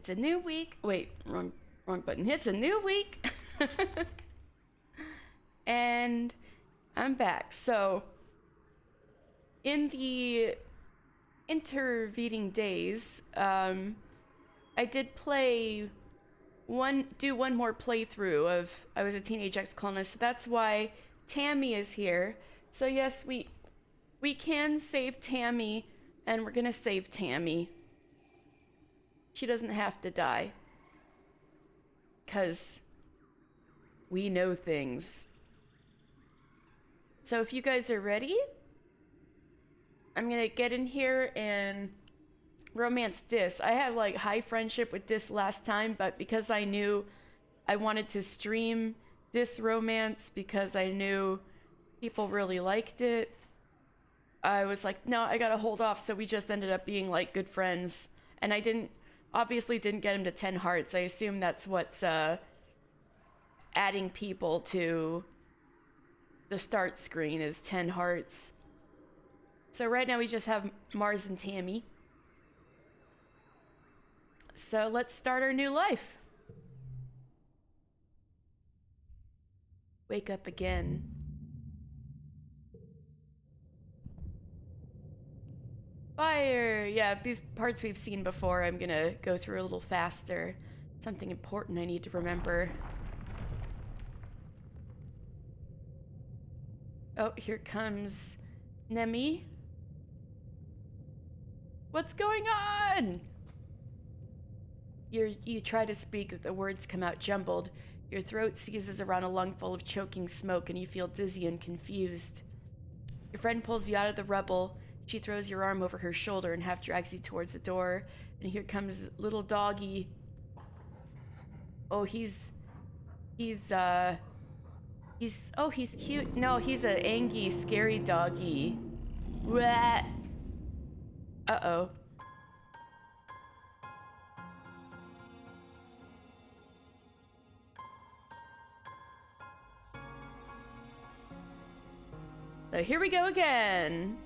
It's a new week. Wait, wrong button. It's a new week. And I'm back. So, in the intervening days, I did do one more playthrough of I Was a Teenage Ex-Colonist, so that's why Tammy is here. So yes, we can save Tammy, and we're gonna save Tammy. She doesn't have to die. 'Cause we know things. So if you guys are ready, I'm gonna get in here and romance Dis. I had like high friendship with Dis last time, but because I knew I wanted to stream Dis romance because I knew people really liked it, I was like, no, I gotta hold off. So we just ended up being like good friends, and I obviously didn't get him to 10 hearts. I assume that's what's adding people to the start screen is 10 hearts. So right now we just have Mars and Tammy. So let's start our new life. Wake up again. Fire! Yeah, these parts we've seen before. I'm gonna go through a little faster. Something important I need to remember. Oh, here comes Nemi. What's going on? You try to speak, but the words come out jumbled. Your throat seizes around a lungful of choking smoke, and you feel dizzy and confused. Your friend pulls you out of the rubble. She throws your arm over her shoulder and half drags you towards the door. And here comes little doggy. Oh, he's cute. No, he's a angy, scary doggy. What? Uh-oh. So here we go again.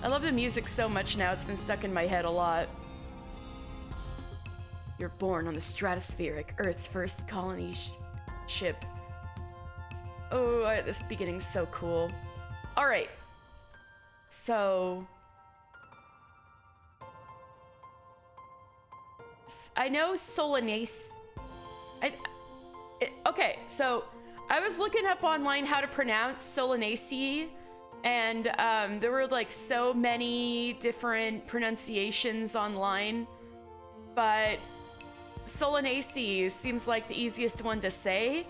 I love the music so much now, it's been stuck in my head a lot. You're born on the Stratospheric, Earth's first colony ship. Oh, this beginning's so cool. Alright. So... I know Solanace... Okay, so I was looking up online how to pronounce Solanace, and there were like so many different pronunciations online, but Solanace seems like the easiest one to say.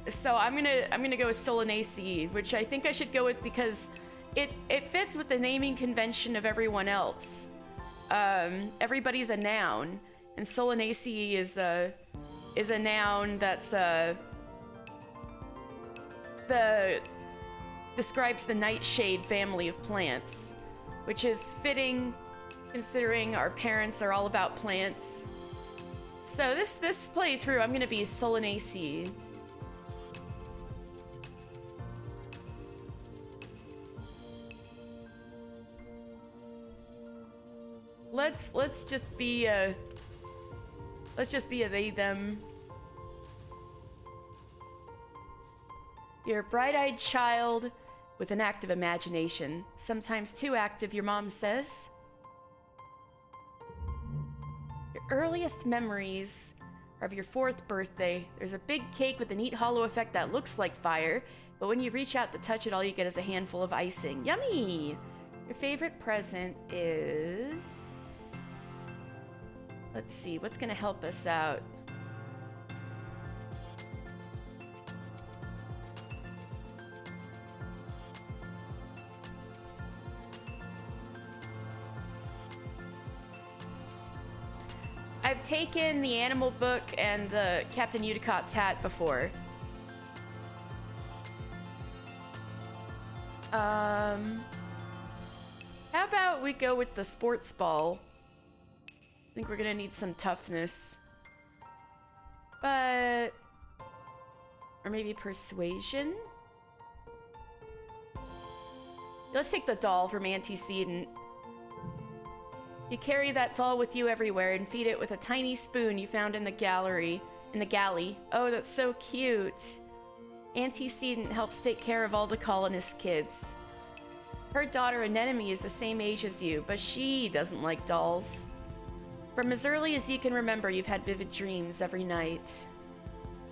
So I'm gonna go with Solanace, which I think I should go with because it fits with the naming convention of everyone else. Everybody's a noun, and Solanace is a noun that's describes the nightshade family of plants, which is fitting considering our parents are all about plants. So this playthrough, I'm gonna be Solanace. Let's just be a they them. You're a bright-eyed child with an active imagination, sometimes too active, your mom says. Your earliest memories are of your 4th birthday. There's a big cake with a neat hollow effect that looks like fire, but when you reach out to touch it, all you get is a handful of icing. Yummy! Your favorite present is... Let's see, what's gonna help us out? I've taken the animal book and the Captain Eudicott's hat before. How about we go with the sports ball? I think we're gonna need some toughness. But Or maybe persuasion? Let's take the doll from antecedent. You carry that doll with you everywhere and feed it with a tiny spoon you found in the galley. Oh, that's so cute. Antecedent helps take care of all the colonist kids. Her daughter Anemone is the same age as you, but she doesn't like dolls. From as early as you can remember, you've had vivid dreams every night.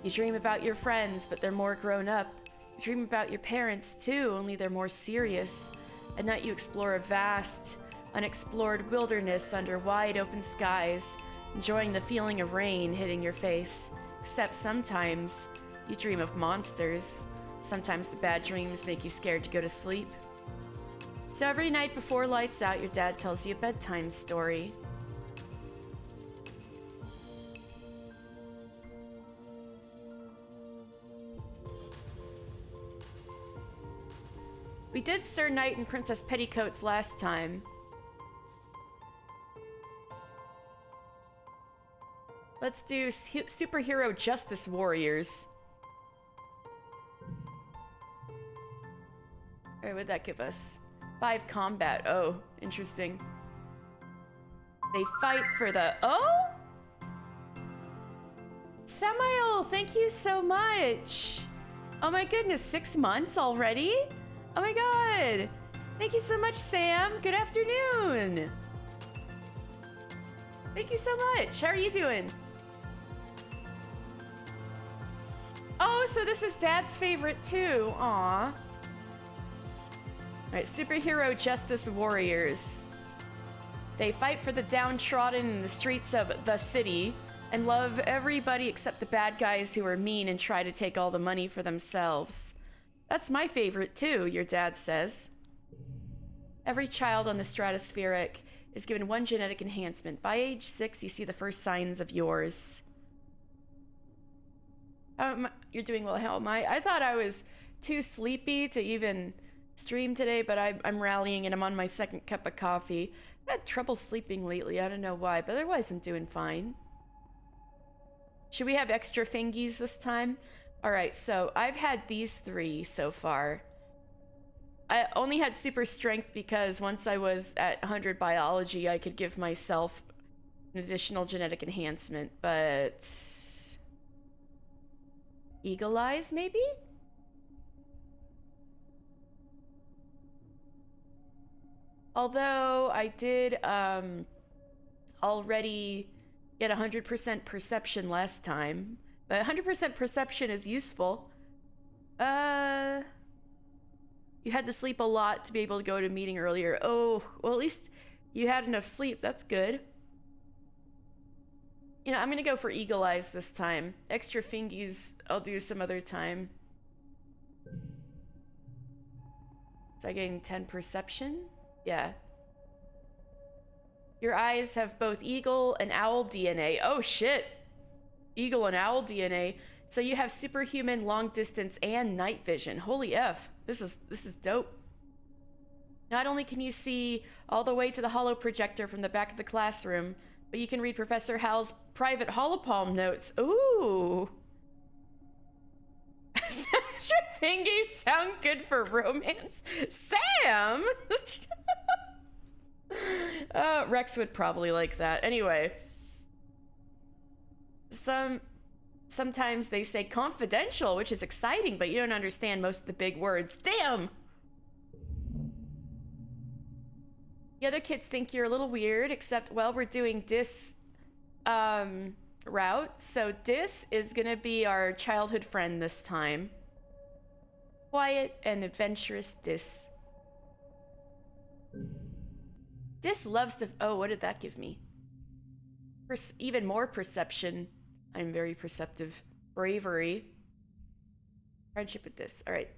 You dream about your friends, but they're more grown up. You dream about your parents too, only they're more serious. At night you explore a vast, unexplored wilderness under wide open skies, enjoying the feeling of rain hitting your face. Except sometimes you dream of monsters. Sometimes the bad dreams make you scared to go to sleep. So every night before lights out, your dad tells you a bedtime story. We did Sir Knight and Princess Petticoats last time. Let's do Superhero Justice Warriors. Alright, what'd that give us? 5 combat. Oh, interesting. They fight for the... Oh? Samael, thank you so much. Oh my goodness, 6 months already? Oh my god! Thank you so much, Sam! Good afternoon! Thank you so much! How are you doing? Oh, so this is Dad's favorite too! Aw. Alright, Superhero Justice Warriors. They fight for the downtrodden in the streets of the city and love everybody except the bad guys who are mean and try to take all the money for themselves. That's my favorite too, your dad says. Every child on the stratospheric is given 1 genetic enhancement. By age 6, you see the first signs of yours. You're doing well. How am I? I thought I was too sleepy to even stream today, but I'm rallying and I'm on my 2nd cup of coffee. I've had trouble sleeping lately. I don't know why, but otherwise I'm doing fine. Should we have extra fingies this time? All right, so I've had these 3 so far. I only had super strength because once I was at 100 biology, I could give myself an additional genetic enhancement, but... Eagle Eyes, maybe? Although I did already get 100% perception last time. But 100% perception is useful. You had to sleep a lot to be able to go to a meeting earlier. Oh, well, at least you had enough sleep. That's good. You know, I'm gonna go for Eagle Eyes this time. Extra fingies, I'll do some other time. So I gain 10 perception? Yeah. Your eyes have both eagle and owl DNA. Oh, shit. Eagle and owl DNA. So you have superhuman long distance and night vision. Holy F. This is dope. Not only can you see all the way to the holo projector from the back of the classroom, but you can read Professor Hal's private holopalm notes. Ooh. Extra fingies sound good for romance. Sam! Rex would probably like that. Anyway. Sometimes they say confidential, which is exciting, but you don't understand most of the big words. Damn! The other kids think you're a little weird, except, well, we're doing Dis route. So Dis is gonna be our childhood friend this time. Quiet and adventurous Dis. Dis loves to... Oh, what did that give me? Even more perception. I'm very perceptive. Bravery. Friendship with Dis. All right.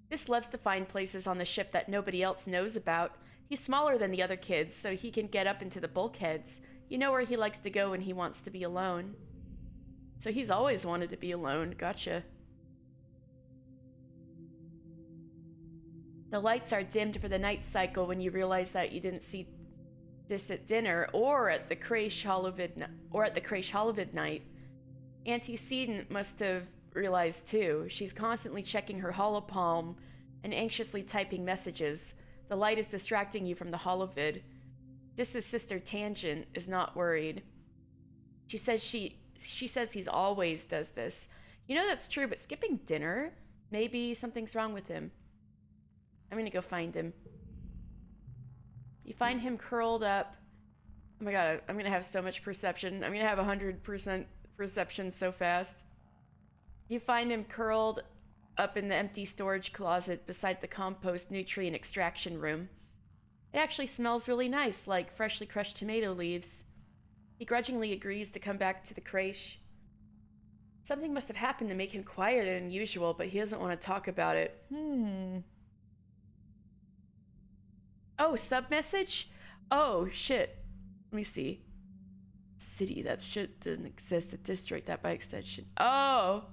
Dis loves to find places on the ship that nobody else knows about. He's smaller than the other kids, so he can get up into the bulkheads. You know where he likes to go when he wants to be alone. So he's always wanted to be alone. Gotcha. The lights are dimmed for the night cycle when you realize that you didn't see Dis at dinner or at the Crash Holovid night. Antecedent must have realize too. She's constantly checking her holopalm and anxiously typing messages. The light is distracting you from the holovid. Dis's sister Tangent is not worried. She says he's always does this. You know that's true, but skipping dinner? Maybe something's wrong with him. I'm gonna go find him. You find him curled up. Oh my god, I'm gonna have so much perception. I'm gonna have 100% perception so fast. You find him curled up in the empty storage closet beside the compost nutrient extraction room. It actually smells really nice, like freshly crushed tomato leaves. He grudgingly agrees to come back to the creche. Something must have happened to make him quieter than usual, but he doesn't want to talk about it. Oh, sub-message? Oh, shit. Let me see. City, that shit doesn't exist. A district, that by extension. Oh!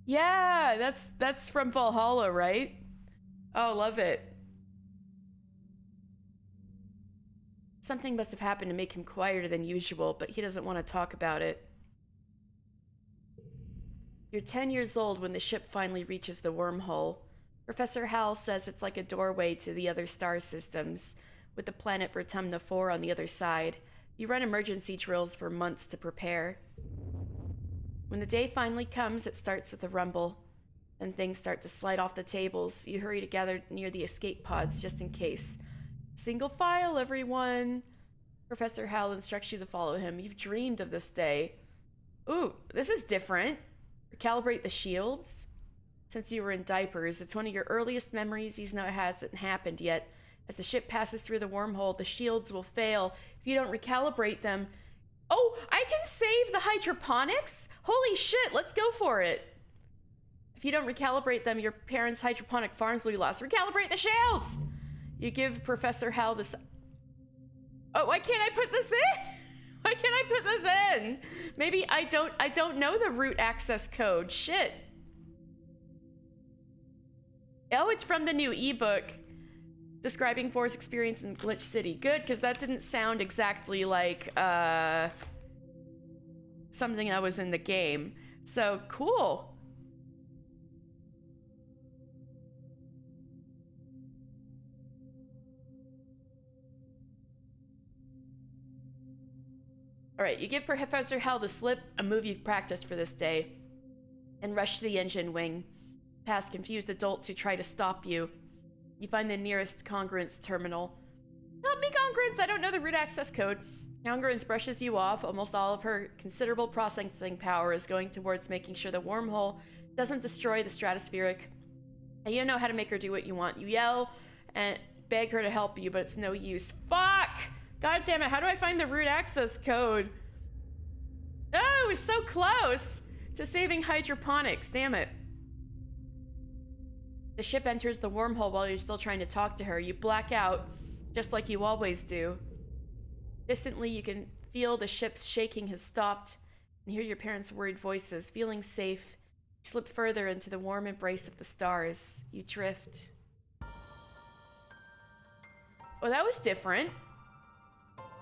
Yeah, that's from Valhalla, right? Oh, love it. Something must have happened to make him quieter than usual, but he doesn't want to talk about it. You're 10 years old when the ship finally reaches the wormhole. Professor Hal says it's like a doorway to the other star systems, with the planet Vertumna 4 on the other side. You run emergency drills for months to prepare. When the day finally comes, it starts with a rumble. Then things start to slide off the tables. You hurry to gather near the escape pods just in case. Single file, everyone. Professor Hal instructs you to follow him. You've dreamed of this day. Ooh, this is different. Recalibrate the shields. Since you were in diapers, it's one of your earliest memories. These know it hasn't happened yet. As the ship passes through the wormhole, the shields will fail if you don't recalibrate them. Oh, I can save the hydroponics? Holy shit, let's go for it. If you don't recalibrate them, your parents' hydroponic farms will be lost. Recalibrate the shields! You give Professor Hal this... Oh, why can't I put this in? Why can't I put this in? Maybe I don't know the root access code. Shit. Oh, it's from the new ebook describing For's experience in Glitch City. Good, because that didn't sound exactly like something that was in the game. So, cool. Alright, you give Professor Hal the slip, a move you've practiced for this day, and rush to the engine wing, past confused adults who try to stop you. You find the nearest Congruence terminal. Help me, Congruence! I don't know the root access code. Congruence brushes you off. Almost all of her considerable processing power is going towards making sure the wormhole doesn't destroy the stratospheric. And you don't know how to make her do what you want. You yell and beg her to help you, but it's no use. Fuck! God damn it, how do I find the root access code? Oh, it was so close to saving hydroponics, damn it. The ship enters the wormhole while you're still trying to talk to her. You black out, just like you always do. Distantly, you can feel the ship's shaking has stopped and hear your parents' worried voices. Feeling safe, you slip further into the warm embrace of the stars. You drift. Oh, that was different.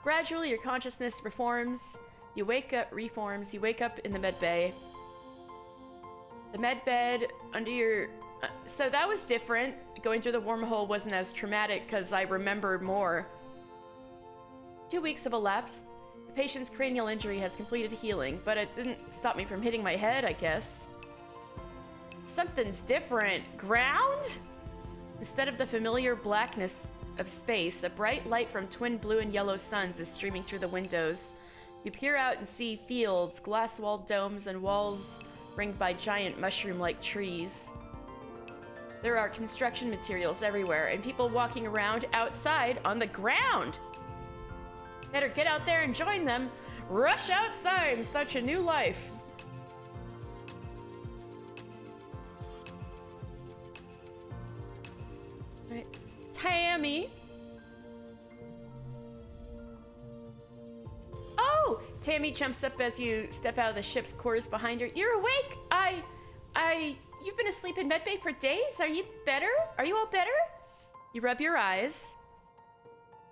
Gradually, your consciousness reforms. You wake up in the med bay. The med bed under your... so that was different. Going through the wormhole wasn't as traumatic because I remembered more. 2 weeks have elapsed. The patient's cranial injury has completed healing, but it didn't stop me from hitting my head, I guess. Something's different. Ground? Instead of the familiar blackness of space, a bright light from twin blue and yellow suns is streaming through the windows. You peer out and see fields, glass-walled domes, and walls ringed by giant mushroom-like trees. There are construction materials everywhere, and people walking around outside on the ground. Better get out there and join them. Rush outside and start a new life. Tammy. Oh! Tammy jumps up as you step out of the ship's quarters behind her. You're awake! You've been asleep in medbay for days? Are you better? Are you all better? You rub your eyes.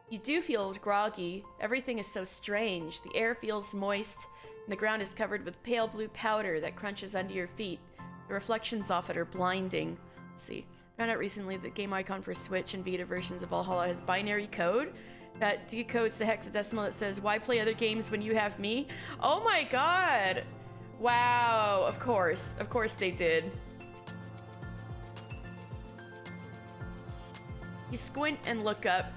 You do feel groggy. Everything is so strange. The air feels moist, and the ground is covered with pale blue powder that crunches under your feet. The reflections off it are blinding. Let's see. Found out recently that game icon for Switch and Vita versions of Valhalla has binary code that decodes the hexadecimal that says, "Why play other games when you have me?" Oh my god! Wow, of course they did. You squint and look up,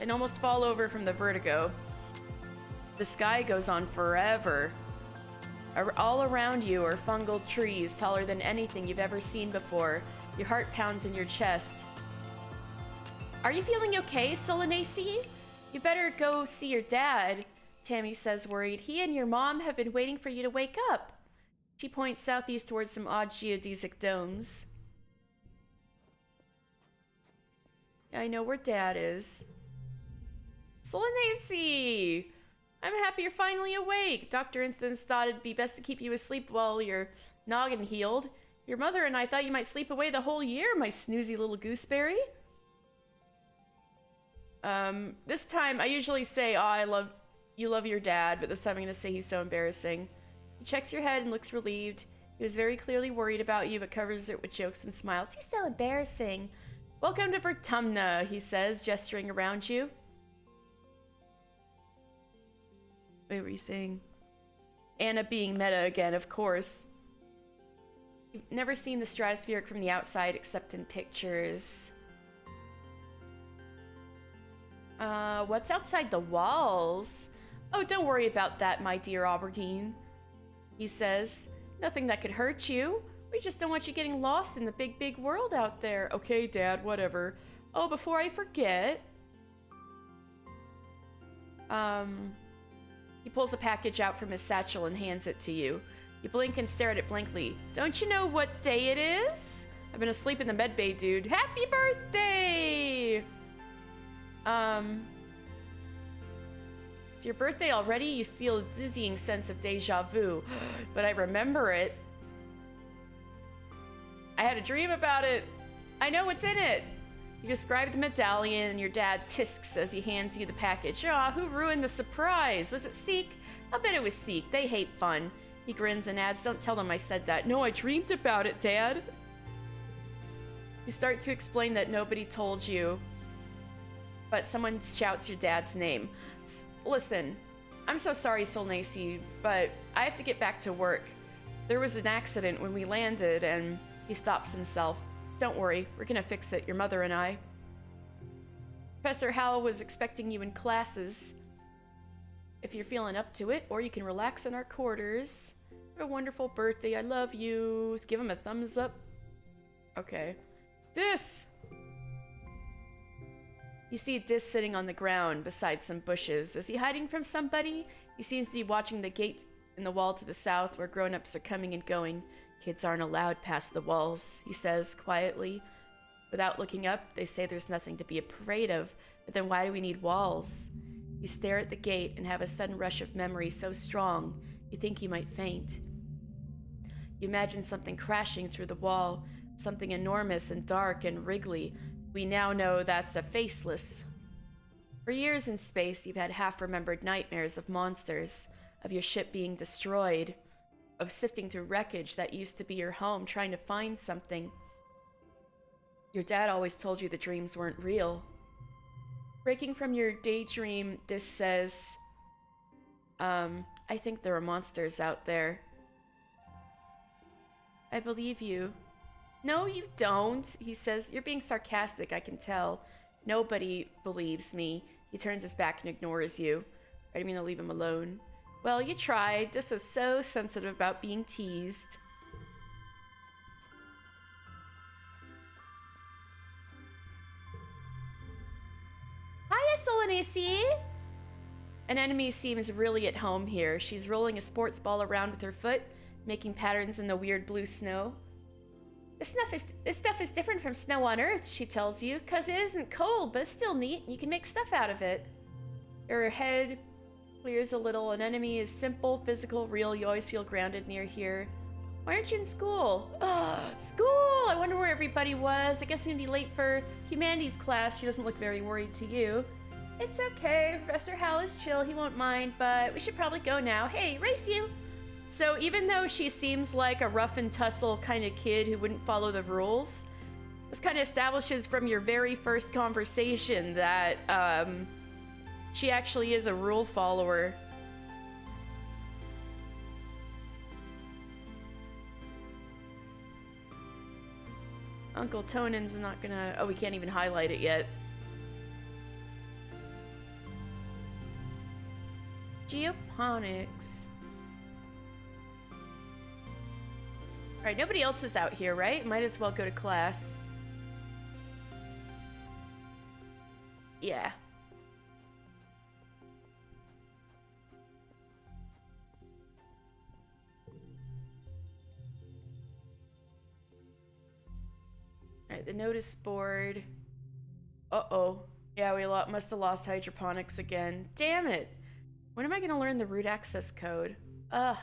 and almost fall over from the vertigo. The sky goes on forever. All around you are fungal trees taller than anything you've ever seen before. Your heart pounds in your chest. Are you feeling okay, Solanace? You better go see your dad, Tammy says, worried. He and your mom have been waiting for you to wake up. She points southeast towards some odd geodesic domes. I know where Dad is. Solanace! I'm happy you're finally awake. Dr. Instance thought it'd be best to keep you asleep while your noggin healed. Your mother and I thought you might sleep away the whole year, my snoozy little gooseberry. This time, I usually say, oh, you love your dad, but this time I'm gonna say he's so embarrassing. He checks your head and looks relieved. He was very clearly worried about you, but covers it with jokes and smiles. He's so embarrassing. Welcome to Vertumna, he says, gesturing around you. Wait, what were you saying? Anna being meta again, of course. You've never seen the stratospheric from the outside except in pictures. What's outside the walls? Oh, don't worry about that, my dear Aubergine, he says. Nothing that could hurt you. We just don't want you getting lost in the big, big world out there. Okay, Dad, whatever. Oh, before I forget. He pulls a package out from his satchel and hands it to you. You blink and stare at it blankly. Don't you know what day it is? I've been asleep in the medbay, dude. Happy birthday! It's your birthday already? You feel a dizzying sense of deja vu. But I remember it. I had a dream about it. I know what's in it. You describe the medallion and your dad tisks as he hands you the package. Aw, who ruined the surprise? Was it Seek? I'll bet it was Seek. They hate fun. He grins and adds, don't tell them I said that. No, I dreamed about it, Dad. You start to explain that nobody told you, but someone shouts your dad's name. Listen, I'm so sorry, Solanace, but I have to get back to work. There was an accident when we landed, and he stops himself. Don't worry, we're gonna fix it, your mother and I. Professor Howell was expecting you in classes. If you're feeling up to it, or you can relax in our quarters. Have a wonderful birthday, I love you. Give him a thumbs up. Okay. Dis! You see Dis sitting on the ground beside some bushes. Is he hiding from somebody? He seems to be watching the gate in the wall to the south where grown-ups are coming and going. Kids aren't allowed past the walls, he says quietly. Without looking up, they say there's nothing to be afraid of, but then why do we need walls? You stare at the gate and have a sudden rush of memory so strong, you think you might faint. You imagine something crashing through the wall, something enormous and dark and wriggly. We now know that's a faceless. For years in space, you've had half-remembered nightmares of monsters, of your ship being destroyed, of sifting through wreckage that used to be your home, trying to find something. Your dad always told you the dreams weren't real. Breaking from your daydream, Dis says, I think there are monsters out there. I believe you. No, you don't, he says. You're being sarcastic, I can tell. Nobody believes me. He turns his back and ignores you. I didn't mean to leave him alone. Well, you tried. Dis is so sensitive about being teased. Hiya, Solanace! An enemy seems really at home here. She's rolling a sports ball around with her foot, making patterns in the weird blue snow. This stuff is different from snow on Earth, she tells you, because it isn't cold, but it's still neat. You can make stuff out of it. Your head clears a little. An enemy is simple, physical, real. You always feel grounded near here. Why aren't you in school? School! I wonder where everybody was. I guess I'm gonna be late for humanities class. She doesn't look very worried to you. It's okay. Professor Hal is chill. He won't mind, but we should probably go now. Hey, race you! So even though she seems like a rough and tussle kind of kid who wouldn't follow the rules, this kind of establishes from your very first conversation that she actually is a rule follower. Uncle Tonan's not gonna... Oh, we can't even highlight it yet. Geoponics. Alright, nobody else is out here, right? Might as well go to class. Yeah. Alright, the notice board. Uh-oh. Yeah, we must have lost hydroponics again. Damn it! When am I gonna learn the root access code? Ugh.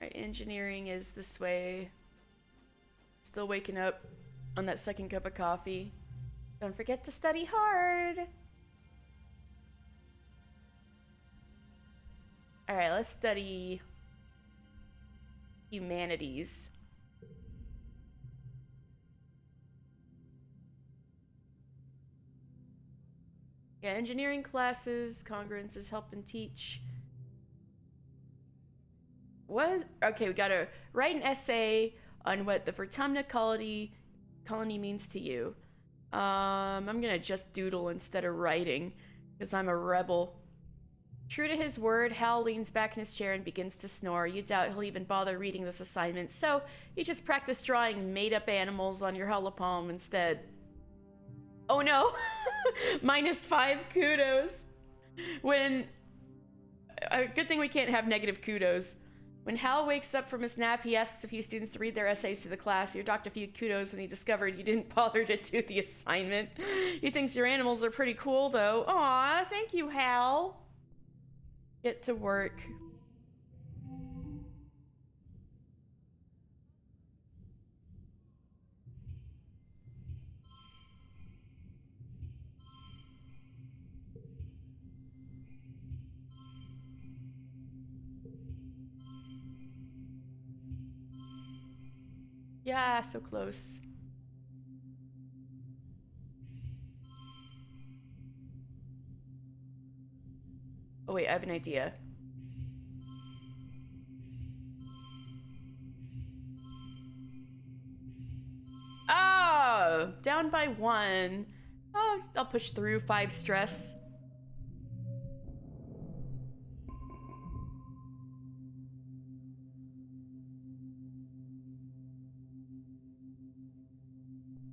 Alright, engineering is this way. Still waking up on that second cup of coffee. Don't forget to study hard. Alright, let's study humanities. Yeah, engineering classes, congruences, help and teach. Okay, we gotta write an essay on what the Vertumna colony means to you. I'm gonna just doodle instead of writing, because I'm a rebel. True to his word, Hal leans back in his chair and begins to snore. You doubt he'll even bother reading this assignment, so you just practice drawing made-up animals on your holopalm instead. Oh no! -5 kudos. When... good thing we can't have negative kudos. When Hal wakes up from his nap, he asks a few students to read their essays to the class. You docked a few kudos when he discovered you didn't bother to do the assignment. He thinks your animals are pretty cool, though. Aw, thank you, Hal. Get to work. Yeah, so close. Oh wait, I have an idea. Oh, down by 1. Oh, I'll push through. 5 stress.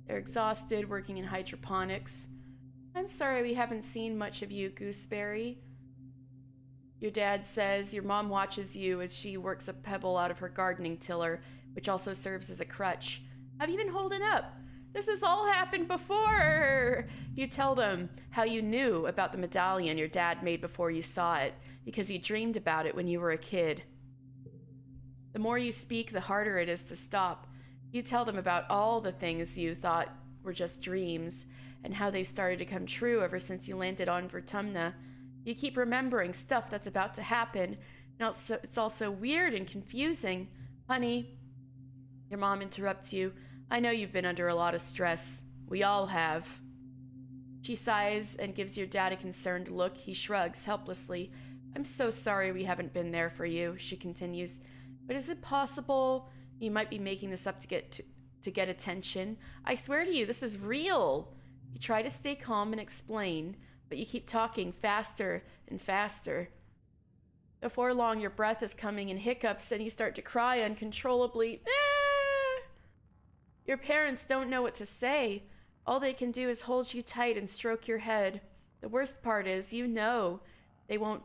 They're exhausted, working in hydroponics. I'm sorry we haven't seen much of you, Gooseberry. Your dad says your mom watches you as she works a pebble out of her gardening tiller, which also serves as a crutch. Have you been holding up? This has all happened before. You tell them how you knew about the medallion your dad made before you saw it, because you dreamed about it when you were a kid. The more you speak, the harder it is to stop. You tell them about all the things you thought were just dreams, and how they've started to come true ever since you landed on Vertumna. You keep remembering stuff that's about to happen, and it's also weird and confusing. Honey, your mom interrupts you. I know you've been under a lot of stress. We all have. She sighs and gives your dad a concerned look. He shrugs helplessly. I'm so sorry we haven't been there for you, she continues. But is it possible you might be making this up to get attention? I swear to you, this is real. You try to stay calm and explain, but you keep talking faster and faster. Before long, your breath is coming in hiccups and you start to cry uncontrollably. Your parents don't know what to say. All they can do is hold you tight and stroke your head. The worst part is, you know, they won't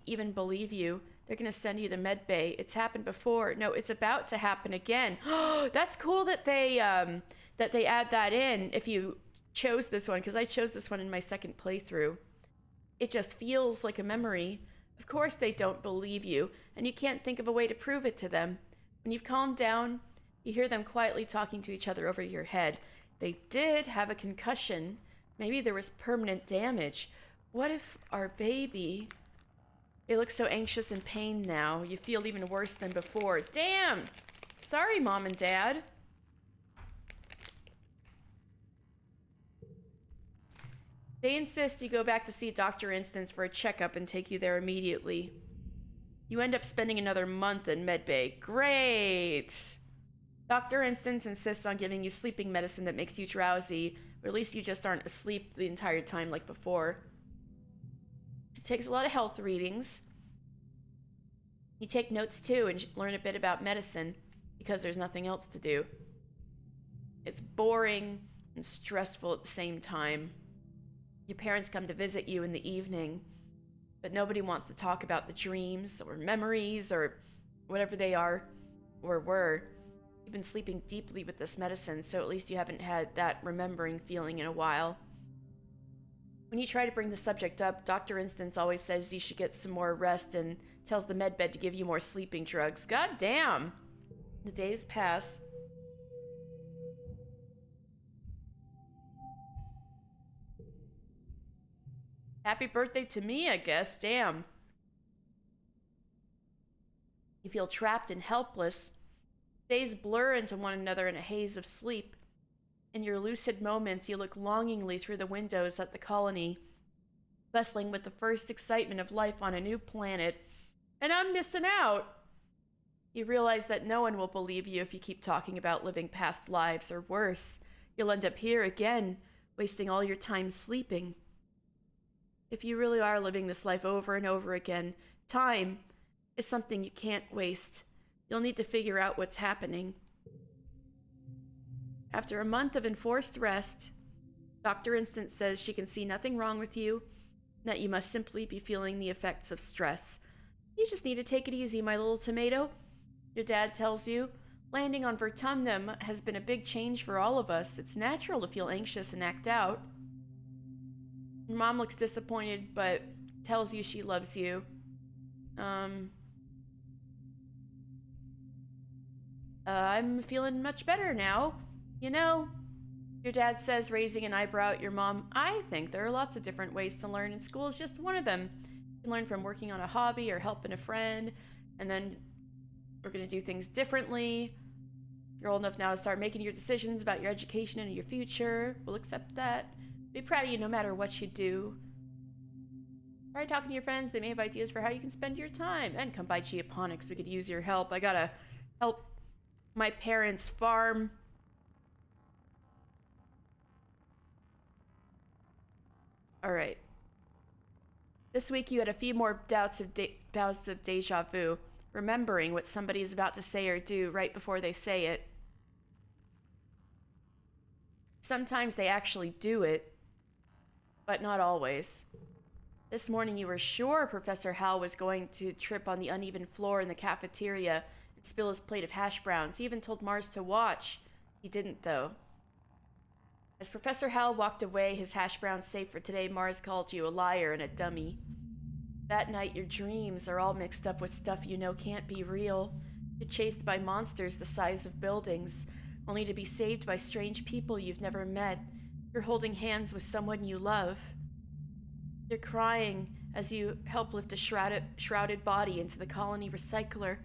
even believe you. They're gonna send you to medbay. It's happened before. No, it's about to happen again. That's cool that they add that in if you chose this one, because I chose this one in my second playthrough. It just feels like a memory. Of course they don't believe you, and you can't think of a way to prove it to them. When you've calmed down, you hear them quietly talking to each other over your head. They did have a concussion. Maybe there was permanent damage. What if our baby... They look so anxious and pained now. You feel even worse than before. Damn! Sorry, Mom and Dad. They insist you go back to see Dr. Instance for a checkup and take you there immediately. You end up spending another month in medbay. Great! Dr. Instance insists on giving you sleeping medicine that makes you drowsy, or at least you just aren't asleep the entire time like before. She takes a lot of health readings. You take notes too and learn a bit about medicine because there's nothing else to do. It's boring and stressful at the same time. Your parents come to visit you in the evening, but nobody wants to talk about the dreams or memories or whatever they are or were. You've been sleeping deeply with this medicine, so at least you haven't had that remembering feeling in a while. When you try to bring the subject up, Dr. Instance always says you should get some more rest and tells the medbed to give you more sleeping drugs. God damn! The days pass. Happy birthday to me, I guess. Damn. You feel trapped and helpless. Days blur into one another in a haze of sleep. In your lucid moments, you look longingly through the windows at the colony, bustling with the first excitement of life on a new planet. And I'm missing out. You realize that no one will believe you if you keep talking about living past lives, or worse, you'll end up here again, wasting all your time sleeping. If you really are living this life over and over again, time is something you can't waste. You'll need to figure out what's happening. After a month of enforced rest, Dr. Instance says she can see nothing wrong with you, that you must simply be feeling the effects of stress. You just need to take it easy, my little tomato. Your dad tells you, landing on Vertumnum has been a big change for all of us. It's natural to feel anxious and act out. Your mom looks disappointed, but tells you she loves you. I'm feeling much better now. You know, your dad says, raising an eyebrow at your mom, I think there are lots of different ways to learn, and school is just one of them. You can learn from working on a hobby or helping a friend, and then we're going to do things differently. You're old enough now to start making your decisions about your education and your future. We'll accept that. Be proud of you no matter what you do. Try talking to your friends. They may have ideas for how you can spend your time. And come by Geoponics. We could use your help. I gotta help my parents farm. Alright. This week you had a few more bouts of deja vu. Remembering what somebody is about to say or do right before they say it. Sometimes they actually do it, but not always. This morning you were sure Professor Hal was going to trip on the uneven floor in the cafeteria and spill his plate of hash browns. He even told Mars to watch. He didn't, though. As Professor Hal walked away, his hash browns safe for today, Mars called you a liar and a dummy. That night, your dreams are all mixed up with stuff you know can't be real. You're chased by monsters the size of buildings, only to be saved by strange people you've never met. You're holding hands with someone you love. You're crying as you help lift a shrouded body into the colony recycler.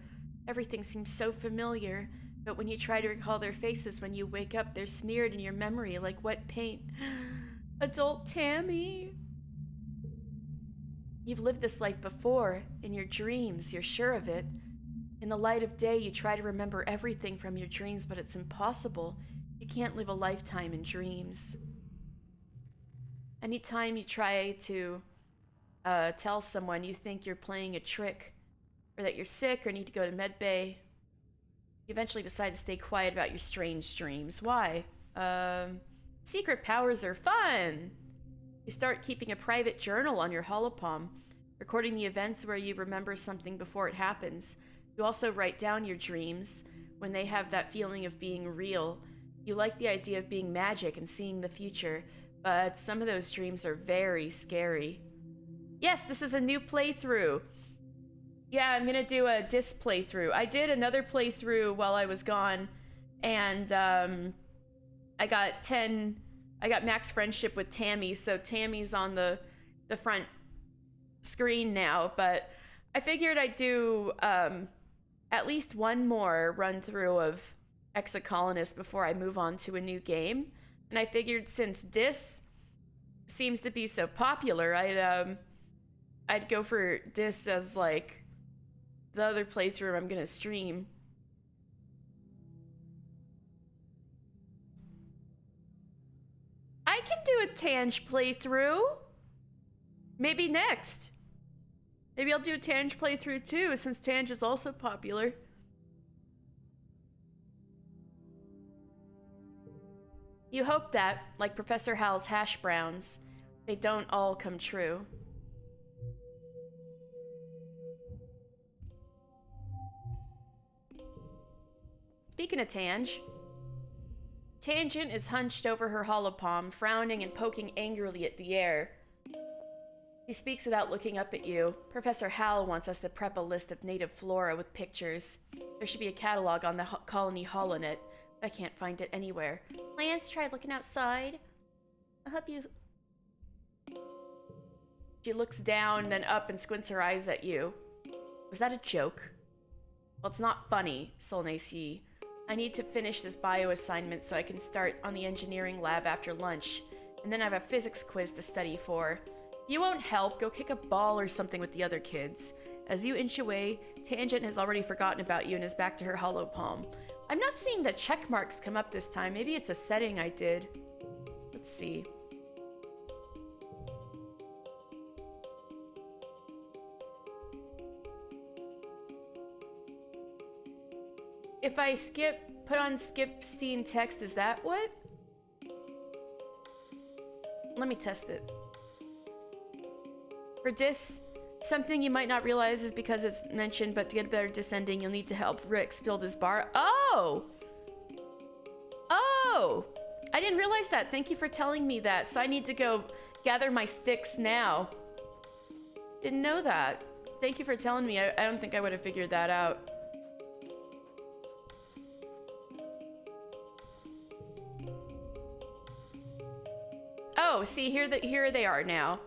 Everything seems so familiar, but when you try to recall their faces when you wake up, they're smeared in your memory like wet paint. Adult Tammy. You've lived this life before, in your dreams, you're sure of it. In the light of day, you try to remember everything from your dreams, but it's impossible. You can't live a lifetime in dreams. Anytime you try to tell someone you think you're playing a trick, or that you're sick or need to go to medbay, you eventually decide to stay quiet about your strange dreams. Why? Secret powers are fun! You start keeping a private journal on your holopalm, recording the events where you remember something before it happens. You also write down your dreams when they have that feeling of being real. You like the idea of being magic and seeing the future, but some of those dreams are very scary. Yes, this is a new playthrough. Yeah, I'm gonna do a disc playthrough. I did another playthrough while I was gone, and I got max friendship with Tammy, so Tammy's on the front screen now, but I figured I'd do at least one more run through of Exocolonist before I move on to a new game. And I figured since Dis seems to be so popular, I'd go for Dis as like the other playthrough I'm gonna stream. I can do a Tange playthrough. Maybe next. Maybe I'll do a Tange playthrough too, since Tange is also popular. You hope that, like Professor Hal's hash browns, they don't all come true. Speaking of Tange, Tangent is hunched over her holopalm, frowning and poking angrily at the air. She speaks without looking up at you. Professor Hal wants us to prep a list of native flora with pictures. There should be a catalog on the colony holonet, but I can't find it anywhere. Lance, try looking outside. I hope you... She looks down, then up and squints her eyes at you. Was that a joke? Well, it's not funny, Solnacy. I need to finish this bio assignment so I can start on the engineering lab after lunch, and then I have a physics quiz to study for. You won't help. Go kick a ball or something with the other kids. As you inch away, Tangent has already forgotten about you and is back to her holopalm. I'm not seeing the check marks come up this time. Maybe it's a setting I did. Let's see. If I put on skip scene text, is that what? Let me test it. For Dis, something you might not realize is because it's mentioned, but to get a better descending, you'll need to help Rick build his bar. Oh! Oh! I didn't realize that. Thank you for telling me that. So I need to go gather my sticks now. Didn't know that. Thank you for telling me. I don't think I would have figured that out. Oh, see, here they are now.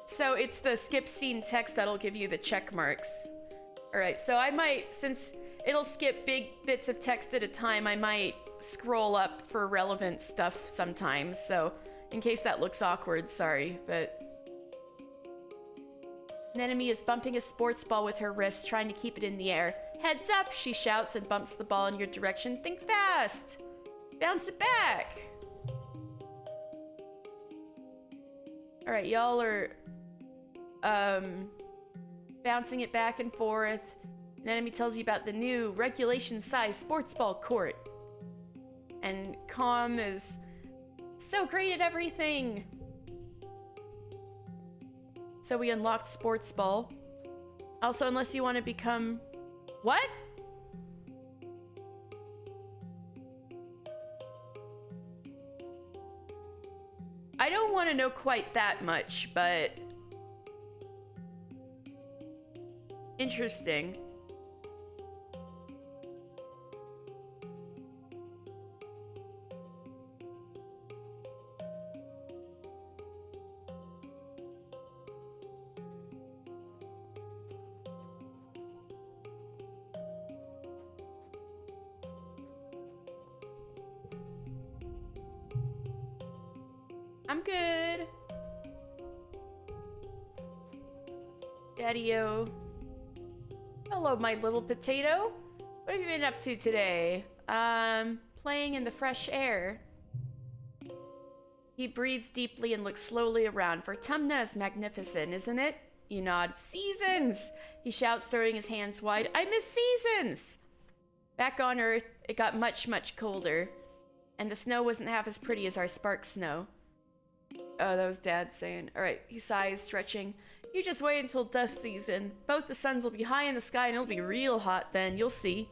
So it's the skip scene text that'll give you the check marks. All right, so I might, since it'll skip big bits of text at a time, I might scroll up for relevant stuff sometimes. So in case that looks awkward, sorry, but... An enemy is bumping a sports ball with her wrist, trying to keep it in the air. Heads up, she shouts and bumps the ball in your direction. Think fast! Bounce it back! Alright, y'all are... bouncing it back and forth. An enemy tells you about the new regulation-sized sports ball court. And Calm is so great at everything! So we unlocked sports ball. Also, unless you want to become... What? I don't want to know quite that much, but... Interesting. I'm good. Daddy-o. Hello, my little potato. What have you been up to today? Playing in the fresh air. He breathes deeply and looks slowly around. Vertumna is magnificent, isn't it? You nod. Seasons! He shouts, throwing his hands wide. I miss seasons! Back on Earth, it got much, much colder, and the snow wasn't half as pretty as our spark snow. Oh, that was Dad saying. All right, he sighs, stretching. You just wait until dust season. Both the suns will be high in the sky and it'll be real hot then. You'll see.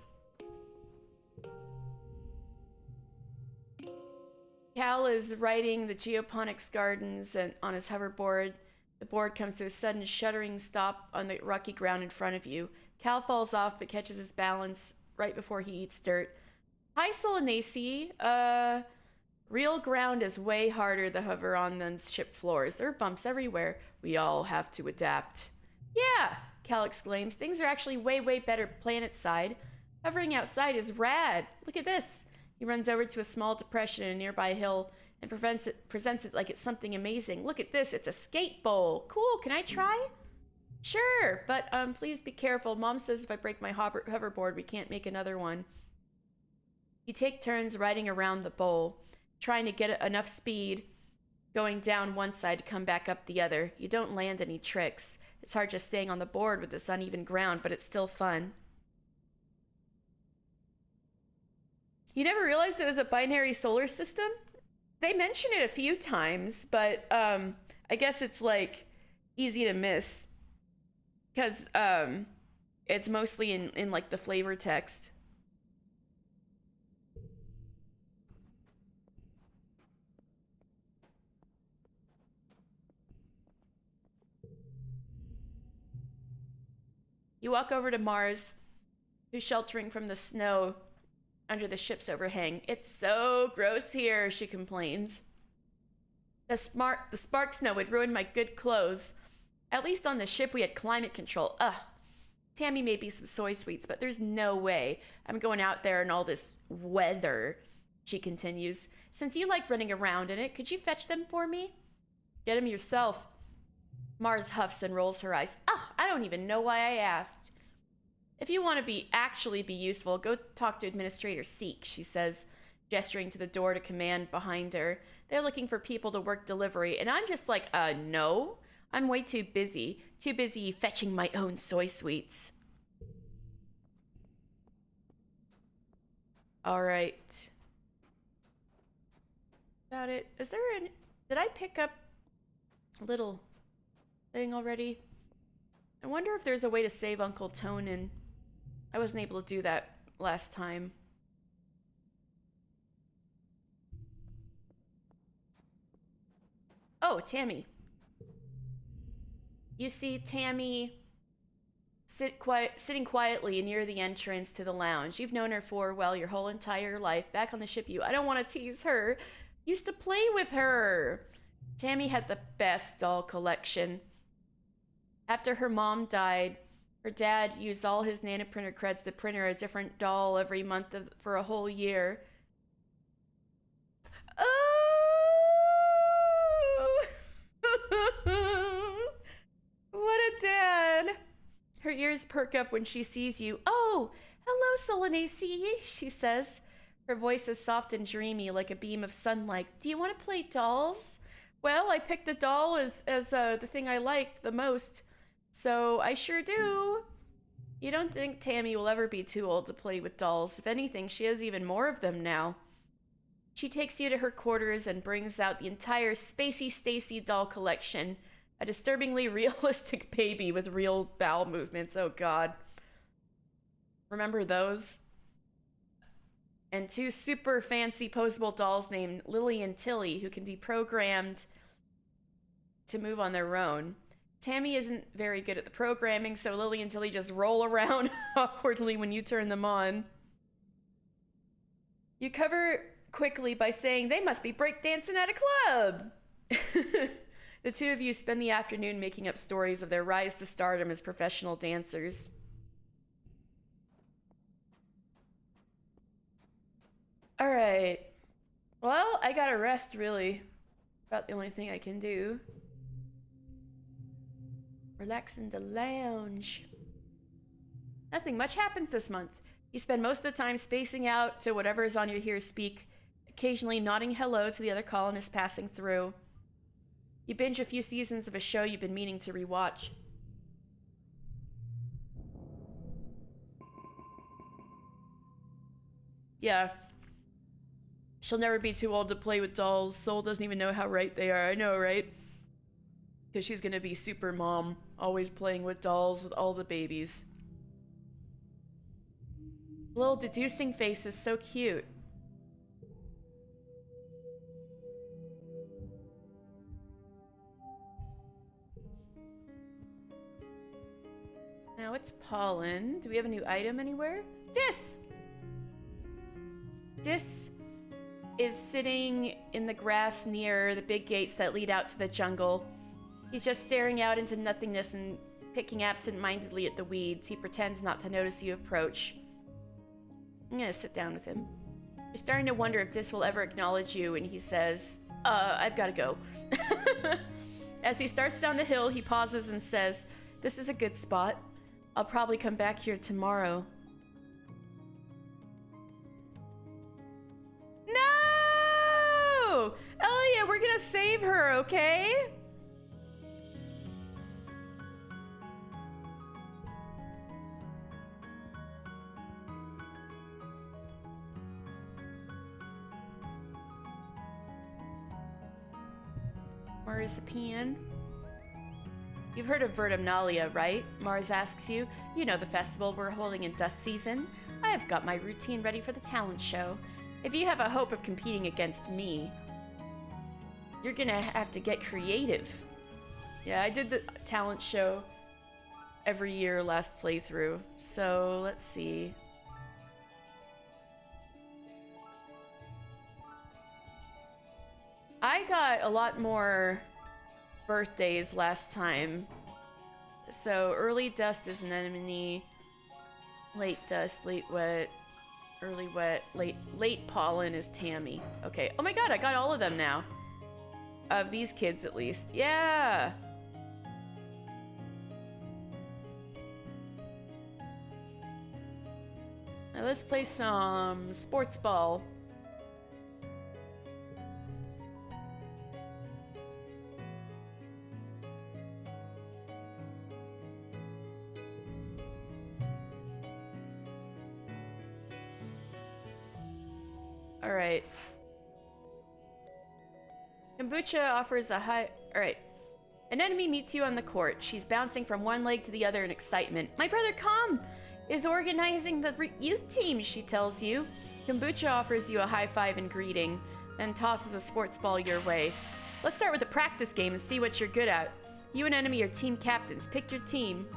Cal is writing the geoponics gardens and on his hoverboard. The board comes to a sudden shuddering stop on the rocky ground in front of you. Cal falls off but catches his balance right before he eats dirt. Hi, Solanace. Real ground is way harder to hover on than ship floors. There are bumps everywhere. We all have to adapt. Yeah, Cal exclaims. Things are actually way, way better planet side. Hovering outside is rad. Look at this. He runs over to a small depression in a nearby hill and presents it like it's something amazing. Look at this. It's a skate bowl. Cool. Can I try? Sure, but please be careful. Mom says if I break my hoverboard, we can't make another one. You take turns riding around the bowl, trying to get enough speed going down one side to come back up the other. You don't land any tricks. It's hard just staying on the board with this uneven ground, but it's still fun. You never realized it was a binary solar system? They mention it a few times, but I guess it's like easy to miss because it's mostly in like the flavor text. You walk over to Mars, who's sheltering from the snow under the ship's overhang. It's so gross here, she complains. The spark snow would ruin my good clothes. At least on the ship we had climate control. Ugh. Tammy made me some soy sweets, but there's no way I'm going out there in all this weather, she continues. Since you like running around in it, could you fetch them for me? Get them yourself. Mars huffs and rolls her eyes. Ugh, I don't even know why I asked. If you want to actually be useful, go talk to Administrator Seek, she says, gesturing to the door to command behind her. They're looking for people to work delivery, and I'm just like, no. I'm way too busy. Too busy fetching my own soy sweets. All right. About it. Is there an... Did I pick up a little thing already? I wonder if there's a way to save Uncle Tonin. I wasn't able to do that last time. Oh, Tammy. You see Tammy sitting quietly near the entrance to the lounge. You've known her for, well, your whole entire life. Back on the ship, I don't want to tease her. Used to play with her. Tammy had the best doll collection. After her mom died, her dad used all his nanoprinter creds to print her a different doll every month for a whole year. Oh! What a dad! Her ears perk up when she sees you. Oh, hello, Solanace, she says. Her voice is soft and dreamy, like a beam of sunlight. Do you want to play dolls? Well, I picked a doll as the thing I liked the most, so I sure do. You don't think Tammy will ever be too old to play with dolls. If anything, she has even more of them now. She takes you to her quarters and brings out the entire Spacey Stacy doll collection. A disturbingly realistic baby with real bowel movements. Oh, God. Remember those? And two super fancy posable dolls named Lily and Tilly who can be programmed to move on their own. Tammy isn't very good at the programming, so Lily and Tilly just roll around awkwardly when you turn them on. You cover quickly by saying, they must be breakdancing at a club! The two of you spend the afternoon making up stories of their rise to stardom as professional dancers. Alright. Well, I gotta rest, really. About the only thing I can do. Relax in the lounge. Nothing much happens this month. You spend most of the time spacing out to whatever is on your here speak, occasionally nodding hello to the other colonists passing through. You binge a few seasons of a show you've been meaning to rewatch. Yeah. She'll never be too old to play with dolls. Soul doesn't even know how right they are. I know, right? Because she's gonna be super mom, always playing with dolls with all the babies. Little deducing face is so cute. Now it's pollen. Do we have a new item anywhere? Dis! Dis is sitting in the grass near the big gates that lead out to the jungle. He's just staring out into nothingness and picking absent-mindedly at the weeds. He pretends not to notice you approach. I'm gonna sit down with him. You're starting to wonder if Dis will ever acknowledge you, and he says, I've gotta go. As he starts down the hill, he pauses and says, this is a good spot. I'll probably come back here tomorrow. No! Elliot, we're gonna save her, okay? Marzipan. You've heard of Vertumnalia, right? Mars asks you. You know the festival we're holding in dust season. I have got my routine ready for the talent show. If you have a hope of competing against me, you're gonna have to get creative. Yeah, I did the talent show every year last playthrough. So let's see. I got a lot more birthdays last time. So early dust is an enemy. Late dust, late wet, early wet, late pollen is Tammy. Okay. Oh my god, I got all of them now. Of these kids at least. Yeah. Now let's play some sports ball. All right. Kombucha offers a high... All right. An enemy meets you on the court. She's bouncing from one leg to the other in excitement. My brother Com is organizing the youth team, she tells you. Kombucha offers you a high five and greeting, then tosses a sports ball your way. Let's start with a practice game and see what you're good at. You and enemy are team captains. Pick your team.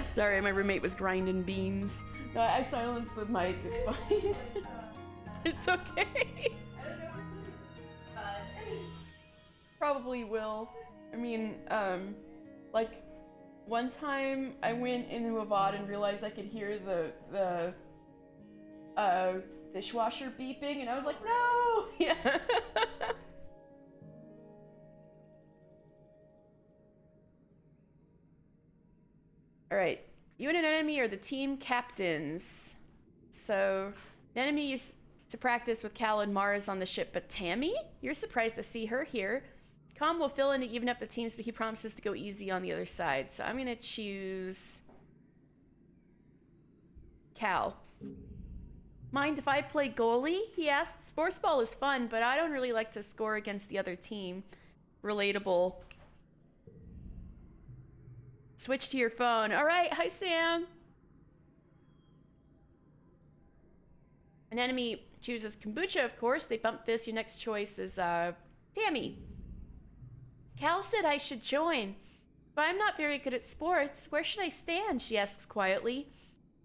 Sorry, my roommate was grinding beans. No, I silenced the mic, it's fine. It's okay. Probably will. I mean, like, one time I went into a VOD and realized I could hear the dishwasher beeping, and I was like, no! Yeah. Alright, you and an enemy are the team captains. So, an enemy used to practice with Cal and Mars on the ship, but Tammy? You're surprised to see her here. Com will fill in to even up the teams, but he promises to go easy on the other side. So I'm gonna choose Cal. Mind if I play goalie? He asked. Sports ball is fun, but I don't really like to score against the other team. Relatable. Switch to your phone. All right, hi Sam. An enemy chooses kombucha, of course. They bump this. Your next choice is Tammy. Cal said I should join, but I'm not very good at sports. Where should I stand? She asks quietly.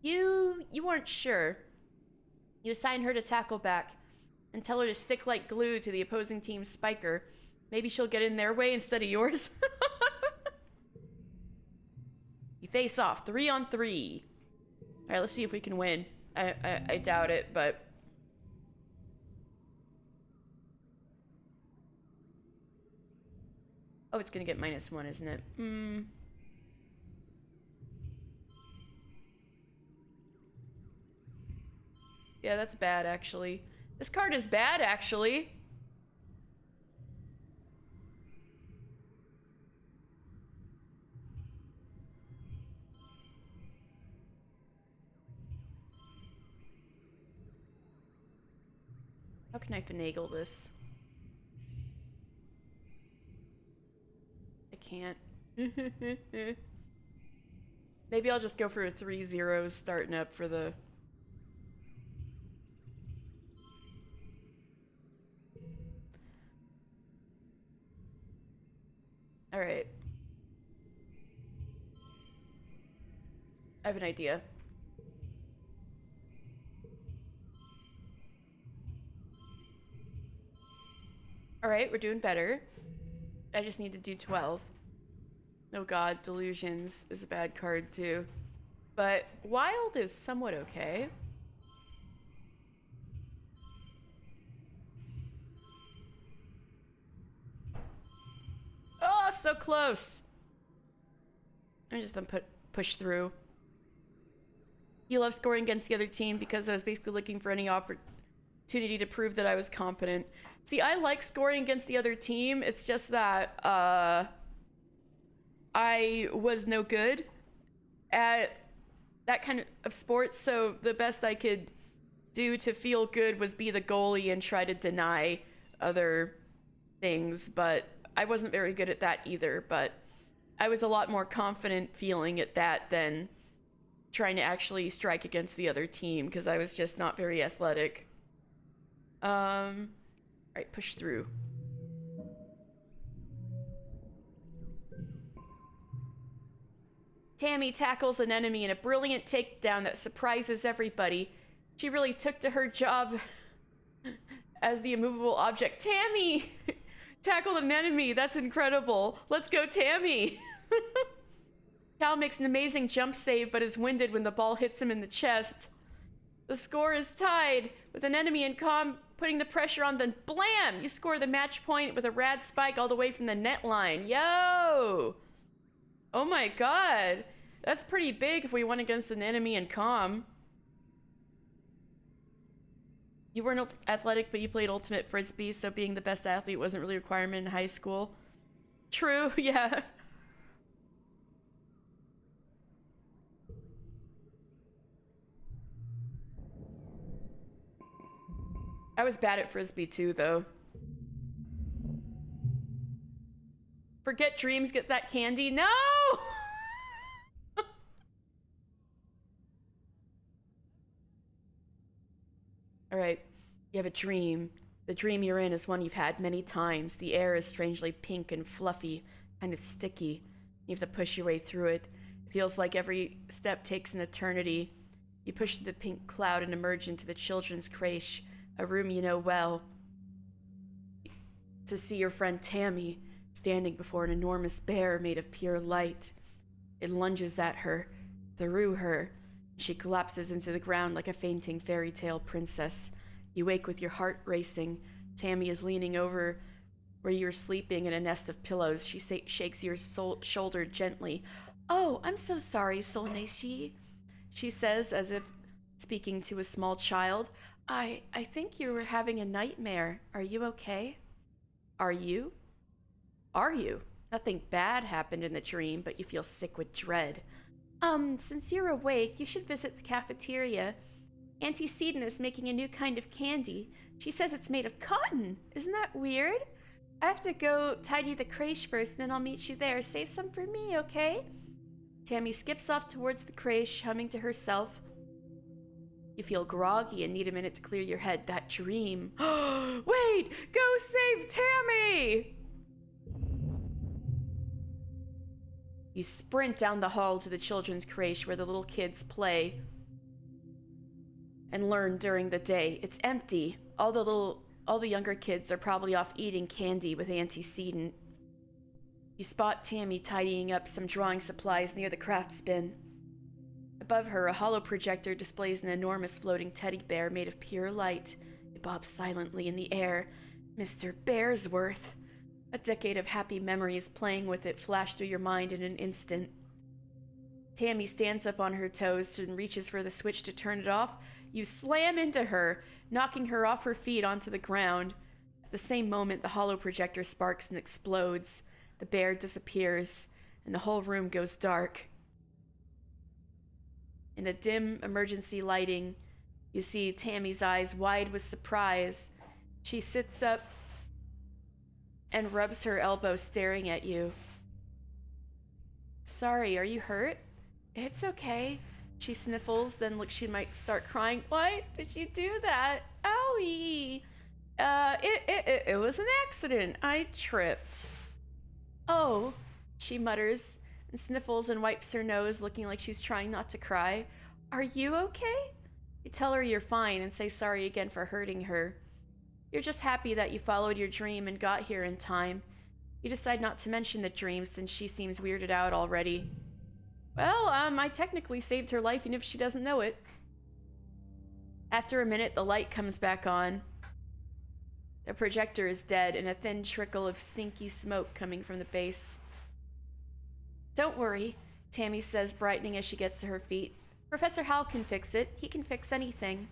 You weren't sure. You assign her to tackle back and tell her to stick like glue to the opposing team's spiker. Maybe she'll get in their way instead of yours. You face off, 3-on-3. All right, let's see if we can win. I doubt it, but... Oh, it's gonna get -1, isn't it? Yeah, that's bad, actually. This card is bad, actually. How can I finagle this? I can't. Maybe I'll just go for a 3-0 starting up for the... Alright. I have an idea. Alright, we're doing better. I just need to do 12. Oh god, Delusions is a bad card too. But Wild is somewhat okay. Oh, so close! I just then push through. You love scoring against the other team because I was basically looking for any opportunity to prove that I was competent. See, I like scoring against the other team. It's just that I was no good at that kind of sports, so the best I could do to feel good was be the goalie and try to deny other things, but I wasn't very good at that either, but I was a lot more confident feeling at that than trying to actually strike against the other team because I was just not very athletic. Alright, push through. Tammy tackles an enemy in a brilliant takedown that surprises everybody. She really took to her job as the immovable object. Tammy tackled an enemy. That's incredible. Let's go, Tammy. Cal makes an amazing jump save, but is winded when the ball hits him in the chest. The score is tied with an enemy in comm putting the pressure on. Then blam! You score the match point with a rad spike all the way from the net line. Yo! Oh my god. That's pretty big if we went against an enemy in comm. You weren't athletic, but you played Ultimate Frisbee, so being the best athlete wasn't really a requirement in high school. True, yeah. I was bad at Frisbee too, though. Forget dreams, get that candy. No! Alright, you have a dream. The dream you're in is one you've had many times. The air is strangely pink and fluffy, kind of sticky. You have to push your way through it. It feels like every step takes an eternity. You push through the pink cloud and emerge into the children's creche, a room you know well. To see your friend Tammy standing before an enormous bear made of pure light. It lunges at her, through her. She collapses into the ground like a fainting fairy tale princess. You wake with your heart racing. Tammy is leaning over where you're sleeping in a nest of pillows. She shakes your shoulder gently. Oh, I'm so sorry, Solneishi, she says, as if speaking to a small child. I think you were having a nightmare. Are you okay? Are you? Are you? Nothing bad happened in the dream, but you feel sick with dread. Since you're awake, you should visit the cafeteria. Auntie Seaton is making a new kind of candy. She says it's made of cotton. Isn't that weird? I have to go tidy the creche first, then I'll meet you there. Save some for me, okay? Tammy skips off towards the creche, humming to herself. You feel groggy and need a minute to clear your head. That dream. Wait! Go save Tammy! You sprint down the hall to the children's creche where the little kids play and learn during the day. It's empty. All the younger kids are probably off eating candy with Auntie Seaton. You spot Tammy tidying up some drawing supplies near the craft bin. Above her, a hollow projector displays an enormous floating teddy bear made of pure light. It bobs silently in the air. Mr. Bearsworth. A decade of happy memories playing with it flash through your mind in an instant. Tammy stands up on her toes and reaches for the switch to turn it off. You slam into her, knocking her off her feet onto the ground. At the same moment, the hollow projector sparks and explodes. The bear disappears, and the whole room goes dark. In the dim emergency lighting, you see Tammy's eyes wide with surprise She sits up and rubs her elbow, staring at you. Sorry, are you hurt? It's okay. She sniffles, then looks she might start crying. Why did you do that? Owie! It was an accident. I tripped. Oh, she mutters and sniffles and wipes her nose, looking like she's trying not to cry. Are you okay? You tell her you're fine and say sorry again for hurting her. You're just happy that you followed your dream and got here in time. You decide not to mention the dream since she seems weirded out already. Well, I technically saved her life even if she doesn't know it. After a minute, the light comes back on. The projector is dead and a thin trickle of stinky smoke coming from the base. Don't worry, Tammy says, brightening as she gets to her feet. Professor Hal can fix it. He can fix anything.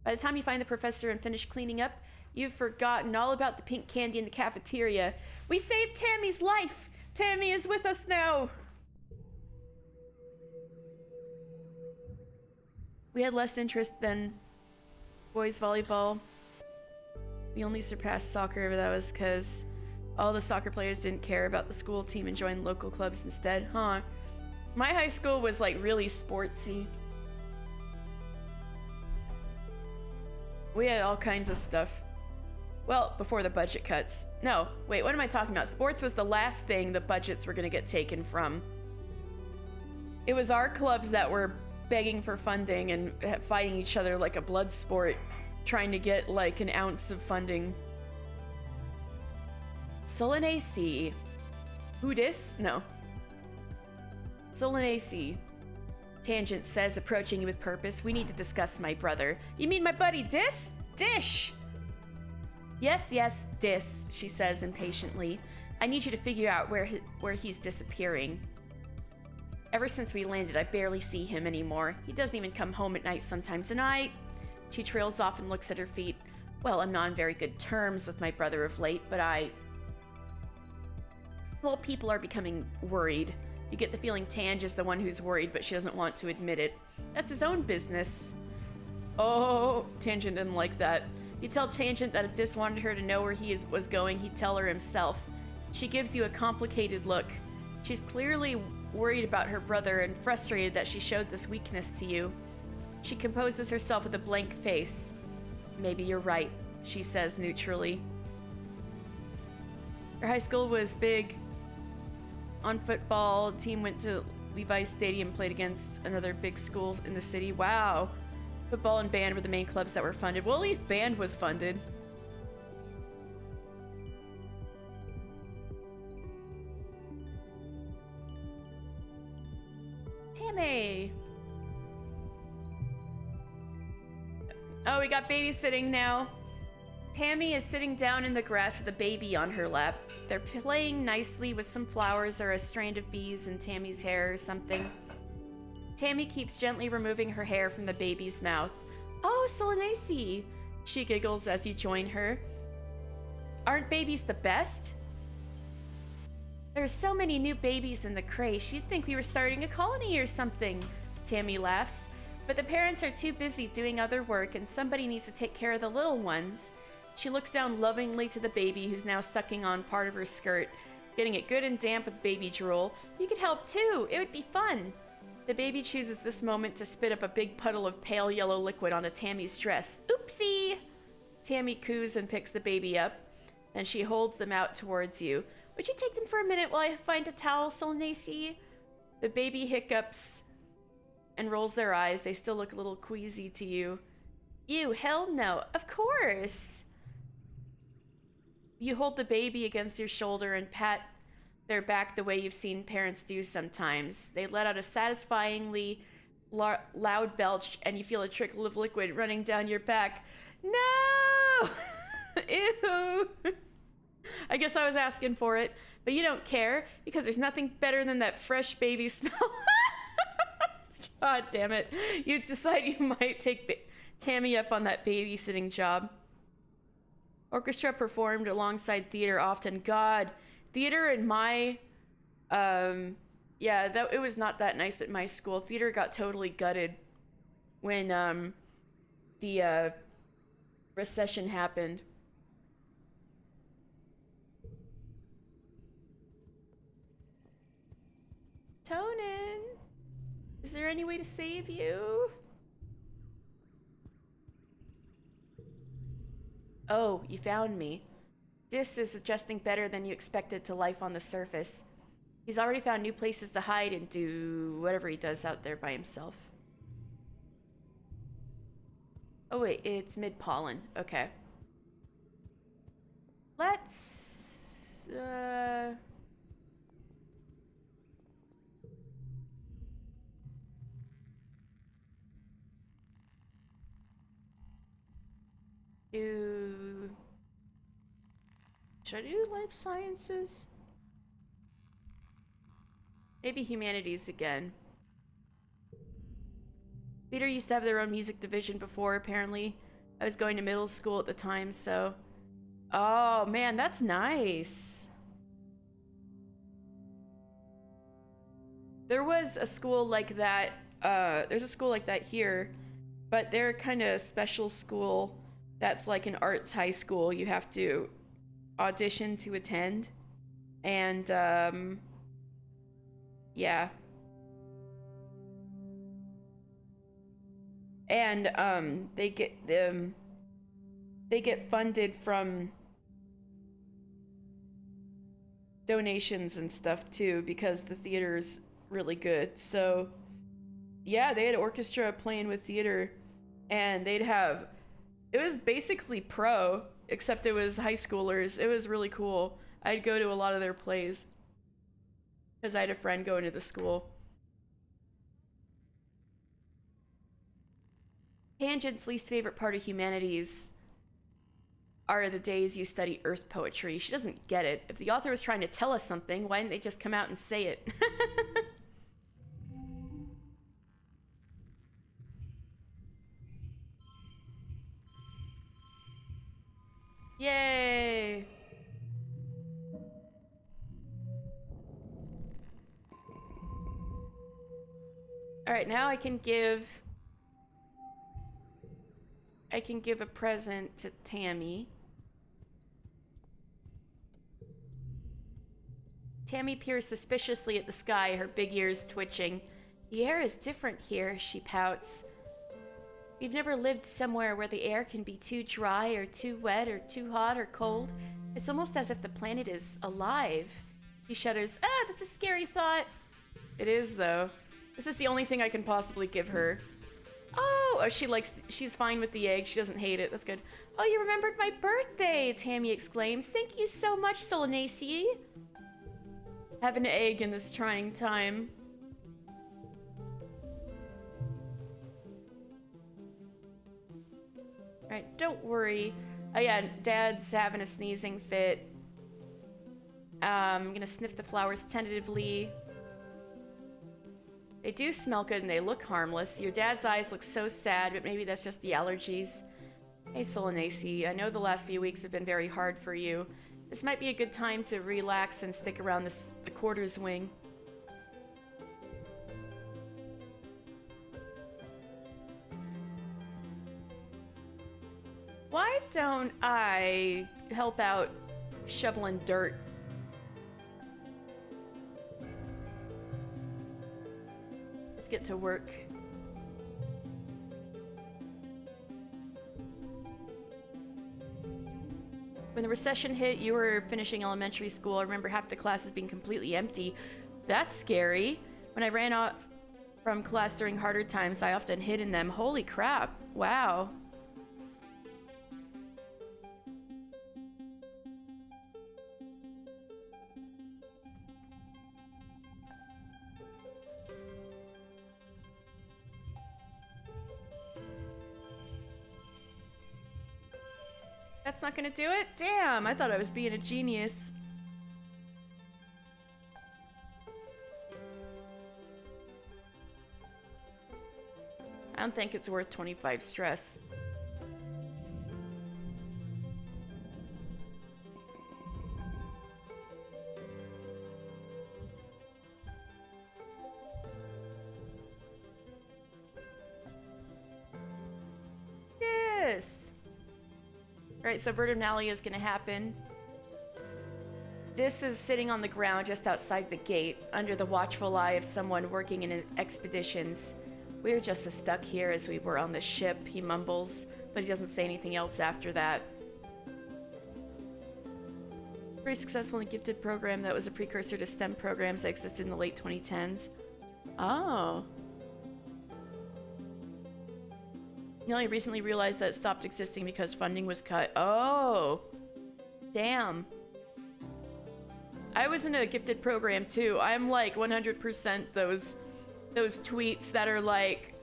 By the time you find the professor and finish cleaning up, you've forgotten all about the pink candy in the cafeteria. We saved Tammy's life! Tammy is with us now! We had less interest than boys volleyball. We only surpassed soccer, but that was because all the soccer players didn't care about the school team and joined local clubs instead, huh? My high school was like really sportsy. We had all kinds of stuff. Well, before the budget cuts. No, wait, what am I talking about? Sports was the last thing the budgets were gonna get taken from. It was our clubs that were begging for funding and fighting each other like a blood sport, trying to get like an ounce of funding. Solanacy. Who dis? No. Solanacy. Tangent says, approaching you with purpose. We need to discuss my brother. You mean my buddy Dis? Dish! Yes, Dis, she says impatiently. I need you to figure out where he's disappearing. Ever since we landed, I barely see him anymore. He doesn't even come home at night sometimes, and She trails off and looks at her feet. Well, I'm not on very good terms with my brother of late, but well, people are becoming worried. You get the feeling Tange is the one who's worried, but she doesn't want to admit it. That's his own business. Oh, Tangent didn't like that. You tell Tangent that if Dis wanted her to know where he was going, he'd tell her himself. She gives you a complicated look. She's clearly worried about her brother and frustrated that she showed this weakness to you. She composes herself with a blank face. Maybe you're right, she says neutrally. Her high school was big on football. The team went to Levi's Stadium, played against another big school in the city. Wow. Football and band were the main clubs that were funded. Well, at least band was funded. Tammy. Oh, we got babysitting now. Tammy is sitting down in the grass with a baby on her lap. They're playing nicely with some flowers or a strand of bees in Tammy's hair or something. Tammy keeps gently removing her hair from the baby's mouth. Oh, Solanacy! She giggles as you join her. Aren't babies the best? There's so many new babies in the creche, you'd think we were starting a colony or something. Tammy laughs. But the parents are too busy doing other work and somebody needs to take care of the little ones. She looks down lovingly to the baby who's now sucking on part of her skirt, getting it good and damp with baby drool. You could help too, it would be fun. The baby chooses this moment to spit up a big puddle of pale yellow liquid onto Tammy's dress. Oopsie! Tammy coos and picks the baby up, and she holds them out towards you. Would you take them for a minute while I find a towel, Solanacy? The baby hiccups and rolls their eyes. They still look a little queasy to you. You, hell no, of course. You hold the baby against your shoulder and pat their back the way you've seen parents do sometimes. They let out a satisfyingly loud belch and you feel a trickle of liquid running down your back. No! Ew! I guess I was asking for it, but you don't care because there's nothing better than that fresh baby smell. God damn it. You decide you might take Tammy up on that babysitting job. Orchestra performed alongside theater often. God, theater in my, it was not that nice at my school. Theater got totally gutted when, the recession happened. melatonin. Is there any way to save you? Oh, you found me. Dis is adjusting better than you expected to life on the surface. He's already found new places to hide and do whatever he does out there by himself. Oh wait, it's mid-pollen. Okay. Let's... do... Should I do life sciences? Maybe humanities again. Theater used to have their own music division before, apparently. I was going to middle school at the time, so... Oh, man, that's nice. There was a school like that, there's a school like that here, but they're kind of a special school that's like an arts high school. You have to audition to attend, and, yeah. And, they get funded from donations and stuff too, because the theater's really good. So yeah, they had orchestra playing with theater, and they'd have, it was basically pro, except it was high schoolers. It was really cool. I'd go to a lot of their plays because I had a friend going to the school. Tangent's least favorite part of humanities are the days you study earth poetry. She doesn't get it. If the author was trying to tell us something, why didn't they just come out and say it? Yay! Alright, now I can give a present to Tammy. Tammy peers suspiciously at the sky, her big ears twitching. The air is different here, she pouts. We've never lived somewhere where the air can be too dry or too wet or too hot or cold. It's almost as if the planet is alive. He shudders. Ah, that's a scary thought. It is, though. This is the only thing I can possibly give her. Oh, she's fine with the egg. She doesn't hate it. That's good. Oh, you remembered my birthday, Tammy exclaims. Thank you so much, Solanaceae. Have an egg in this trying time. Alright, don't worry. Oh yeah, Dad's having a sneezing fit. I'm gonna sniff the flowers tentatively. They do smell good and they look harmless. Your dad's eyes look so sad, but maybe that's just the allergies. Hey, Solanaceae, I know the last few weeks have been very hard for you. This might be a good time to relax and stick around the quarters wing. Why don't I help out shoveling dirt? Let's get to work. When the recession hit, you were finishing elementary school. I remember half the classes being completely empty. That's scary. When I ran off from class during harder times, I often hid in them. Holy crap. Wow. That's not gonna do it? Damn, I thought I was being a genius. I don't think it's worth 25 stress. Yes. Alright, so Vertimnalia is gonna happen. Dis is sitting on the ground just outside the gate, under the watchful eye of someone working in expeditions. We're just as stuck here as we were on the ship, he mumbles, but he doesn't say anything else after that. Pretty successful and gifted program that was a precursor to STEM programs that existed in the late 2010s. Oh. Nelly recently realized that it stopped existing because funding was cut. Oh. Damn. I was in a gifted program too. I'm like 100% those tweets that are like,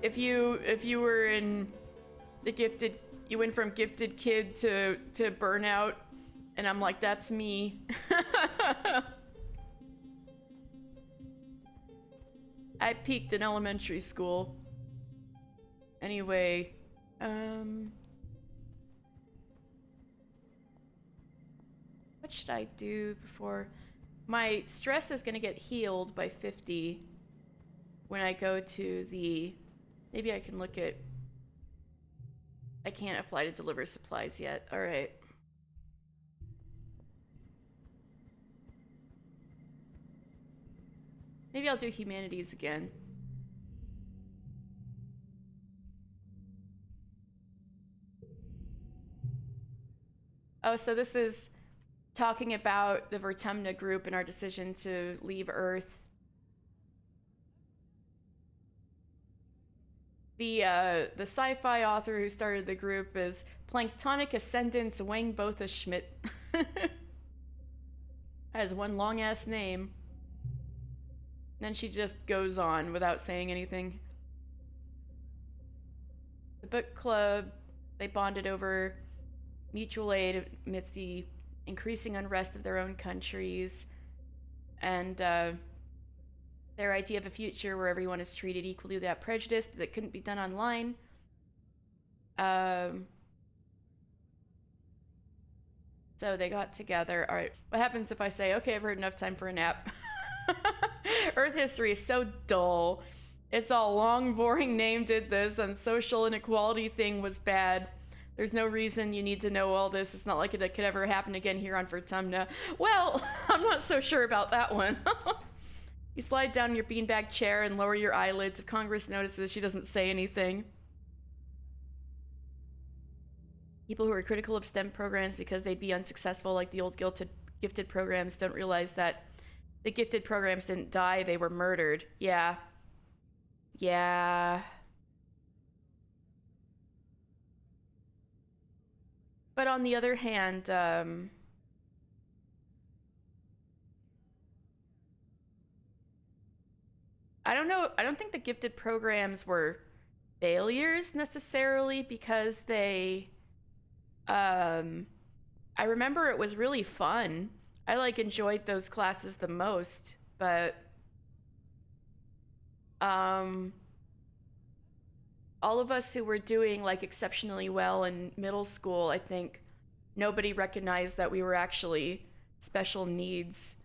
if you were in the gifted, you went from gifted kid to burnout, and I'm like, that's me. I peaked in elementary school. Anyway, what should I do before? My stress is gonna get healed by 50 when I go to the... Maybe I can look at... I can't apply to deliver supplies yet. All right. Maybe I'll do humanities again. Oh, so this is talking about the Vertumna group and our decision to leave Earth. The sci-fi author who started the group is Planktonic Ascendants Wang Botha Schmidt. Has one long-ass name. Then she just goes on without saying anything. The book club, they bonded over mutual aid amidst the increasing unrest of their own countries, and their idea of a future where everyone is treated equally without prejudice, but that couldn't be done online. So they got together. All right, what happens if I say, okay, I've heard enough, time for a nap? Earth history is so dull. It's all long, boring name did this, and social inequality thing was bad. There's no reason you need to know all this. It's not like it could ever happen again here on Vertumna. Well, I'm not so sure about that one. You slide down in your beanbag chair and lower your eyelids. If Congress notices, she doesn't say anything. People who are critical of STEM programs because they'd be unsuccessful, like the old gifted programs, don't realize that the gifted programs didn't die, they were murdered. Yeah. Yeah. But on the other hand, I don't know. I don't think the gifted programs were failures necessarily because they, I remember it was really fun. I like enjoyed those classes the most, but, all of us who were doing like exceptionally well in middle school, I think nobody recognized that we were actually special needs.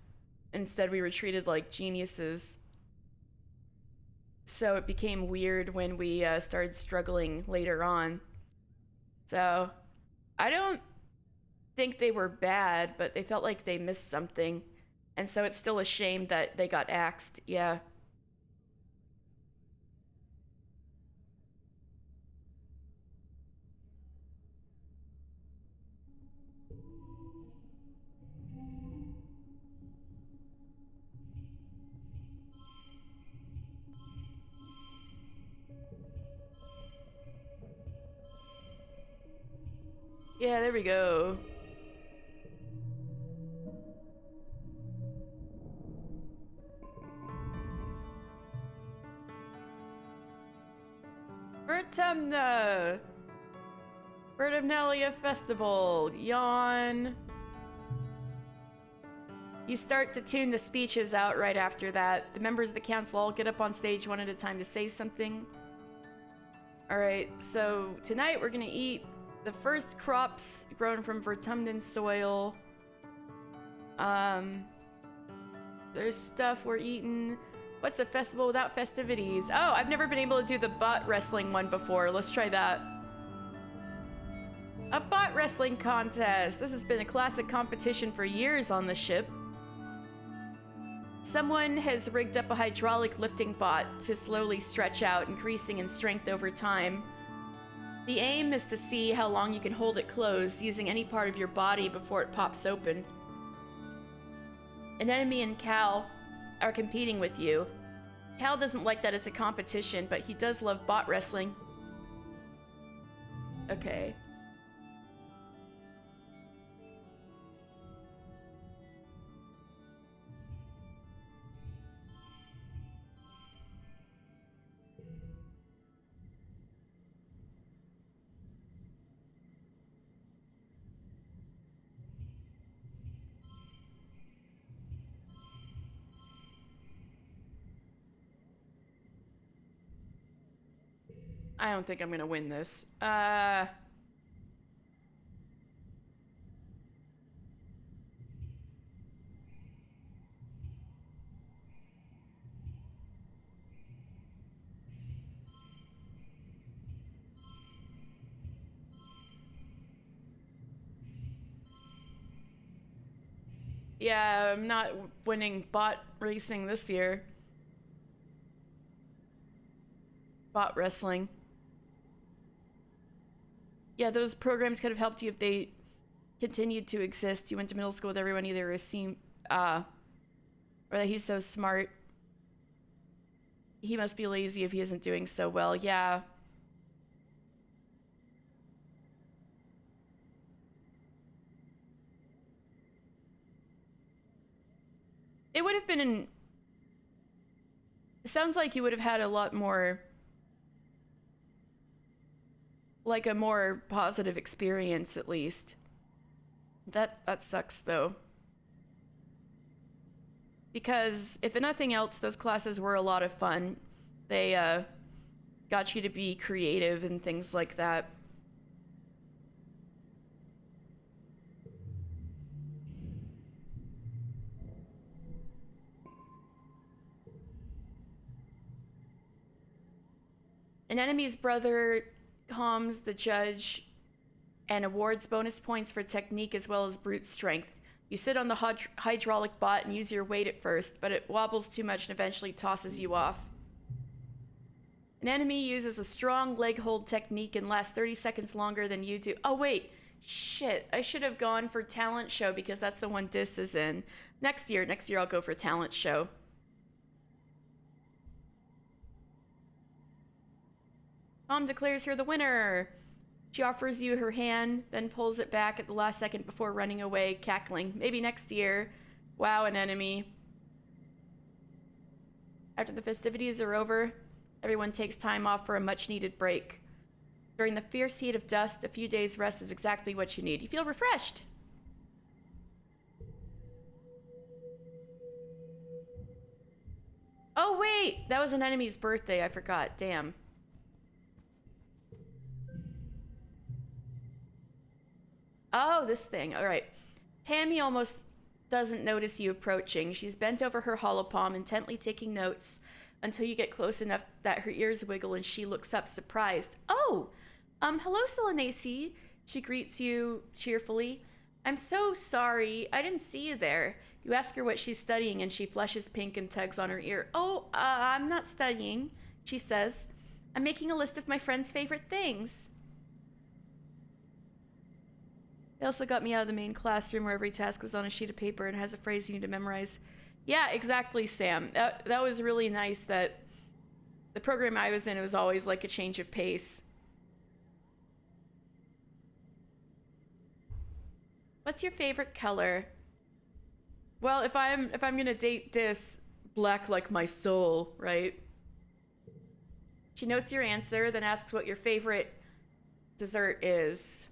Instead, we were treated like geniuses. So it became weird when we started struggling later on. So I don't think they were bad, but they felt like they missed something. And so it's still a shame that they got axed. Yeah. Yeah, there we go. Vertumnalia Festival. Yawn. You start to tune the speeches out right after that. The members of the council all get up on stage one at a time to say something. Alright, so tonight we're gonna eat the first crops grown from Vertumnan soil. There's stuff we're eating. What's a festival without festivities? Oh, I've never been able to do the butt wrestling one before. Let's try that. A bot wrestling contest. This has been a classic competition for years on the ship. Someone has rigged up a hydraulic lifting bot to slowly stretch out, increasing in strength over time. The aim is to see how long you can hold it closed using any part of your body before it pops open. An enemy and Cal are competing with you. Cal doesn't like that it's a competition, but he does love bot wrestling. Okay. I don't think I'm gonna win this. Yeah, I'm not winning bot racing this year. Bot wrestling. Yeah, those programs could have helped you if they continued to exist. You went to middle school with everyone either assume, or that he's so smart. He must be lazy if he isn't doing so well. Yeah. It would have been an... It sounds like you would have had a lot more... like a more positive experience, at least. That sucks, though. Because, if nothing else, those classes were a lot of fun. They, got you to be creative and things like that. An enemy's brother calms the judge and awards bonus points for technique as well as brute strength. You sit on the hydraulic bot and use your weight at first, but it wobbles too much and eventually tosses you off. An enemy uses a strong leg hold technique and lasts 30 seconds longer than you do. Oh, wait. Shit. I should have gone for talent show because that's the one Dis is in. Next year I'll go for talent show. Mom declares her the winner. She offers you her hand, then pulls it back at the last second before running away, cackling. Maybe next year. Wow, an enemy. After the festivities are over, everyone takes time off for a much-needed break. During the fierce heat of dust, a few days' rest is exactly what you need. You feel refreshed. Oh, wait! That was an enemy's birthday. I forgot. Damn. Oh, this thing. All right. Tammy almost doesn't notice you approaching. She's bent over her hollow palm, intently taking notes until you get close enough that her ears wiggle and she looks up surprised. Oh, hello, Solanace. She greets you cheerfully. I'm so sorry. I didn't see you there. You ask her what she's studying and she flushes pink and tugs on her ear. Oh, I'm not studying, she says. I'm making a list of my friend's favorite things. They also got me out of the main classroom where every task was on a sheet of paper and has a phrase you need to memorize. Yeah, exactly, Sam. That was really nice that the program I was in, it was always like a change of pace. What's your favorite color? Well, if I'm gonna date Dis, black like my soul, right? She notes your answer, then asks what your favorite dessert is.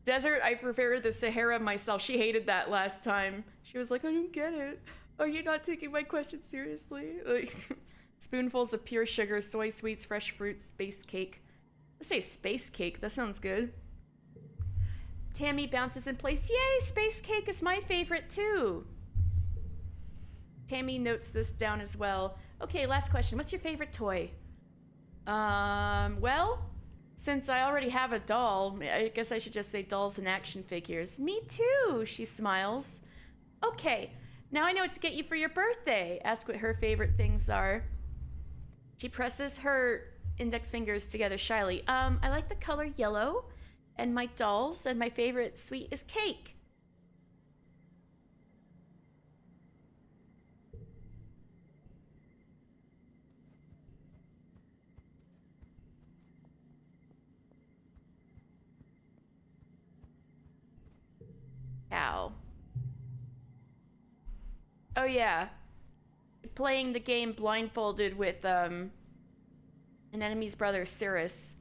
Desert, I prefer the Sahara myself. She hated that last time. She was like, I don't get it. Are you not taking my question seriously? Like, spoonfuls of pure sugar, soy sweets, fresh fruits, space cake. Let's say space cake. That sounds good. Tammy bounces in place. Yay, space cake is my favorite too. Tammy notes this down as well. Okay, last question. What's your favorite toy? Well, Since I already have a doll, I guess I should just say dolls and action figures. Me too, she smiles. Okay, now I know what to get you for your birthday. Ask what her favorite things are. She presses her index fingers together shyly. I like the color yellow and my dolls, and my favorite sweet is cake. Ow. Oh yeah. Playing the game blindfolded with an enemy's brother, Cirrus.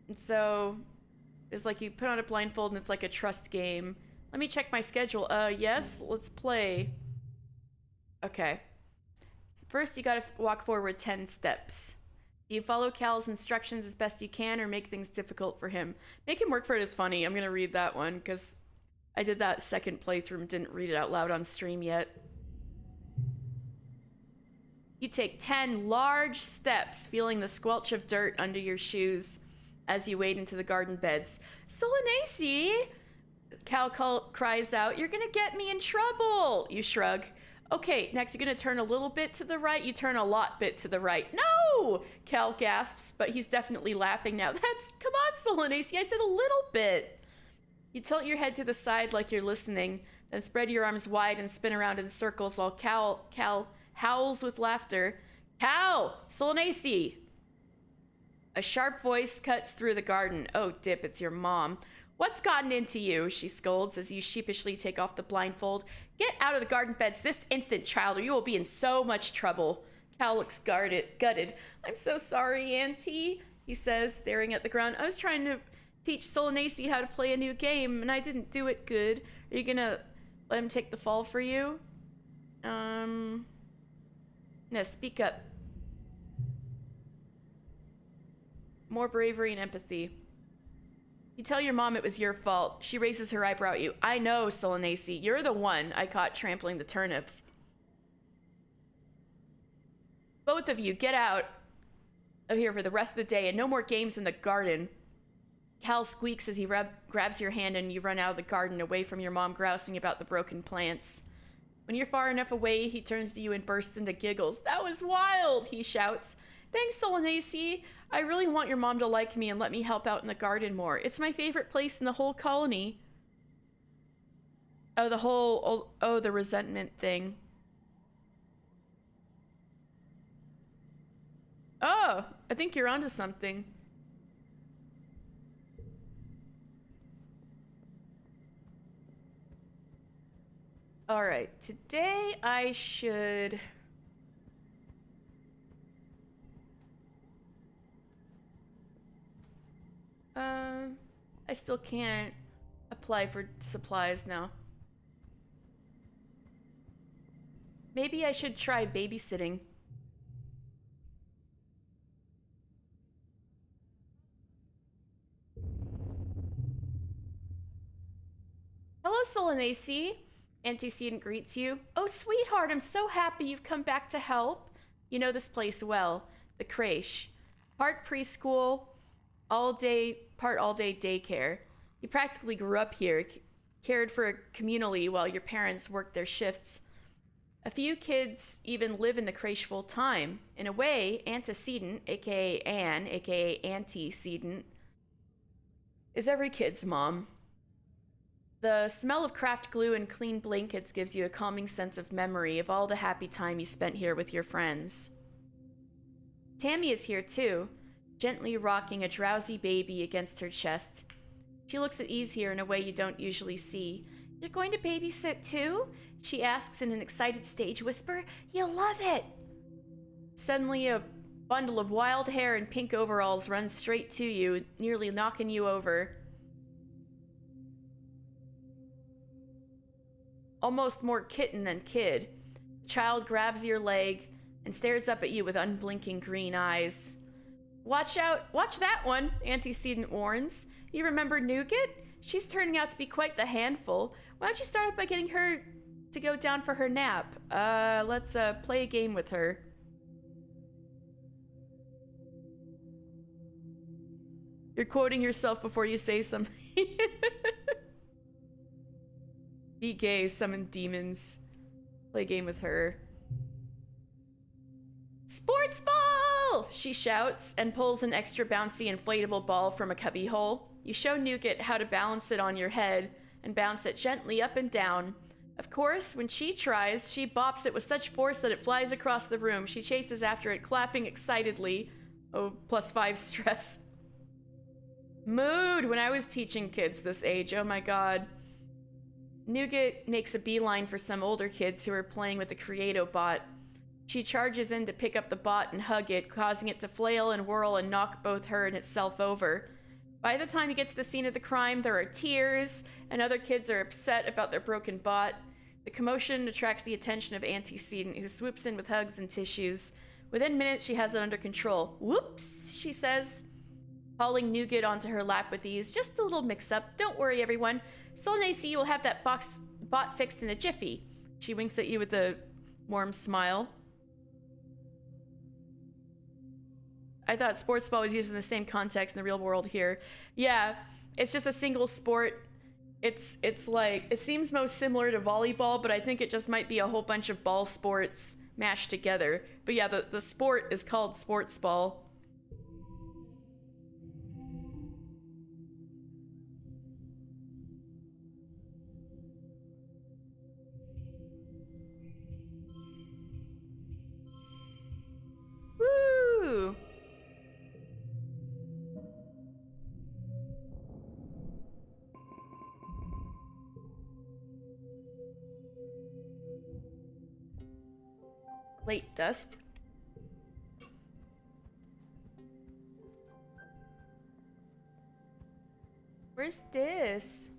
And so it's like you put on a blindfold and it's like a trust game. Let me check my schedule. Yes, let's play. Okay. So first, you gotta walk forward 10 steps. You follow Cal's instructions as best you can or make things difficult for him. Make him work for it is funny. I'm gonna read that one because I did that second playthrough and didn't read it out loud on stream yet. You take 10 large steps, feeling the squelch of dirt under your shoes as you wade into the garden beds. Solanace! Cal cries out, "You're gonna get me in trouble!" You shrug. Okay, next you're gonna turn a little bit to the right. You turn a lot bit to the right. No! Cal gasps, but he's definitely laughing now. Come on, Solanace, I said a little bit. You tilt your head to the side like you're listening, then spread your arms wide and spin around in circles while Cal howls with laughter. Cal! Solanace! A sharp voice cuts through the garden. Oh, dip, it's your mom. What's gotten into you? She scolds as you sheepishly take off the blindfold. Get out of the garden beds this instant, child, or you will be in so much trouble. Cal looks gutted. I'm so sorry, Auntie, he says, staring at the ground. I was trying to teach Solanace how to play a new game, and I didn't do it good. Are you gonna let him take the fall for you? No, speak up. More bravery and empathy. You tell your mom it was your fault. She raises her eyebrow at you. I know, Solanace. You're the one I caught trampling the turnips. Both of you, get out of here for the rest of the day and no more games in the garden. Cal squeaks as he grabs your hand and you run out of the garden away from your mom grousing about the broken plants. When you're far enough away, he turns to you and bursts into giggles. That was wild, he shouts. Thanks, Solanace. I really want your mom to like me and let me help out in the garden more. It's my favorite place in the whole colony. Oh, the resentment thing. Oh, I think you're onto something. All right, today I should... I still can't apply for supplies now. Maybe I should try babysitting. Hello, Solanace. Antecedent greets you. Oh, sweetheart, I'm so happy you've come back to help. You know this place well. The creche. Part preschool, part all-day daycare. You practically grew up here, cared for communally while your parents worked their shifts. A few kids even live in the creche full time. In a way, Antecedent, aka Anne, aka Antecedent, is every kid's mom. The smell of craft glue and clean blankets gives you a calming sense of memory of all the happy time you spent here with your friends. Tammy is here too, gently rocking a drowsy baby against her chest. She looks at ease here in a way you don't usually see. You're going to babysit too? She asks in an excited stage whisper. You'll love it! Suddenly, a bundle of wild hair and pink overalls runs straight to you, nearly knocking you over. Almost more kitten than kid. The child grabs your leg and stares up at you with unblinking green eyes. Watch out, watch that one, Antecedent warns. You remember Nougat? She's turning out to be quite the handful. Why don't you start off by getting her to go down for her nap? Let's play a game with her. You're quoting yourself before you say something. Be gay, summon demons. Play a game with her. Sports ball! She shouts and pulls an extra bouncy inflatable ball from a cubbyhole. You show Nougat how to balance it on your head and bounce it gently up and down. Of course, when she tries, she bops it with such force that it flies across the room. She chases after it, clapping excitedly. Oh, +5 stress. Mood! When I was teaching kids this age, oh my god. Nougat makes a beeline for some older kids who are playing with the Creato bot. She charges in to pick up the bot and hug it, causing it to flail and whirl and knock both her and itself over. By the time you get to the scene of the crime, there are tears, and other kids are upset about their broken bot. The commotion attracts the attention of Antecedent, who swoops in with hugs and tissues. Within minutes, she has it under control. Whoops, she says, hauling Nougat onto her lap with ease. Just a little mix-up. Don't worry, everyone. Solanacy will have that bot fixed in a jiffy. She winks at you with a warm smile. I thought sports ball was used in the same context in the real world here. Yeah, it's just a single sport. It's like, it seems most similar to volleyball, but I think it just might be a whole bunch of ball sports mashed together. But yeah, the sport is called sports ball. Woo! Late dust. Where's this?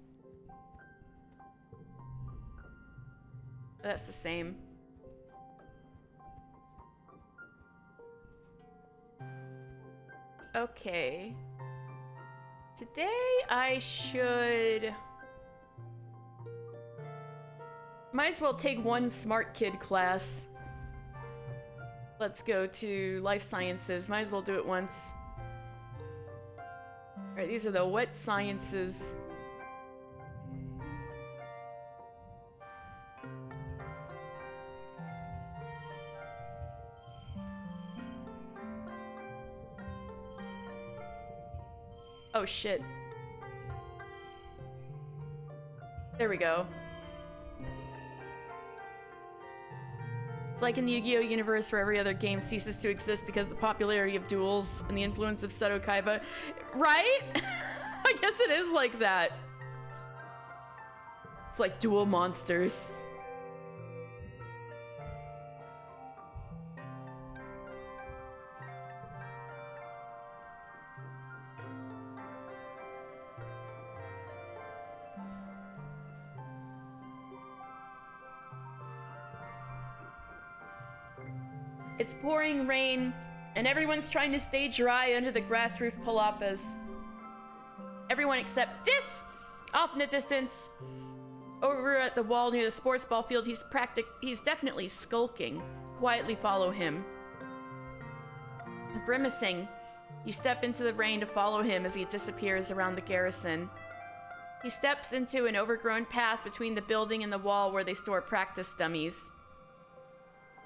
Oh, that's the same. Okay. Today I should... Might as well take one smart kid class. Let's go to life sciences. Might as well do it once. Alright, these are the wet sciences. Oh shit. There we go. It's like in the Yu-Gi-Oh universe where every other game ceases to exist because of the popularity of duels and the influence of Seto Kaiba. Right? I guess it is like that. It's like duel monsters. It's pouring rain, and everyone's trying to stay dry under the grass-roof palapas. Everyone except Dis! Off in the distance, over at the wall near the sports ball field, he's definitely skulking. Quietly follow him. Grimacing, you step into the rain to follow him as he disappears around the garrison. He steps into an overgrown path between the building and the wall where they store practice dummies.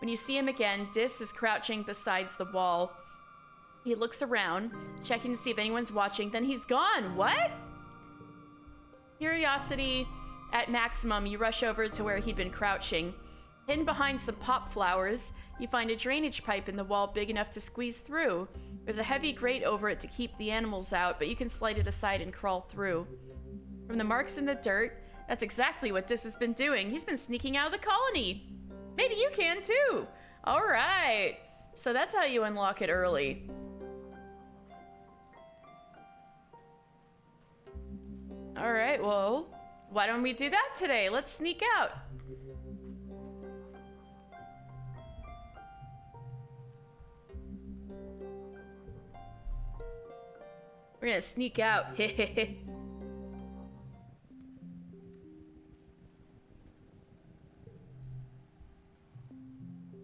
When you see him again, Dis is crouching beside the wall. He looks around, checking to see if anyone's watching, then he's gone. What? Curiosity at maximum, you rush over to where he'd been crouching. Hidden behind some pop flowers, you find a drainage pipe in the wall big enough to squeeze through. There's a heavy grate over it to keep the animals out, but you can slide it aside and crawl through. From the marks in the dirt, that's exactly what Dis has been doing. He's been sneaking out of the colony. Maybe you can too. All right. So that's how you unlock it early. All right, well, why don't we do that today? Let's sneak out. We're gonna sneak out.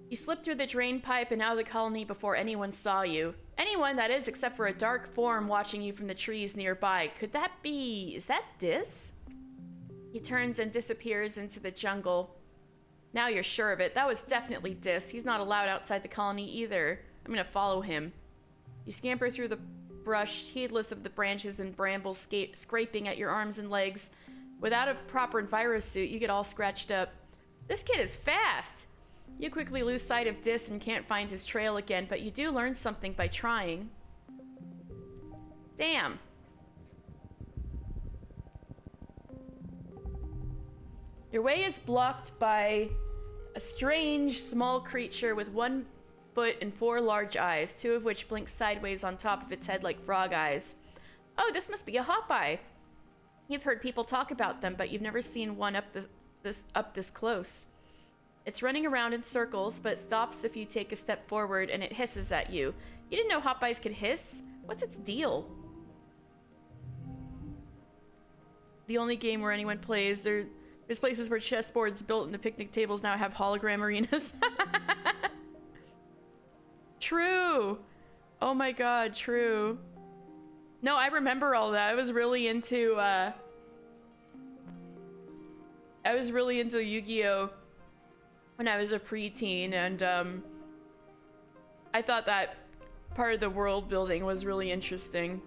You slipped through the drain pipe and out of the colony before anyone saw you. Anyone, that is, except for a dark form watching you from the trees nearby. Could that be... is that Dis? He turns and disappears into the jungle. Now you're sure of it. That was definitely Dis. He's not allowed outside the colony either. I'm gonna follow him. You scamper through the brush, heedless of the branches and brambles scraping at your arms and legs. Without a proper envirosuit, you get all scratched up. This kid is fast! You quickly lose sight of Dis and can't find his trail again, but you do learn something by trying. Damn. Your way is blocked by a strange, small creature with 1 foot and 4 large eyes, 2 of which blink sideways on top of its head like frog eyes. Oh, this must be a hopeye. You've heard people talk about them, but you've never seen one up this close. It's running around in circles, but it stops if you take a step forward, and it hisses at you. You didn't know hopeyes could hiss? What's its deal? The only game where anyone plays. There's places where chessboards built into picnic tables now have hologram arenas. True. Oh my god, true. No, I remember all that. I was really into Yu-Gi-Oh! When I was a preteen, and I thought that part of the world building was really interesting.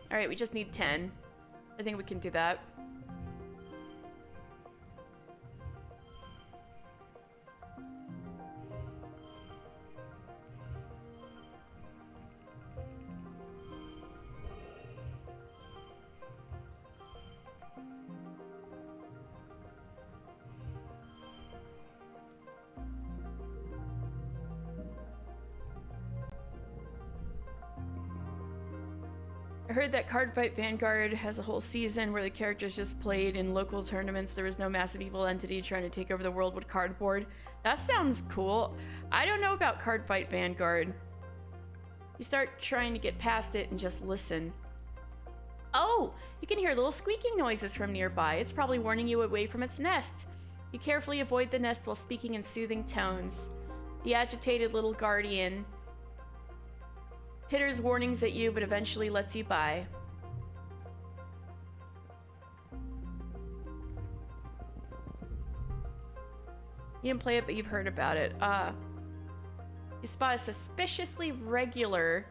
All right, we just need 10. I think we can do that. I heard that Cardfight Vanguard has a whole season where the characters just played in local tournaments. There was no massive evil entity trying to take over the world with cardboard. That sounds cool. I don't know about Cardfight Vanguard. You start trying to get past it and just listen. Oh, you can hear little squeaking noises from nearby. It's probably warning you away from its nest. You carefully avoid the nest while speaking in soothing tones. The agitated little guardian titters warnings at you, but eventually lets you by. You didn't play it, but you've heard about it. You spot a suspiciously regular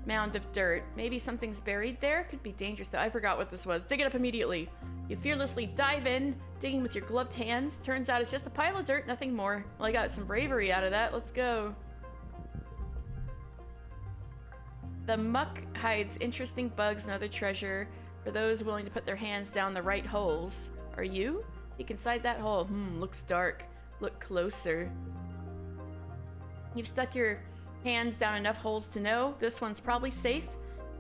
mound of dirt. Maybe something's buried there? Could be dangerous though. I forgot what this was. Dig it up immediately. You fearlessly dive in, digging with your gloved hands. Turns out it's just a pile of dirt, nothing more. Well, I got some bravery out of that. Let's go. The muck hides interesting bugs and other treasure for those willing to put their hands down the right holes. Are you? Peek inside that hole. Looks dark. Look closer. You've stuck your hands down enough holes to know this one's probably safe.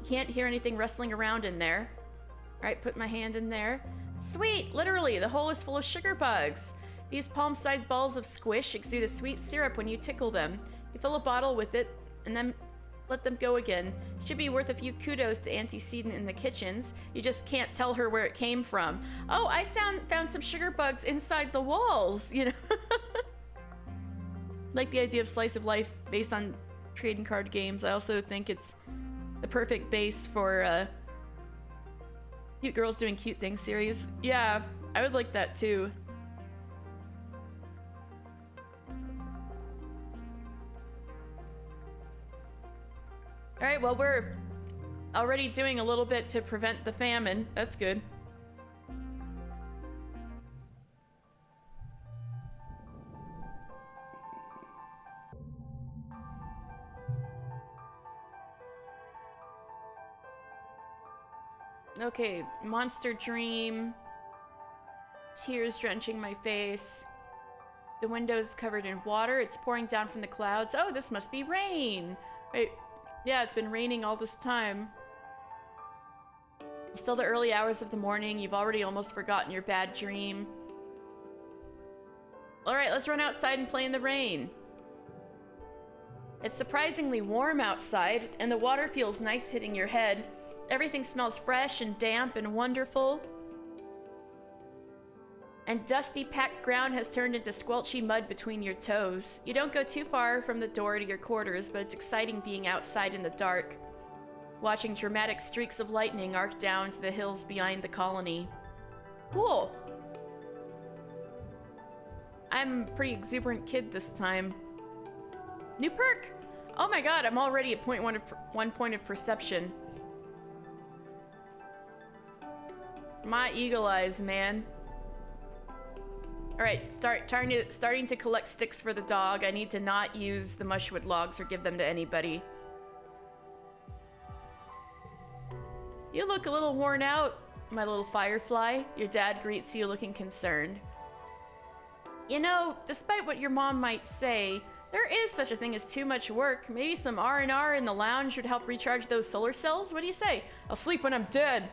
You can't hear anything rustling around in there. All right, put my hand in there. Sweet! Literally, the hole is full of sugar bugs. These palm-sized balls of squish exude a sweet syrup when you tickle them. You fill a bottle with it and then let them go again. Should be worth a few kudos to Auntie Seaton in the kitchens. You just can't tell her where it came from. Oh, I found some sugar bugs inside the walls, you know? Like the idea of slice of life based on trading card games. I also think it's the perfect base for cute girls doing cute things series. Yeah, I would like that too. All right, well, we're already doing a little bit to prevent the famine. That's good. Okay, monster dream. Tears drenching my face. The window's covered in water. It's pouring down from the clouds. Oh, this must be rain. Wait. Yeah, it's been raining all this time. It's still the early hours of the morning. You've already almost forgotten your bad dream. Alright, let's run outside and play in the rain. It's surprisingly warm outside, and the water feels nice hitting your head. Everything smells fresh and damp and wonderful. And dusty, packed ground has turned into squelchy mud between your toes. You don't go too far from the door to your quarters, but it's exciting being outside in the dark, watching dramatic streaks of lightning arc down to the hills behind the colony. Cool. I'm a pretty exuberant kid this time. New perk! Oh my god, I'm already at 1 point of perception. My eagle eyes, man. Alright, starting to collect sticks for the dog. I need to not use the mushwood logs or give them to anybody. You look a little worn out, my little firefly. Your dad greets you looking concerned. You know, despite what your mom might say, there is such a thing as too much work. Maybe some R&R in the lounge would help recharge those solar cells? What do you say? I'll sleep when I'm dead.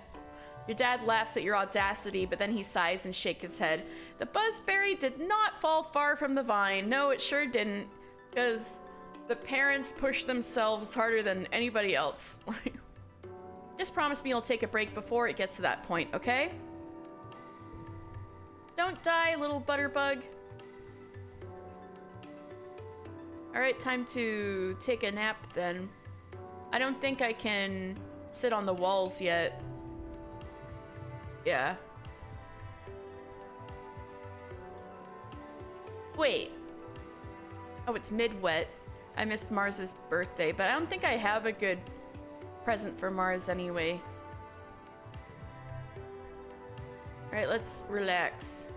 Your dad laughs at your audacity, but then he sighs and shakes his head. The buzzberry did not fall far from the vine. No, it sure didn't. Because the parents push themselves harder than anybody else. Just promise me you'll take a break before it gets to that point, okay? Don't die, little butterbug. Alright, time to take a nap then. I don't think I can sit on the walls yet. Yeah. Wait. Oh, it's mid-wet. I missed Mars's birthday, but I don't think I have a good present for Mars anyway. Alright, let's relax.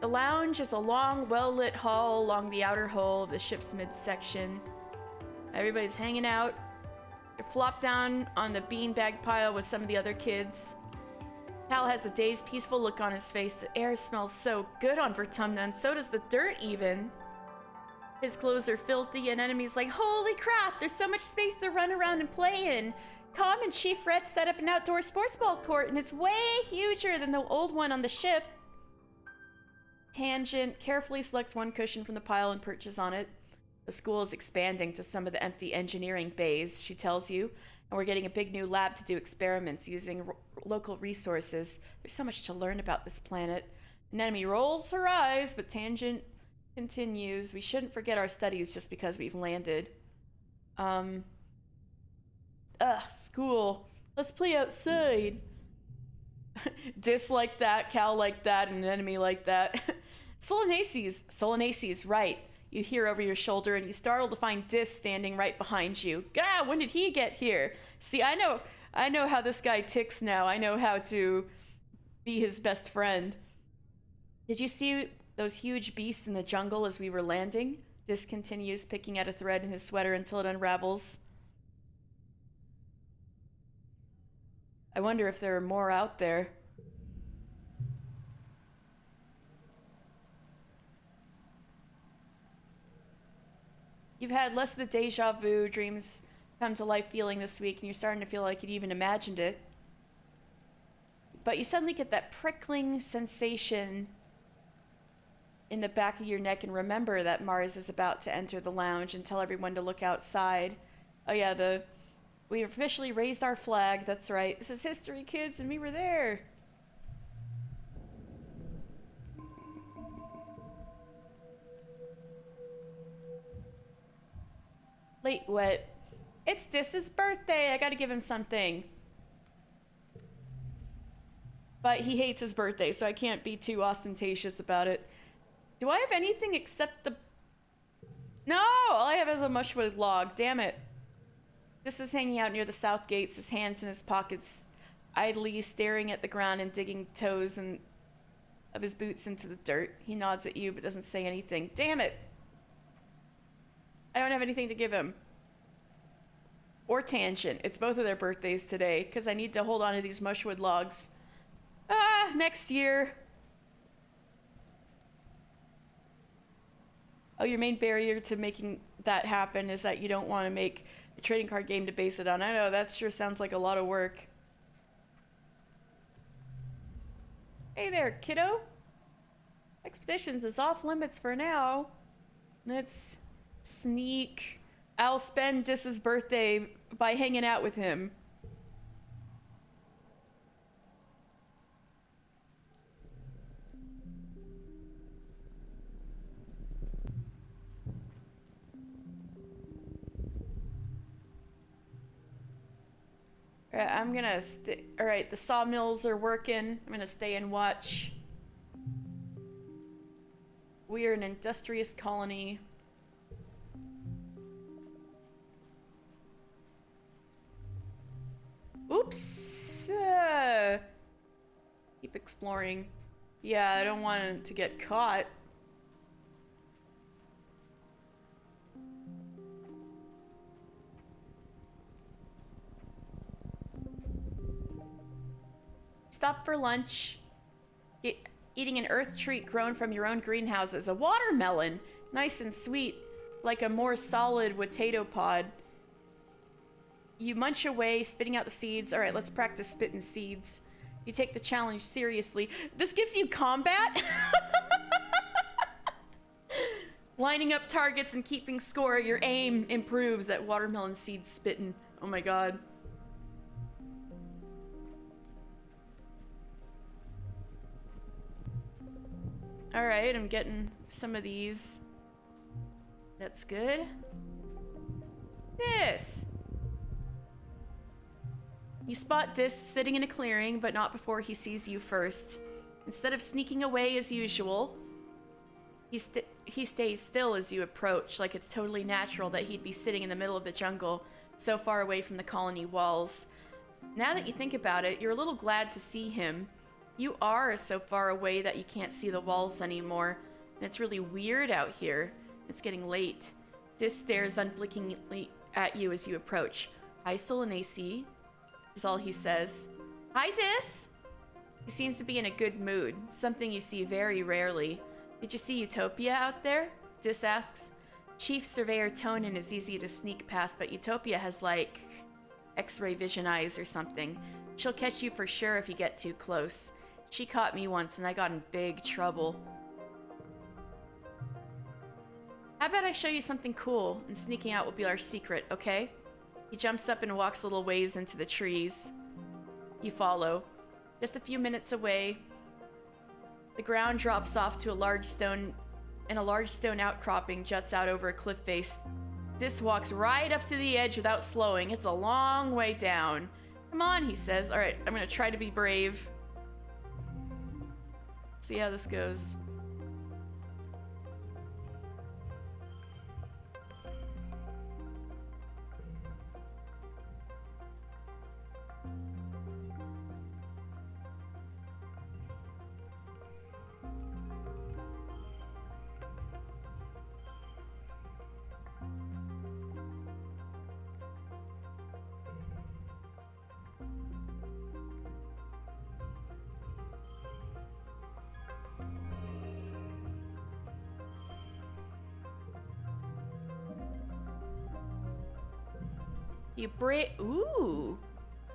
The lounge is a long, well-lit hall along the outer hull of the ship's midsection. Everybody's hanging out. You're flopped down on the beanbag pile with some of the other kids. Cal has a dazed, peaceful look on his face. The air smells so good on Vertumna, and so does the dirt even. His clothes are filthy, and enemies like, holy crap, there's so much space to run around and play in. Com and Chief Red set up an outdoor sports ball court, and it's way huger than the old one on the ship. Tangent carefully selects one cushion from the pile and perches on it. The school is expanding to some of the empty engineering bays, she tells you, and we're getting a big new lab to do experiments using local resources. There's so much to learn about this planet. An enemy rolls her eyes, but Tangent continues. We shouldn't forget our studies just because we've landed. School. Let's play outside. Dis like that, Cal like that, and an enemy like that. Solanaces, right. You hear over your shoulder and you startle to find Dis standing right behind you. Gah, when did he get here? See, I know how this guy ticks now. I know how to be his best friend. Did you see those huge beasts in the jungle as we were landing? Dis continues, picking at a thread in his sweater until it unravels. I wonder if there are more out there. You've had less of the deja vu dreams come to life feeling this week, and you're starting to feel like you'd even imagined it. But you suddenly get that prickling sensation in the back of your neck and remember that Mars is about to enter the lounge and tell everyone to look outside. Oh yeah, we officially raised our flag, that's right. This is history, kids, and we were there. Late wet. It's Dis's birthday, I gotta give him something. But he hates his birthday, so I can't be too ostentatious about it. Do I have anything except the... No! All I have is a mushwood log, damn it. Dis is hanging out near the south gates, his hands in his pockets, idly staring at the ground and digging toes of his boots into the dirt. He nods at you but doesn't say anything. Damn it! I don't have anything to give him. Or Tangent. It's both of their birthdays today, because I need to hold on to these mushwood logs. Next year. Oh, your main barrier to making that happen is that you don't want to make a trading card game to base it on. I know, that sure sounds like a lot of work. Hey there, kiddo. Expeditions is off limits for now. Let's sneak. I'll spend Dis's birthday by hanging out with him. Alright, I'm gonna stay. Alright, the sawmills are working. I'm gonna stay and watch. We are an industrious colony. Oops! Keep exploring. Yeah, I don't want it to get caught. Stop for lunch. Eating an earth treat grown from your own greenhouses. A watermelon. Nice and sweet. Like a more solid potato pod. You munch away, spitting out the seeds. Alright, let's practice spitting seeds. You take the challenge seriously. This gives you combat? Lining up targets and keeping score. Your aim improves at watermelon seed spitting. Oh my god. Alright, I'm getting some of these. That's good. This! You spot Dis sitting in a clearing, but not before he sees you first. Instead of sneaking away as usual, he stays still as you approach, like it's totally natural that he'd be sitting in the middle of the jungle, so far away from the colony walls. Now that you think about it, you're a little glad to see him. You are so far away that you can't see the walls anymore, and it's really weird out here. It's getting late. Dis stares unblinkingly at you as you approach. Hi, Solanace, is all he says. Hi, Dis! He seems to be in a good mood, something you see very rarely. Did you see Utopia out there? Dis asks. Chief Surveyor Tonin is easy to sneak past, but Utopia has, like, X-ray vision eyes or something. She'll catch you for sure if you get too close. She caught me once and I got in big trouble. How about I show you something cool and sneaking out will be our secret, okay? He jumps up and walks a little ways into the trees. You follow. Just a few minutes away, the ground drops off to a large stone, and a large stone outcropping juts out over a cliff face. Dis walks right up to the edge without slowing. It's a long way down. Come on, he says. All right, I'm gonna try to be brave. See how this goes. Ooh,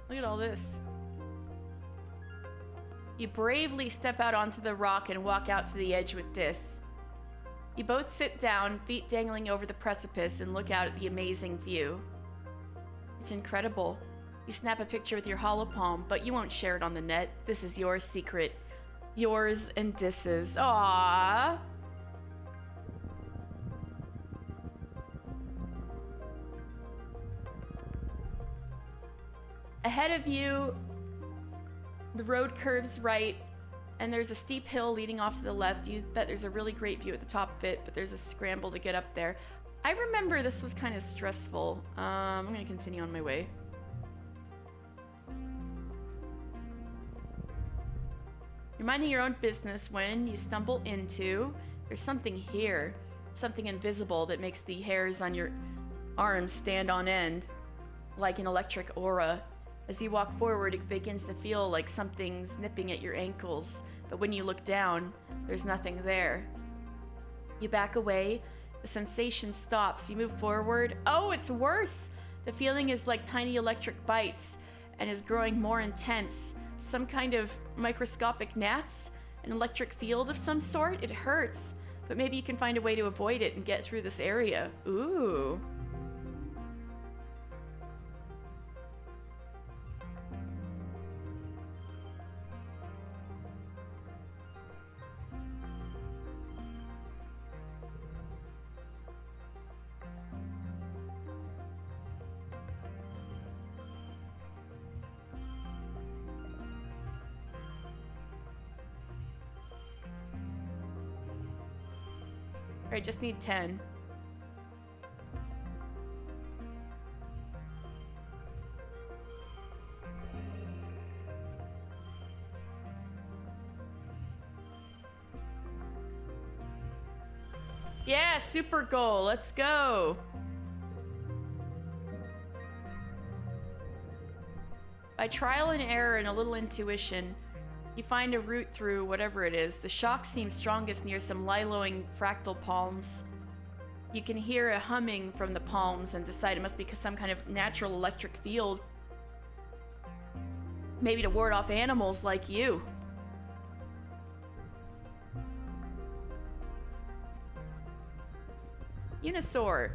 look at all this. You bravely step out onto the rock and walk out to the edge with Dis. You both sit down, feet dangling over the precipice, and look out at the amazing view. It's incredible. You snap a picture with your holopalm, but you won't share it on the net. This is your secret. Yours and Dis's. Aww. Ahead of you, the road curves right, and there's a steep hill leading off to the left. You bet there's a really great view at the top of it, but there's a scramble to get up there. I remember this was kind of stressful. I'm gonna continue on my way. You're minding your own business when you stumble into... There's something here. Something invisible that makes the hairs on your arms stand on end, like an electric aura. As you walk forward, it begins to feel like something's nipping at your ankles, but when you look down, there's nothing there. You back away The sensation stops. You move forward. Oh, it's worse! The feeling is like tiny electric bites and is growing more intense. Some kind of microscopic gnats? An electric field of some sort? It hurts, but maybe you can find a way to avoid it and get through this area. Ooh. I just need 10. Yeah, super goal. Let's go. By trial and error and a little intuition, you find a route through whatever it is. The shock seems strongest near some liloing fractal palms. You can hear a humming from the palms and decide it must be some kind of natural electric field. Maybe to ward off animals like you. Unisaur.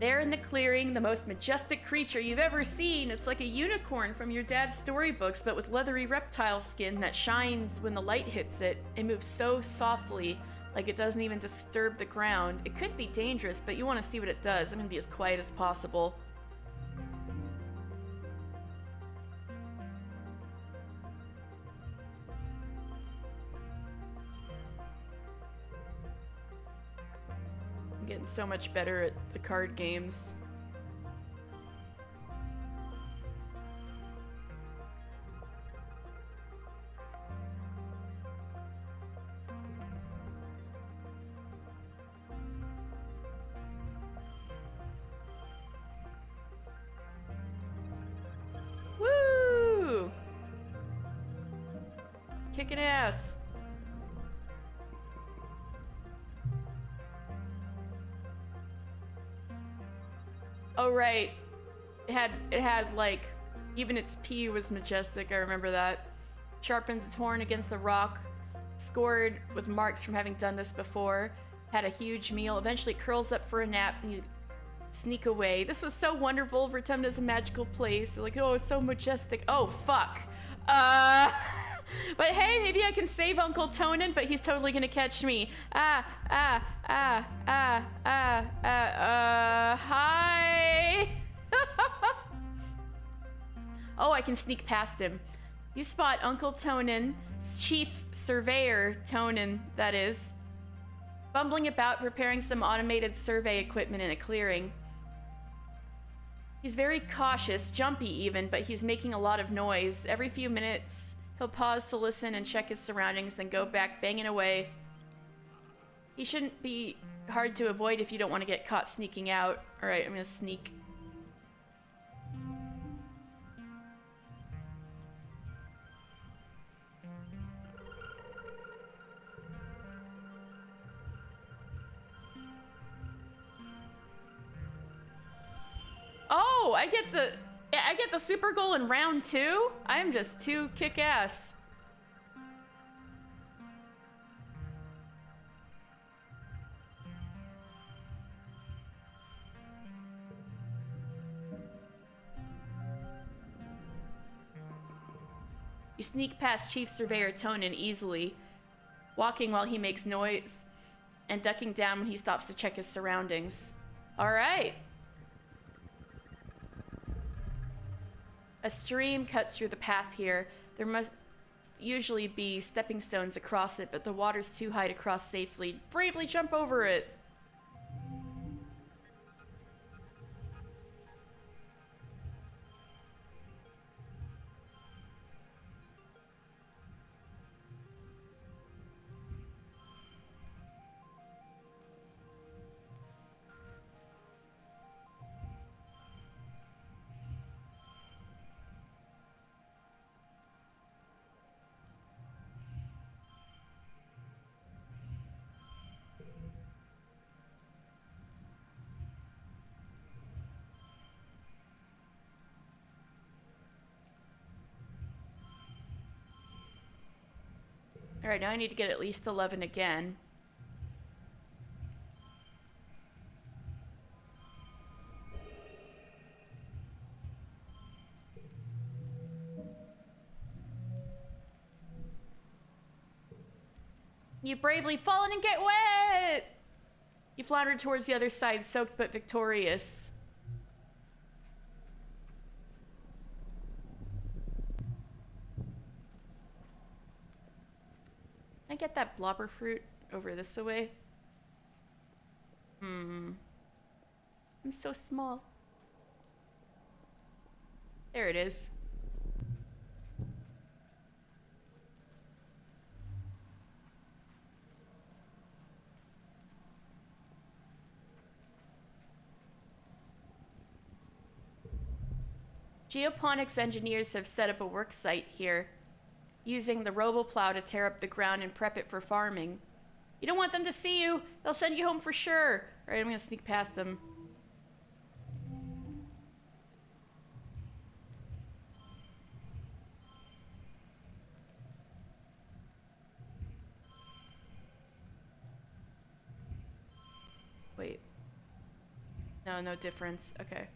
There in the clearing, the most majestic creature you've ever seen. It's like a unicorn from your dad's storybooks, but with leathery reptile skin that shines when the light hits it. It moves so softly, like it doesn't even disturb the ground. It could be dangerous, but you want to see what it does. I'm gonna be as quiet as possible. I'm getting so much better at the card games. Woo! Kicking ass. Oh right, it had like, even its pee was majestic. I remember that. Sharpens its horn against the rock, scored with marks from having done this before. Had a huge meal. Eventually curls up for a nap and you sneak away. This was so wonderful. Vertumna's a magical place. Like, oh, it's so majestic. Oh fuck. But hey, maybe I can save Uncle Tonin, but he's totally gonna catch me. Hi. Oh, I can sneak past him. You spot Uncle Tonin, Chief Surveyor Tonin, that is, bumbling about preparing some automated survey equipment in a clearing. He's very cautious, jumpy even, but he's making a lot of noise. Every few minutes, he'll pause to listen and check his surroundings, then go back banging away. He shouldn't be hard to avoid if you don't want to get caught sneaking out. All right, I'm gonna sneak. Oh, I get the super goal in round 2? I'm just too kick-ass. You sneak past Chief Surveyor Tonin easily, walking while he makes noise, and ducking down when he stops to check his surroundings. All right. A stream cuts through the path here. There must usually be stepping stones across it, but the water's too high to cross safely. Bravely jump over it. Alright, now I need to get at least 11 again. You bravely fallen and get wet! You floundered towards the other side, soaked but victorious. Can I get that blobber fruit over this way? I'm so small. There it is. Geoponics engineers have set up a work site here, using the roboplow to tear up the ground and prep it for farming. You don't want them to see you. They'll send you home for sure. All right, I'm gonna sneak past them. Wait. No, no difference. Okay.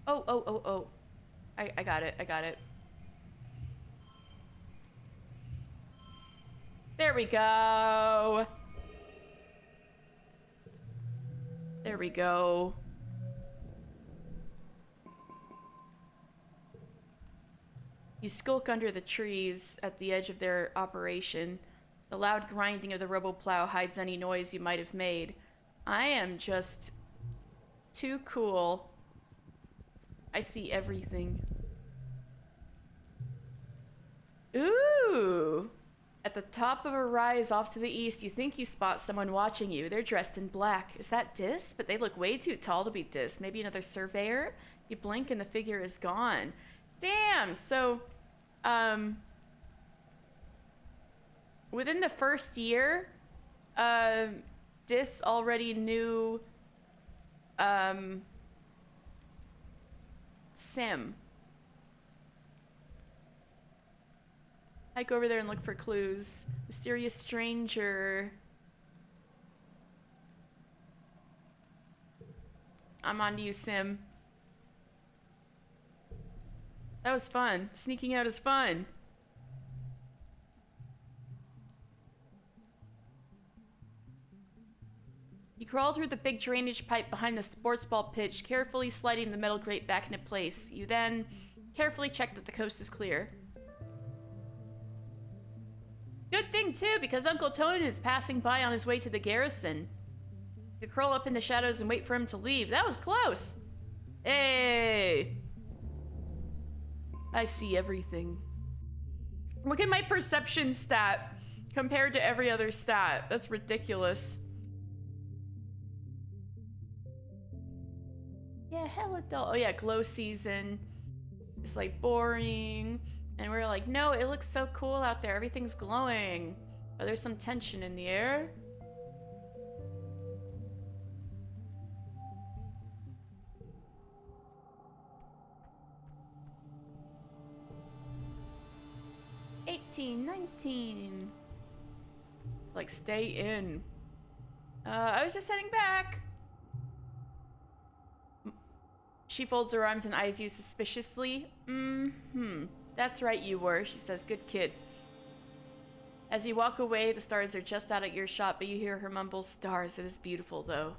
Oh. I got it. I got it. There we go. There we go. You skulk under the trees at the edge of their operation. The loud grinding of the roboplow hides any noise you might have made. I am just too cool. I see everything. Ooh! At the top of a rise off to the east, you think you spot someone watching you. They're dressed in black. Is that Dis? But they look way too tall to be Dis. Maybe another surveyor? You blink and the figure is gone. Damn! So, within the first year, Dis already knew, Sim. Hike over there and look for clues. Mysterious stranger. I'm on to you, Sim. That was fun. Sneaking out is fun. You crawl through the big drainage pipe behind the sports ball pitch, carefully sliding the metal grate back into place. You then carefully check that the coast is clear. Good thing, too, because Uncle Tonin is passing by on his way to the garrison. You curl up in the shadows and wait for him to leave. That was close. Hey! I see everything. Look at my perception stat compared to every other stat. That's ridiculous. Yeah, hella dull. Oh yeah, glow season. It's like boring. And we're like, no, it looks so cool out there. Everything's glowing. But there's some tension in the air. $18.19. Like, stay in. I was just heading back. She folds her arms and eyes you suspiciously. That's right, you were, she says. Good kid. As you walk away, the stars are just out of earshot, but you hear her mumble, stars, it is beautiful, though.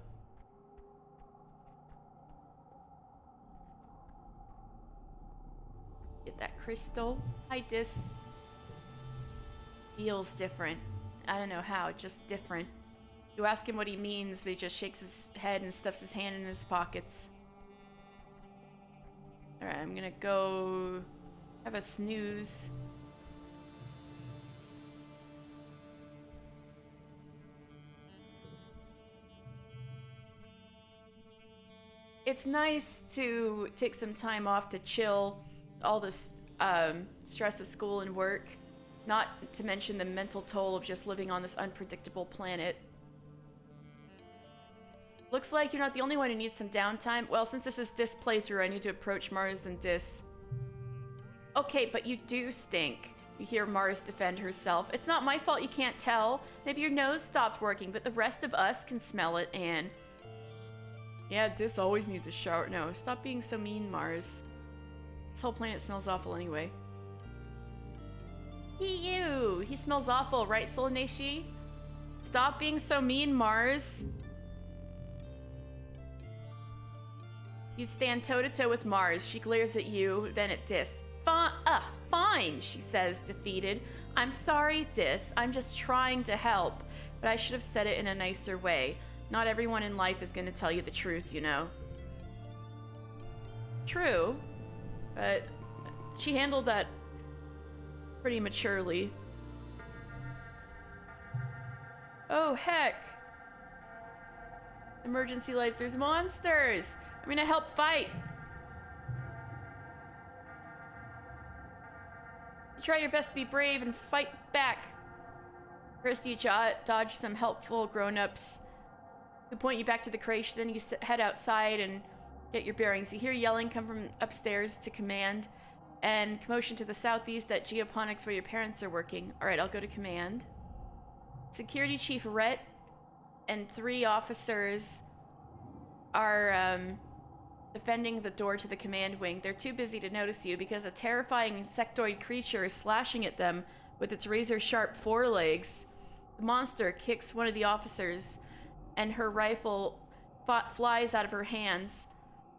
Get that crystal. Hi, Dis. Feels different. I don't know how, just different. You ask him what he means, but he just shakes his head and stuffs his hand in his pockets. Alright, I'm gonna go have a snooze. It's nice to take some time off to chill all this stress of school and work, not to mention the mental toll of just living on this unpredictable planet. Looks like you're not the only one who needs some downtime. Well, since this is Dis playthrough, I need to approach Mars and Dis. Okay, but you do stink. You hear Mars defend herself. It's not my fault you can't tell. Maybe your nose stopped working, but the rest of us can smell it, and... Yeah, Dis always needs a shower. No, stop being so mean, Mars. This whole planet smells awful anyway. Ew! He smells awful, right, Solaneshi? Stop being so mean, Mars. You stand toe-to-toe with Mars. She glares at you, then at Dis. Fine, she says, defeated. I'm sorry, Dis. I'm just trying to help. But I should have said it in a nicer way. Not everyone in life is going to tell you the truth, you know. True. But she handled that pretty maturely. Oh, heck. Emergency lights. There's monsters. I'm gonna help fight. You try your best to be brave and fight back. First, you dodge some helpful grown-ups who point you back to the creche. Then you head outside and get your bearings. You hear yelling come from upstairs to command, and commotion to the southeast at geoponics where your parents are working. All right, I'll go to command. Security Chief Rhett and 3 officers are defending the door to the command wing. They're too busy to notice you because a terrifying insectoid creature is slashing at them with its razor-sharp forelegs. The monster kicks one of the officers, and her rifle flies out of her hands.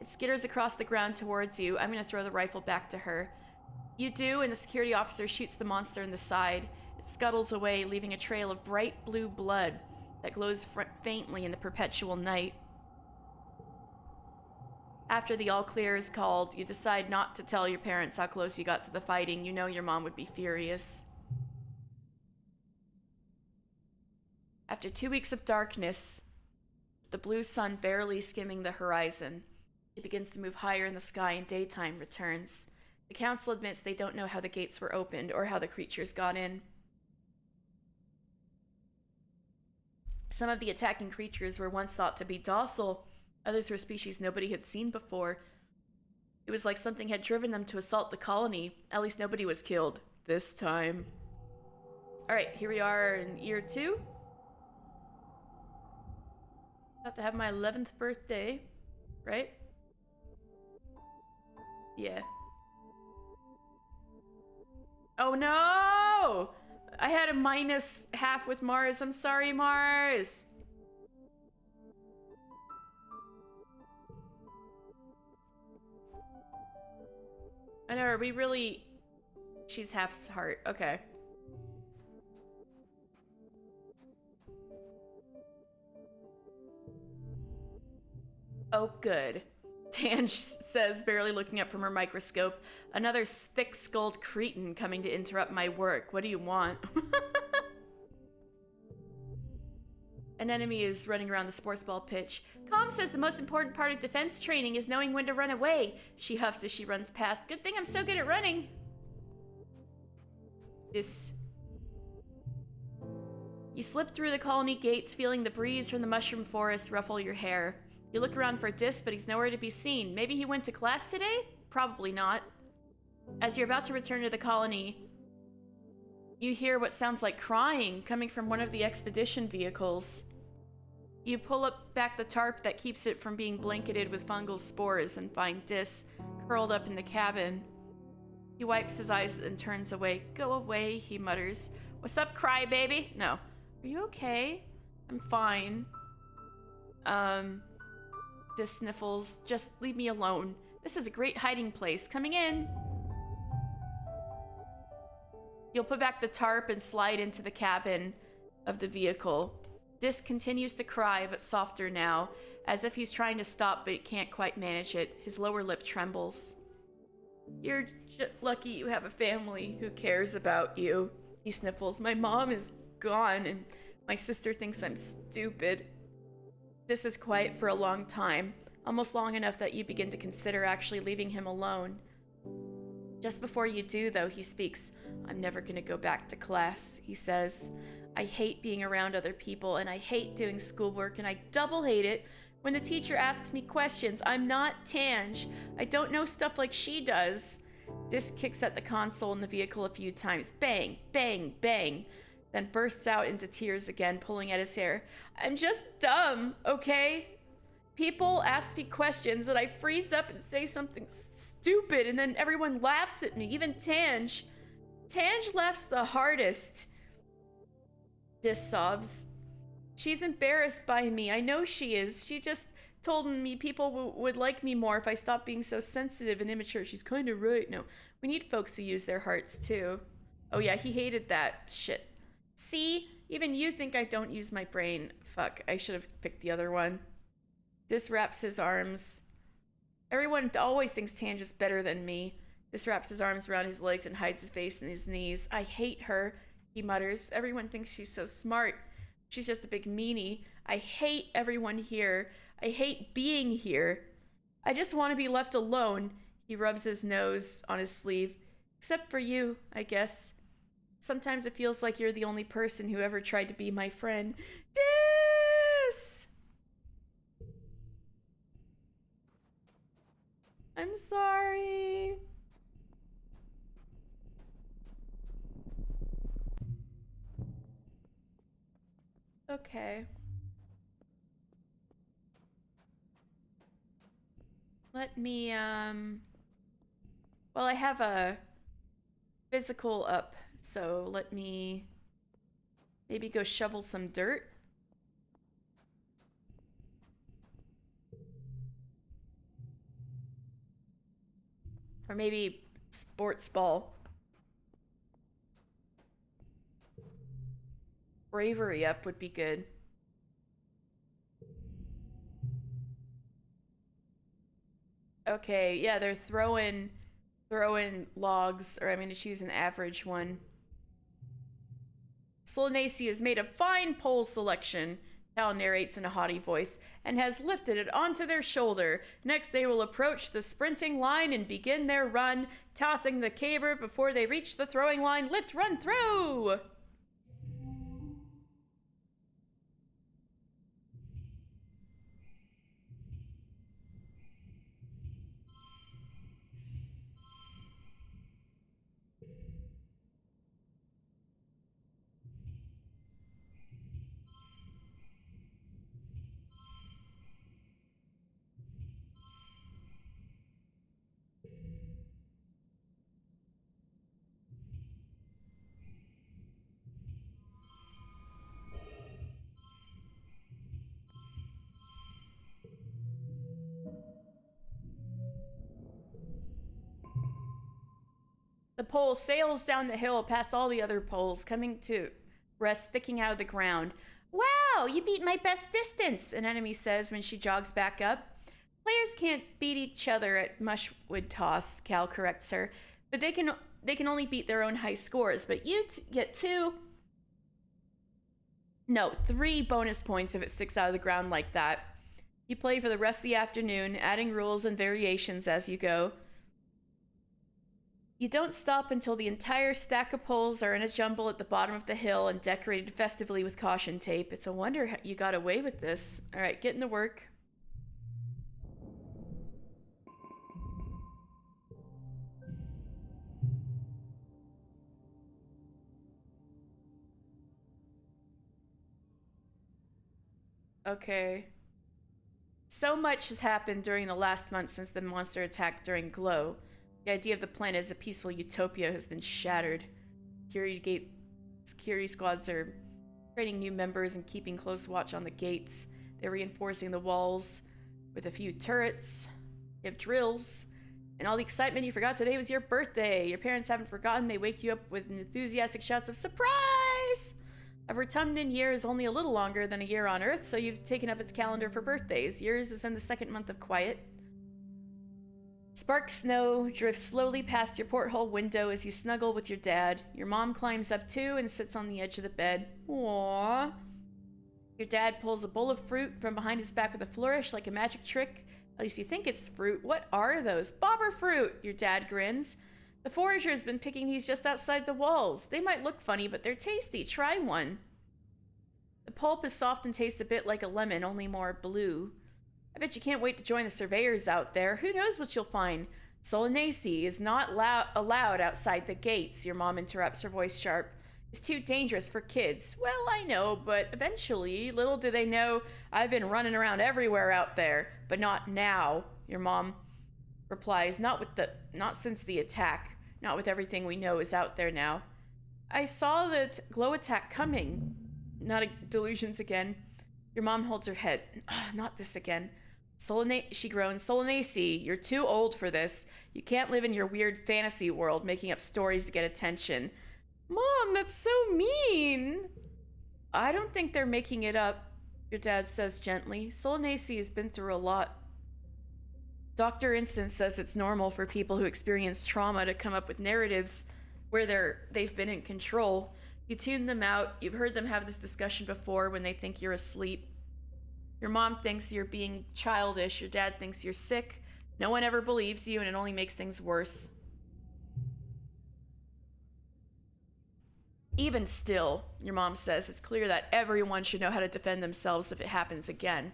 It skitters across the ground towards you. I'm gonna throw the rifle back to her. You do, and the security officer shoots the monster in the side. It scuttles away, leaving a trail of bright blue blood that glows faintly in the perpetual night. After the all-clear is called, you decide not to tell your parents how close you got to the fighting. You know your mom would be furious. After 2 weeks of darkness, the blue sun barely skimming the horizon, it begins to move higher in the sky and daytime returns. The council admits they don't know how the gates were opened or how the creatures got in. Some of the attacking creatures were once thought to be docile. Others were species nobody had seen before. It was like something had driven them to assault the colony. At least nobody was killed this time. Alright, here we are in year 2. About to have my 11th birthday, right? Yeah. Oh no! I had a -1/2 with Mars. I'm sorry, Mars. I know, are we really... She's half heart. Okay. Oh, good. Tange says, barely looking up from her microscope. Another thick-skulled cretin coming to interrupt my work. What do you want? An enemy is running around the sports ball pitch. Com says the most important part of defense training is knowing when to run away. She huffs as she runs past. Good thing I'm so good at running. You slip through the colony gates, feeling the breeze from the mushroom forest ruffle your hair. You look around for Dis, but he's nowhere to be seen. Maybe he went to class today? Probably not. As you're about to return to the colony, you hear what sounds like crying coming from one of the expedition vehicles. You pull up back the tarp that keeps it from being blanketed with fungal spores and find Dis curled up in the cabin. He wipes his eyes and turns away. Go away, he mutters. What's up, crybaby? No. Are you okay? I'm fine. Dis sniffles. Just leave me alone. This is a great hiding place. Coming in. You'll put back the tarp and slide into the cabin of the vehicle. Dis continues to cry, but softer now, as if he's trying to stop but can't quite manage it. His lower lip trembles. You're lucky you have a family who cares about you. He sniffles. My mom is gone, and my sister thinks I'm stupid. This is quiet for a long time, almost long enough that you begin to consider actually leaving him alone. Just before you do, though, he speaks. I'm never gonna go back to class, he says. I hate being around other people, and I hate doing schoolwork, and I double hate it when the teacher asks me questions. I'm not Tange. I don't know stuff like she does. Disc kicks at the console in the vehicle a few times. Bang, bang, bang. Then bursts out into tears again, pulling at his hair. I'm just dumb, okay? People ask me questions and I freeze up and say something stupid and then everyone laughs at me, even Tange. Tange laughs the hardest. Dis sobs. She's embarrassed by me. I know she is. She just told me people would like me more if I stopped being so sensitive and immature. She's kind of right. No, we need folks who use their hearts too. Oh yeah, he hated that shit. See? Even you think I don't use my brain. Fuck, I should have picked the other one. Dis wraps his arms. Everyone always thinks Tange is better than me. Dis wraps his arms around his legs and hides his face in his knees. I hate her, he mutters. Everyone thinks she's so smart. She's just a big meanie. I hate everyone here. I hate being here. I just want to be left alone. He rubs his nose on his sleeve. Except for you, I guess. Sometimes it feels like you're the only person who ever tried to be my friend. Dis! I'm sorry. Okay. Let me, well, I have a physical up, so let me maybe go shovel some dirt. Or maybe sports ball. Bravery up would be good. Okay, yeah, they're throwing logs, or I'm gonna choose an average one. Solanacy has made a fine pole selection, Cal narrates in a haughty voice, and has lifted it onto their shoulder. Next, they will approach the sprinting line and begin their run, tossing the caber before they reach the throwing line. Lift, run, throw! The pole sails down the hill past all the other poles, coming to rest sticking out of the ground. Wow, you beat my best distance, an enemy says when she jogs back up. Players can't beat each other at mushwood toss, Cal corrects her, but they can only beat their own high scores. But you get 3 bonus points if it sticks out of the ground like that. You play for the rest of the afternoon, adding rules and variations as you go. You don't stop until the entire stack of poles are in a jumble at the bottom of the hill and decorated festively with caution tape. It's a wonder how you got away with this. All right, getting to work. Okay. So much has happened during the last month since the monster attack during Glow. The idea of the planet as a peaceful utopia has been shattered. Security squads are training new members and keeping close watch on the gates. They're reinforcing the walls with a few turrets. You have drills. And all the excitement you forgot today was your birthday. Your parents haven't forgotten. They wake you up with enthusiastic shouts of surprise! A Vertumnan year is only a little longer than a year on Earth, so you've taken up its calendar for birthdays. Yours is in the second month of quiet. Spark snow drifts slowly past your porthole window as you snuggle with your dad. Your mom climbs up too and sits on the edge of the bed. Aww. Your dad pulls a bowl of fruit from behind his back with a flourish like a magic trick. At least you think it's fruit. What are those? Bobber fruit! Your dad grins. The forager's been picking these just outside the walls. They might look funny, but they're tasty. Try one. The pulp is soft and tastes a bit like a lemon, only more blue. I bet you can't wait to join the surveyors out there. Who knows what you'll find? Solanace is not allowed outside the gates, your mom interrupts, her voice sharp. It's too dangerous for kids. Well, I know, but eventually, little do they know, I've been running around everywhere out there. But not now, your mom replies. Not since the attack. Not with everything we know is out there now. I saw the glow attack coming. Not delusions again. Your mom holds her head. Not this again. She groans. Solanace, you're too old for this. You can't live in your weird fantasy world making up stories to get attention. Mom, that's so mean. I don't think they're making it up, your dad says gently. Solanace has been through a lot. Dr. Instant says it's normal for people who experience trauma to come up with narratives where they've been in control. You tune them out. You've heard them have this discussion before when they think you're asleep. Your mom thinks you're being childish. Your dad thinks you're sick. No one ever believes you, and it only makes things worse. Even still, your mom says, it's clear that everyone should know how to defend themselves if it happens again.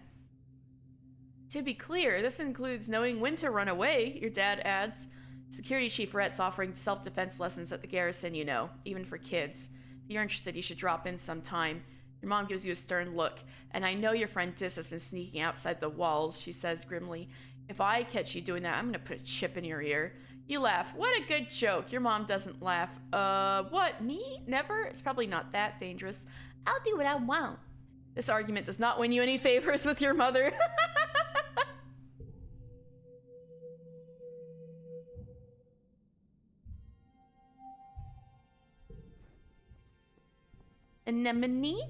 To be clear, this includes knowing when to run away, your dad adds. Security Chief Rhett's offering self-defense lessons at the garrison, you know, even for kids. If you're interested, you should drop in sometime. Your mom gives you a stern look. And I know your friend Dis has been sneaking outside the walls, she says grimly. If I catch you doing that, I'm gonna put a chip in your ear. You laugh. What a good joke. Your mom doesn't laugh. What, me? Never? It's probably not that dangerous. I'll do what I want. This argument does not win you any favors with your mother. Anemone?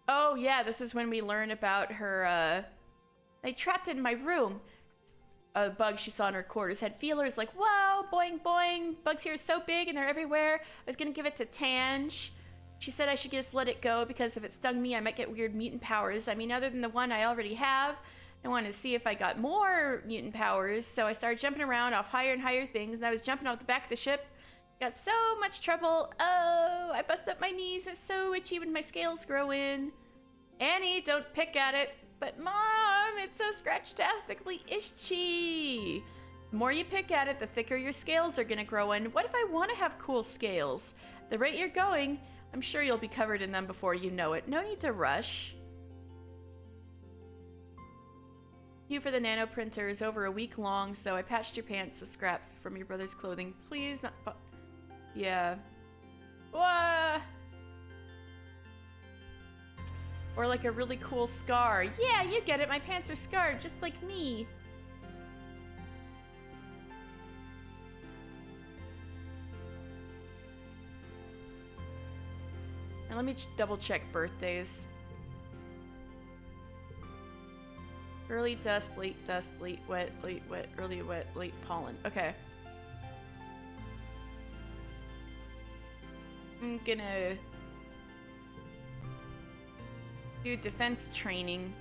Oh yeah, this is when we learn about her, they trapped it in my room. A bug she saw in her quarters had feelers like, whoa, boing, boing. Bugs here are so big and they're everywhere. I was gonna give it to Tange. She said I should just let it go because if it stung me, I might get weird mutant powers. I mean, other than the one I already have, I wanted to see if I got more mutant powers. So I started jumping around off higher and higher things, and I was jumping off the back of the ship. Got so much trouble. Oh, I busted up my knees. It's so itchy when my scales grow in. Annie, don't pick at it. But Mom, it's so scratch-tastically itchy. The more you pick at it, the thicker your scales are gonna grow in. What if I want to have cool scales? The rate you're going, I'm sure you'll be covered in them before you know it. No need to rush. Queue for the nano printer is over a week long, so I patched your pants with scraps from your brother's clothing. Please not. Yeah. Wah! Or like a really cool scar. Yeah, you get it. My pants are scarred, just like me. Now let me double check birthdays. Early dust, late wet, early wet, late pollen. Okay. I'm gonna do defense training.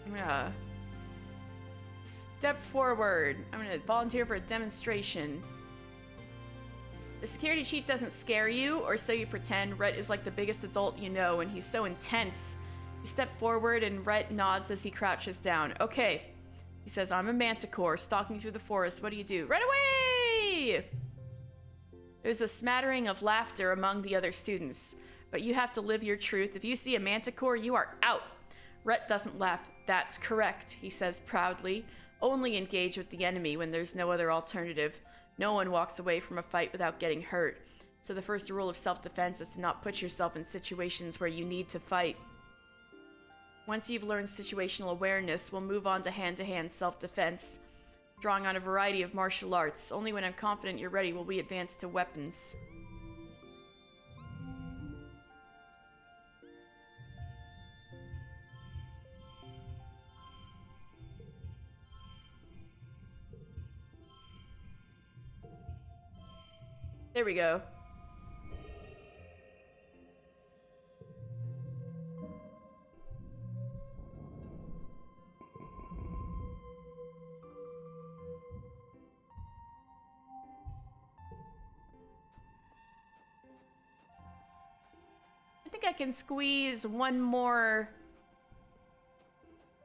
I'm gonna step forward. I'm gonna volunteer for a demonstration. The security chief doesn't scare you, or so you pretend. Rhett is like the biggest adult you know, and he's so intense. You step forward, and Rhett nods as he crouches down. Okay, he says, I'm a manticore, stalking through the forest. What do you do? Run away! There's a smattering of laughter among the other students, but you have to live your truth. If you see a manticore, you are out. Rhett doesn't laugh. That's correct, he says proudly. Only engage with the enemy when there's no other alternative. No one walks away from a fight without getting hurt. So the first rule of self-defense is to not put yourself in situations where you need to fight. Once you've learned situational awareness, we'll move on to hand-to-hand self-defense, drawing on a variety of martial arts. Only when I'm confident you're ready will we advance to weapons. There we go. I think I can squeeze one more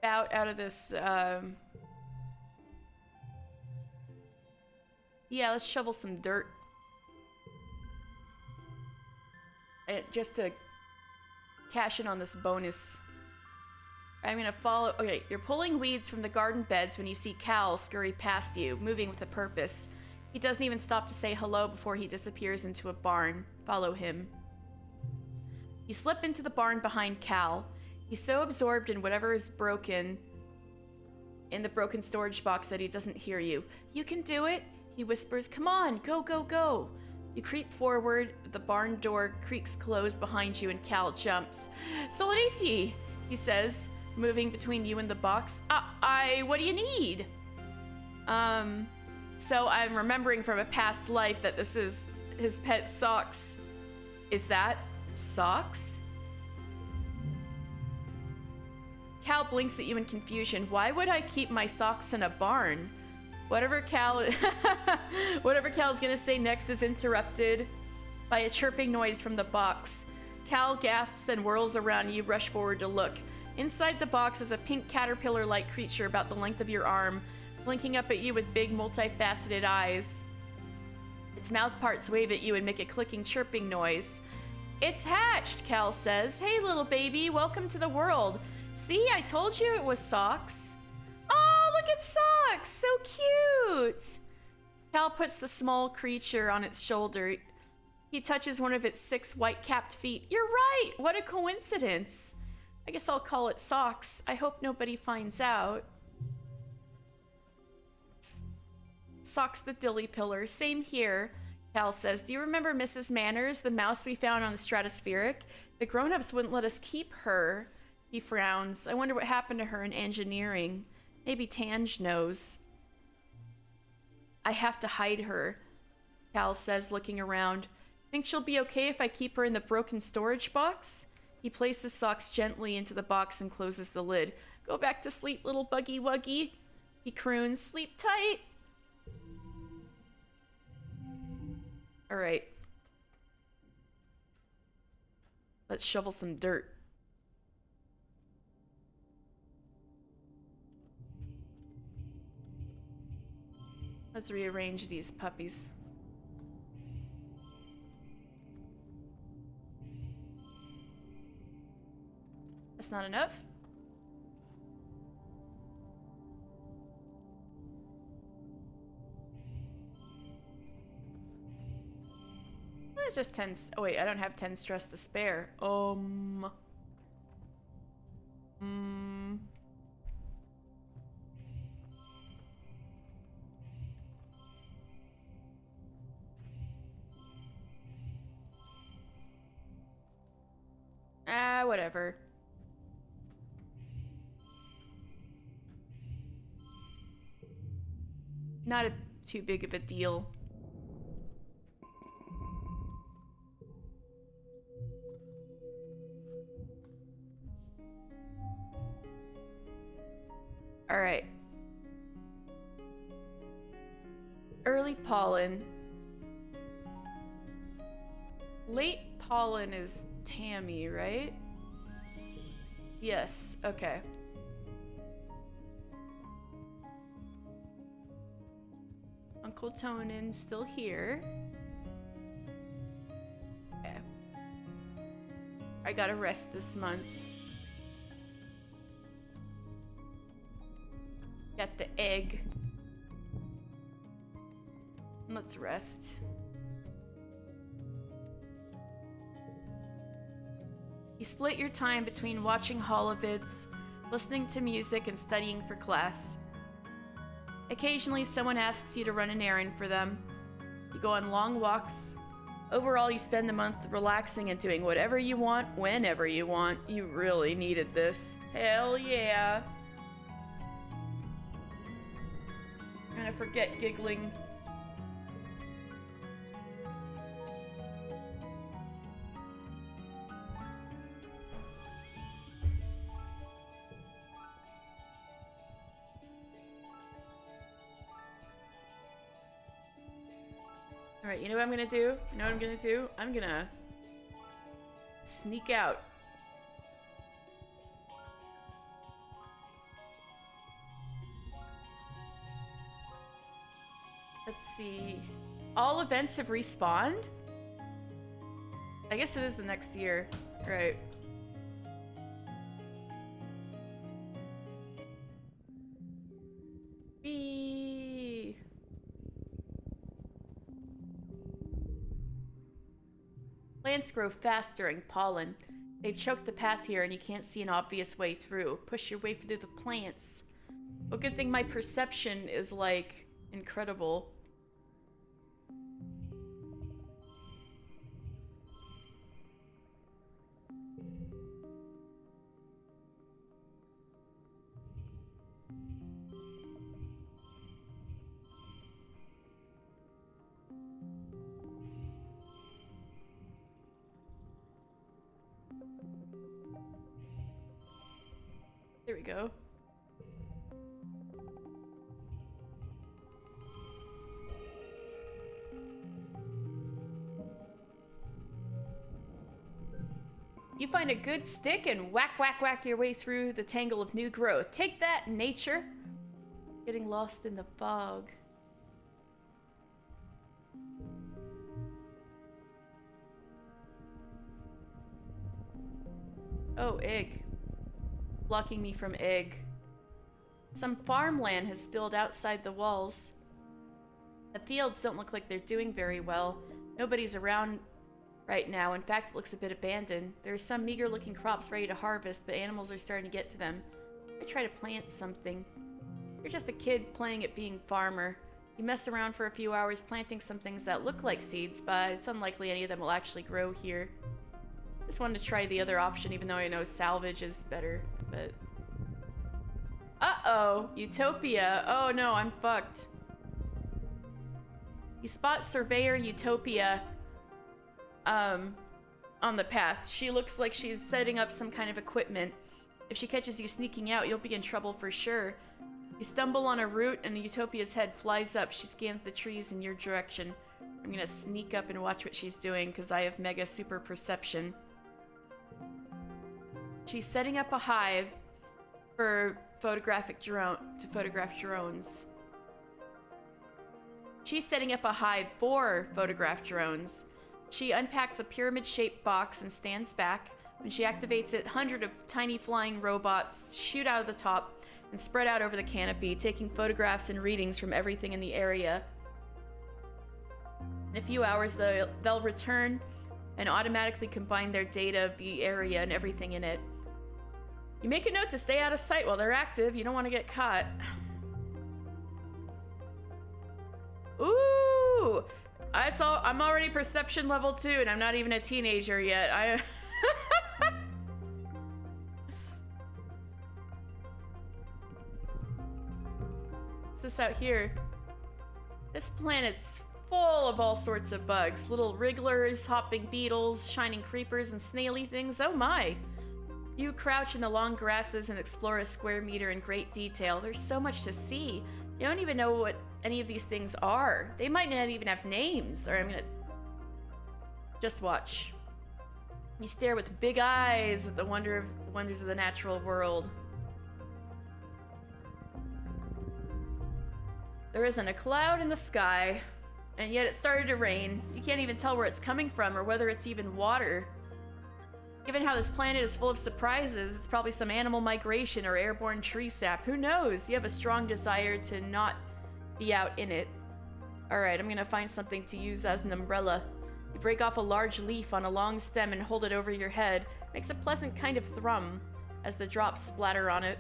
bout out of this. Yeah, let's shovel some dirt. Just to cash in on this bonus. I'm gonna follow. Okay, you're pulling weeds from the garden beds when you see Cal scurry past you, moving with a purpose. He doesn't even stop to say hello before he disappears into a barn. Follow him. You slip into the barn behind Cal. He's so absorbed in whatever is broken in the broken storage box that he doesn't hear you. You can do it, he whispers. Come on, go, go, go. You creep forward, the barn door creaks closed behind you, and Cal jumps. Solanacy, he says, moving between you and the box. What do you need? So I'm remembering from a past life that this is his pet Socks. Is that Socks? Cal blinks at you in confusion. Why would I keep my socks in a barn? Whatever Cal's gonna say next is interrupted by a chirping noise from the box. Cal gasps and whirls around. You rush forward to look. Inside the box is a pink caterpillar-like creature about the length of your arm, blinking up at you with big, multifaceted eyes. Its mouth parts wave at you and make a clicking, chirping noise. It's hatched, Cal says. Hey, little baby, welcome to the world. See, I told you it was Socks. Oh, look at Socks! So cute! Cal puts the small creature on its shoulder. He touches one of its 6 white-capped feet. You're right! What a coincidence! I guess I'll call it Socks. I hope nobody finds out. Socks the dilly pillar. Same here, Cal says. Do you remember Mrs. Manners, the mouse we found on the stratospheric? The grown-ups wouldn't let us keep her. He frowns. I wonder what happened to her in engineering. Maybe Tange knows. I have to hide her, Cal says, looking around. Think she'll be okay if I keep her in the broken storage box? He places Socks gently into the box and closes the lid. Go back to sleep, little buggy wuggy. He croons. Sleep tight. All right. Let's shovel some dirt. Let's rearrange these puppies. That's not enough? Well, it's just 10. Oh wait, I don't have 10 stress to spare. Whatever. Not too big of a deal. All right. Early pollen. Late pollen is Tammy, right? Yes, okay. Uncle Tonin's still here. Okay. I gotta rest this month. Got the egg. Let's rest. You split your time between watching holovids, listening to music, and studying for class. Occasionally, someone asks you to run an errand for them. You go on long walks. Overall, you spend the month relaxing and doing whatever you want, whenever you want. You really needed this. Hell yeah. I'm gonna forget giggling. Alright, you know what I'm gonna do? You know what I'm gonna do? I'm gonna sneak out. Let's see. All events have respawned? I guess it is the next year. Right. Whee! Plants grow fast during pollen. They've choked the path here and you can't see an obvious way through. Push your way through the plants. Well, good thing my perception is, like, incredible. There we go. You find a good stick and whack, whack, whack your way through the tangle of new growth. Take that, nature. Getting lost in the fog. Oh, egg. Blocking me from egg. Some farmland has spilled outside the walls. The fields don't look like they're doing very well. Nobody's around right now. In fact, it looks a bit abandoned. There are some meager-looking crops ready to harvest, but animals are starting to get to them. I try to plant something. You're just a kid playing at being farmer. You mess around for a few hours planting some things that look like seeds, but it's unlikely any of them will actually grow here. Just wanted to try the other option, even though I know salvage is better, but... Uh-oh! Utopia! Oh no, I'm fucked. You spot Surveyor Utopia, on the path. She looks like she's setting up some kind of equipment. If she catches you sneaking out, you'll be in trouble for sure. You stumble on a root and Utopia's head flies up. She scans the trees in your direction. I'm gonna sneak up and watch what she's doing because I have mega super perception. She's setting up a hive for photograph drones. She's setting up a hive for photograph drones. She unpacks a pyramid-shaped box and stands back. When she activates it, hundreds of tiny flying robots shoot out of the top and spread out over the canopy, taking photographs and readings from everything in the area. In a few hours, they'll return and automatically combine their data of the area and everything in it. You make a note to stay out of sight while they're active. You don't want to get caught. Ooh! I'm already perception level 2 and I'm not even a teenager yet. What's this out here? This planet's full of all sorts of bugs. Little wrigglers, hopping beetles, shining creepers, and snaily things. Oh my! You crouch in the long grasses and explore a square meter in great detail. There's so much to see. You don't even know what any of these things are. They might not even have names. Or I'm gonna... Just watch. You stare with big eyes at the wonders of the natural world. There isn't a cloud in the sky, and yet it started to rain. You can't even tell where it's coming from or whether it's even water. Given how this planet is full of surprises, it's probably some animal migration or airborne tree sap. Who knows? You have a strong desire to not be out in it. Alright, I'm gonna find something to use as an umbrella. You break off a large leaf on a long stem and hold it over your head. Makes a pleasant kind of thrum as the drops splatter on it.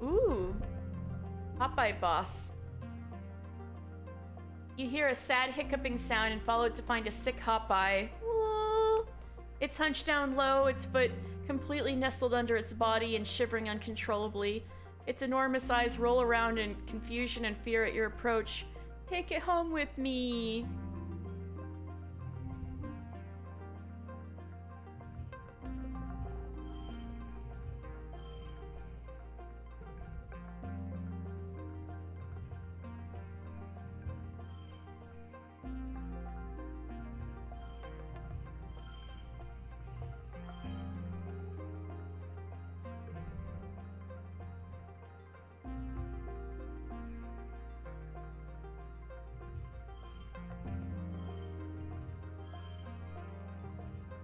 Ooh. Popeye boss. You hear a sad hiccuping sound and follow it to find a sick Popeye. Whoa. It's hunched down low, its foot completely nestled under its body and shivering uncontrollably. Its enormous eyes roll around in confusion and fear at your approach. Take it home with me.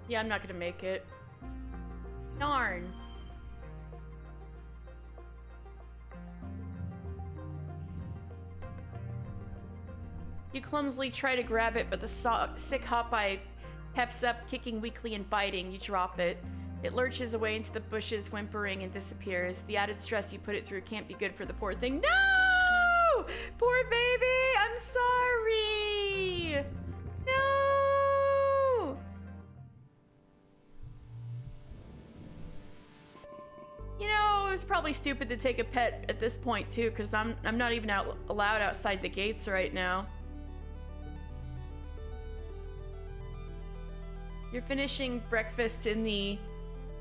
Yeah, I'm not gonna make it. Darn. You clumsily try to grab it, but the sick hop-eye peps up, kicking weakly and biting. You drop it. It lurches away into the bushes, whimpering, and disappears. The added stress you put it through can't be good for the poor thing. No! Poor baby! I'm sorry! No! You know, it was probably stupid to take a pet at this point, too, because I'm not even allowed outside the gates right now. You're finishing breakfast in the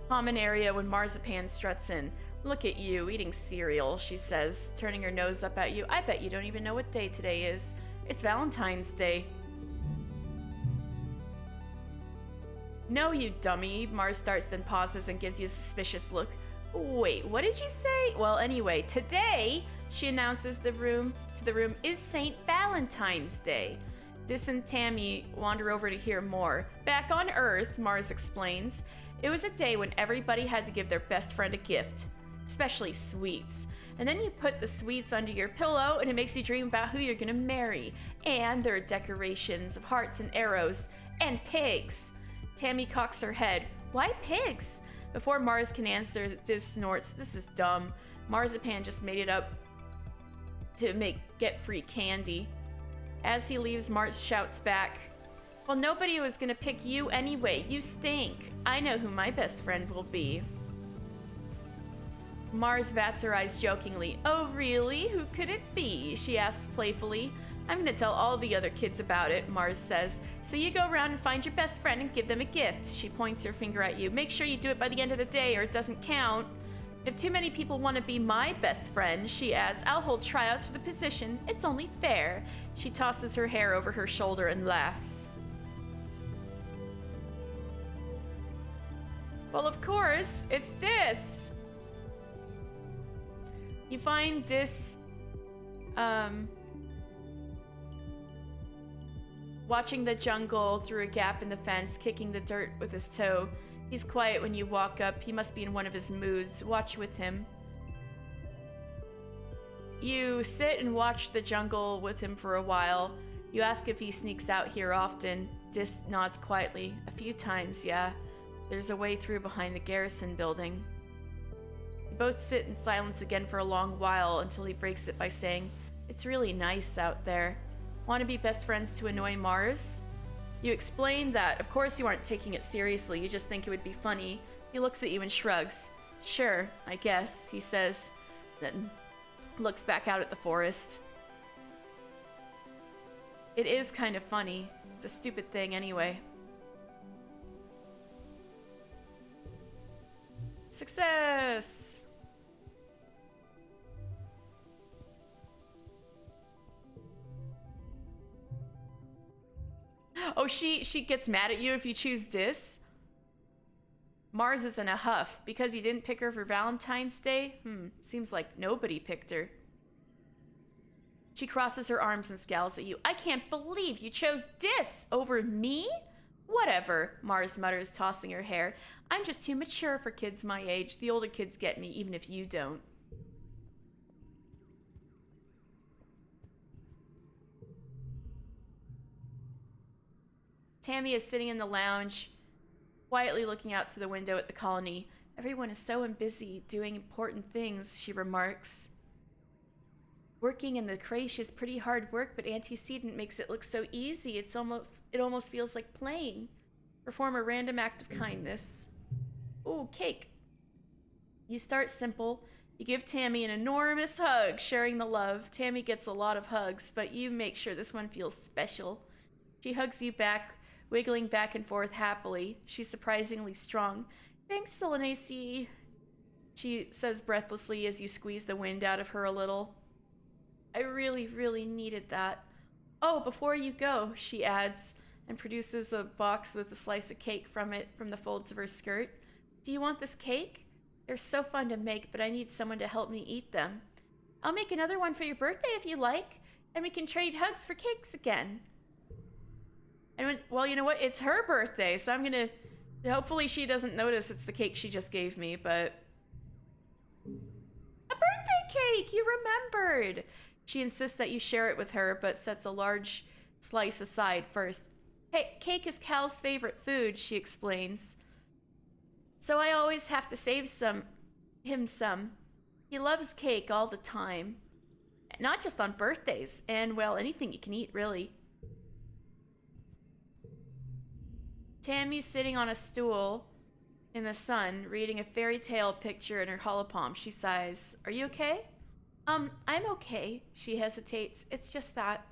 common area when Marzipan struts in. Look at you, eating cereal, she says, turning her nose up at you. I bet you don't even know what day today is. It's Valentine's Day. No, you dummy, Mars starts, then pauses and gives you a suspicious look. Wait, what did you say? Well, anyway, today, she announces to the room, is St. Valentine's Day. Dis and Tammy wander over to hear more. Back on Earth, Mars explains, it was a day when everybody had to give their best friend a gift, especially sweets. And then you put the sweets under your pillow and it makes you dream about who you're gonna marry. And there are decorations of hearts and arrows and pigs. Tammy cocks her head. Why pigs? Before Mars can answer, Dis snorts, this is dumb. Marzipan just made it up to get free candy. As he leaves, Mars shouts back, well, nobody was gonna pick you anyway. You stink. I know who my best friend will be. Mars bats her eyes jokingly. Oh, really? Who could it be? She asks playfully. I'm gonna tell all the other kids about it, Mars says. So you go around and find your best friend and give them a gift. She points her finger at you. Make sure you do it by the end of the day or it doesn't count. If too many people want to be my best friend, she adds, I'll hold tryouts for the position. It's only fair. She tosses her hair over her shoulder and laughs. Well, of course, it's Dis. You find Dis, watching the jungle through a gap in the fence, kicking the dirt with his toe. He's quiet when you walk up. He must be in one of his moods. Watch with him. You sit and watch the jungle with him for a while. You ask if he sneaks out here often. Dis nods quietly. A few times, yeah. There's a way through behind the garrison building. You both sit in silence again for a long while until he breaks it by saying, it's really nice out there. Want to be best friends to annoy Mars? You explain that, of course you aren't taking it seriously, you just think it would be funny. He looks at you and shrugs. Sure, I guess, he says, then looks back out at the forest. It is kind of funny. It's a stupid thing anyway. Success! Oh, she gets mad at you if you choose Dis? Mars is in a huff. Because you didn't pick her for Valentine's Day? Seems like nobody picked her. She crosses her arms and scowls at you. I can't believe you chose Dis over me? Whatever, Mars mutters, tossing her hair. I'm just too mature for kids my age. The older kids get me, even if you don't. Tammy is sitting in the lounge, quietly looking out to the window at the colony. Everyone is so busy doing important things, she remarks. Working in the creche is pretty hard work, but antecedent makes it look so easy. It almost feels like playing. Perform a random act of kindness. Ooh, cake. You start simple. You give Tammy an enormous hug, sharing the love. Tammy gets a lot of hugs, but you make sure this one feels special. She hugs you back, wiggling back and forth happily. She's surprisingly strong. Thanks, Solanace, she says breathlessly as you squeeze the wind out of her a little. I really, really needed that. Oh, before you go, she adds, and produces a box with a slice of cake from the folds of her skirt. Do you want this cake? They're so fun to make, but I need someone to help me eat them. I'll make another one for your birthday if you like, and we can trade hugs for cakes again. And well, you know what? It's her birthday, so I'm gonna Hopefully she doesn't notice it's the cake she just gave me, but... A birthday cake! You remembered! She insists that you share it with her, but sets a large slice aside first. Hey, cake is Cal's favorite food, she explains. So I always have to save him some. He loves cake all the time. Not just on birthdays, and, well, anything you can eat, really. Tammy's sitting on a stool in the sun, reading a fairy tale picture in her hollow palm. She sighs. Are you okay? I'm okay. She hesitates. It's just that.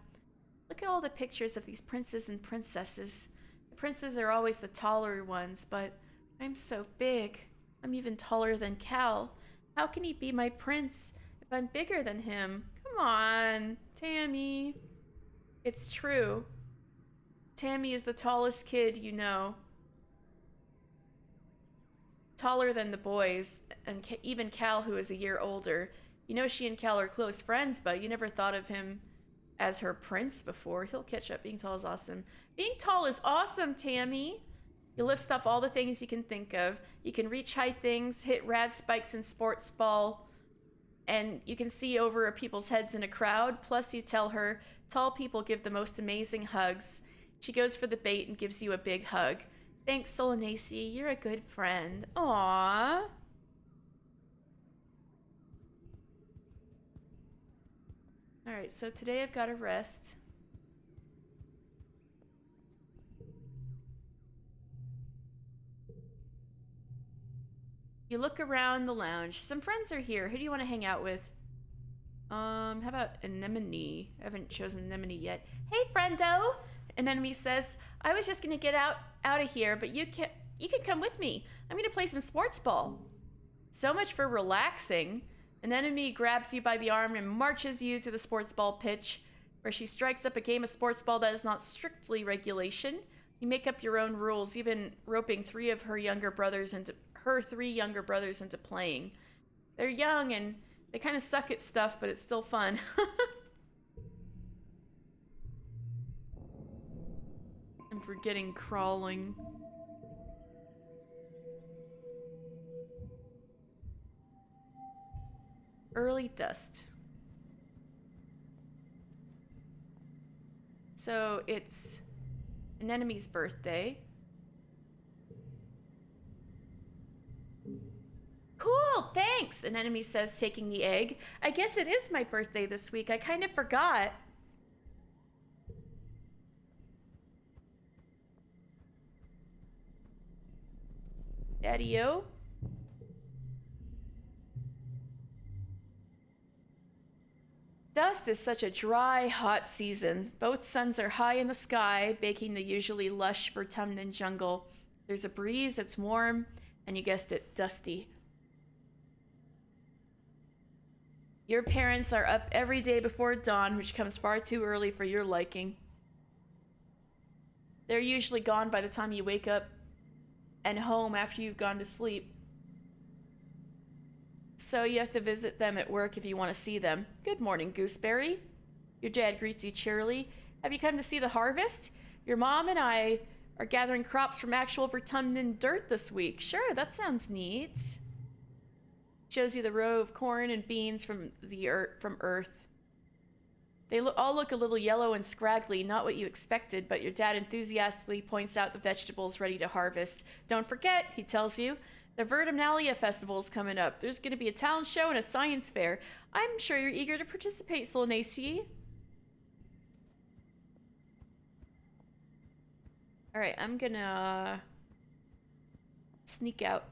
Look at all the pictures of these princes and princesses. The princes are always the taller ones, but I'm so big. I'm even taller than Cal. How can he be my prince if I'm bigger than him? Come on, Tammy. It's true. Tammy is the tallest kid you know. Taller than the boys, and even Cal, who is a year older. You know she and Cal are close friends, but you never thought of him as her prince before. He'll catch up. Being tall is awesome. Being tall is awesome, Tammy. You lift stuff, all the things you can think of. You can reach high things, hit rad spikes in sports ball, and you can see over people's heads in a crowd. Plus, you tell her, tall people give the most amazing hugs. She goes for the bait and gives you a big hug. Thanks, Solanace. You're a good friend. Aww. Alright, so today I've got to rest. You look around the lounge. Some friends are here. Who do you want to hang out with? How about Anemone? I haven't chosen Anemone yet. Hey, friendo! Anemone says, I was just gonna get out of here, but you can come with me. I'm gonna play some sports ball. So much for relaxing. Anemone grabs you by the arm and marches you to the sports ball pitch, where she strikes up a game of sports ball that is not strictly regulation. You make up your own rules, even roping three of her younger brothers into playing. They're young and they kind of suck at stuff, but it's still fun. I'm forgetting crawling. Early dust. So it's an enemy's birthday. Cool, thanks, an enemy says, taking the egg. I guess it is my birthday this week. I kind of forgot. Daddy-o? Dust is such a dry, hot season. Both suns are high in the sky, baking the usually lush Vertumnan jungle. There's a breeze that's warm, and you guessed it, dusty. Your parents are up every day before dawn, which comes far too early for your liking. They're usually gone by the time you wake up and home after you've gone to sleep. So you have to visit them at work if you want to see them. Good morning, Gooseberry. Your dad greets you cheerily. Have you come to see the harvest? Your mom and I are gathering crops from actual Vertumnan dirt this week. Sure, that sounds neat. Shows you the row of corn and beans from Earth. They all look a little yellow and scraggly, not what you expected, but your dad enthusiastically points out the vegetables ready to harvest. Don't forget, he tells you, the Vertumnalia Festival is coming up. There's going to be a talent show and a science fair. I'm sure you're eager to participate, Solanace. Alright, I'm gonna sneak out.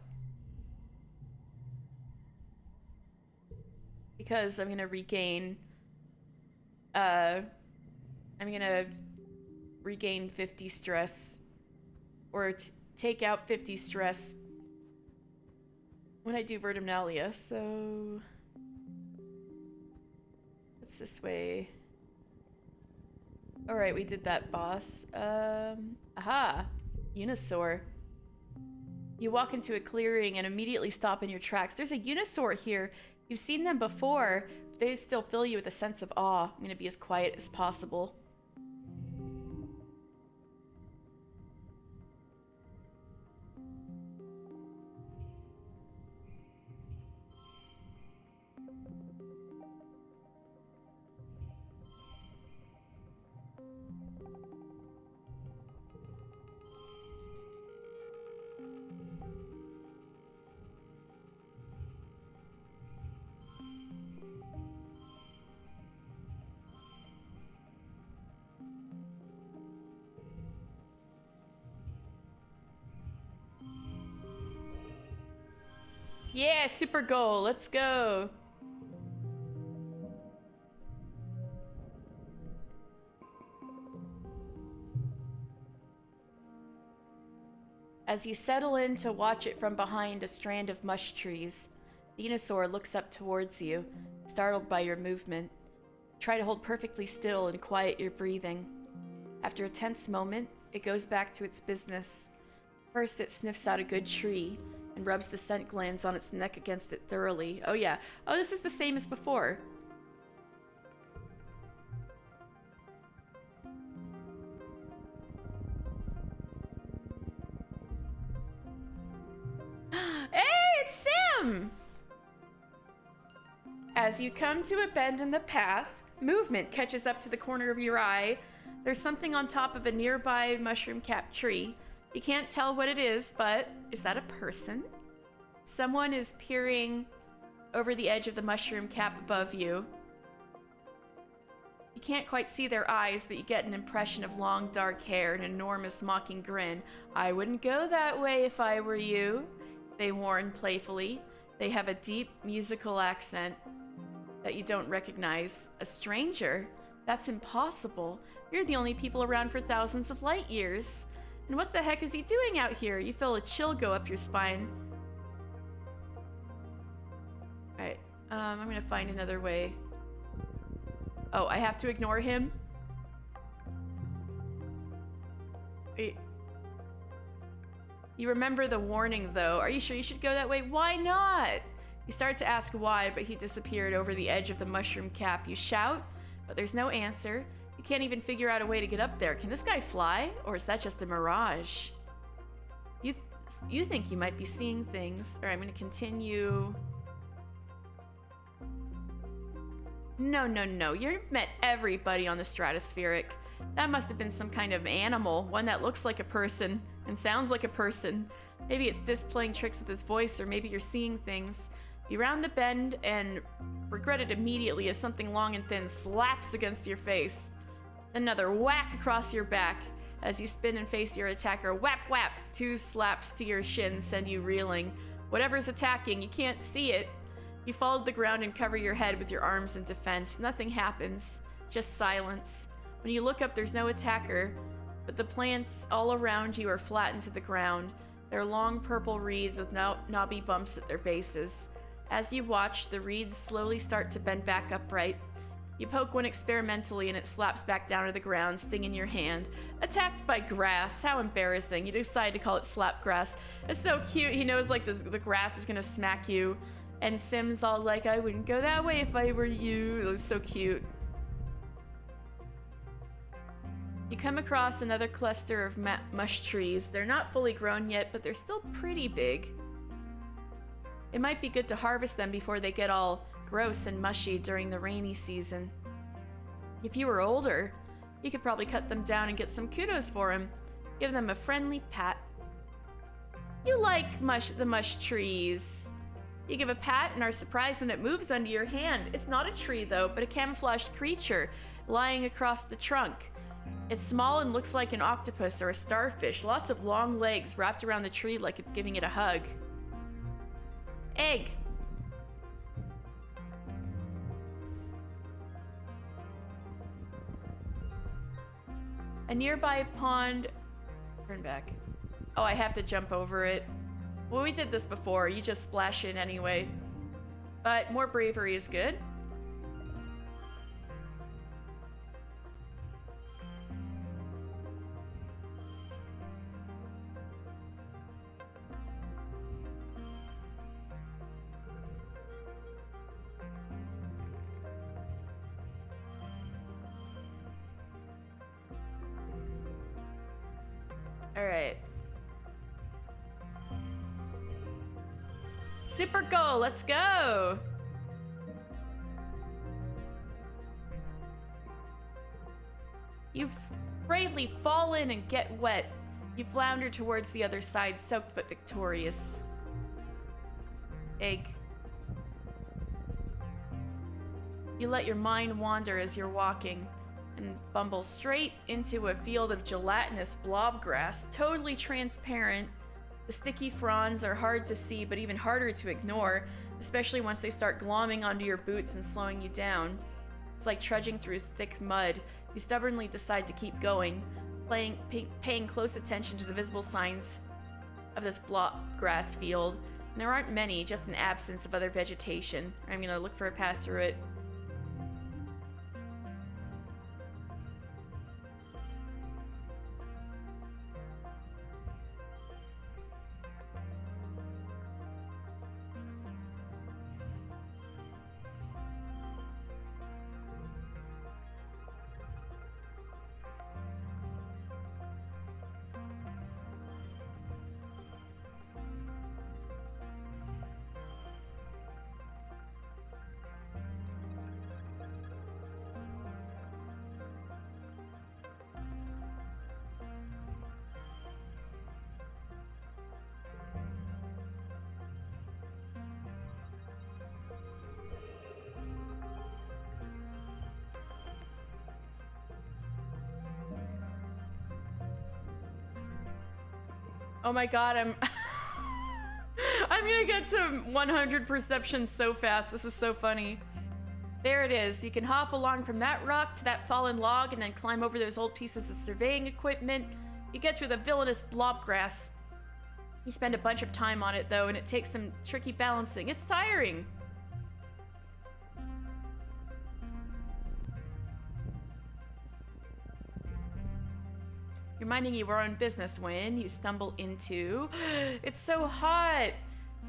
Because I'm gonna regain... I'm gonna regain 50 stress. Or take out 50 stress when I do Vertumnalia, so... What's this way? Alright, we did that boss. Aha! Unisaur. You walk into a clearing and immediately stop in your tracks. There's a Unisaur here. You've seen them before, but they still fill you with a sense of awe. I'm gonna be as quiet as possible. Yeah, super goal. Let's go. As you settle in to watch it from behind a strand of mush trees, Venusaur looks up towards you, startled by your movement. Try to hold perfectly still and quiet your breathing. After a tense moment, it goes back to its business. First, it sniffs out a good tree and rubs the scent glands on its neck against it thoroughly. Oh yeah. Oh, this is the same as before. Hey, it's Sam! As you come to a bend in the path, movement catches up to the corner of your eye. There's something on top of a nearby mushroom-capped tree. You can't tell what it is, but is that a person? Someone is peering over the edge of the mushroom cap above you. You can't quite see their eyes, but you get an impression of long dark hair and an enormous mocking grin. I wouldn't go that way if I were you, they warn playfully. They have a deep musical accent that you don't recognize. A stranger? That's impossible. You're the only people around for thousands of light years. And what the heck is he doing out here? You feel a chill go up your spine. Alright, I'm gonna find another way. Oh, I have to ignore him? Wait. You remember the warning, though. Are you sure you should go that way? Why not? You start to ask why, but he disappeared over the edge of the mushroom cap. You shout, but there's no answer. You can't even figure out a way to get up there. Can this guy fly? Or is that just a mirage? You think you might be seeing things. Alright, I'm gonna continue. No. You've met everybody on the stratospheric. That must have been some kind of animal, one that looks like a person and sounds like a person. Maybe it's displaying tricks with his voice, or maybe you're seeing things. You round the bend and regret it immediately as something long and thin slaps against your face. Another whack across your back. As you spin and face your attacker, whap whap! 2 slaps to your shins send you reeling. Whatever's attacking, you can't see it. You fall to the ground and cover your head with your arms in defense. Nothing happens, just silence. When you look up, there's no attacker, but the plants all around you are flattened to the ground. They're long purple reeds with knobby bumps at their bases. As you watch, the reeds slowly start to bend back upright. You poke one experimentally and it slaps back down to the ground, stinging your hand. Attacked by grass. How embarrassing. You decide to call it slap grass. It's so cute. He knows like the grass is gonna smack you. And Sim's all like, I wouldn't go that way if I were you. It was so cute. You come across another cluster of mush trees. They're not fully grown yet, but they're still pretty big. It might be good to harvest them before they get all gross and mushy during the rainy season. If you were older, you could probably cut them down and get some kudos for them. Give them a friendly pat. You like the mush trees. You give a pat and are surprised when it moves under your hand. It's not a tree though, but a camouflaged creature lying across the trunk. It's small and looks like an octopus or a starfish. Lots of long legs wrapped around the tree like it's giving it a hug. Egg. A nearby pond. Turn back. Oh, I have to jump over it. Well, we did this before. You just splash in anyway. But more bravery is good. All right. Super goal, let's go! You bravely fall in and get wet. You flounder towards the other side, soaked but victorious. Egg. You let your mind wander as you're walking and bumble straight into a field of gelatinous blob grass, totally transparent. The sticky fronds are hard to see, but even harder to ignore, especially once they start glomming onto your boots and slowing you down. It's like trudging through thick mud. You stubbornly decide to keep going, paying close attention to the visible signs of this blot grass field. And there aren't many, just an absence of other vegetation. I'm gonna look for a path through it. Oh my god, I'm gonna get to 100 perception so fast. This is so funny. There it is. You can hop along from that rock to that fallen log and then climb over those old pieces of surveying equipment. You get through the villainous blob grass. You spend a bunch of time on it though, and it takes some tricky balancing. It's tiring. You're minding your own business when you stumble into... It's so hot!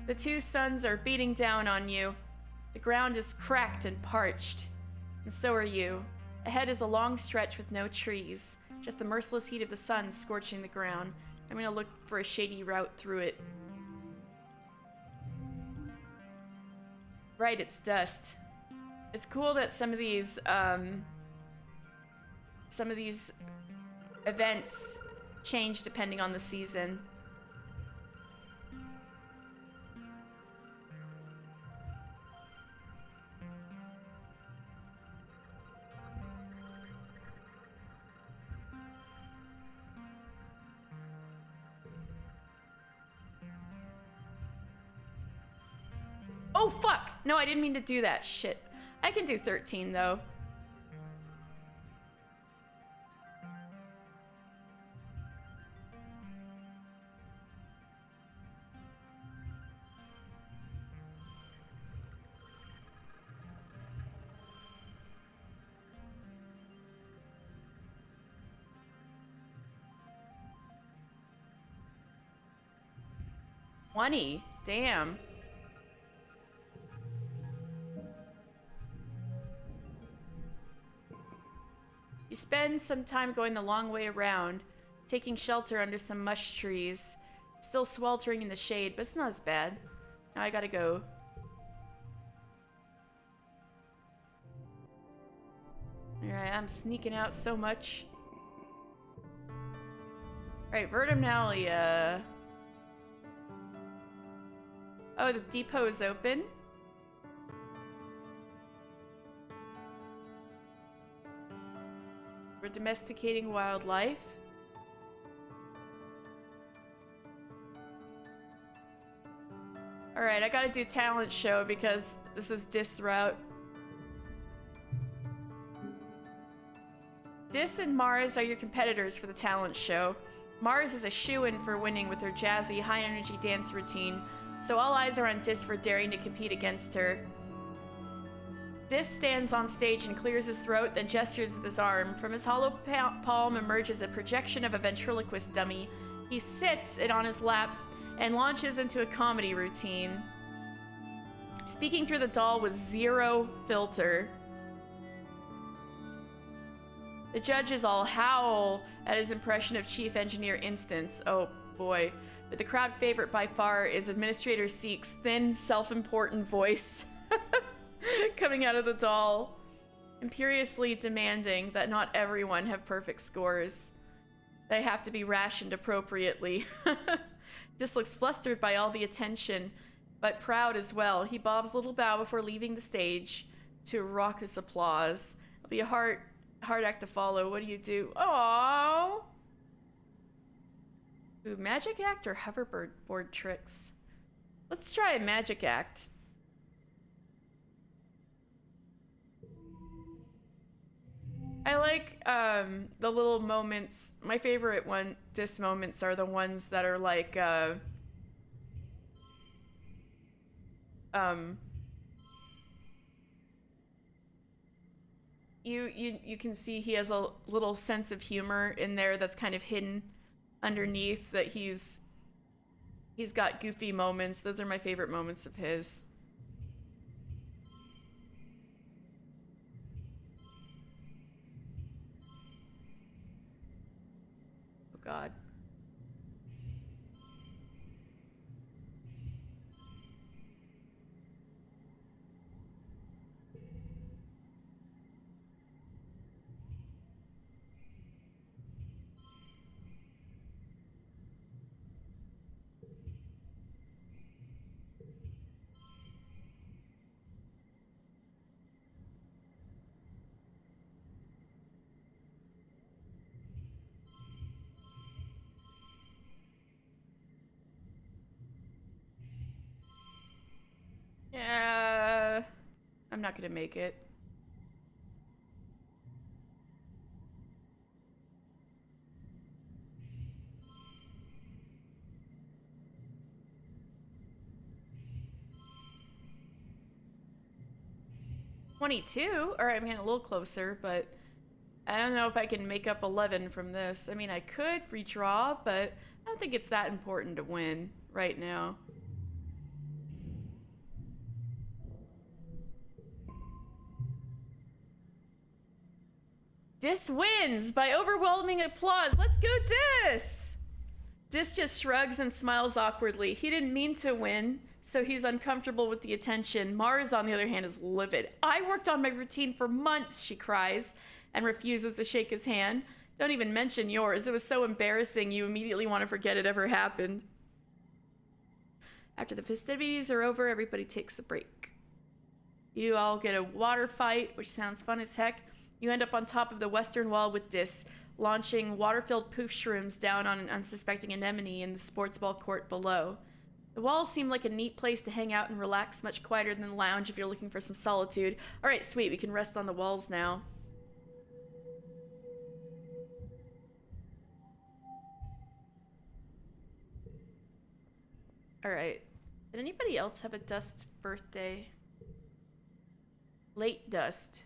The two suns are beating down on you. The ground is cracked and parched. And so are you. Ahead is a long stretch with no trees. Just the merciless heat of the sun scorching the ground. I'm gonna look for a shady route through it. Right, it's dust. It's cool that some of these events change depending on the season. Oh fuck! No, I didn't mean to do that. Shit. I can do 13 though. Damn. You spend some time going the long way around, taking shelter under some mush trees. Still sweltering in the shade, but it's not as bad. Now I gotta go. Alright, I'm sneaking out so much. Alright, Vertimalia. Oh, the depot is open. We're domesticating wildlife. Alright, I gotta do talent show because this is Dis route. Dis and Mars are your competitors for the talent show. Mars is a shoo-in for winning with her jazzy, high-energy dance routine, so all eyes are on Dis for daring to compete against her. Dis stands on stage and clears his throat, then gestures with his arm. From his hollow palm emerges a projection of a ventriloquist dummy. He sits it on his lap and launches into a comedy routine, speaking through the doll with zero filter. The judges all howl at his impression of Chief Engineer Instance. Oh boy. But the crowd favorite by far is Administrator Seek's thin, self-important voice coming out of the doll, imperiously demanding that not everyone have perfect scores. They have to be rationed appropriately. Dis looks flustered by all the attention, but proud as well. He bobs a little bow before leaving the stage to raucous applause. It'll be a hard act to follow. What do you do? Aww. Ooh, magic act or hoverboard board tricks? Let's try a magic act. I like the little moments. My favorite dis moments are the ones that are like um you can see he has a little sense of humor in there that's kind of hidden underneath that he's got goofy moments. Those are my favorite moments of his. Oh god. Yeah, I'm not gonna make it. 22? All right, I'm getting a little closer, but I don't know if I can make up 11 from this. I mean, I could redraw, but I don't think it's that important to win right now. Dis wins by overwhelming applause. Let's go, Dis! Dis just shrugs and smiles awkwardly. He didn't mean to win, so he's uncomfortable with the attention. Mars, on the other hand, is livid. I worked on my routine for months, she cries, and refuses to shake his hand. Don't even mention yours. It was so embarrassing, you immediately want to forget it ever happened. After the festivities are over, everybody takes a break. You all get a water fight, which sounds fun as heck. You end up on top of the western wall with Dis, launching water-filled poof shrooms down on an unsuspecting anemone in the sports ball court below. The walls seem like a neat place to hang out and relax, much quieter than the lounge if you're looking for some solitude. Alright, sweet, we can rest on the walls now. Alright. Did anybody else have a Dust birthday? Late Dust.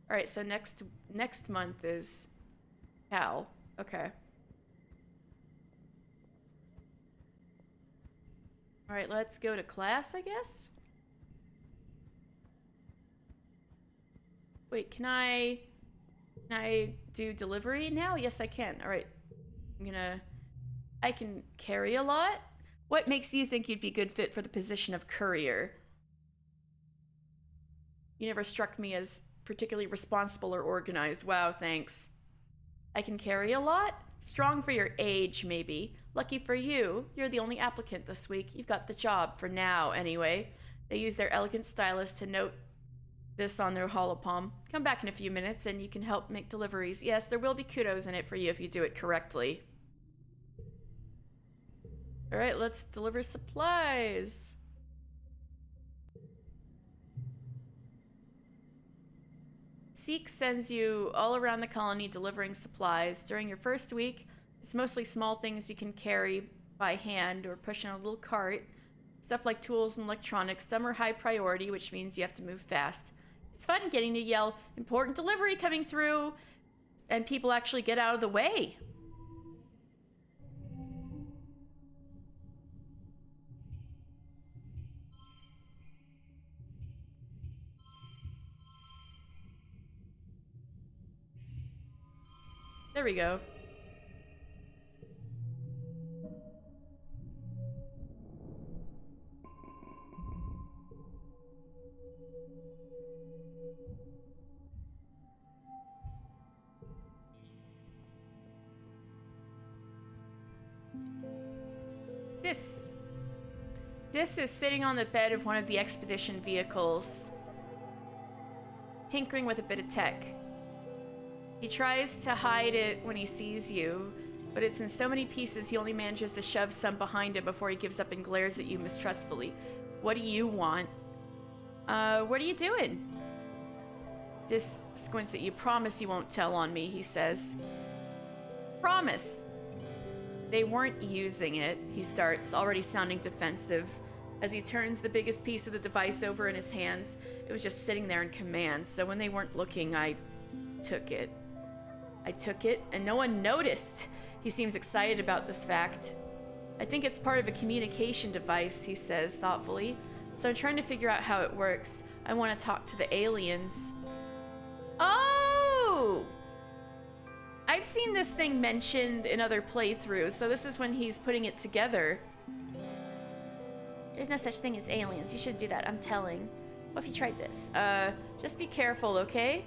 Alright, so next month is Cal. Okay. Alright, let's go to class, I guess? Wait, can I do delivery now? Yes, I can. Alright. I can carry a lot? What makes you think you'd be good fit for the position of courier? You never struck me as particularly responsible or organized. Wow, thanks. I can carry a lot? Strong for your age, maybe. Lucky for you, you're the only applicant this week. You've got the job, for now, anyway. They use their elegant stylus to note this on their holopalm. Come back in a few minutes and you can help make deliveries. Yes, there will be kudos in it for you if you do it correctly. Alright, let's deliver supplies. Seek sends you all around the colony delivering supplies. During your first week, it's mostly small things you can carry by hand or push in a little cart. Stuff like tools and electronics. Some are high priority, which means you have to move fast. It's fun getting to yell, "Important delivery coming through!" and people actually get out of the way. There we go. Dis is sitting on the bed of one of the expedition vehicles, tinkering with a bit of tech. He tries to hide it when he sees you, but it's in so many pieces he only manages to shove some behind him before he gives up and glares at you mistrustfully. What do you want? What are you doing? Dis squints at you. Promise you won't tell on me, he says. Promise. They weren't using it, he starts, already sounding defensive. As he turns the biggest piece of the device over in his hands, it was just sitting there in command, so when they weren't looking, I took it. I took it, and no one noticed. He seems excited about this fact. I think it's part of a communication device, he says thoughtfully. So I'm trying to figure out how it works. I want to talk to the aliens. Oh! I've seen this thing mentioned in other playthroughs, so this is when he's putting it together. There's no such thing as aliens. You should do that, I'm telling. What if you tried this? Just be careful, okay?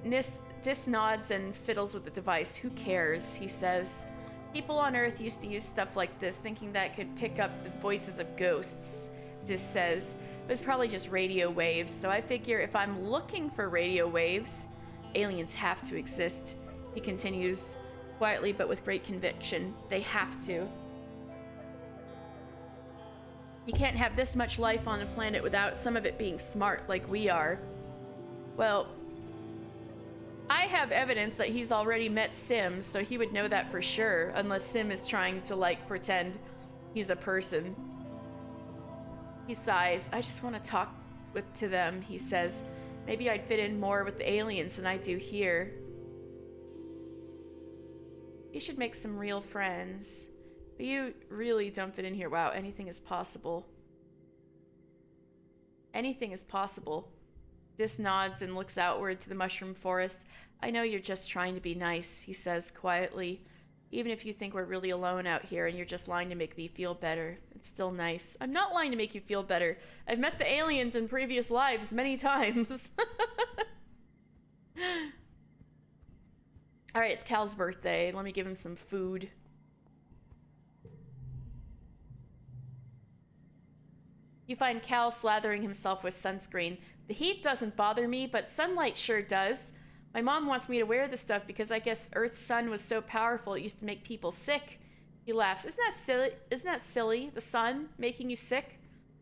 Dis nods and fiddles with the device. Who cares, he says. People on Earth used to use stuff like this, thinking that it could pick up the voices of ghosts, Dis says. It was probably just radio waves, so I figure if I'm looking for radio waves, aliens have to exist. He continues, quietly but with great conviction. They have to. You can't have this much life on the planet without some of it being smart like we are. Well, I have evidence that he's already met Sim, so he would know that for sure, unless Sim is trying to, like, pretend he's a person. He sighs. I just want to talk to them, he says. Maybe I'd fit in more with the aliens than I do here. You should make some real friends. But you really don't fit in here. Wow, anything is possible. Anything is possible. Dis nods and looks outward to the mushroom forest. I know you're just trying to be nice, he says quietly. Even if you think we're really alone out here and you're just lying to make me feel better, it's still nice. I'm not lying to make you feel better. I've met the aliens in previous lives many times. Alright, it's Cal's birthday. Let me give him some food. You find Cal slathering himself with sunscreen. The heat doesn't bother me, but sunlight sure does. My mom wants me to wear this stuff because I guess Earth's sun was so powerful it used to make people sick. He laughs. Isn't that silly? Isn't that silly? The sun making you sick?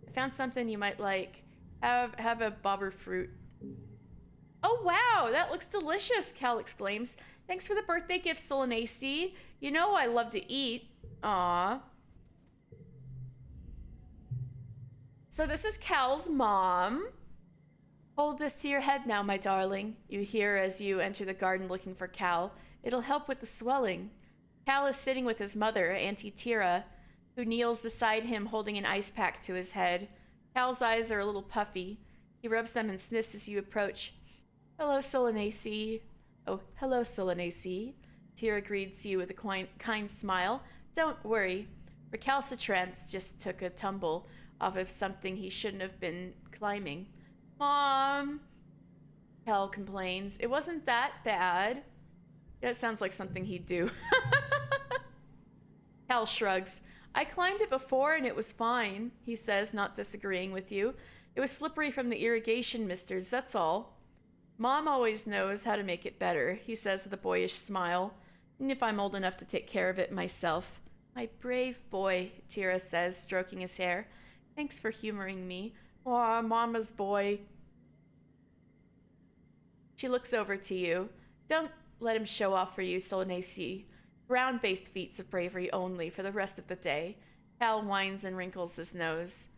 I found something you might like. Have a bobber fruit. Oh wow, that looks delicious, Cal exclaims. Thanks for the birthday gift, Solanace. You know I love to eat. Aww. So this is Cal's mom. Hold this to your head now, my darling, you hear as you enter the garden looking for Cal. It'll help with the swelling. Cal is sitting with his mother, Auntie Tira, who kneels beside him holding an ice pack to his head. Cal's eyes are a little puffy. He rubs them and sniffs as you approach. Hello, Solanace. Oh, hello, Solanace. Tira greets you with a kind smile. Don't worry. Recalcitrance just took a tumble off of something he shouldn't have been climbing. Mom, Cal complains. It wasn't that bad. That sounds like something he'd do. Cal shrugs. I climbed it before and it was fine, he says, not disagreeing with you. It was slippery from the irrigation misters, that's all. Mom always knows how to make it better, he says with a boyish smile. And if I'm old enough to take care of it myself. My brave boy, Tira says, stroking his hair. Thanks for humoring me. Aw, Mama's boy. She looks over to you. Don't let him show off for you, Solanace. Ground-based feats of bravery only for the rest of the day. Cal whines and wrinkles his nose.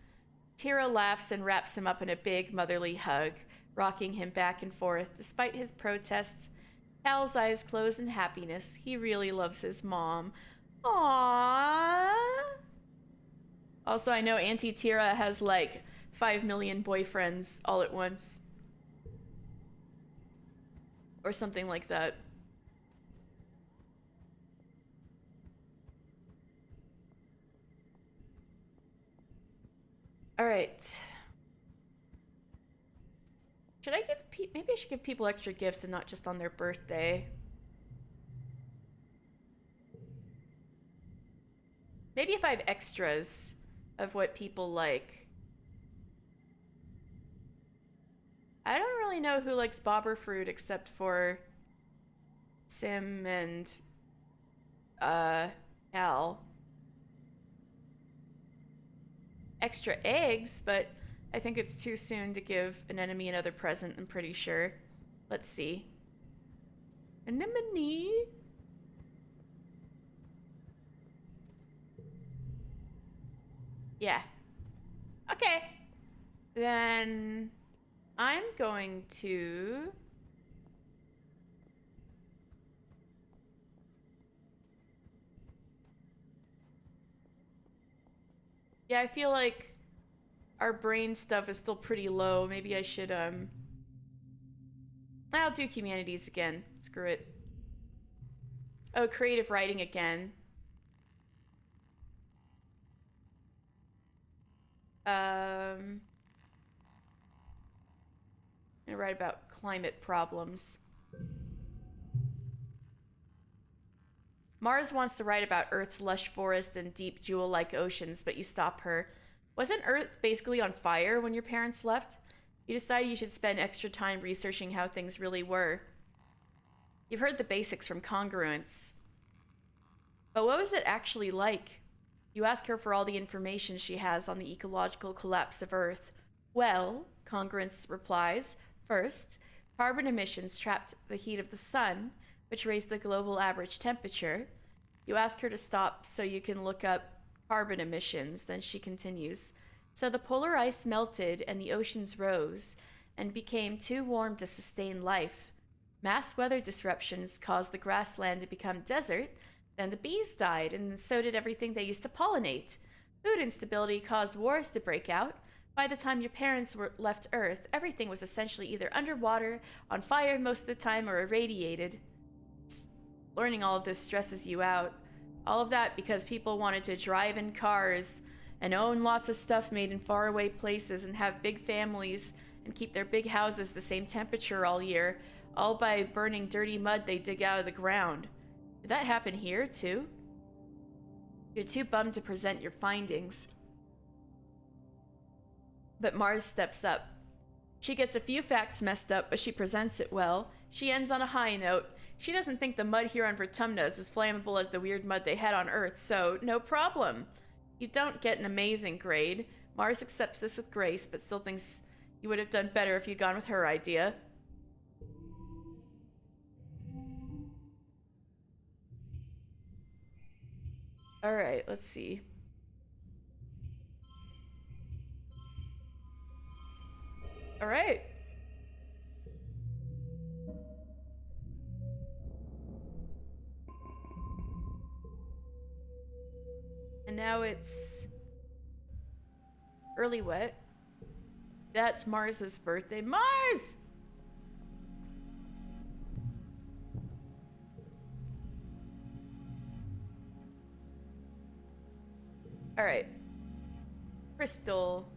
Tira laughs and wraps him up in a big motherly hug, rocking him back and forth. Despite his protests, Cal's eyes close in happiness. He really loves his mom. Aww. Also, I know Auntie Tira has like 5 million boyfriends all at once. Or something like that. Alright. Should I give maybe I should give people extra gifts and not just on their birthday. Maybe if I have extras of what people like. I don't really know who likes bobber fruit except for Sim and Cal extra eggs, but I think it's too soon to give an enemy another present, I'm pretty sure. Let's see. Anemone? Yeah. Okay. Then I'm going to... Yeah, I feel like our brain stuff is still pretty low. Maybe I should, I'll do humanities again. Screw it. Oh, creative writing again. I'm gonna write about climate problems. Mars wants to write about Earth's lush forest and deep jewel-like oceans, but you stop her. Wasn't Earth basically on fire when your parents left? You decided you should spend extra time researching how things really were. You've heard the basics from congruence. But what was it actually like? You ask her for all the information she has on the ecological collapse of Earth. Well, congruence replies, first, carbon emissions trapped the heat of the sun, which raised the global average temperature. You ask her to stop so you can look up carbon emissions. Then she continues. So the polar ice melted and the oceans rose and became too warm to sustain life. Mass weather disruptions caused the grassland to become desert. Then the bees died, and so did everything they used to pollinate. Food instability caused wars to break out. By the time your parents left Earth, everything was essentially either underwater, on fire most of the time, or irradiated. Learning all of this stresses you out. All of that because people wanted to drive in cars and own lots of stuff made in faraway places and have big families and keep their big houses the same temperature all year, all by burning dirty mud they dig out of the ground. Did that happen here, too? You're too bummed to present your findings. But Mars steps up. She gets a few facts messed up, but she presents it well. She ends on a high note. She doesn't think the mud here on Vertumna is as flammable as the weird mud they had on Earth, so no problem. You don't get an amazing grade. Mars accepts this with grace, but still thinks you would have done better if you'd gone with her idea. Alright, let's see. Alright. And now it's early wet. That's Mars's birthday. Mars! Alright. Crystal.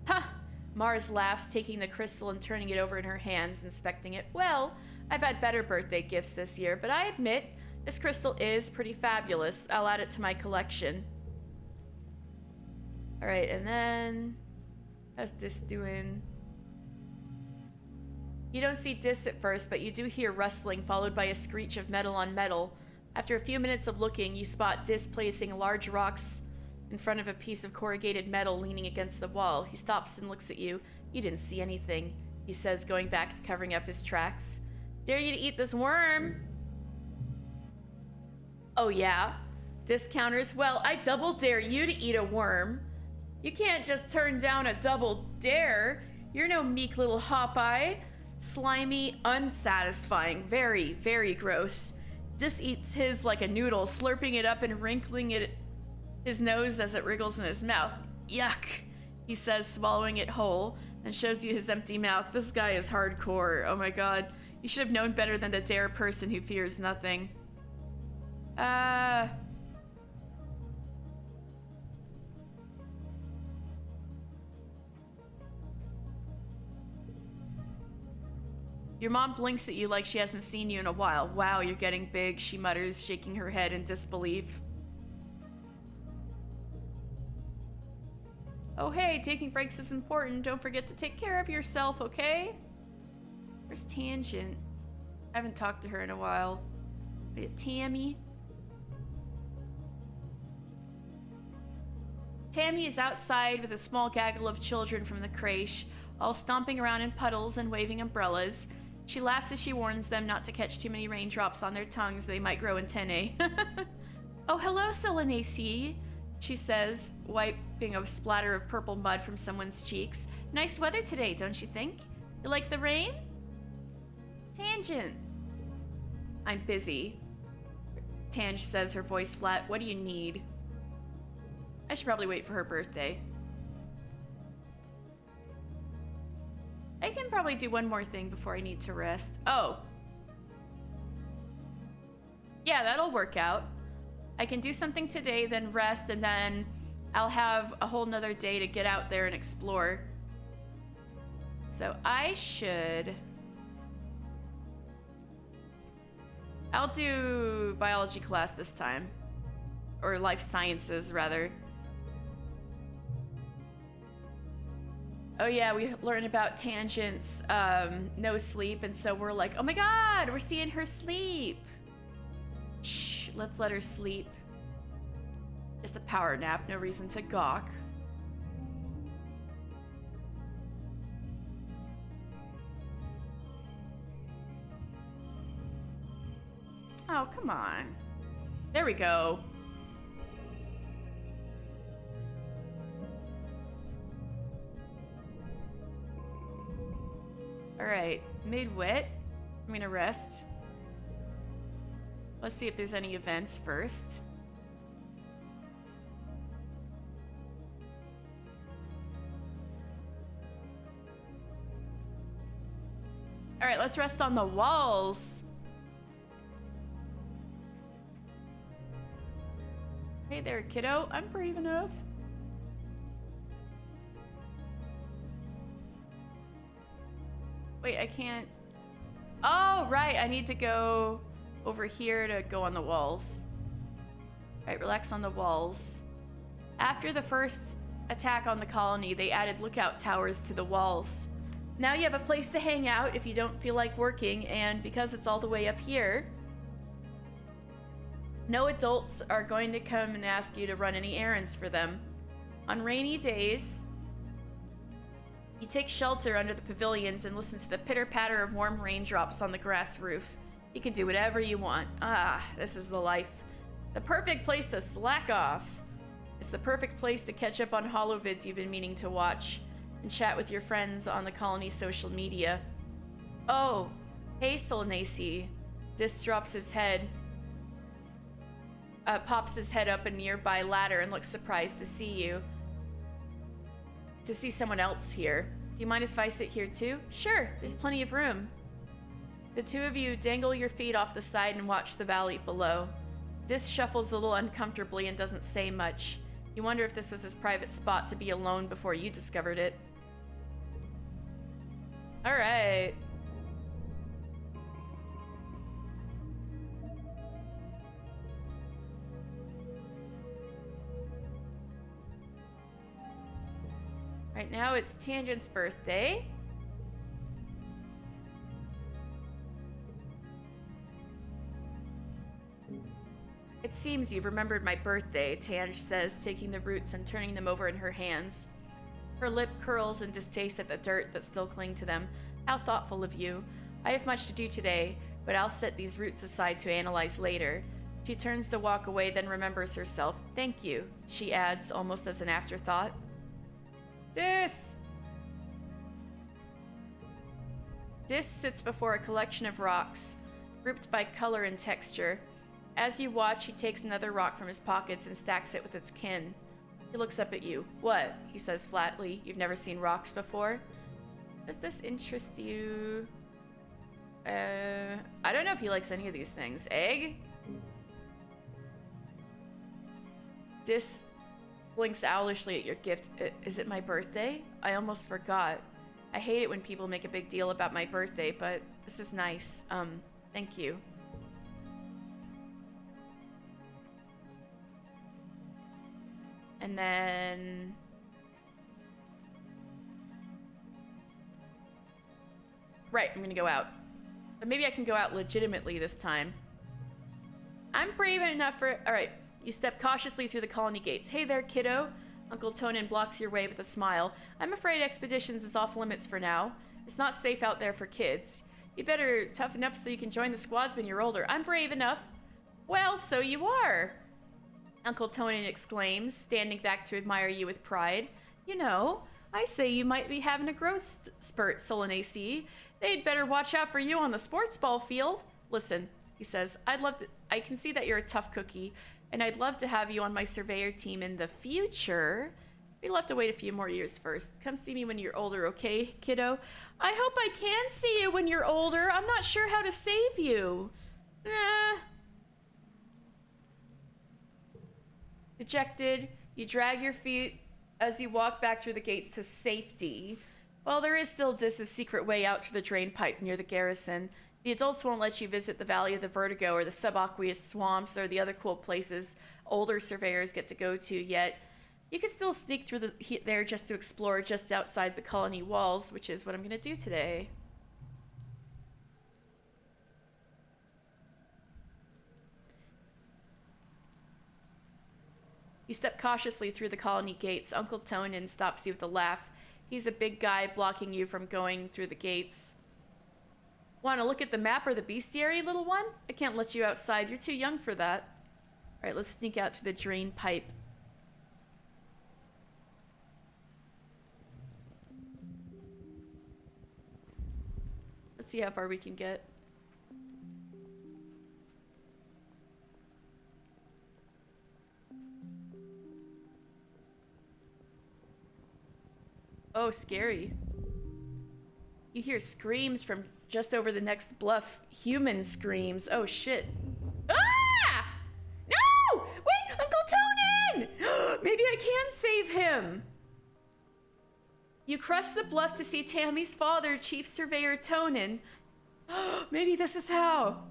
Ha! Mars laughs, taking the crystal and turning it over in her hands, inspecting it. Well, I've had better birthday gifts this year, but I admit, this crystal is pretty fabulous. I'll add it to my collection. Alright, and then... how's this doing? You don't see Dis at first, but you do hear rustling, followed by a screech of metal on metal. After a few minutes of looking, you spot Dis placing large rocks in front of a piece of corrugated metal leaning against the wall. He stops and looks at you. You didn't see anything, he says, going back to covering up his tracks. Dare you to eat this worm? Oh yeah? Dis counters, well, I double dare you to eat a worm. You can't just turn down a double dare. You're no meek little hop-eye. Slimy, unsatisfying, very, very gross. Dis eats his like a noodle, slurping it up and wrinkling his nose as it wriggles in his mouth. Yuck, he says, swallowing it whole, and shows you his empty mouth. This guy is hardcore. Oh my god. You should have known better than the dare person who fears nothing. Your mom blinks at you like she hasn't seen you in a while. Wow, you're getting big, she mutters, shaking her head in disbelief. Oh hey, taking breaks is important. Don't forget to take care of yourself, okay? Where's Tangent? I haven't talked to her in a while. Wait, Tammy. Tammy is outside with a small gaggle of children from the creche, all stomping around in puddles and waving umbrellas. She laughs as she warns them not to catch too many raindrops on their tongues. They might grow antennae. Oh, hello, Solanace, she says, wiping a splatter of purple mud from someone's cheeks. Nice weather today, don't you think? You like the rain? Tangent. I'm busy. Tange says, her voice flat. What do you need? I should probably wait for her birthday. I can probably do one more thing before I need to rest. Oh. Yeah, that'll work out. I can do something today, then rest, and then I'll have a whole nother day to get out there and explore. So I should... I'll do biology class this time. Or life sciences, rather. Oh yeah, we learn about Tangent's no sleep, and so we're like, oh my god, we're seeing her sleep. Shh, let's let her sleep. Just a power nap, no reason to gawk. Oh, come on. There we go. Alright, mid-wit. I'm gonna rest. Let's see if there's any events first. Alright, let's rest on the walls. Hey there, kiddo. I'm brave enough. Wait, I can't... Oh, right. I need to go over here to go on the walls. Right, relax on the walls. After the first attack on the colony, they added lookout towers to the walls. Now you have a place to hang out if you don't feel like working, and because it's all the way up here, no adults are going to come and ask you to run any errands for them. On rainy days, you take shelter under the pavilions and listen to the pitter-patter of warm raindrops on the grass roof. You can do whatever you want. Ah, this is the life. The perfect place to slack off. It's the perfect place to catch up on holovids you've been meaning to watch and chat with your friends on the colony's social media. Oh, hey Solanace. Dis drops his head, pops his head up a nearby ladder and looks surprised to see you. To see someone else here. Do you mind if I sit here too? Sure, there's plenty of room. The two of you dangle your feet off the side and watch the valley below. Dis shuffles a little uncomfortably and doesn't say much. You wonder if this was his private spot to be alone before you discovered it. Alright. Right now it's Tangent's birthday. It seems you've remembered my birthday, Tange says, taking the roots and turning them over in her hands. Her lip curls in distaste at the dirt that still cling to them. How thoughtful of you. I have much to do today, but I'll set these roots aside to analyze later. She turns to walk away, then remembers herself. Thank you, she adds, almost as an afterthought. Dis sits before a collection of rocks, grouped by color and texture. As you watch, he takes another rock from his pockets and stacks it with its kin. He looks up at you. What? He says flatly. You've never seen rocks before? Does this interest you? I don't know if he likes any of these things. Egg? Dis blinks owlishly at your gift. Is it my birthday? I almost forgot. I hate it when people make a big deal about my birthday, but this is nice. Thank you. And then... Right, I'm gonna go out. But maybe I can go out legitimately this time. I'm brave enough for... Alright, you step cautiously through the colony gates. Hey there, kiddo. Uncle Tonin blocks your way with a smile. I'm afraid expeditions is off limits for now. It's not safe out there for kids. You better toughen up so you can join the squads when you're older. I'm brave enough. Well, so you are. Uncle Tonin exclaims, standing back to admire you with pride. You know, I say you might be having a growth spurt, Solanace. They'd better watch out for you on the sports ball field. Listen, he says, I can see that you're a tough cookie, and I'd love to have you on my surveyor team in the future. You'll have to wait a few more years first. Come see me when you're older, okay, kiddo? I hope I can see you when you're older. I'm not sure how to save you. Dejected, you drag your feet as you walk back through the gates to safety. While there is still Dis's secret way out through the drain pipe near the garrison, the adults won't let you visit the Valley of the Vertigo or the subaqueous swamps or the other cool places older surveyors get to go to yet. You can still sneak through there just to explore just outside the colony walls, which is what I'm going to do today. You step cautiously through the colony gates. Uncle Tonin stops you with a laugh. He's a big guy blocking you from going through the gates. Want to look at the map or the bestiary, little one? I can't let you outside. You're too young for that. All right, let's sneak out through the drain pipe. Let's see how far we can get. Oh, scary. You hear screams from just over the next bluff. Human screams. Oh, shit. Ah! No! Wait, Uncle Tonin! Maybe I can save him. You cross the bluff to see Tammy's father, Chief Surveyor Tonin. Maybe this is how.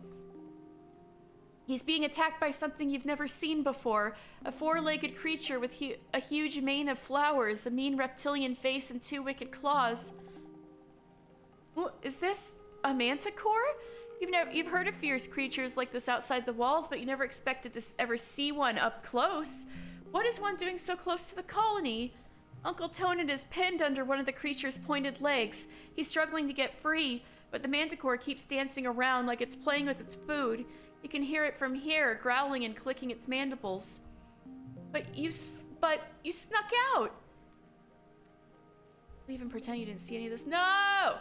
He's being attacked by something you've never seen before. A four-legged creature with a huge mane of flowers, a mean reptilian face, and two wicked claws. Is this a manticore? You've heard of fierce creatures like this outside the walls, but you never expected to ever see one up close. What is one doing so close to the colony? Uncle Tonin is pinned under one of the creature's pointed legs. He's struggling to get free, but the manticore keeps dancing around like it's playing with its food. You can hear it from here, growling and clicking its mandibles. But you snuck out. Leave and pretend you didn't see any of this. No!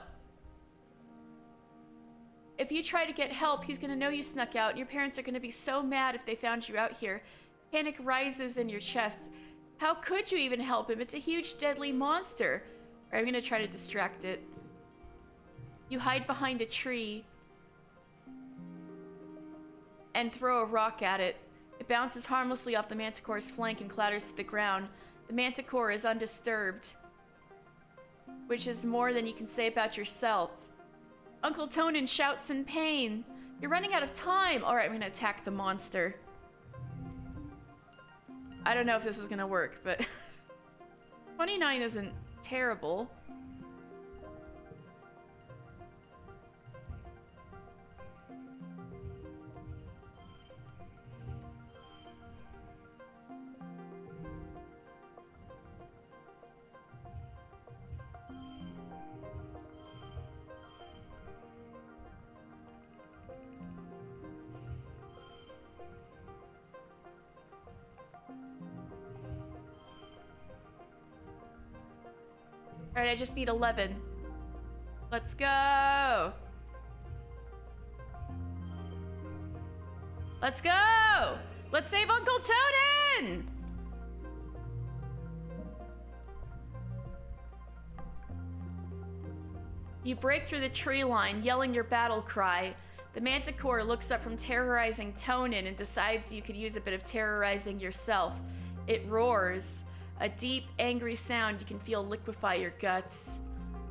If you try to get help, he's gonna know you snuck out, and your parents are gonna be so mad if they found you out here. Panic rises in your chest. How could you even help him? It's a huge, deadly monster. Right, I'm gonna try to distract it. You hide behind a tree and throw a rock at it. It bounces harmlessly off the manticore's flank and clatters to the ground. The manticore is undisturbed, which is more than you can say about yourself. Uncle Tonin shouts in pain. You're running out of time. All right, I'm gonna attack the monster. I don't know if this is gonna work, but 29 isn't terrible. All right, I just need 11. Let's go. Let's go. Let's save Uncle Tonin. You break through the tree line, yelling your battle cry. The manticore looks up from terrorizing Tonin and decides you could use a bit of terrorizing yourself. It roars. A deep, angry sound you can feel liquefy your guts.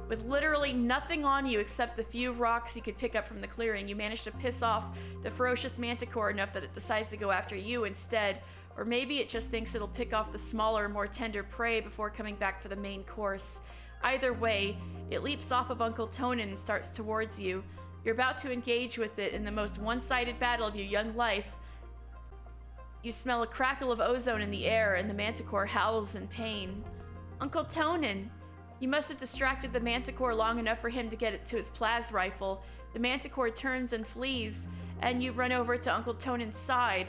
With literally nothing on you except the few rocks you could pick up from the clearing, you manage to piss off the ferocious manticore enough that it decides to go after you instead. Or maybe it just thinks it'll pick off the smaller, more tender prey before coming back for the main course. Either way, it leaps off of Uncle Tonin and starts towards you. You're about to engage with it in the most one-sided battle of your young life. You smell a crackle of ozone in the air, and the manticore howls in pain. Uncle Tonin! You must have distracted the manticore long enough for him to get it to his plas rifle. The manticore turns and flees, and you run over to Uncle Tonin's side.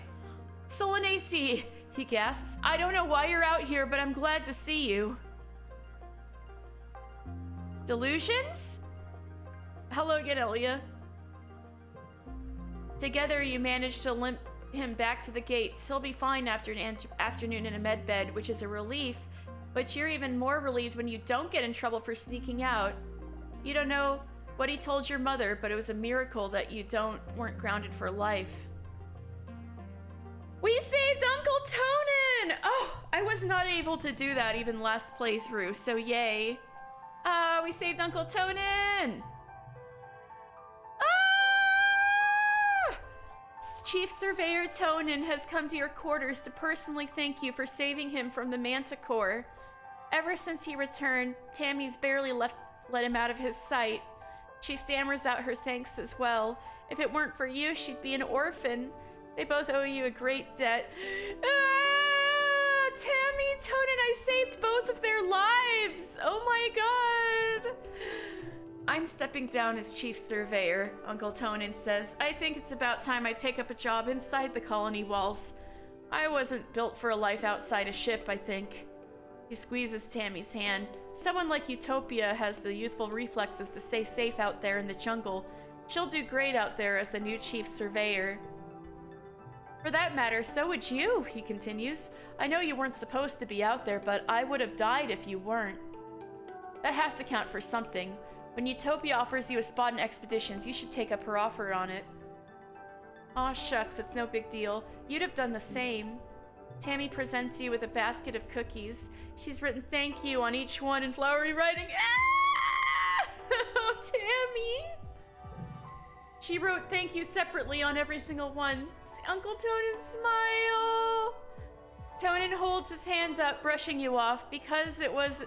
Solanace! He gasps. I don't know why you're out here, but I'm glad to see you. Delusions? Hello again, Elia. Together, you manage to limp him back to the gates. He'll be fine after an afternoon in a med bed, which is a relief, but you're even more relieved when you don't get in trouble for sneaking out. You don't know what he told your mother, but it was a miracle that you weren't grounded for life. We saved Uncle Tonin! Oh, I was not able to do that even last playthrough, so yay. We saved Uncle Tonin! Chief Surveyor Tonin has come to your quarters to personally thank you for saving him from the Manticore. Ever since he returned, Tammy's barely let him out of his sight. She stammers out her thanks as well. If it weren't for you, she'd be an orphan. They both owe you a great debt. Tammy, Tonin, I saved both of their lives! Oh my god! I'm stepping down as Chief Surveyor, Uncle Tonin says. I think it's about time I take up a job inside the colony walls. I wasn't built for a life outside a ship, I think. He squeezes Tammy's hand. Someone like Utopia has the youthful reflexes to stay safe out there in the jungle. She'll do great out there as the new Chief Surveyor. For that matter, so would you, he continues. I know you weren't supposed to be out there, but I would have died if you weren't. That has to count for something. When Utopia offers you a spot in expeditions, you should take up her offer on it. Aw shucks, it's no big deal. You'd have done the same. Tammy presents you with a basket of cookies. She's written thank you on each one in flowery writing. Ah! Oh, Tammy! She wrote thank you separately on every single one. Uncle Tonin, smile! Tonin holds his hand up, brushing you off. Because it was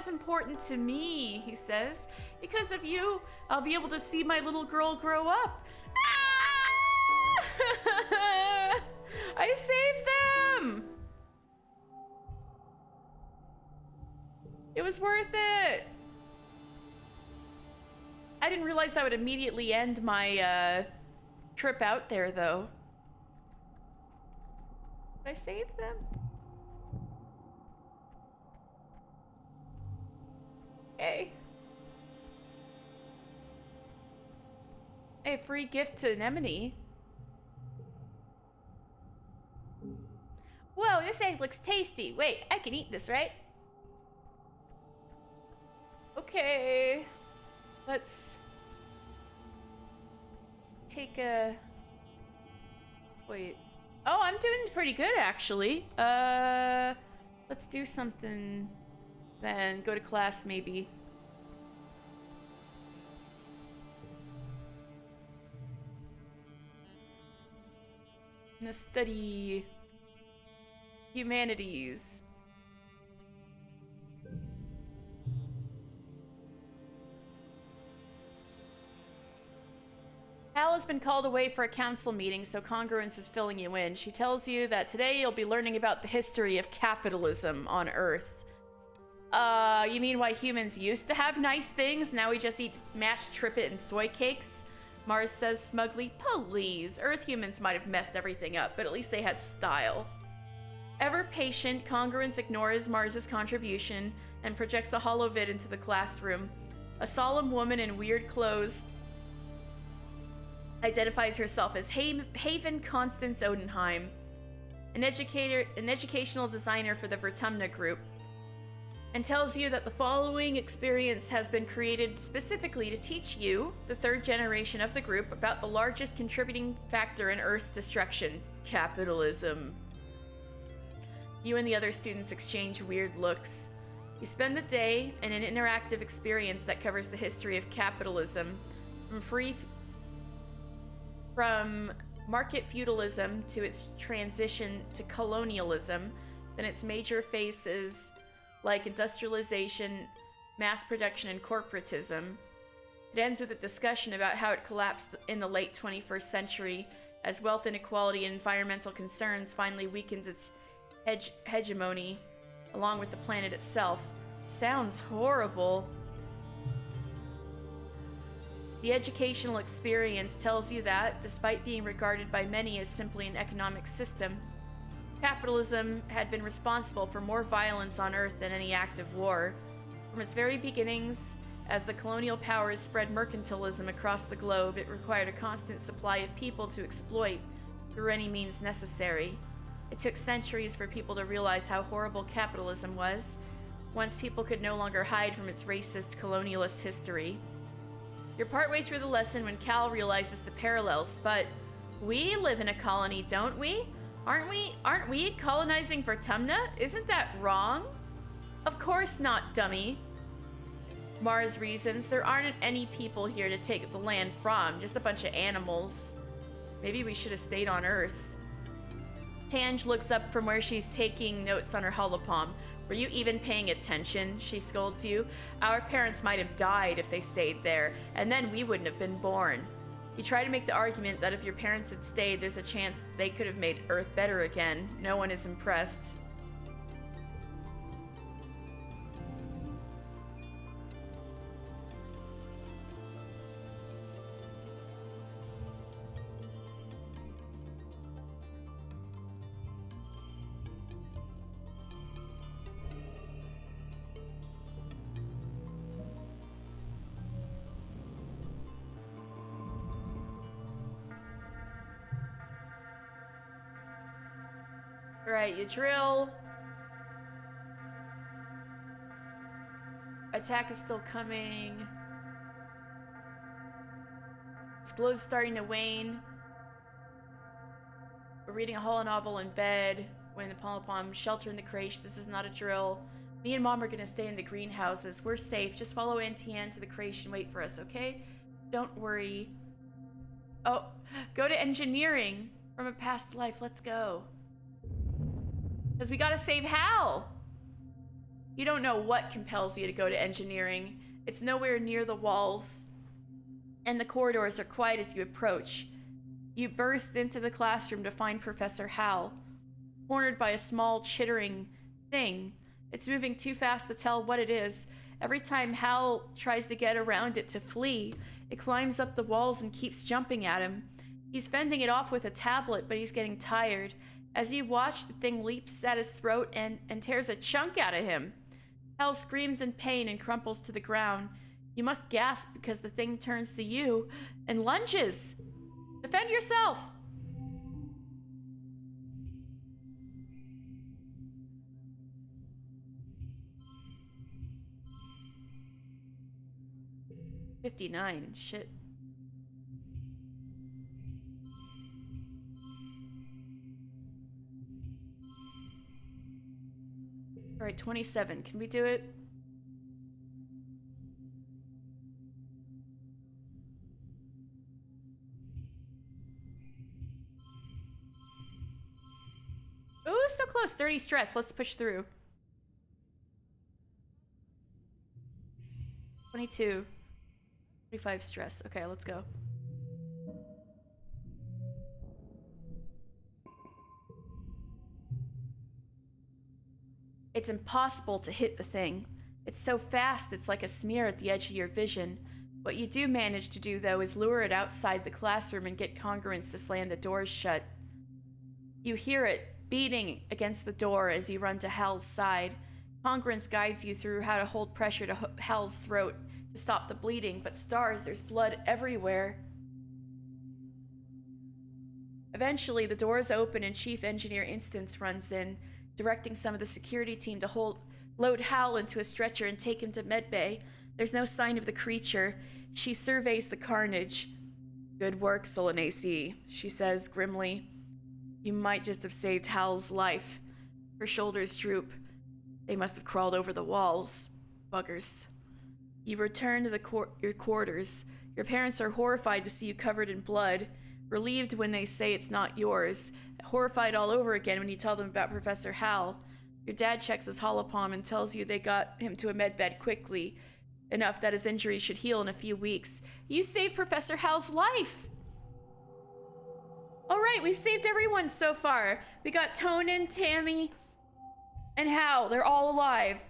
important to me, he says. Because of you, I'll be able to see my little girl grow up. Ah! I saved them! It was worth it! I didn't realize that would immediately end my trip out there, though. Did I save them? Okay. A free gift to Anemone. Whoa, this egg looks tasty. Wait, I can eat this, right? Okay. Let's take a... Wait. Oh, I'm doing pretty good, actually. Let's do something, then go to class, maybe. I'm gonna study humanities. Hal has been called away for a council meeting, so Congruence is filling you in. She tells you that today you'll be learning about the history of capitalism on Earth. You mean why humans used to have nice things, now we just eat mashed trippet and soy cakes? Mars says smugly, please. Earth humans might have messed everything up, but at least they had style. Ever patient, Congruence ignores Mars's contribution and projects a holovid into the classroom. A solemn woman in weird clothes identifies herself as Haven Constance Odenheim, an educational designer for the Vertumna Group, and tells you that the following experience has been created specifically to teach you, the third generation of the group, about the largest contributing factor in Earth's destruction, capitalism. You and the other students exchange weird looks. You spend the day in an interactive experience that covers the history of capitalism, from market feudalism to its transition to colonialism, then its major phases like industrialization, mass production, and corporatism. It ends with a discussion about how it collapsed in the late 21st century as wealth inequality and environmental concerns finally weakens its hegemony along with the planet itself. Sounds horrible. The educational experience tells you that, despite being regarded by many as simply an economic system, capitalism had been responsible for more violence on Earth than any active war. From its very beginnings, as the colonial powers spread mercantilism across the globe, it required a constant supply of people to exploit through any means necessary. It took centuries for people to realize how horrible capitalism was, once people could no longer hide from its racist, colonialist history. You're partway through the lesson when Cal realizes the parallels, but we live in a colony, don't we? Aren't we colonizing for Tumna? Isn't that wrong? Of course not, dummy. Mars reasons, there aren't any people here to take the land from, just a bunch of animals. Maybe we should have stayed on Earth. Tange looks up from where she's taking notes on her holopalm. Were you even paying attention? She scolds you. Our parents might have died if they stayed there, and then we wouldn't have been born. You try to make the argument that if your parents had stayed, there's a chance they could have made Earth better again. No one is impressed. Right, you drill. Attack is still coming. This glow's starting to wane. We're reading a horror novel in bed when upon shelter in the creche. This is not a drill. Me and Mom are gonna stay in the greenhouses. We're safe. Just follow Auntie Anne to the creche and wait for us, okay? Don't worry. Oh, go to engineering from a past life. Let's go. Because we gotta save Hal! You don't know what compels you to go to engineering. It's nowhere near the walls, and the corridors are quiet as you approach. You burst into the classroom to find Professor Hal, cornered by a small, chittering thing. It's moving too fast to tell what it is. Every time Hal tries to get around it to flee, it climbs up the walls and keeps jumping at him. He's fending it off with a tablet, but he's getting tired. As you watch, the thing leaps at his throat and tears a chunk out of him. Hal screams in pain and crumples to the ground. You must gasp because the thing turns to you and lunges. Defend yourself! $59. Shit. All right, 27. Can we do it? Ooh, so close. 30 stress. Let's push through. 22. 25 stress. Okay, let's go. It's impossible to hit the thing. It's so fast, it's like a smear at the edge of your vision. What you do manage to do, though, is lure it outside the classroom and get Congruence to slam the doors shut. You hear it beating against the door as you run to Hal's side. Congruence guides you through how to hold pressure to Hal's throat to stop the bleeding, but stars, there's blood everywhere. Eventually, the doors open and Chief Engineer Instance runs in, directing some of the security team to load Hal into a stretcher and take him to medbay. There's no sign of the creature. She surveys the carnage. Good work, Solanace, she says grimly. You might just have saved Hal's life. Her shoulders droop. They must have crawled over the walls. Buggers. You return to your quarters. Your parents are horrified to see you covered in blood, relieved when they say it's not yours, horrified all over again when you tell them about Professor Hal. Your dad checks his holopalm and tells you they got him to a medbed quickly. enough that his injury should heal in a few weeks. You saved Professor Hal's life! All right, we've saved everyone so far. We got Tonin, Tammy, and Hal. They're all alive.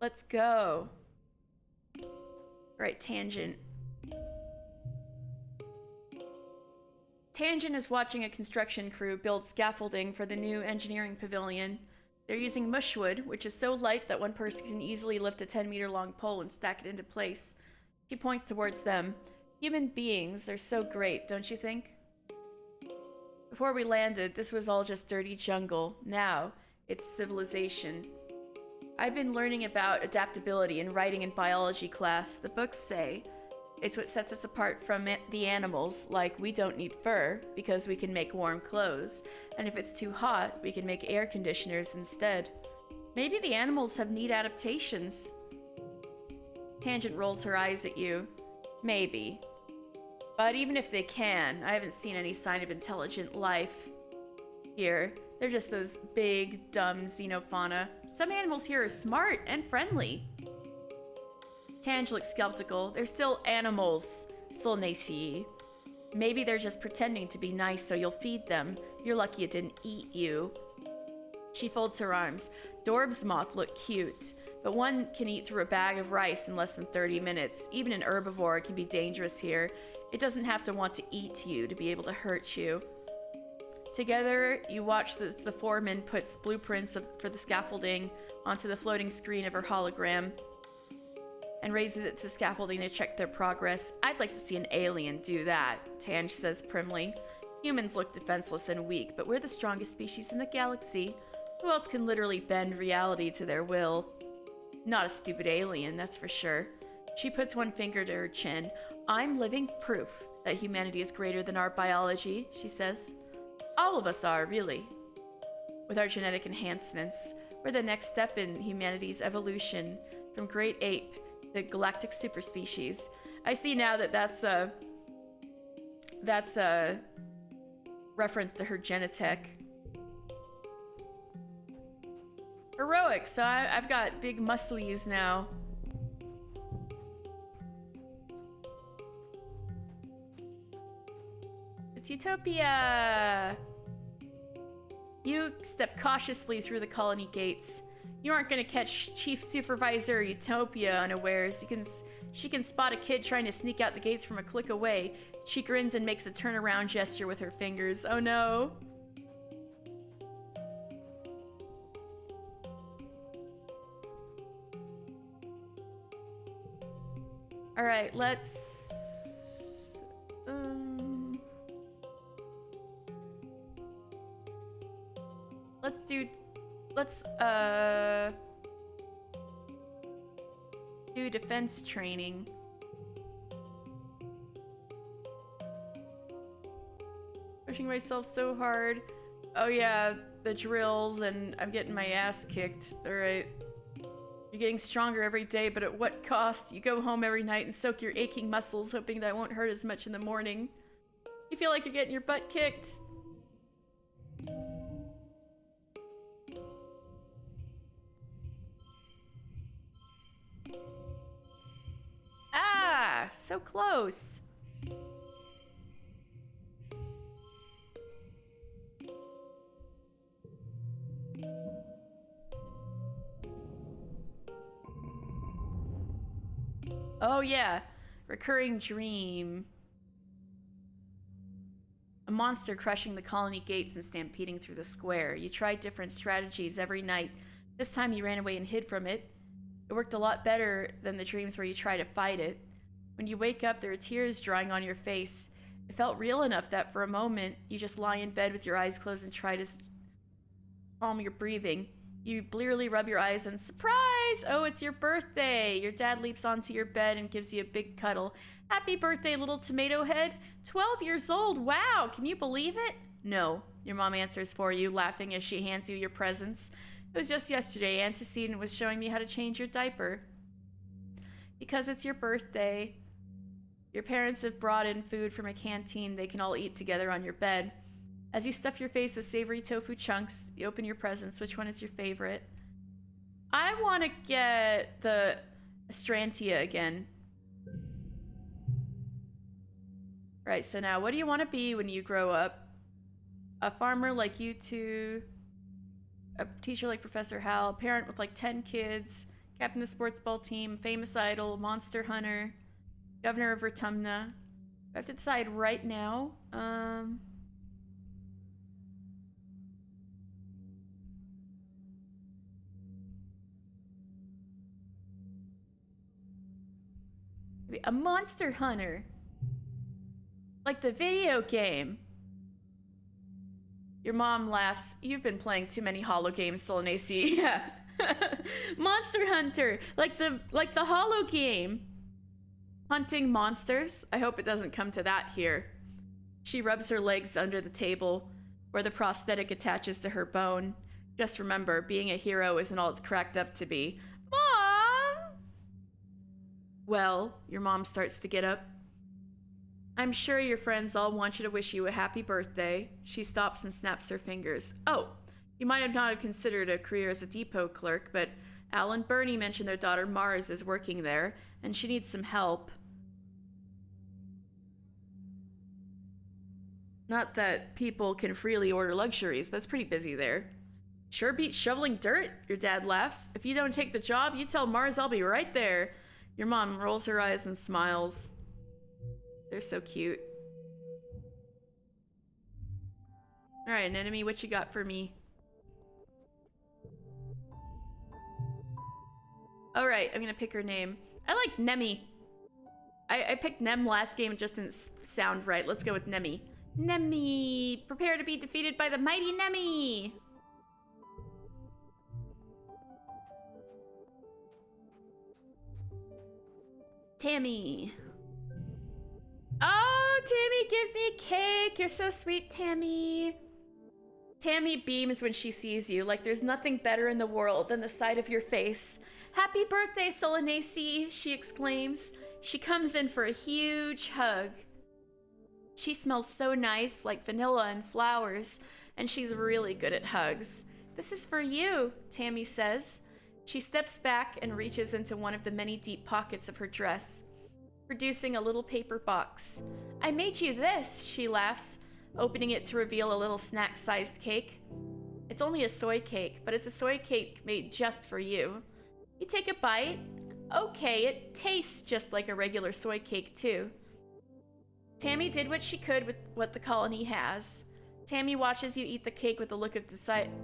Let's go. All right, Tangent. Tangent is watching a construction crew build scaffolding for the new engineering pavilion. They're using mushwood, which is so light that one person can easily lift a 10-meter-long pole and stack it into place. She points towards them. Human beings are so great, don't you think? Before we landed, this was all just dirty jungle. Now, it's civilization. I've been learning about adaptability in writing in biology class. The books say it's what sets us apart from the animals, like we don't need fur because we can make warm clothes, and if it's too hot, we can make air conditioners instead. Maybe the animals have neat adaptations. Tangent rolls her eyes at you. Maybe. But even if they can, I haven't seen any sign of intelligent life here. They're just those big, dumb xenofauna. Some animals here are smart and friendly. Tange looks skeptical. They're still animals, Solnacii. Maybe they're just pretending to be nice so you'll feed them. You're lucky it didn't eat you. She folds her arms. Dorb's moth look cute, but one can eat through a bag of rice in less than 30 minutes. Even an herbivore can be dangerous here. It doesn't have to want to eat you to be able to hurt you. Together, you watch the foreman puts blueprints for the scaffolding onto the floating screen of her hologram and raises it to the scaffolding to check their progress. I'd like to see an alien do that, Tange says primly. Humans look defenseless and weak, but we're the strongest species in the galaxy. Who else can literally bend reality to their will? Not a stupid alien, that's for sure. She puts one finger to her chin. I'm living proof that humanity is greater than our biology, she says. All of us are, really. With our genetic enhancements, we're the next step in humanity's evolution from great ape to galactic superspecies. I see now that that's a reference to her genetech. Heroic, so I've got big musclies now. It's Utopia! You step cautiously through the colony gates. You aren't gonna catch Chief Supervisor Utopia unawares. She can spot a kid trying to sneak out the gates from a click away. She grins and makes a turnaround gesture with her fingers. Oh no. Alright, let's do defense training. Pushing myself so hard. Oh yeah, the drills, and I'm getting my ass kicked. Alright. You're getting stronger every day, but at what cost? You go home every night and soak your aching muscles, hoping that it won't hurt as much in the morning. You feel like you're getting your butt kicked. Ah, so close. Oh yeah, recurring dream. A monster crushing the colony gates and stampeding through the square. You tried different strategies every night. This time you ran away and hid from it. It worked a lot better than the dreams where you try to fight it. When you wake up, there are tears drying on your face. It felt real enough that for a moment, you just lie in bed with your eyes closed and try to calm your breathing. You blearily rub your eyes and surprise! Oh, it's your birthday! Your dad leaps onto your bed and gives you a big cuddle. Happy birthday, little tomato head! 12 years old! Wow! Can you believe it? No. Your mom answers for you, laughing as she hands you your presents. It was just yesterday. Antecedent was showing me how to change your diaper. Because it's your birthday. Your parents have brought in food from a canteen they can all eat together on your bed. As you stuff your face with savory tofu chunks, you open your presents. Which one is your favorite? I want to get the Astrantia again. Right, so now what do you want to be when you grow up? A farmer like you two, a teacher like Professor Hal, a parent with like 10 kids, captain of the sports ball team, famous idol, monster hunter, governor of Rotumna. I have to decide right now. A monster hunter. Like the video game. Your mom laughs. You've been playing too many Hollow games, Solanacy. Yeah. Monster Hunter. Like the Hollow game. Hunting monsters. I hope it doesn't come to that here. She rubs her legs under the table where the prosthetic attaches to her bone. Just remember, being a hero isn't all it's cracked up to be. Mom! Well, your mom starts to get up. I'm sure your friends all want you to wish you a happy birthday. She stops and snaps her fingers. Oh, you might have not have considered a career as a depot clerk, but Al and Bernie mentioned their daughter Mars is working there, and she needs some help. Not that people can freely order luxuries, but it's pretty busy there. Sure beats shoveling dirt, your dad laughs. If you don't take the job, you tell Mars I'll be right there. Your mom rolls her eyes and smiles. They're so cute. Alright, an enemy, what you got for me? Alright, I'm gonna pick her name. I like Nemi. I picked Nem last game, it just didn't sound right. Let's go with Nemi. Nemi! Prepare to be defeated by the mighty Nemi! Tammy. Oh, Tammy, give me cake. You're so sweet, Tammy. Tammy beams when she sees you, like there's nothing better in the world than the sight of your face. Happy birthday, Solanacy, she exclaims. She comes in for a huge hug. She smells so nice, like vanilla and flowers, and she's really good at hugs. This is for you, Tammy says. She steps back and reaches into one of the many deep pockets of her dress, producing a little paper box. I made you this, she laughs, opening it to reveal a little snack-sized cake. It's only a soy cake, but it's a soy cake made just for you. You take a bite. Okay, it tastes just like a regular soy cake, too. Tammy did what she could with what the colony has. Tammy watches you eat the cake with a look of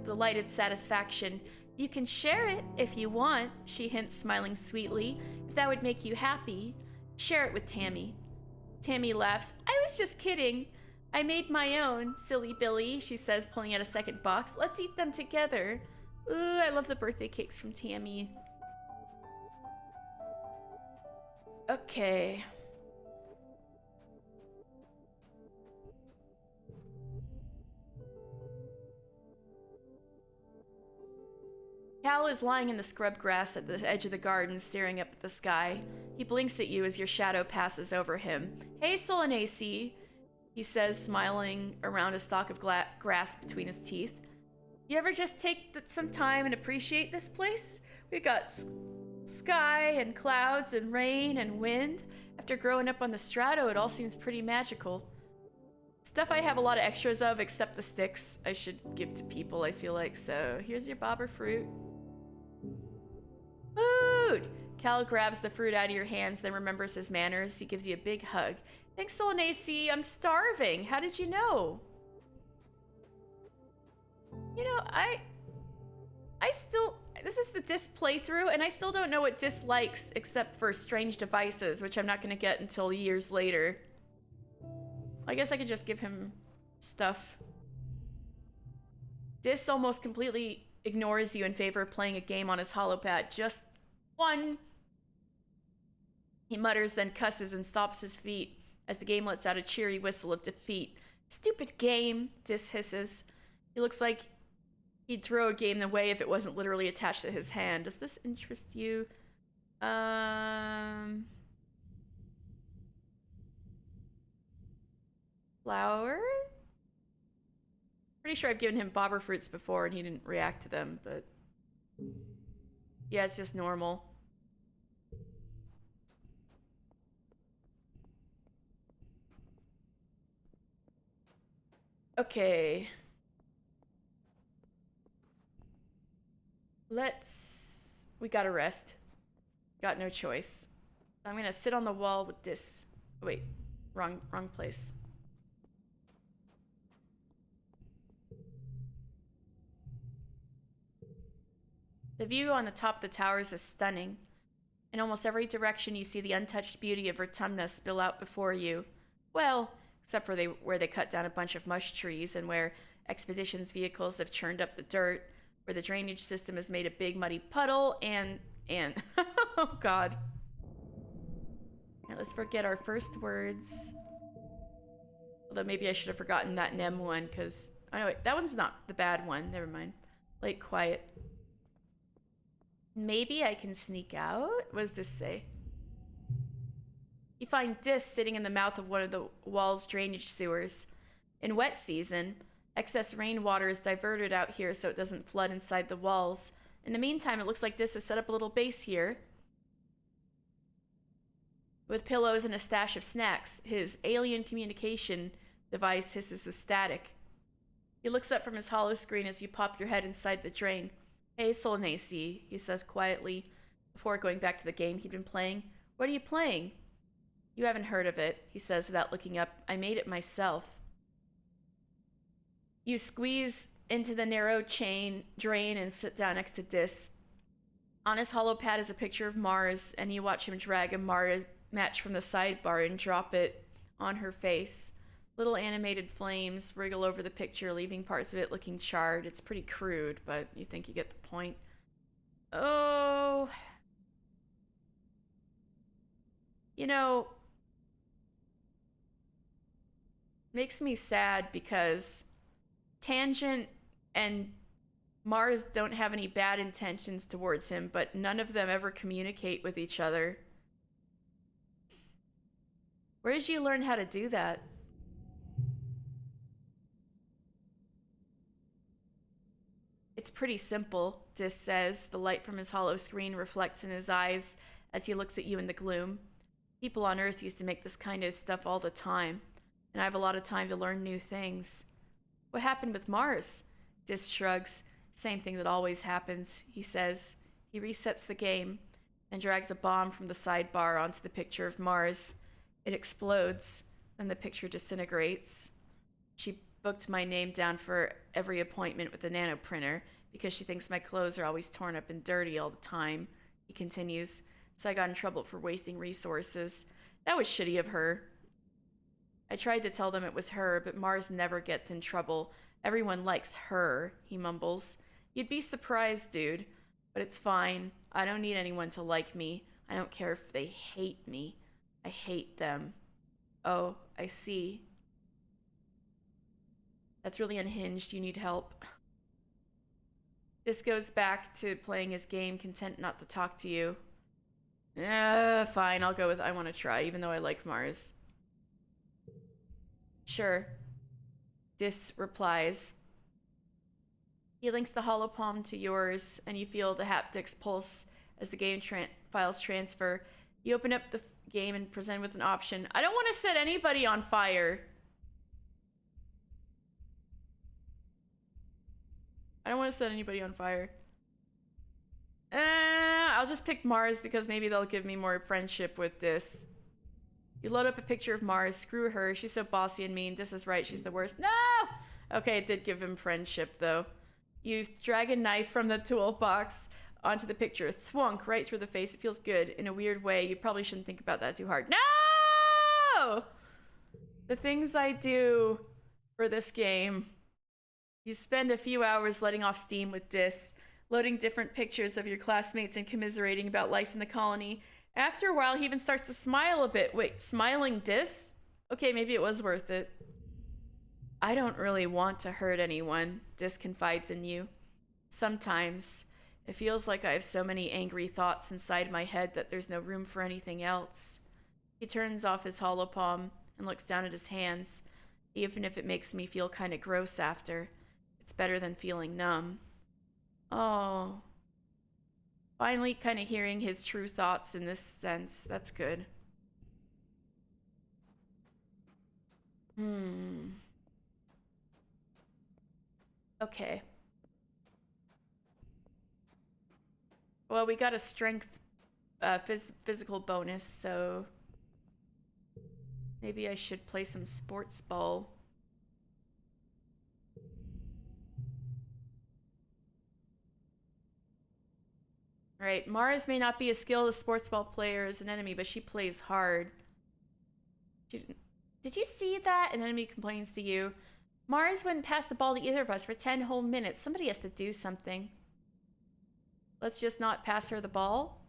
delighted satisfaction. You can share it if you want, she hints, smiling sweetly, if that would make you happy. Share it with Tammy. Tammy laughs. I was just kidding. I made my own, silly Billy, she says, pulling out a second box. Let's eat them together. Ooh, I love the birthday cakes from Tammy. Okay. Cal is lying in the scrub grass at the edge of the garden, staring up at the sky. He blinks at you as your shadow passes over him. Hey, Solanacy, he says, smiling around a stalk of grass between his teeth. You ever just take some time and appreciate this place? We've got sky and clouds and rain and wind. After growing up on the Strato, it all seems pretty magical. Stuff I have a lot of extras of, except the sticks I should give to people, I feel like. So here's your bobber fruit. Food! Cal grabs the fruit out of your hands, then remembers his manners. He gives you a big hug. Thanks, Solanacy. I'm starving. How did you know? You know, I still... This is the disc playthrough, and I still don't know what disc likes except for strange devices, which I'm not going to get until years later. I guess I could just give him stuff. Dis almost completely ignores you in favor of playing a game on his holopad. Just one. He mutters, then cusses and stops his feet as the game lets out a cheery whistle of defeat. Stupid game, Dis hisses. He looks like he'd throw a game away if it wasn't literally attached to his hand. Does this interest you? Flower? Pretty sure I've given him bobber fruits before and he didn't react to them, but... Yeah, it's just normal. Okay. We gotta rest. Got no choice. I'm gonna sit on the wall with this. Wait, wrong place. The view on the top of the towers is stunning. In almost every direction, you see the untouched beauty of Vertumna spill out before you. Well, except for where they cut down a bunch of mush trees and where expeditions vehicles have churned up the dirt, where the drainage system has made a big muddy puddle, and oh god. Now let's forget our first words. Although maybe I should have forgotten that Nem one, because oh no, wait, that one's not the bad one. Never mind. Late quiet. Maybe I can sneak out? What does this say? You find Dis sitting in the mouth of one of the wall's drainage sewers. In wet season, excess rainwater is diverted out here so it doesn't flood inside the walls. In the meantime, it looks like Dis has set up a little base here with pillows and a stash of snacks. His alien communication device hisses with static. He looks up from his hollow screen as you pop your head inside the drain. Hey, Solnacy, he says quietly, before going back to the game he'd been playing. What are you playing? You haven't heard of it, he says without looking up. I made it myself. You squeeze into the narrow chain drain and sit down next to Dis. On his hollow pad is a picture of Mars, and you watch him drag a Mars match from the sidebar and drop it on her face. Little animated flames wriggle over the picture, leaving parts of it looking charred. It's pretty crude, but you think you get the point. Oh. You know, makes me sad because Tangent and Mars don't have any bad intentions towards him, but none of them ever communicate with each other. Where did you learn how to do that? It's pretty simple, Dis says. The light from his hollow screen reflects in his eyes as he looks at you in the gloom. People on Earth used to make this kind of stuff all the time, and I have a lot of time to learn new things. What happened with Mars? Dis shrugs. Same thing that always happens, he says. He resets the game and drags a bomb from the sidebar onto the picture of Mars. It explodes, then the picture disintegrates. She booked my name down for every appointment with the nanoprinter because she thinks my clothes are always torn up and dirty all the time, he continues. So I got in trouble for wasting resources. That was shitty of her. I tried to tell them it was her, but Mars never gets in trouble. Everyone likes her, he mumbles. You'd be surprised, dude. But it's fine. I don't need anyone to like me. I don't care if they hate me. I hate them. Oh, I see. That's really unhinged. You need help. This goes back to playing his game, content not to talk to you. Fine, I'll go with I want to try, even though I like Mars. Sure. Dis replies. He links the hollow palm to yours, and you feel the haptics pulse as the game files transfer. You open up the game and present with an option. I don't want to set anybody on fire. I don't want to set anybody on fire. I'll just pick Mars because maybe they'll give me more friendship with Dis. You load up a picture of Mars. Screw her. She's so bossy and mean. Dis is right. She's the worst. No! Okay, it did give him friendship, though. You drag a knife from the toolbox onto the picture. Thwunk right through the face. It feels good. In a weird way. You probably shouldn't think about that too hard. No! The things I do for this game. You spend a few hours letting off steam with Dis, loading different pictures of your classmates and commiserating about life in the colony. After a while, he even starts to smile a bit. Wait, smiling Dis? Okay, maybe it was worth it. I don't really want to hurt anyone, Dis confides in you. Sometimes, it feels like I have so many angry thoughts inside my head that there's no room for anything else. He turns off his hollow palm and looks down at his hands, even if it makes me feel kind of gross after. It's better than feeling numb. Oh. Finally kind of hearing his true thoughts in this sense. That's good. Okay. Well, we got a strength physical bonus, so maybe I should play some sports ball. Right, Mars may not be as skilled a sports ball player as an enemy, but she plays hard. Did you see that? An enemy complains to you. Mars wouldn't pass the ball to either of us for 10 whole minutes. Somebody has to do something. Let's just not pass her the ball.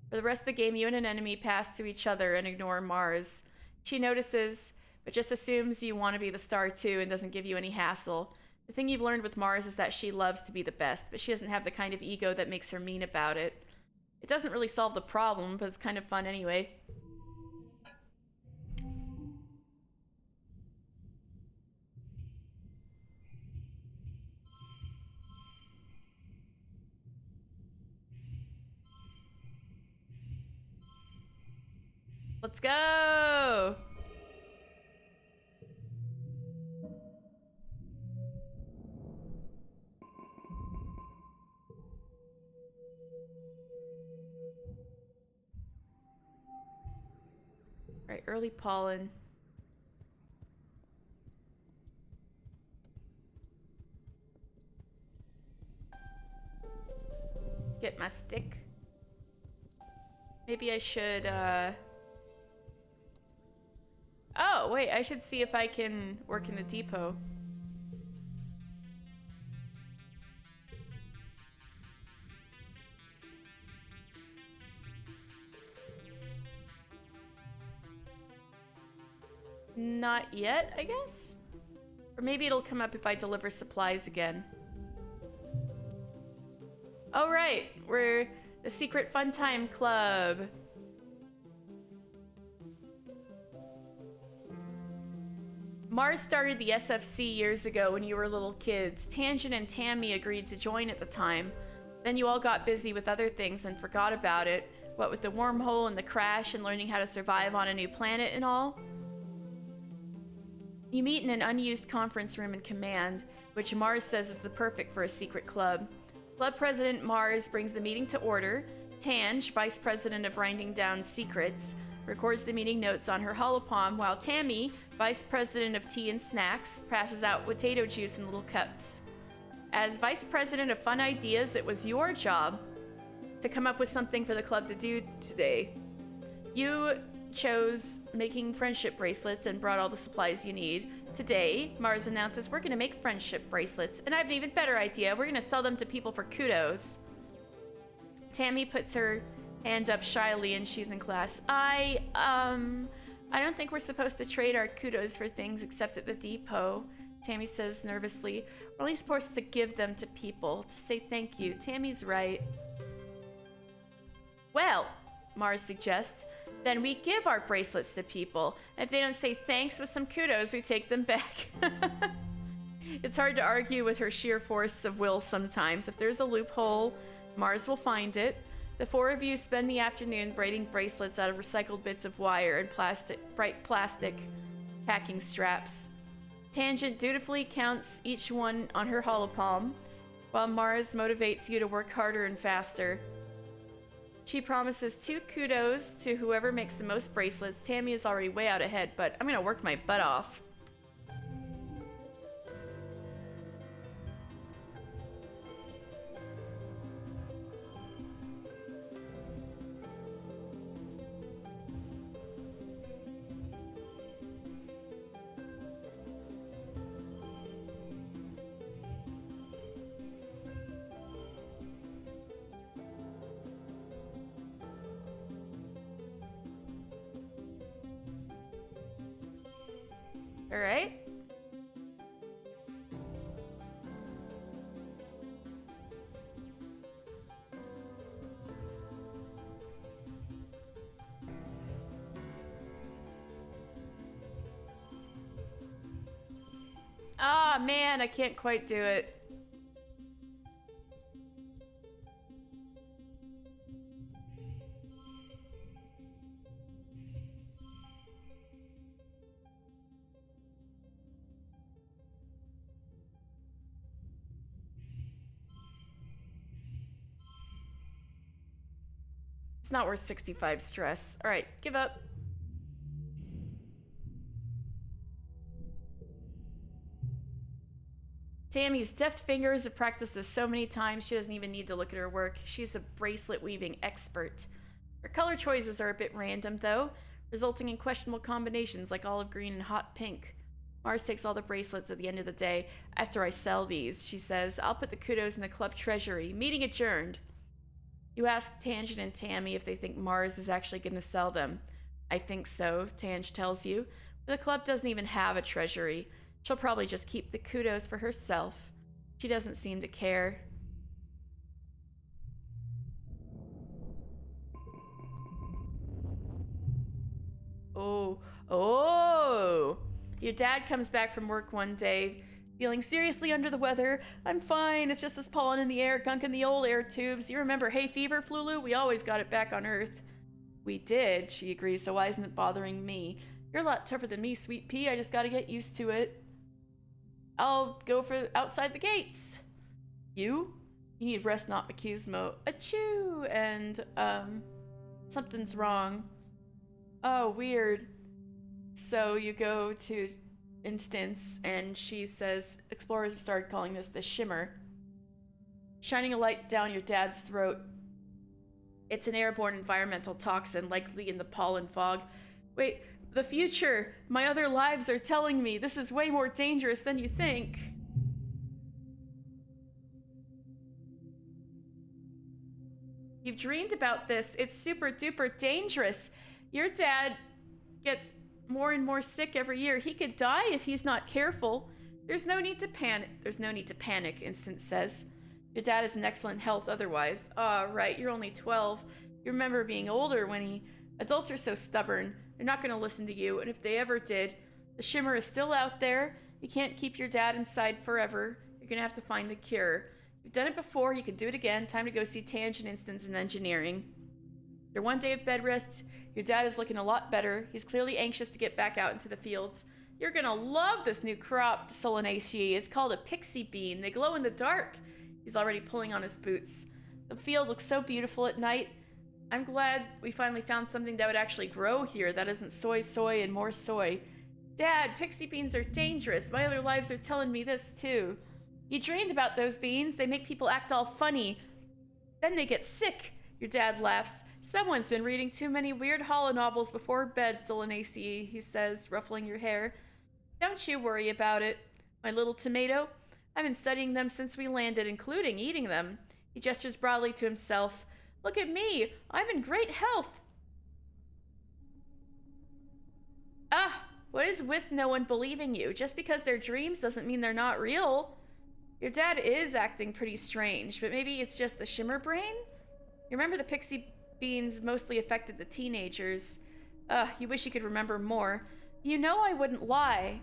For the rest of the game, you and an enemy pass to each other and ignore Mars. She notices, but just assumes you want to be the star too and doesn't give you any hassle. The thing you've learned with Mars is that she loves to be the best, but she doesn't have the kind of ego that makes her mean about it. It doesn't really solve the problem, but it's kind of fun anyway. Let's go! Right, early pollen. Get my stick. Maybe I should, Oh, wait, I should see if I can work in the depot. Not yet, I guess? Or maybe it'll come up if I deliver supplies again. Oh, right, we're the Secret Fun Time Club. Mars started the SFC years ago when you were little kids. Tangent and Tammy agreed to join at the time. Then you all got busy with other things and forgot about it. What with the wormhole and the crash and learning how to survive on a new planet and all. You meet in an unused conference room in Command, which Mars says is the perfect for a secret club. Club President Mars brings the meeting to order. Tange, Vice President of Writing Down Secrets, records the meeting notes on her holopalm, while Tammy, Vice President of Tea and Snacks, passes out potato juice in little cups. As Vice President of Fun Ideas, it was your job to come up with something for the club to do today. You chose making friendship bracelets and brought all the supplies you need. Today, Mars announces we're gonna make friendship bracelets, and I have an even better idea. We're gonna sell them to people for kudos. Tammy puts her hand up shyly and she's in class. I don't think we're supposed to trade our kudos for things except at the depot, Tammy says nervously. We're only supposed to give them to people, to say thank you. Tammy's right. Well, Mars suggests, then we give our bracelets to people. If they don't say thanks with some kudos, we take them back. It's hard to argue with her sheer force of will sometimes. If there's a loophole, Mars will find it. The four of you spend the afternoon braiding bracelets out of recycled bits of wire and bright plastic packing straps. Tangent dutifully counts each one on her holopalm, while Mars motivates you to work harder and faster. She promises 2 kudos to whoever makes the most bracelets. Tammy is already way out ahead, but I'm gonna work my butt off. All right. Ah, man, I can't quite do it. It's not worth 65 stress. All right, give up. Tammy's deft fingers have practiced this so many times she doesn't even need to look at her work. She's a bracelet weaving expert. Her color choices are a bit random, though, resulting in questionable combinations like olive green and hot pink. Mars takes all the bracelets at the end of the day. After I sell these, she says, I'll put the kudos in the club treasury. Meeting adjourned. You ask Tangent and Tammy if they think Mars is actually going to sell them. I think so, Tange tells you. But the club doesn't even have a treasury. She'll probably just keep the kudos for herself. She doesn't seem to care. Oh. Your dad comes back from work one day, feeling seriously under the weather. I'm fine, it's just this pollen in the air, gunk in the old air tubes. You remember hay fever, Flulu? We always got it back on Earth. We did, she agrees, so why isn't it bothering me? You're a lot tougher than me, sweet pea. I just gotta get used to it. I'll go for outside the gates. You? You need rest, not machismo. Achoo! And, something's wrong. Oh, weird. So you go to Instance, and she says, explorers have started calling this the Shimmer. Shining a light down your dad's throat. It's an airborne environmental toxin, likely in the pollen fog. Wait, the future! My other lives are telling me this is way more dangerous than you think. You've dreamed about this. It's super duper dangerous. Your dad gets more and more sick every year. He could die if he's not careful. There's no need to panic, Instance says. Your dad is in excellent health otherwise. Right, you're only 12. You remember being older when he... Adults are so stubborn. They're not going to listen to you, and if they ever did, the Shimmer is still out there. You can't keep your dad inside forever. You're going to have to find the cure. You've done it before, you can do it again. Time to go see Tangent Instance in engineering. Your one day of bed rest, your dad is looking a lot better. He's clearly anxious to get back out into the fields. You're going to love this new crop, Solanaceae. It's called a pixie bean. They glow in the dark. He's already pulling on his boots. The field looks so beautiful at night. I'm glad we finally found something that would actually grow here that isn't soy, and more soy. Dad, pixie beans are dangerous. My other lives are telling me this too. You dreamed about those beans. They make people act all funny. Then they get sick. Your dad laughs. Someone's been reading too many weird holonovels before bed, Solanaceae, he says, ruffling your hair. Don't you worry about it, my little tomato. I've been studying them since we landed, including eating them. He gestures broadly to himself. Look at me. I'm in great health. What is with no one believing you? Just because they're dreams doesn't mean they're not real. Your dad is acting pretty strange, but maybe it's just the Shimmer brain? You remember the pixie beans mostly affected the teenagers. You wish you could remember more. You know I wouldn't lie.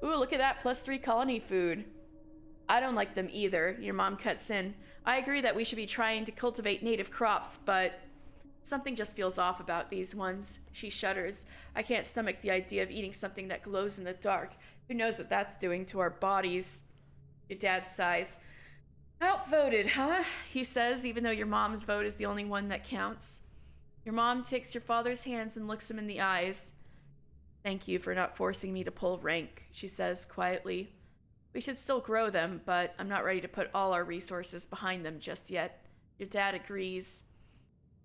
Ooh, look at that, +3 colony food. I don't like them either, your mom cuts in. I agree that we should be trying to cultivate native crops, but something just feels off about these ones. She shudders. I can't stomach the idea of eating something that glows in the dark. Who knows what that's doing to our bodies? Your dad sighs. Outvoted, huh? He says, even though your mom's vote is the only one that counts. Your mom takes your father's hands and looks him in the eyes. Thank you for not forcing me to pull rank, she says quietly. We should still grow them, but I'm not ready to put all our resources behind them just yet. Your dad agrees.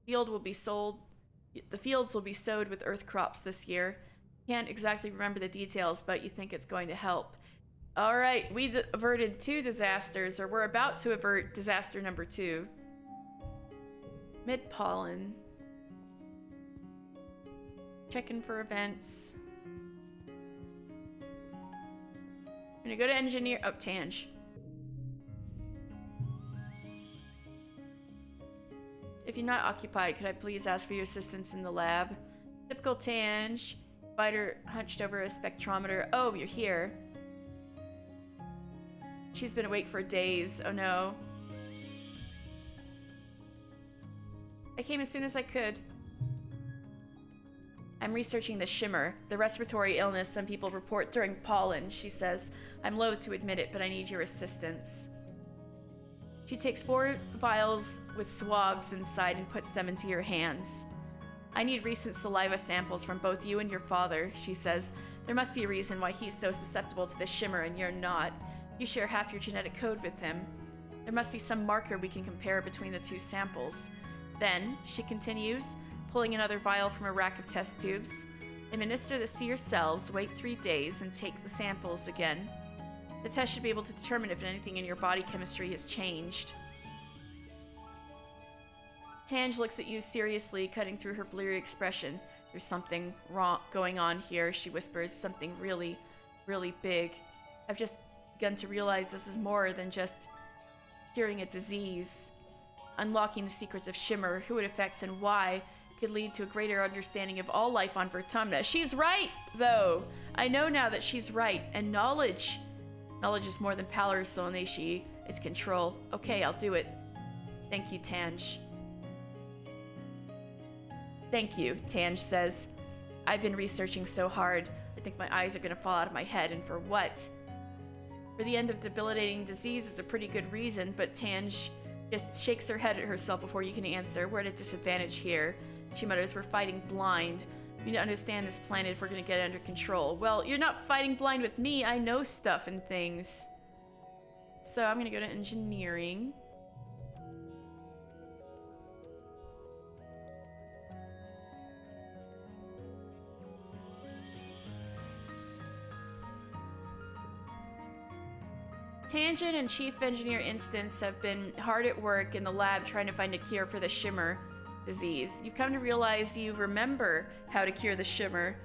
The fields will be sowed with earth crops this year. Can't exactly remember the details, but you think it's going to help. All right, we averted 2 disasters, or we're about to avert disaster number 2. Mid-pollen. Checking for events. I'm gonna go to engineer. Oh, Tange. If you're not occupied, could I please ask for your assistance in the lab? Typical Tange. Spider hunched over a spectrometer. Oh, you're here. She's been awake for days. Oh no. I came as soon as I could. I'm researching the Shimmer, the respiratory illness some people report during pollen, she says. I'm loath to admit it, but I need your assistance. She takes 4 vials with swabs inside and puts them into your hands. I need recent saliva samples from both you and your father, she says. There must be a reason why he's so susceptible to the shimmer and you're not. You share half your genetic code with him. There must be some marker we can compare between the 2 samples. Then, she continues, pulling another vial from a rack of test tubes. Administer this to yourselves, wait 3 days, and take the samples again. The test should be able to determine if anything in your body chemistry has changed. Tange looks at you seriously, cutting through her bleary expression. There's something wrong going on here, she whispers. Something really, really big. I've just begun to realize this is more than just curing a disease. Unlocking the secrets of Shimmer, who it affects and why, could lead to a greater understanding of all life on Vertumna. She's right, though. I know now that she's right. And knowledge. Knowledge is more than power, Solanashi. It's control. Okay, I'll do it. Thank you, Tange. Thank you, Tange says. I've been researching so hard. I think my eyes are gonna fall out of my head, and for what? For the end of debilitating disease is a pretty good reason, but Tange just shakes her head at herself before you can answer. We're at a disadvantage here. She mutters, we're fighting blind. We need to understand this planet if we're gonna get it under control. Well, you're not fighting blind with me. I know stuff and things. So I'm gonna go to engineering. Tangent and Chief Engineer Instance have been hard at work in the lab trying to find a cure for the Shimmer disease. You've come to realize you remember how to cure the Shimmer.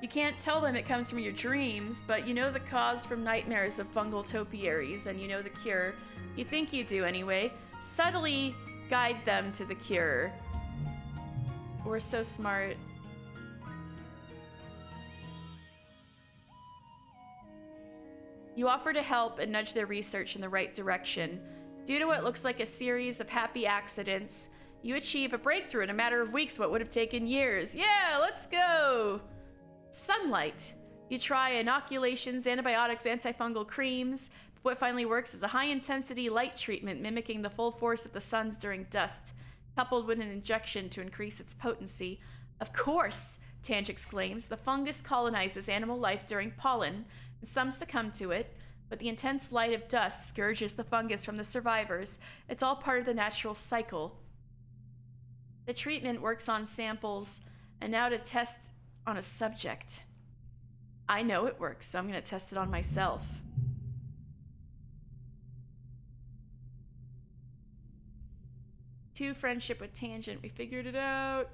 You can't tell them it comes from your dreams, but you know the cause from nightmares of fungal topiaries, and you know the cure. You think you do anyway. Subtly guide them to the cure. We're so smart. You offer to help and nudge their research in the right direction. Due to what looks like a series of happy accidents, you achieve a breakthrough in a matter of weeks what would have taken years. Yeah, let's go! Sunlight. You try inoculations, antibiotics, antifungal creams, but what finally works is a high-intensity light treatment mimicking the full force of the suns during dust, coupled with an injection to increase its potency. Of course, Tange exclaims, the fungus colonizes animal life during pollen. Some succumb to it, but the intense light of dust scourges the fungus from the survivors. It's all part of the natural cycle. The treatment works on samples, and now to test on a subject. I know it works, so I'm going to test it on myself. Two, friendship with Tangent. We figured it out.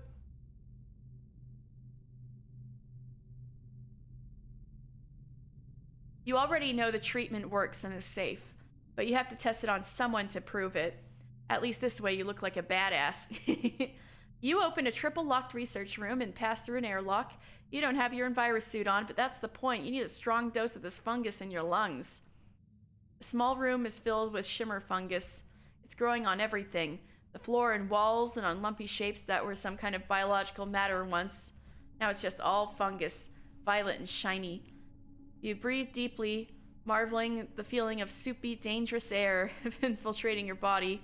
You already know the treatment works and is safe, but you have to test it on someone to prove it. At least this way you look like a badass. You open a triple-locked research room and pass through an airlock. You don't have your virus suit on, but that's the point. You need a strong dose of this fungus in your lungs. The small room is filled with shimmer fungus. It's growing on everything. The floor and walls and on lumpy shapes that were some kind of biological matter once. Now it's just all fungus, violet and shiny. You breathe deeply, marveling at the feeling of soupy, dangerous air infiltrating your body.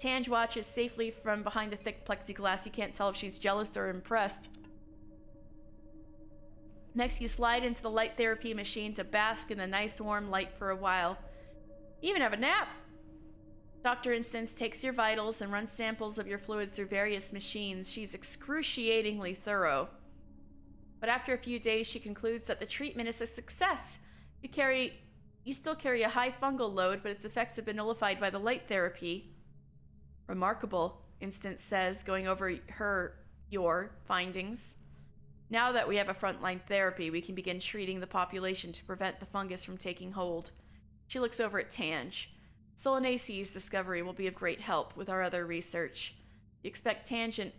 Tange watches safely from behind the thick plexiglass. You can't tell if she's jealous or impressed. Next, you slide into the light therapy machine to bask in the nice warm light for a while. You even have a nap. Dr. Instance takes your vitals and runs samples of your fluids through various machines. She's excruciatingly thorough. But after a few days, she concludes that the treatment is a success. You still carry a high fungal load, but its effects have been nullified by the light therapy. Remarkable, Instance says, going over your findings. Now that we have a frontline therapy, we can begin treating the population to prevent the fungus from taking hold. She looks over at Tange. Solanasi's discovery will be of great help with our other research. You expect Tangent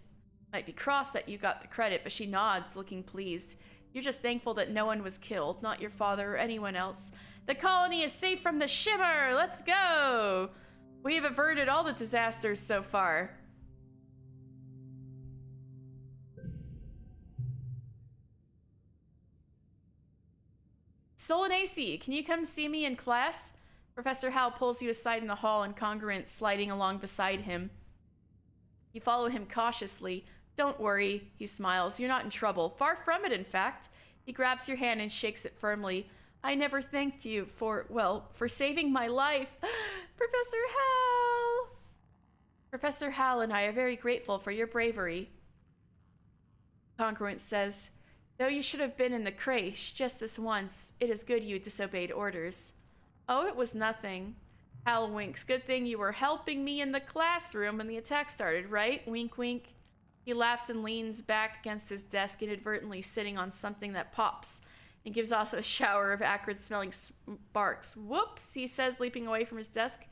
might be cross that you got the credit, but she nods, looking pleased. You're just thankful that no one was killed, not your father or anyone else. The colony is safe from the shimmer! Let's go! We have averted all the disasters so far. Solanasi, can you come see me in class? Professor Hal pulls you aside in the hall, incongruent sliding along beside him. You follow him cautiously. Don't worry, he smiles. You're not in trouble. Far from it, in fact. He grabs your hand and shakes it firmly. I never thanked you for saving my life. Professor Hal! Professor Hal and I are very grateful for your bravery. Congruent says, though you should have been in the creche just this once, it is good you disobeyed orders. Oh, it was nothing. Hal winks. Good thing you were helping me in the classroom when the attack started, right? Wink, wink. He laughs and leans back against his desk, inadvertently sitting on something that pops and gives off a shower of acrid-smelling sparks. Whoops, he says, leaping away from his desk.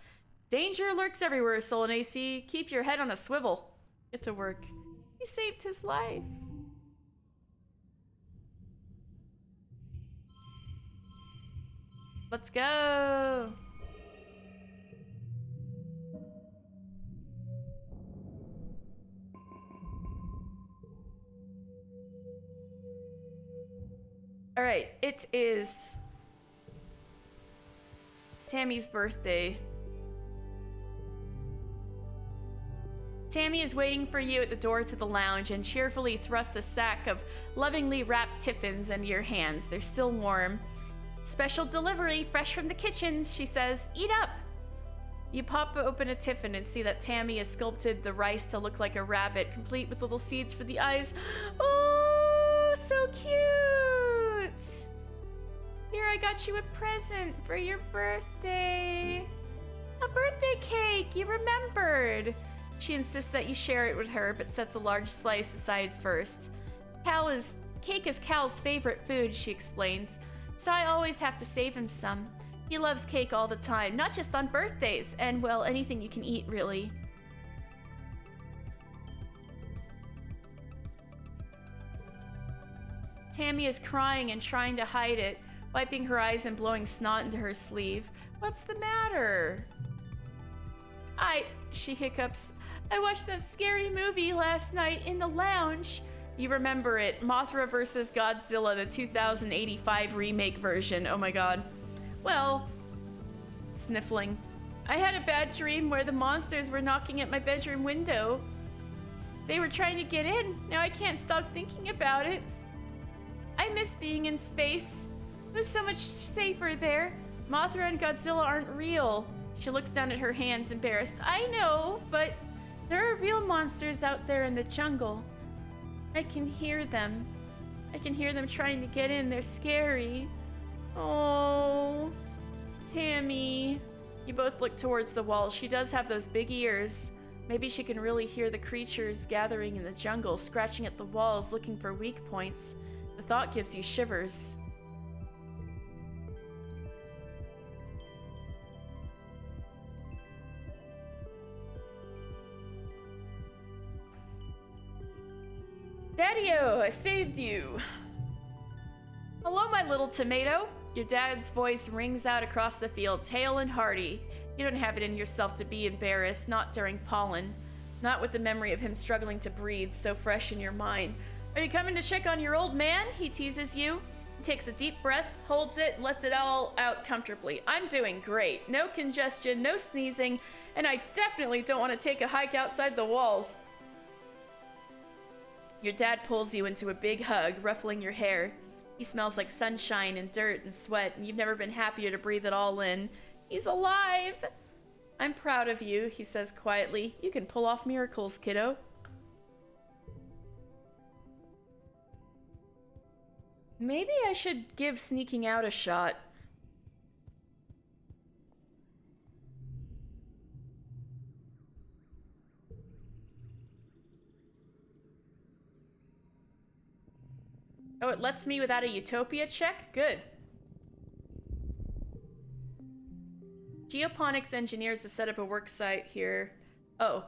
Danger lurks everywhere, Solanace. Keep your head on a swivel. Get to work. He saved his life. Let's go. All right, it is Tammy's birthday. Tammy is waiting for you at the door to the lounge and cheerfully thrusts a sack of lovingly wrapped tiffins into your hands. They're still warm. Special delivery, fresh from the kitchen, she says. Eat up. You pop open a tiffin and see that Tammy has sculpted the rice to look like a rabbit, complete with little seeds for the eyes. Oh, so cute. Here, I got you a present for your birthday. A birthday cake, you remembered. She insists that you share it with her, but sets a large slice aside first. Cake is Cal's favorite food, she explains, so I always have to save him some. He loves cake all the time, not just on birthdays, and, well, anything you can eat, really. Tammy is crying and trying to hide it, wiping her eyes and blowing snot into her sleeve. What's the matter? She hiccups. I watched that scary movie last night in the lounge. You remember it, Mothra vs. Godzilla, the 2085 remake version. Oh my god. Well, sniffling. I had a bad dream where the monsters were knocking at my bedroom window. They were trying to get in. Now I can't stop thinking about it. I miss being in space. It was so much safer there. Mothra and Godzilla aren't real. She looks down at her hands, embarrassed. I know, but there are real monsters out there in the jungle. I can hear them. I can hear them trying to get in. They're scary. Oh, Tammy. You both look towards the wall. She does have those big ears. Maybe she can really hear the creatures gathering in the jungle, scratching at the walls, looking for weak points. The thought gives you shivers. Daddy-o, I saved you. Hello, my little tomato. Your dad's voice rings out across the fields, hale and hearty. You don't have it in yourself to be embarrassed, not during pollen. Not with the memory of him struggling to breathe so fresh in your mind. Are you coming to check on your old man? He teases you. He takes a deep breath, holds it, and lets it all out comfortably. I'm doing great. No congestion, no sneezing, and I definitely don't want to take a hike outside the walls. Your dad pulls you into a big hug, ruffling your hair. He smells like sunshine and dirt and sweat, and you've never been happier to breathe it all in. He's alive! I'm proud of you, he says quietly. You can pull off miracles, kiddo. Maybe I should give sneaking out a shot. Oh, it lets me without a Utopia check? Good. Geoponics engineers to set up a work site here. Oh,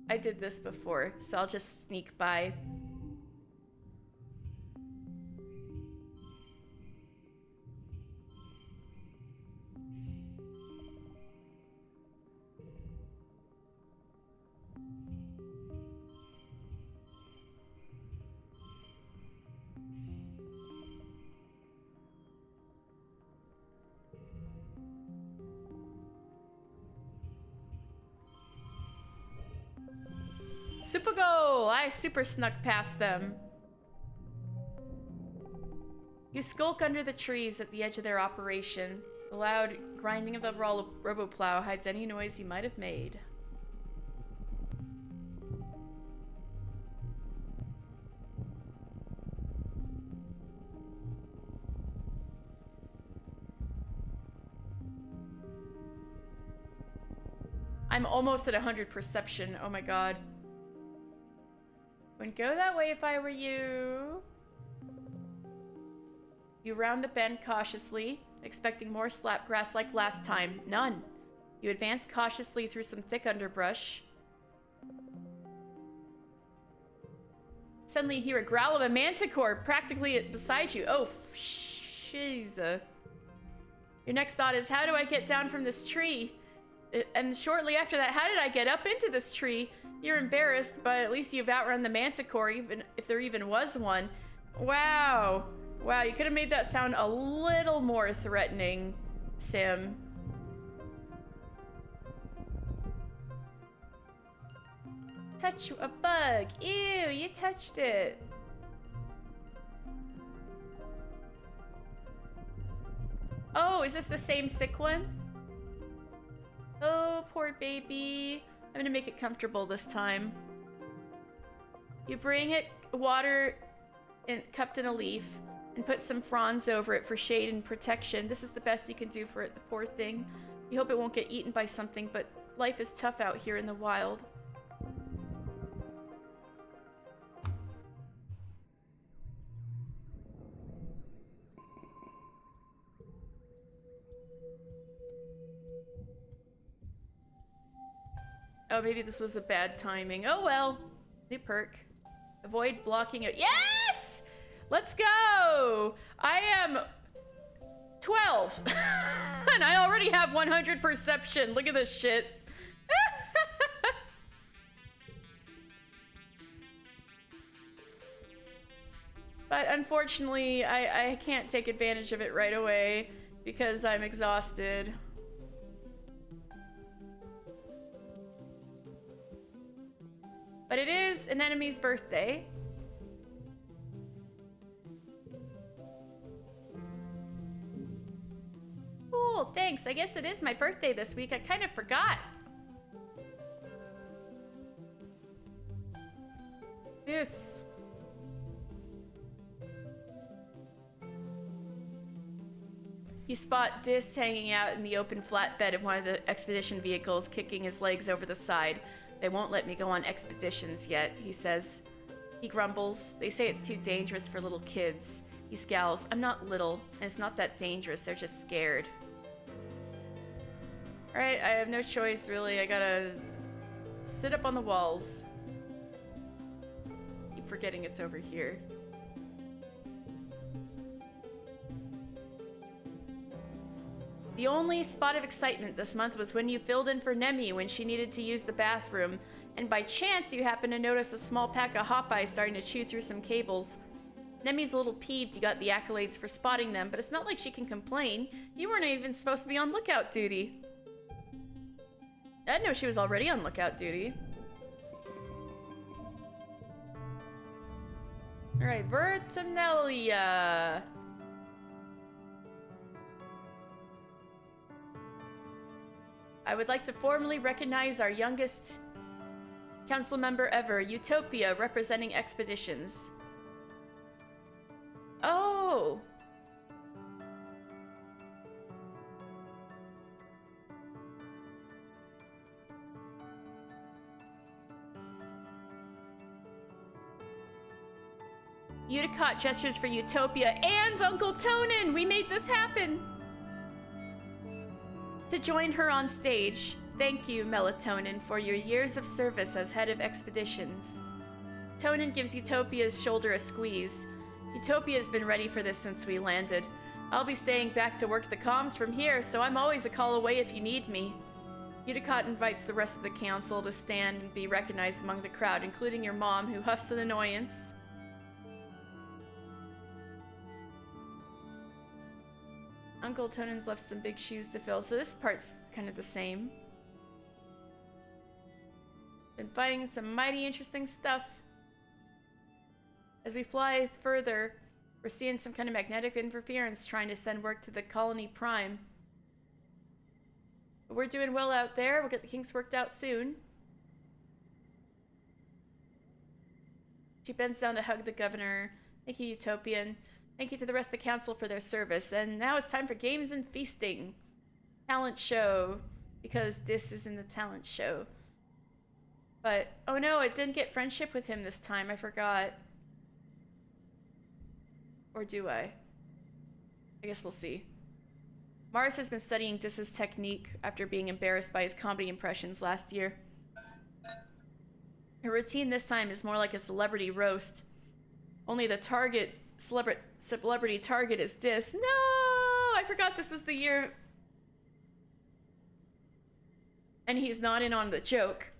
I did this before, so I'll just sneak by. Super goal! I super snuck past them. You skulk under the trees at the edge of their operation. The loud grinding of the roboplow hides any noise you might have made. I'm almost at 100 perception. Oh my god. Wouldn't go that way if I were you. You round the bend cautiously, expecting more slapgrass like last time. None. You advance cautiously through some thick underbrush. Suddenly you hear a growl of a manticore practically beside you. Oh, jeez. Your next thought is, how do I get down from this tree? And shortly after that, how did I get up into this tree? You're embarrassed, but at least you've outrun the manticore, even if there even was one. Wow. Wow, you could have made that sound a little more threatening, Sim. Touch a bug. Ew, you touched it. Oh, is this the same sick one? Oh, poor baby. I'm gonna make it comfortable this time. You bring it water cupped in a leaf and put some fronds over it for shade and protection. This is the best you can do for it, the poor thing. You hope it won't get eaten by something, but life is tough out here in the wild. Oh, maybe this was a bad timing. Oh well. New perk. Avoid blocking it. Yes! Let's go! I am 12. And I already have 100 perception. Look at this shit. But unfortunately, I can't take advantage of it right away because I'm exhausted. But it is an enemy's birthday. Cool, thanks. I guess it is my birthday this week. I kind of forgot. Yes. You spot Dis hanging out in the open flatbed of one of the expedition vehicles, kicking his legs over the side. They won't let me go on expeditions yet, he says. He grumbles. They say it's too dangerous for little kids. He scowls. I'm not little, and it's not that dangerous. They're just scared. Alright, I have no choice, really. I gotta sit up on the walls. Keep forgetting it's over here. The only spot of excitement this month was when you filled in for Nemi when she needed to use the bathroom, and by chance you happened to notice a small pack of Hopeyes starting to chew through some cables. Nemi's a little peeved you got the accolades for spotting them, but it's not like she can complain. You weren't even supposed to be on lookout duty. I didn't know she was already on lookout duty. Alright, Vertinelia. I would like to formally recognize our youngest council member ever, Utopia, representing expeditions. Oh! Uticott gestures for Utopia and Uncle Tonin! We made this happen! To join her on stage, thank you, Melatonin, for your years of service as head of expeditions. Tonin gives Utopia's shoulder a squeeze. Utopia's been ready for this since we landed. I'll be staying back to work the comms from here, so I'm always a call away if you need me. Uticott invites the rest of the council to stand and be recognized among the crowd, including your mom, who huffs an annoyance. Uncle Tonin's left some big shoes to fill, so this part's kind of the same. Been finding some mighty interesting stuff. As we fly further, we're seeing some kind of magnetic interference trying to send work to the colony prime. But we're doing well out there. We'll get the kinks worked out soon. She bends down to hug the governor. Thank you, Utopian. Thank you to the rest of the council for their service. And now it's time for games and feasting. Talent show. Because this is in the talent show. But, oh no, it didn't get friendship with him this time. I forgot. Or do I? I guess we'll see. Mars has been studying Dis's technique after being embarrassed by his comedy impressions last year. Her routine this time is more like a celebrity roast. Only the celebrity target is Dis. No! I forgot this was the year. And he's not in on the joke.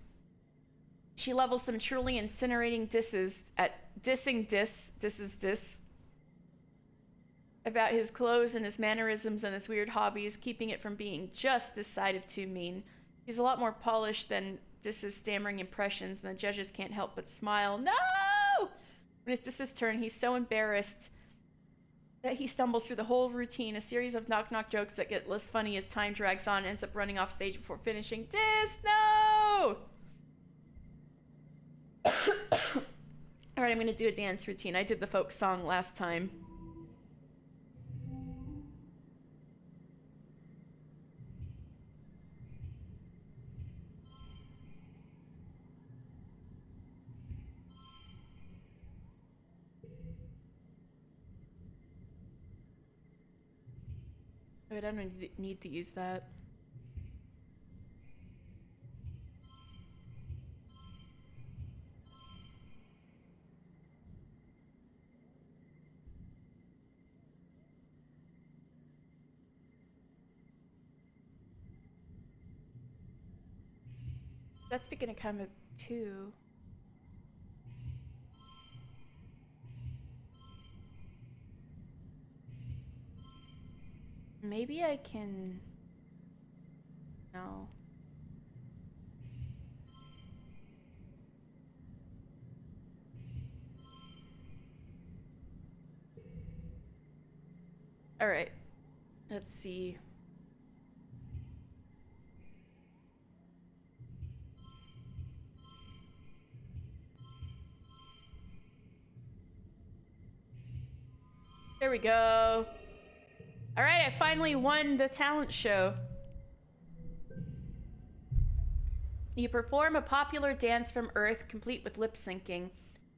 She levels some truly incinerating disses at dissing Dis about his clothes and his mannerisms and his weird hobbies, keeping it from being just this side of too mean. He's a lot more polished than Dis's stammering impressions, and the judges can't help but smile. No! When it's Dis's turn, he's so embarrassed that he stumbles through the whole routine, a series of knock-knock jokes that get less funny as time drags on and ends up running off stage before finishing. Dis, no! Alright, I'm gonna do a dance routine. I did the folk song last time. I don't need to use that. That's beginning to come at 2. Maybe I can... No. Alright. Let's see. There we go. All right, I finally won the talent show. You perform a popular dance from Earth, complete with lip syncing.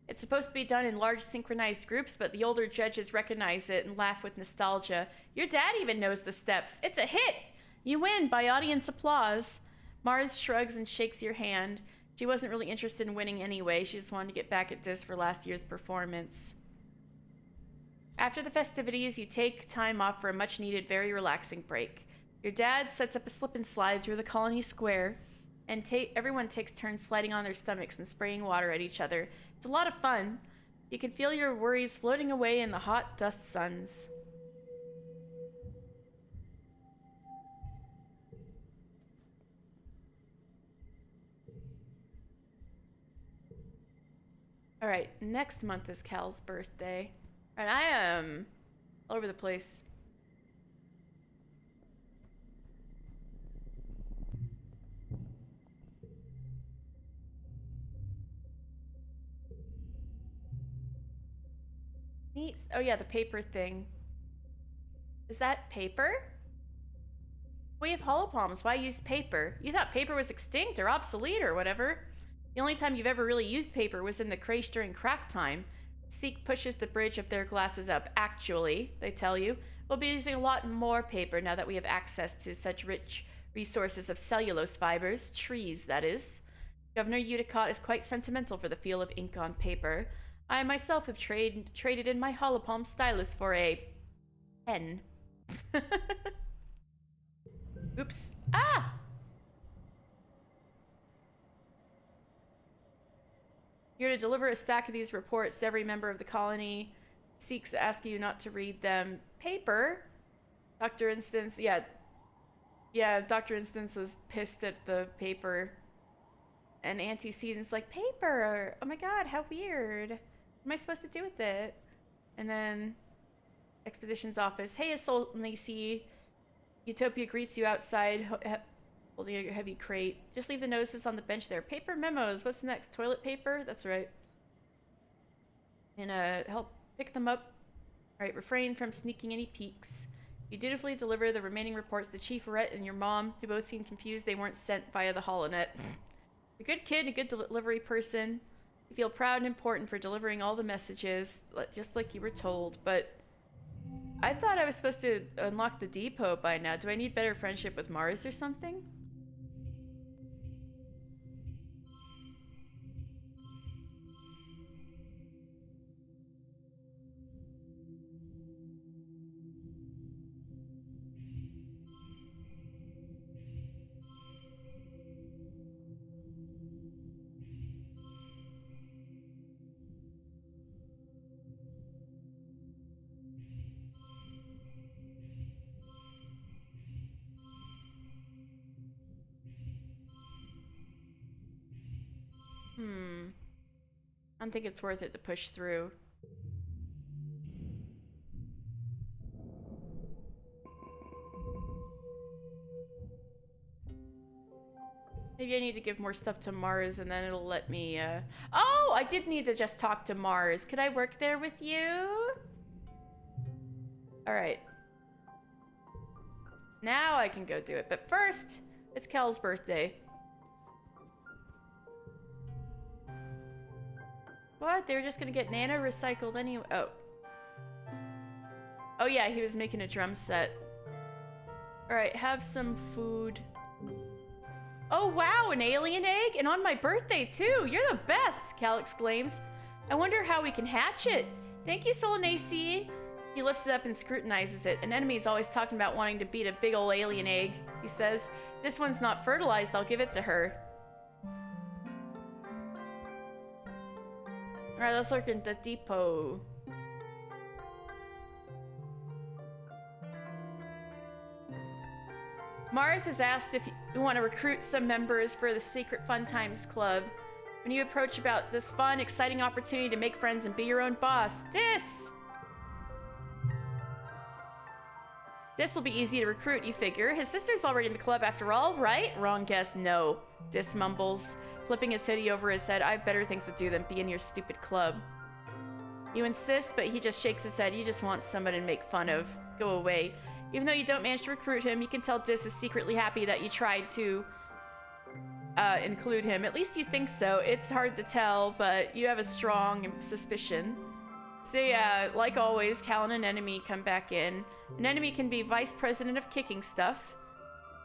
It's supposed to be done in large synchronized groups, but the older judges recognize it and laugh with nostalgia. Your dad even knows the steps. It's a hit! You win by audience applause. Mars shrugs and shakes your hand. She wasn't really interested in winning anyway. She just wanted to get back at Dis for last year's performance. After the festivities, you take time off for a much-needed, very relaxing break. Your dad sets up a slip and slide through the colony square, and everyone takes turns sliding on their stomachs and spraying water at each other. It's a lot of fun. You can feel your worries floating away in the hot dust suns. All right, next month is Cal's birthday. And I am all over the place. Neat. Oh yeah, the paper thing. Is that paper? We have holopalms. Why use paper? You thought paper was extinct or obsolete or whatever. The only time you've ever really used paper was in the creche during craft time. Seek pushes the bridge of their glasses up. Actually, they tell you, we'll be using a lot more paper now that we have access to such rich resources of cellulose fibers, trees, that is. Governor Uticott is quite sentimental for the feel of ink on paper. I myself have traded in my holopalm stylus for a pen. Oops. Ah! You're to deliver a stack of these reports to every member of the colony. Seeks to ask you not to read them. Paper? Dr. Instance, yeah. Yeah, Dr. Instance was pissed at the paper. and Auntie Season's like, paper! Oh my god, how weird. What am I supposed to do with it? And then Expedition's office. Hey, Assault Lacey. Utopia greets you outside, holding a heavy crate. Just leave the notices on the bench there. Paper memos. What's next? Toilet paper? That's right. And help pick them up. Alright, refrain from sneaking any peeks. You dutifully deliver the remaining reports to Chief Rhett and your mom, who both seemed confused they weren't sent via the holonet. You're a good kid and a good delivery person. You feel proud and important for delivering all the messages, just like you were told, but I thought I was supposed to unlock the depot by now. Do I need better friendship with Mars or something? I don't think it's worth it to push through. Maybe I need to give more stuff to Mars and then it'll let me, Oh, I did need to just talk to Mars. Could I work there with you? Alright. Now I can go do it. But first, it's Cal's birthday. What? They were just gonna get nano recycled anyway. Oh. Oh yeah, he was making a drum set. Alright, have some food. Oh wow, an alien egg? And on my birthday too! You're the best! Cal exclaims. I wonder how we can hatch it. Thank you, Solanace. He lifts it up and scrutinizes it. An enemy's always talking about wanting to beat a big ol' alien egg, he says. If this one's not fertilized, I'll give it to her. Alright, let's look at the depot. Mars has asked if you want to recruit some members for the Secret Fun Times Club. When you approach about this fun, exciting opportunity to make friends and be your own boss. Dis will be easy to recruit, you figure. His sister's already in the club after all, right? Wrong guess, no. Dis mumbles, flipping his hoodie over his head. I have better things to do than be in your stupid club. You insist, but he just shakes his head. You just want somebody to make fun of. Go away. Even though you don't manage to recruit him, you can tell Dis is secretly happy that you tried to include him. At least you think so. It's hard to tell, but you have a strong suspicion. So yeah, like always, Cal and an enemy come back in. An enemy can be vice president of kicking stuff.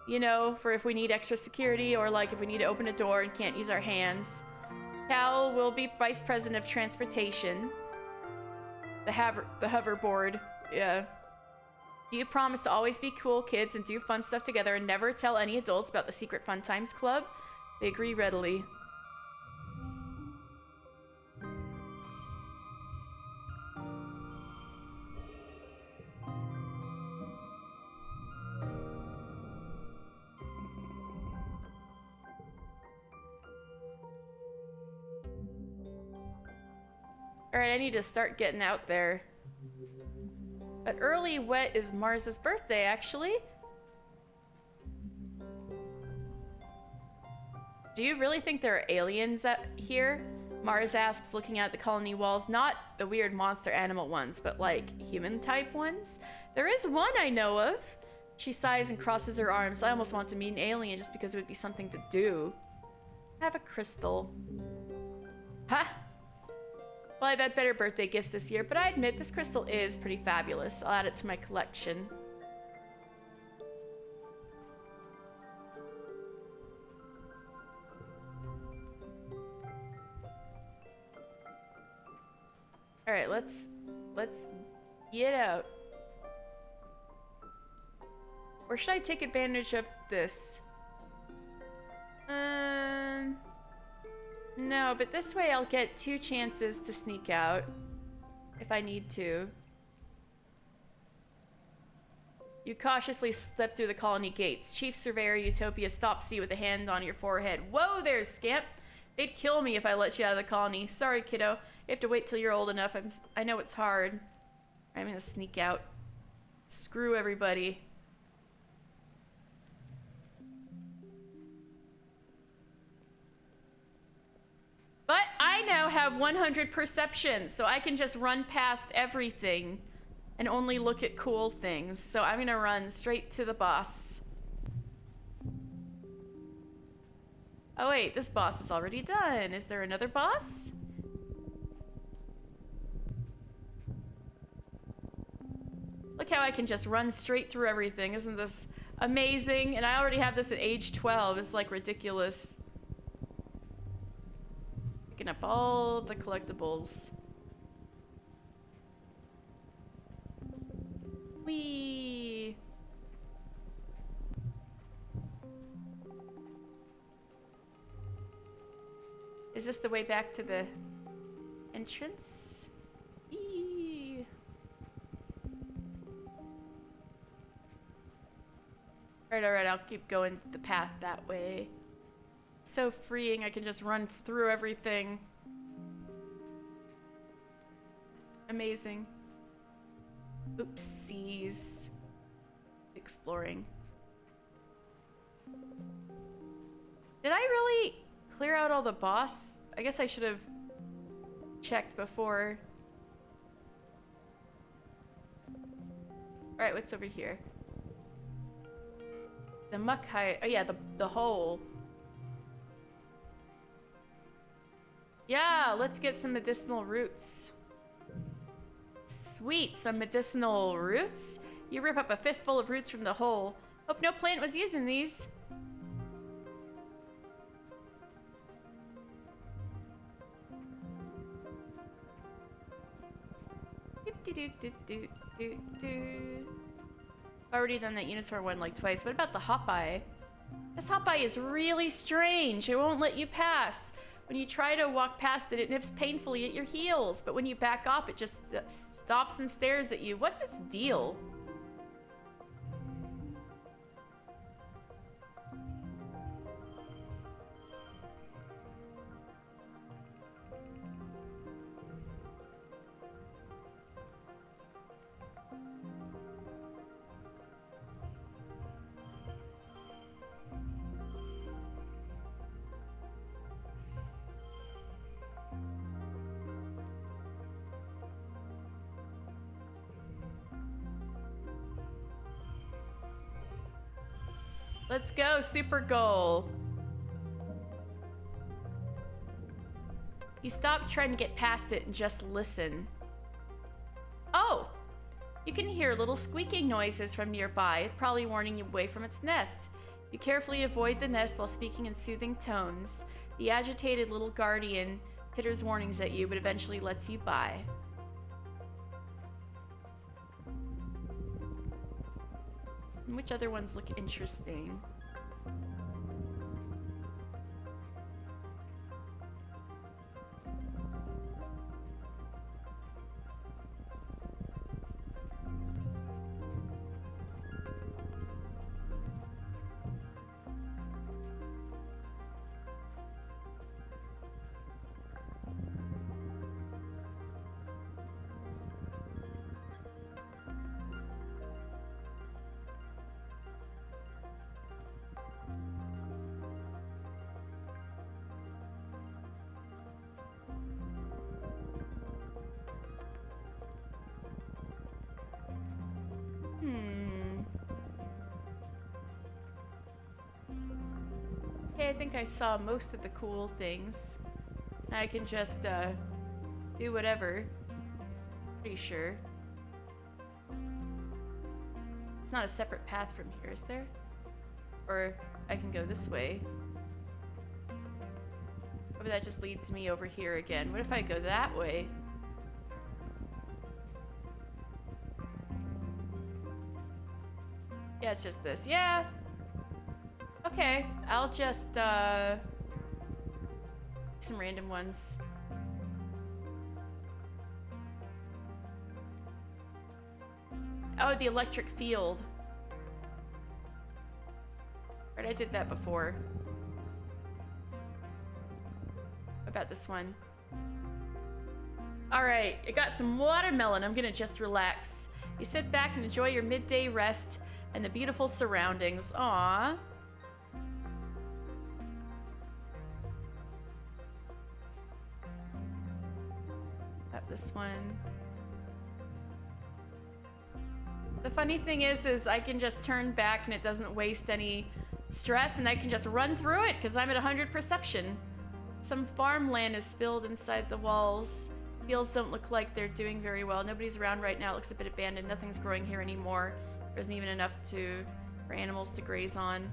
You know, for if we need extra security or like if we need to open a door and can't use our hands. Cal will be vice president of transportation. The hoverboard, yeah. Do you promise to always be cool kids and do fun stuff together and never tell any adults about the Secret Fun Times Club? They agree readily. Alright, I need to start getting out there. But early wet is Mars's birthday, actually. Do you really think there are aliens here? Mars asks, looking at the colony walls. Not the weird monster animal ones, but like human-type ones. There is one I know of. She sighs and crosses her arms. I almost want to meet an alien just because it would be something to do. I have a crystal. Ha! Well, I've had better birthday gifts this year, but I admit this crystal is pretty fabulous. I'll add it to my collection. All right, let's get out. Or should I take advantage of this? No, but this way I'll get 2 chances to sneak out if I need to. You cautiously step through the colony gates. Chief Surveyor Utopia stops you with a hand on your forehead. Whoa there, scamp! It'd kill me if I let you out of the colony. Sorry, kiddo. You have to wait till you're old enough. I know it's hard. I'm gonna sneak out. Screw everybody. But I now have 100 perception, so I can just run past everything and only look at cool things. So I'm gonna run straight to the boss. Oh wait, this boss is already done. Is there another boss? Look how I can just run straight through everything. Isn't this amazing? And I already have this at age 12. It's like ridiculous. Picking up all the collectibles. Whee! Is this the way back to the entrance? Eee. Alright, I'll keep going the path that way. So freeing, I can just run through everything. Amazing. Oopsies. Exploring. Did I really clear out all the boss? I guess I should have checked before. Alright, what's over here? The muck hide. Oh yeah, the hole. Yeah, let's get some medicinal roots. Sweet, some medicinal roots? You rip up a fistful of roots from the hole. Hope no plant was using these. Already done that Unisaur one like twice. What about the Hopeye? This Hopeye is really strange. It won't let you pass. When you try to walk past it, it nips painfully at your heels. But when you back off, it just stops and stares at you. What's its deal? Let's go, super goal. You stop trying to get past it and just listen. Oh! You can hear little squeaking noises from nearby, probably warning you away from its nest. You carefully avoid the nest while speaking in soothing tones. The agitated little guardian titters warnings at you, but eventually lets you by. Which other ones look interesting? Okay, I think I saw most of the cool things. I can just, do whatever. Pretty sure. It's not a separate path from here, is there? Or I can go this way. Or that just leads me over here again. What if I go that way? Yeah, it's just this. Yeah. Okay, I'll just, some random ones. Oh, the electric field. Right, I did that before. about this one? All right, I got some watermelon. I'm gonna just relax. You sit back and enjoy your midday rest and the beautiful surroundings. Aww. Got this one. The funny thing is I can just turn back and it doesn't waste any stress, and I can just run through it because I'm at 100 perception. Some farmland is spilled inside the walls. Fields don't look like they're doing very well. Nobody's around right now. It looks a bit abandoned. Nothing's growing here anymore. There isn't even enough for animals to graze on.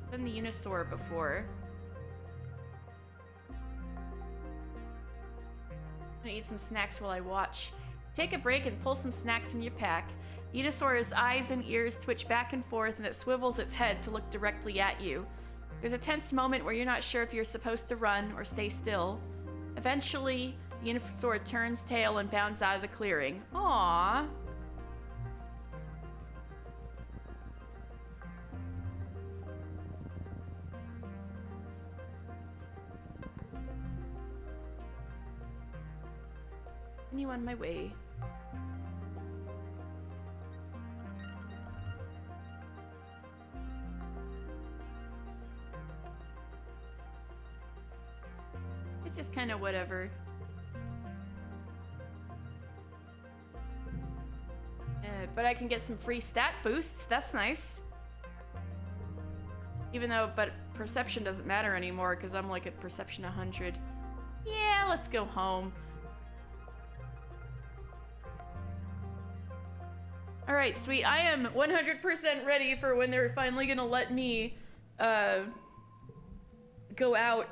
I've done the Unisaur before. I'm gonna eat some snacks while I watch. Take a break and pull some snacks from your pack. Venusaur's eyes and ears twitch back and forth, and it swivels its head to look directly at you. There's a tense moment where you're not sure if you're supposed to run or stay still. Eventually, the Venusaur turns tail and bounds out of the clearing. Aww. Continue on my way. It's just kind of whatever. But I can get some free stat boosts. That's nice. Even though, but perception doesn't matter anymore because I'm like at perception 100. Yeah, let's go home. All right, sweet. I am 100% ready for when they're finally gonna let me go out.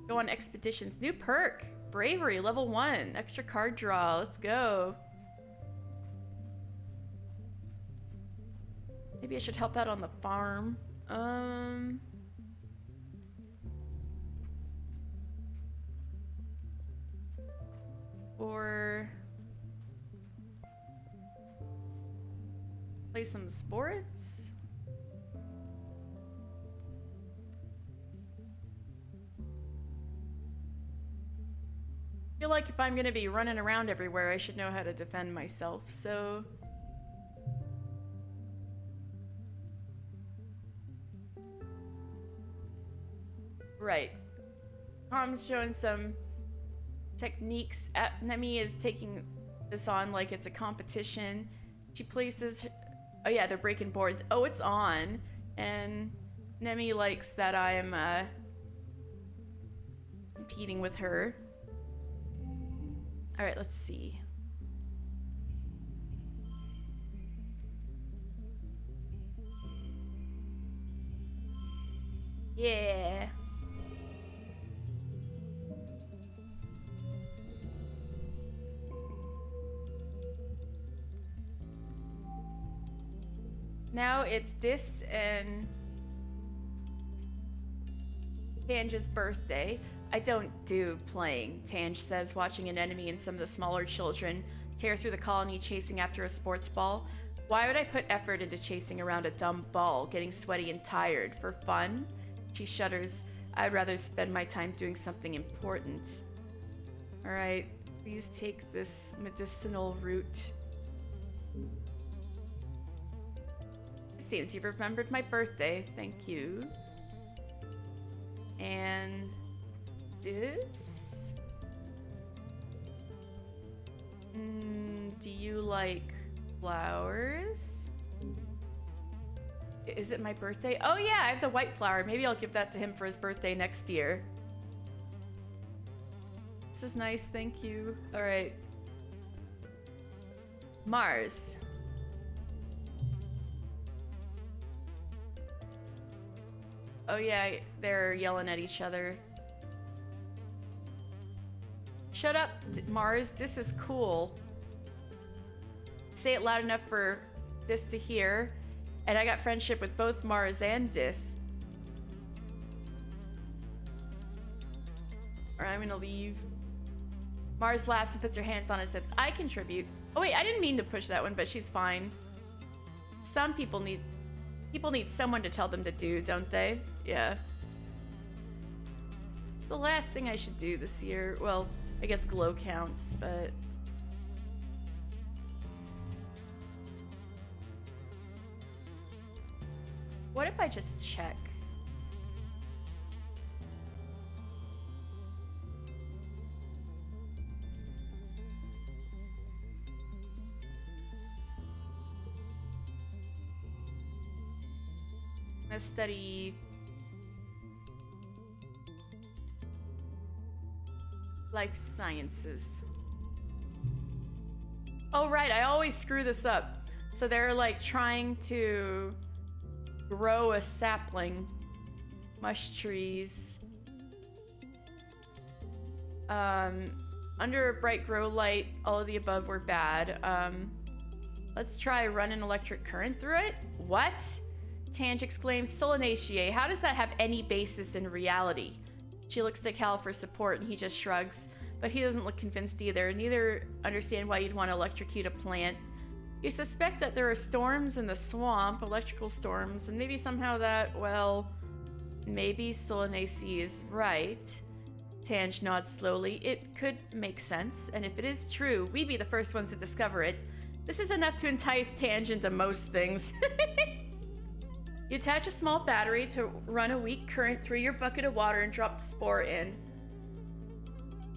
Go on expeditions. New perk. Bravery, level 1. Extra card draw. Let's go. Maybe I should help out on the farm. Or play some sports. I feel like if I'm gonna be running around everywhere, I should know how to defend myself, so... Right. Tom's showing some techniques. Nemi is taking this on like it's a competition. She places... Oh yeah, they're breaking boards. Oh, it's on. And Nemi likes that I'm competing with her. All right, let's see. Yeah. Now it's Dis and Tange's birthday. I don't do playing, Tange says, watching an enemy and some of the smaller children tear through the colony chasing after a sports ball. Why would I put effort into chasing around a dumb ball, getting sweaty and tired? For fun? She shudders. I'd rather spend my time doing something important. Alright, please take this medicinal root. It seems you've remembered my birthday. Thank you. And... this? Do you like flowers? Is it my birthday? Oh yeah, I have the white flower. Maybe I'll give that to him for his birthday next year. This is nice, thank you. All right. Mars. Oh yeah, they're yelling at each other. Shut up, Mars. This is cool. Say it loud enough for Dis to hear. And I got friendship with both Mars and Dis. Alright, I'm gonna leave. Mars laughs and puts her hands on his hips. I contribute. Oh wait, I didn't mean to push that one, but she's fine. Some people need someone to tell them to do, don't they? Yeah. It's the last thing I should do this year. Well, I guess glow counts, but... What if I just check? I'm gonna study life sciences. Oh right, I always screw this up. So they're like trying to grow a sapling. Mush trees. Under a bright grow light, all of the above were bad. Let's try run an electric current through it. What? Tange exclaims, Solanaceae, how does that have any basis in reality? She looks to Cal for support and he just shrugs, but he doesn't look convinced either. Neither understand why you'd want to electrocute a plant. You suspect that there are storms in the swamp, electrical storms, and maybe somehow that, well, maybe Solanaceae is right. Tange nods slowly. It could make sense, and if it is true, we'd be the first ones to discover it. This is enough to entice Tange into most things. You attach a small battery to run a weak current through your bucket of water and drop the spore in.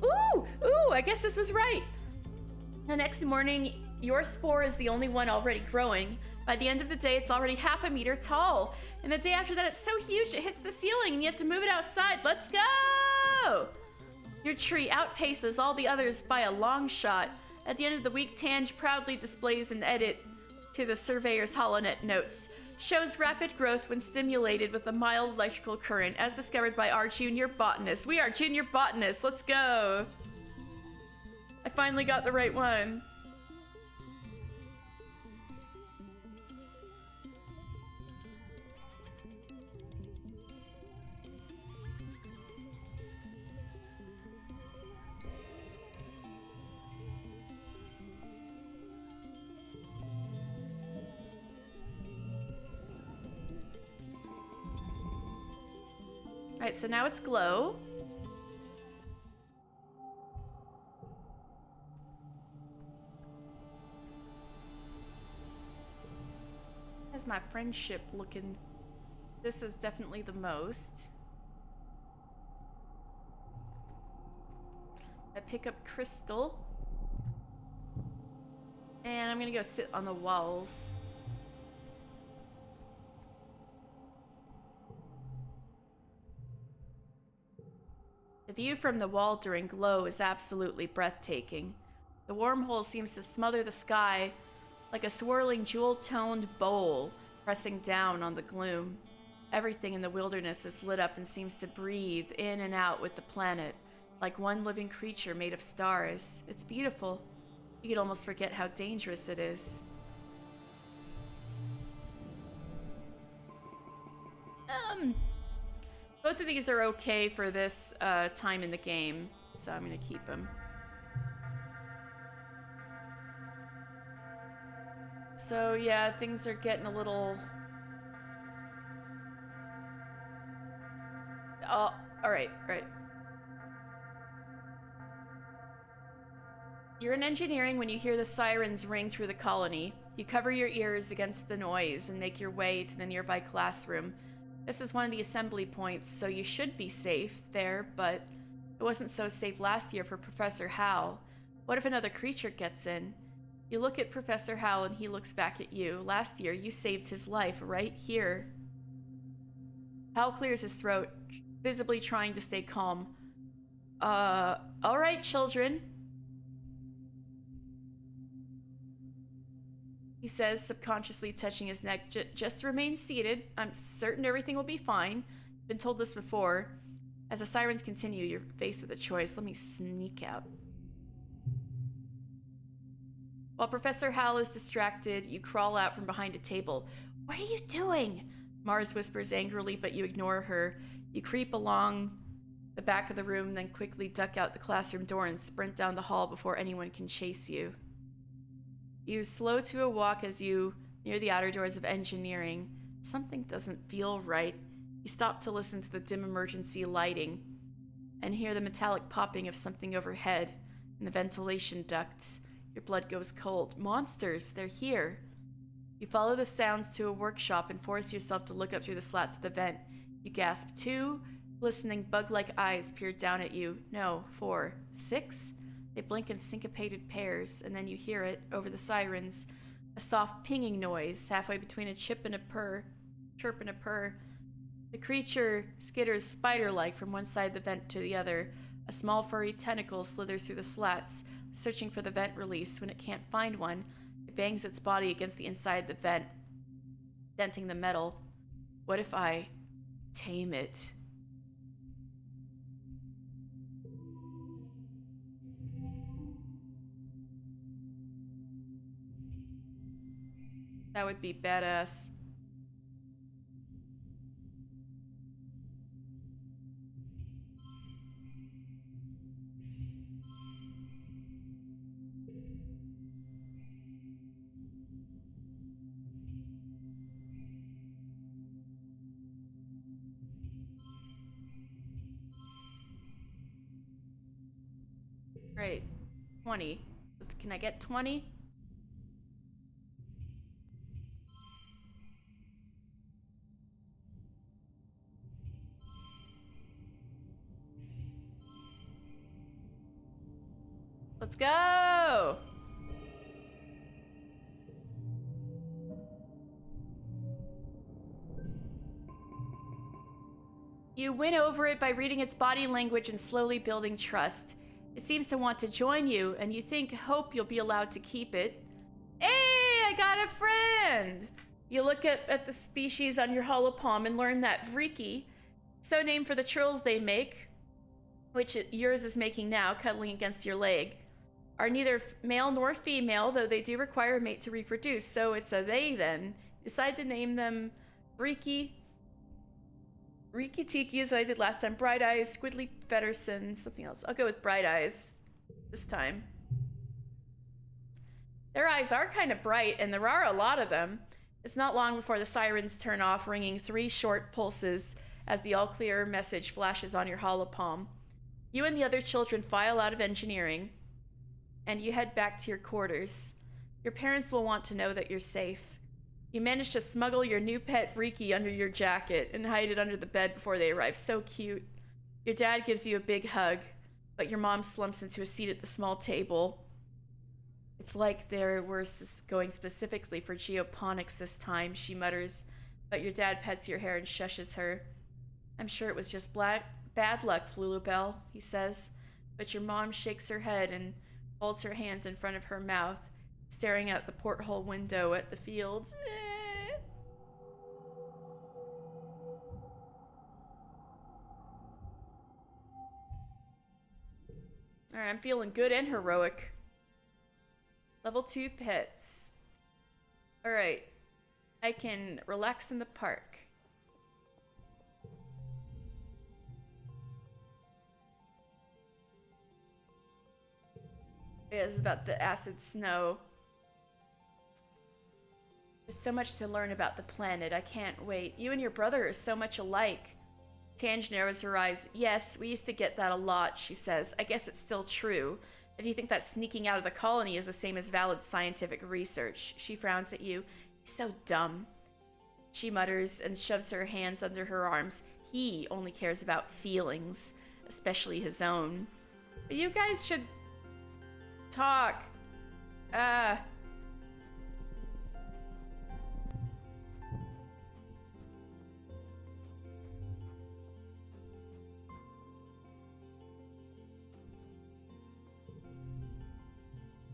Ooh, I guess this was right. The next morning, your spore is the only one already growing. By the end of the day, it's already half a meter tall. And the day after that, it's so huge it hits the ceiling and you have to move it outside. Let's go! Your tree outpaces all the others by a long shot. At the end of the week, Tange proudly displays an edit to the surveyor's holonet notes. Shows rapid growth when stimulated with a mild electrical current, as discovered by our junior botanist. We are junior botanists. Let's go. I finally got the right one. Alright, so now it's glow. How's my friendship looking? This is definitely the most. I pick up crystal. And I'm gonna go sit on the walls. The view from the wall during glow is absolutely breathtaking. The wormhole seems to smother the sky like a swirling jewel-toned bowl pressing down on the gloom. Everything in the wilderness is lit up and seems to breathe in and out with the planet, like one living creature made of stars. It's beautiful. You could almost forget how dangerous it is. Both of these are okay for this time in the game, so I'm gonna keep them. So yeah, things are getting a little... Oh, alright. You're in engineering when you hear the sirens ring through the colony. You cover your ears against the noise and make your way to the nearby classroom. This is one of the assembly points, so you should be safe there, but it wasn't so safe last year for Professor Hal. What if another creature gets in? You look at Professor Hal and he looks back at you. Last year, you saved his life right here. Hal clears his throat, visibly trying to stay calm. All right, children. He says, subconsciously touching his neck. Just remain seated. I'm certain everything will be fine. Been told this before. As the sirens continue, you're faced with a choice. Let me sneak out. While Professor Hal is distracted, you crawl out from behind a table. What are you doing? Mars whispers angrily, but you ignore her. You creep along the back of the room, then quickly duck out the classroom door and sprint down the hall before anyone can chase you. You slow to a walk as you near the outer doors of engineering. Something doesn't feel right. You stop to listen to the dim emergency lighting and hear the metallic popping of something overhead in the ventilation ducts. Your blood goes cold. Monsters, they're here. You follow the sounds to a workshop and force yourself to look up through the slats of the vent. You gasp. 2 glistening bug-like eyes peer down at you. No, 4, 6. They blink in syncopated pairs, and then you hear it over the sirens. A soft pinging noise, halfway between a chirp and a purr. The creature skitters spider-like from one side of the vent to the other. A small furry tentacle slithers through the slats, searching for the vent release. When it can't find one, it bangs its body against the inside of the vent, denting the metal. What if I tame it? That would be badass. Great. 20. Can I get 20? Let's go! You win over it by reading its body language and slowly building trust. It seems to want to join you, and you hope you'll be allowed to keep it. Hey, I got a friend! You look at the species on your holopalm and learn that Vriki, so named for the trills they make, which yours is making now, cuddling against your leg, are neither male nor female, though they do require a mate to reproduce, so it's a they then. Decide to name them Vriki. Riki Tiki is what I did last time. Bright Eyes, Squidly Fedderson, something else. I'll go with Bright Eyes this time. Their eyes are kind of bright, and there are a lot of them. It's not long before the sirens turn off, ringing 3 short pulses as the all-clear message flashes on your holopalm. You and the other children file out of engineering, and you head back to your quarters. Your parents will want to know that you're safe. You manage to smuggle your new pet Riki under your jacket and hide it under the bed before they arrive. So cute. Your dad gives you a big hug, but your mom slumps into a seat at the small table. It's like they were going specifically for geoponics this time, she mutters, but your dad pets your hair and shushes her. I'm sure it was just bad luck, Flulubel, he says, but your mom shakes her head and holds her hands in front of her mouth, staring out the porthole window at the fields. Alright, I'm feeling good and heroic. Level 2 pets. Alright. I can relax in the park. Yeah, this is about the acid snow. There's so much to learn about the planet. I can't wait. You and your brother are so much alike. Tange narrows her eyes. Yes, we used to get that a lot, she says. I guess it's still true. If you think that sneaking out of the colony is the same as valid scientific research. She frowns at you. He's so dumb. She mutters and shoves her hands under her arms. He only cares about feelings, especially his own. But you guys should talk.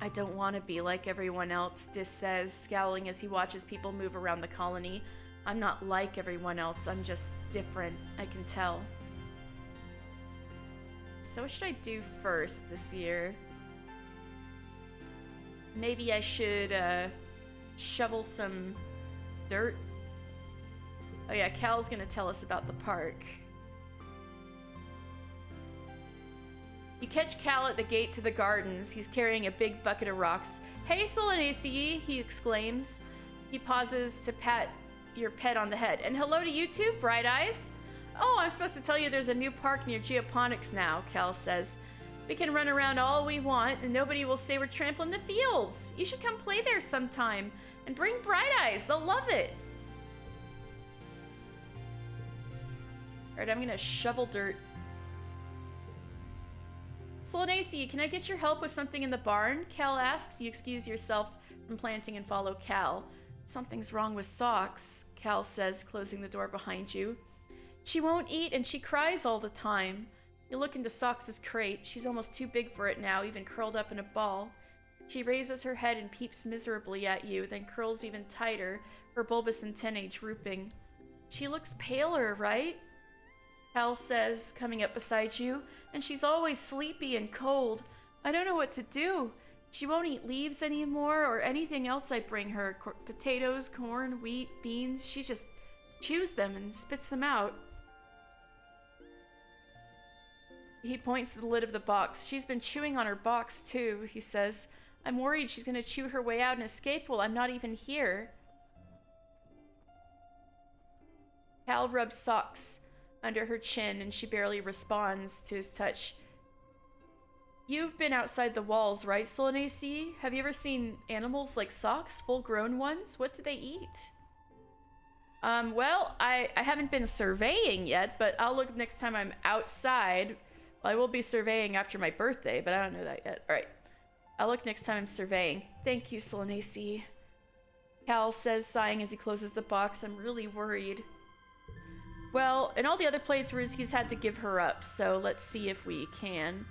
I don't want to be like everyone else, Dis says, scowling as he watches people move around the colony. I'm not like everyone else, I'm just different, I can tell. So what should I do first this year? Maybe I should, shovel some dirt? Oh yeah, Cal's gonna tell us about the park. You catch Cal at the gate to the gardens. He's carrying a big bucket of rocks. Hey, Solanace, he exclaims. He pauses to pat your pet on the head. And hello to you too, Bright Eyes. Oh, I'm supposed to tell you there's a new park near Geoponics now, Cal says. We can run around all we want and nobody will say we're trampling the fields. You should come play there sometime and bring Bright Eyes. They'll love it. All right, I'm gonna shovel dirt. Solanace, can I get your help with something in the barn? Cal asks. You excuse yourself from planting and follow Cal. Something's wrong with Socks, Cal says, closing the door behind you. She won't eat and she cries all the time. You look into Socks' crate. She's almost too big for it now, even curled up in a ball. She raises her head and peeps miserably at you, then curls even tighter, her bulbous antennae drooping. She looks paler, right? Cal says, coming up beside you, and she's always sleepy and cold. I don't know what to do. She won't eat leaves anymore or anything else I bring her. Potatoes, corn, wheat, beans. She just chews them and spits them out. He points to the lid of the box. She's been chewing on her box too, he says. I'm worried she's gonna chew her way out and escape while I'm not even here. Cal rubs Socks under her chin and she barely responds to his touch. You've been outside the walls, right, Solanace? Have you ever seen animals like Socks, full-grown ones? What do they eat? Well, I haven't been surveying yet, but I'll look next time I'm outside. Well, I will be surveying after my birthday, but I don't know that yet. All right. I'll look next time I'm surveying. Thank you, Solanace. Cal says, sighing as he closes the box. I'm really worried. Well, in all the other playthroughs, he's had to give her up, so let's see if we can.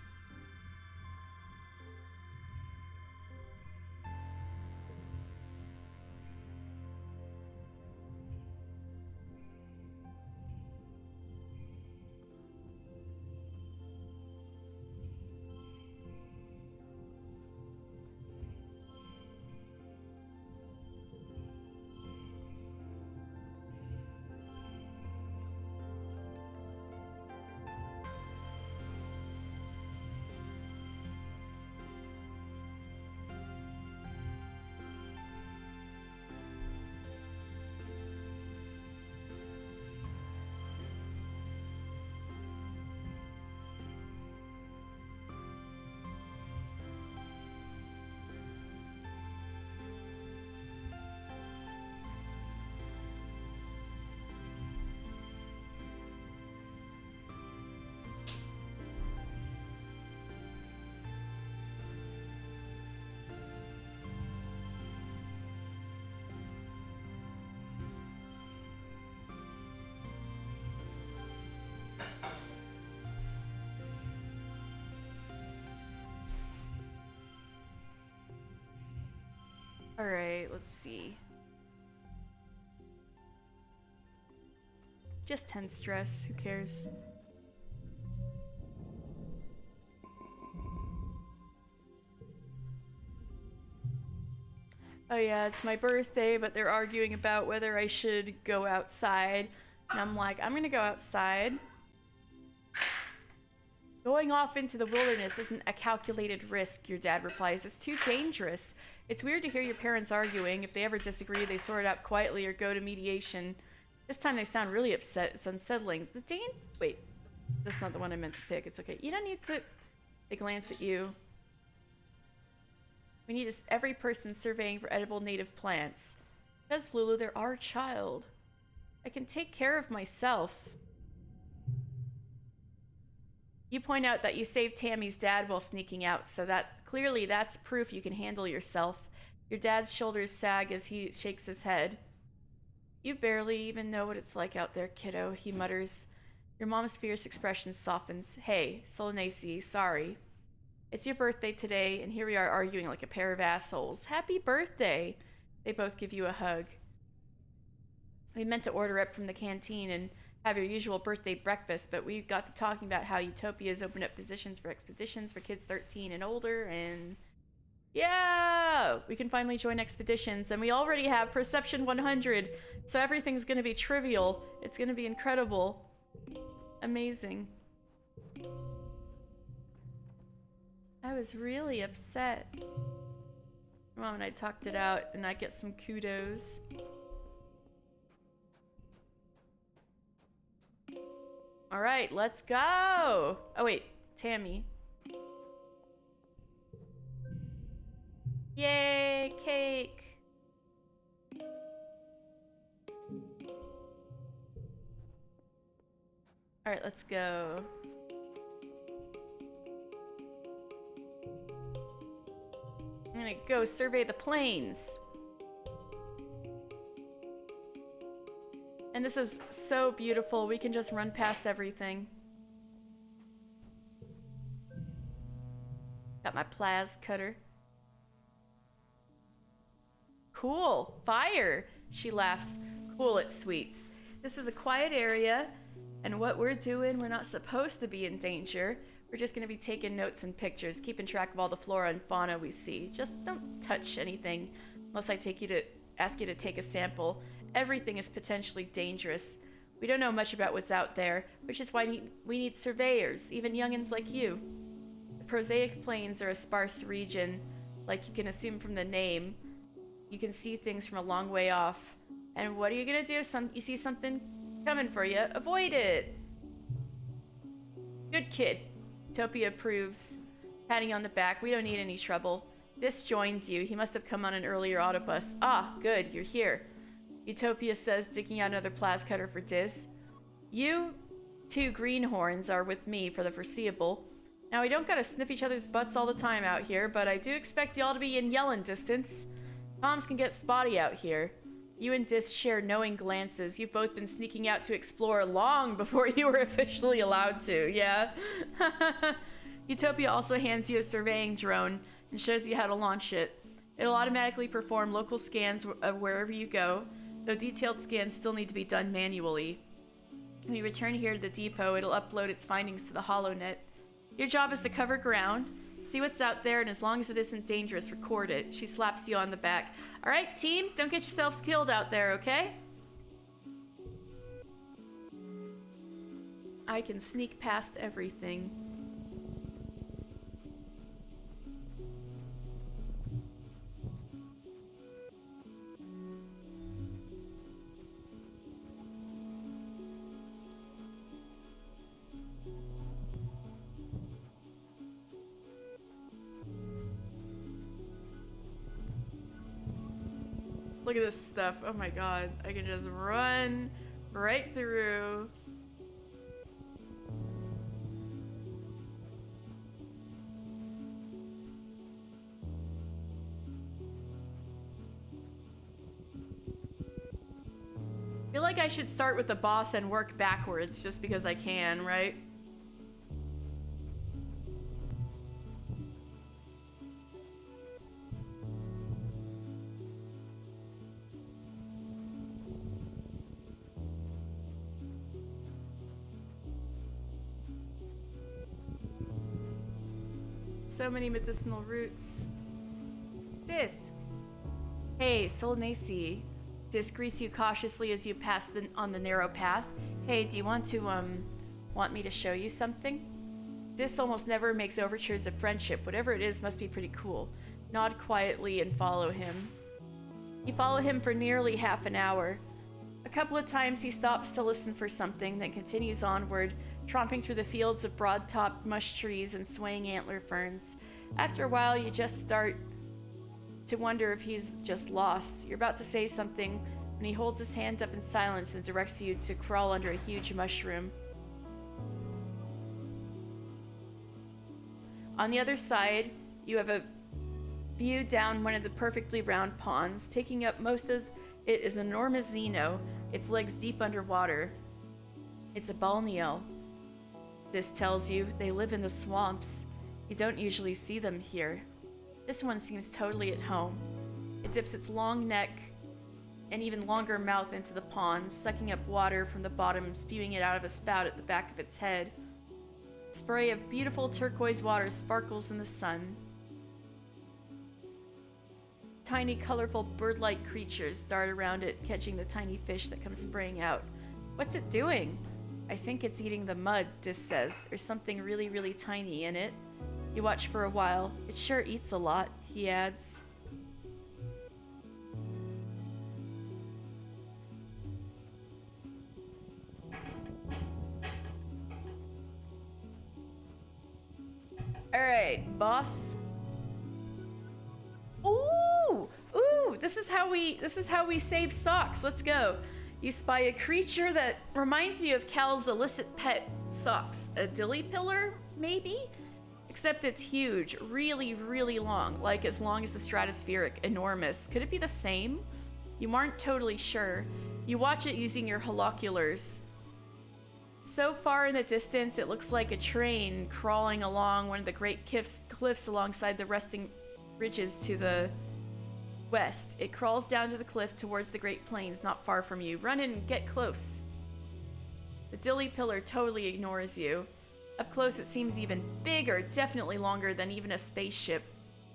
All right, let's see. Just 10 stress, who cares? Oh yeah, it's my birthday, but they're arguing about whether I should go outside. And I'm like, I'm gonna go outside. Going off into the wilderness isn't a calculated risk, your dad replies. It's too dangerous. It's weird to hear your parents arguing. If they ever disagree, they sort it out quietly or go to mediation. This time they sound really upset. It's unsettling. Wait, that's not the one I meant to pick. It's okay. You don't need to... They glance at you. We need every person surveying for edible native plants. Because, Lulu, they're our child. I can take care of myself. You point out that you saved Tammy's dad while sneaking out, so clearly that's proof you can handle yourself. Your dad's shoulders sag as he shakes his head. You barely even know what it's like out there, kiddo, he mutters. Your mom's fierce expression softens. Hey, Solanace, sorry. It's your birthday today, and here we are arguing like a pair of assholes. Happy birthday! They both give you a hug. We meant to order up from the canteen and have your usual birthday breakfast, but we got to talking about how Utopia's opened up positions for expeditions for kids 13 and older, and yeah, we can finally join expeditions, and we already have Perception 100, so everything's gonna be trivial. It's gonna be incredible. Amazing. I was really upset. Mom and I talked it out, and I get some kudos. All right, let's go. Oh, wait, Tammy. Yay, cake. All right, let's go. I'm gonna go survey the plains. And this is so beautiful. We can just run past everything. Got my plas cutter. Cool. Fire. She laughs. Cool it, sweets. This is a quiet area, and what we're doing, we're not supposed to be in danger. We're just gonna be taking notes and pictures, keeping track of all the flora and fauna we see. Just don't touch anything unless I ask you to take a sample. Everything is potentially dangerous. We don't know much about what's out there, which is why we need surveyors, even youngins like you. The prosaic plains are a sparse region, like you can assume from the name. You can see things from a long way off. And what are you gonna do if you see something coming for you? Avoid it! Good kid. Topia approves, patting you on the back. We don't need any trouble. Dis joins you. He must have come on an earlier autobus. Ah, good, you're here. Utopia says, digging out another plas cutter for Dis. You two greenhorns are with me for the foreseeable. Now, we don't gotta sniff each other's butts all the time out here, but I do expect y'all to be in yelling distance. Comms can get spotty out here. You and Dis share knowing glances. You've both been sneaking out to explore long before you were officially allowed to, yeah? Utopia also hands you a surveying drone and shows you how to launch it. It'll automatically perform local scans of wherever you go, though detailed scans still need to be done manually. When you return here to the depot, it'll upload its findings to the HoloNet. Your job is to cover ground, see what's out there, and as long as it isn't dangerous, record it. She slaps you on the back. All right, team, don't get yourselves killed out there, okay? I can sneak past everything. Look at this stuff. Oh my god. I can just run right through. I feel like I should start with the boss and work backwards just because I can, right? So many medicinal roots. Dis. Hey, Solanacy. Dis greets you cautiously as you pass on the narrow path. Hey, do you want me to show you something? Dis almost never makes overtures of friendship. Whatever it is must be pretty cool. Nod quietly and follow him. You follow him for nearly half an hour. A couple of times he stops to listen for something, then continues onward, tromping through the fields of broad-topped mush trees and swaying antler ferns. After a while, you just start to wonder if he's just lost. You're about to say something when he holds his hand up in silence and directs you to crawl under a huge mushroom. On the other side, you have a view down one of the perfectly round ponds. Taking up most of it is an enormous Xeno, its legs deep underwater. It's a balneo. Dis tells you they live in the swamps. You don't usually see them here. This one seems totally at home. It dips its long neck and even longer mouth into the pond, sucking up water from the bottom and spewing it out of a spout at the back of its head. A spray of beautiful turquoise water sparkles in the sun. Tiny, colorful, bird-like creatures dart around it, catching the tiny fish that come spraying out. What's it doing? I think it's eating the mud, Dis says. There's something really, really tiny in it. You watch for a while. It sure eats a lot, he adds. Alright, boss. Ooh! Ooh! This is how we save socks. Let's go. You spy a creature that reminds you of Cal's illicit pet socks. A dilly pillar, maybe? Except it's huge, really, really long, like as long as the stratospheric, enormous. Could it be the same? You aren't totally sure. You watch it using your holoculars. So far in the distance, it looks like a train crawling along one of the great cliffs alongside the resting ridges to the west. It crawls down to the cliff towards the Great Plains, not far from you. Run in and get close. The dilly pillar totally ignores you. Up close, it seems even bigger, definitely longer than even a spaceship.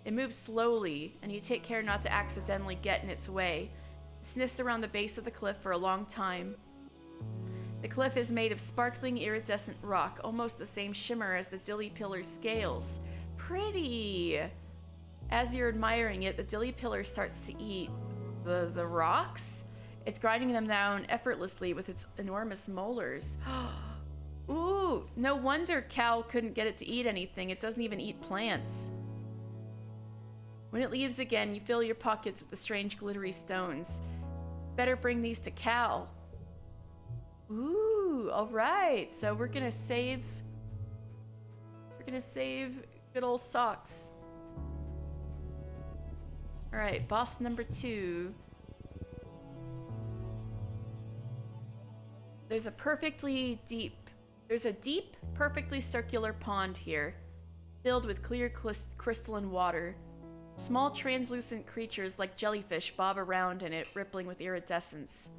It moves slowly, and you take care not to accidentally get in its way. It sniffs around the base of the cliff for a long time. The cliff is made of sparkling iridescent rock, almost the same shimmer as the dilly pillar's scales. Pretty! As you're admiring it, the dilly pillar starts to eat the rocks. It's grinding them down effortlessly with its enormous molars. Ooh, no wonder Cal couldn't get it to eat anything. It doesn't even eat plants. When it leaves again, you fill your pockets with the strange glittery stones. Better bring these to Cal. Ooh, all right. So we're gonna save good old socks. All right, boss number 2. There's a deep, perfectly circular pond here, filled with clear crystalline water. Small translucent creatures like jellyfish bob around in it, rippling with iridescence.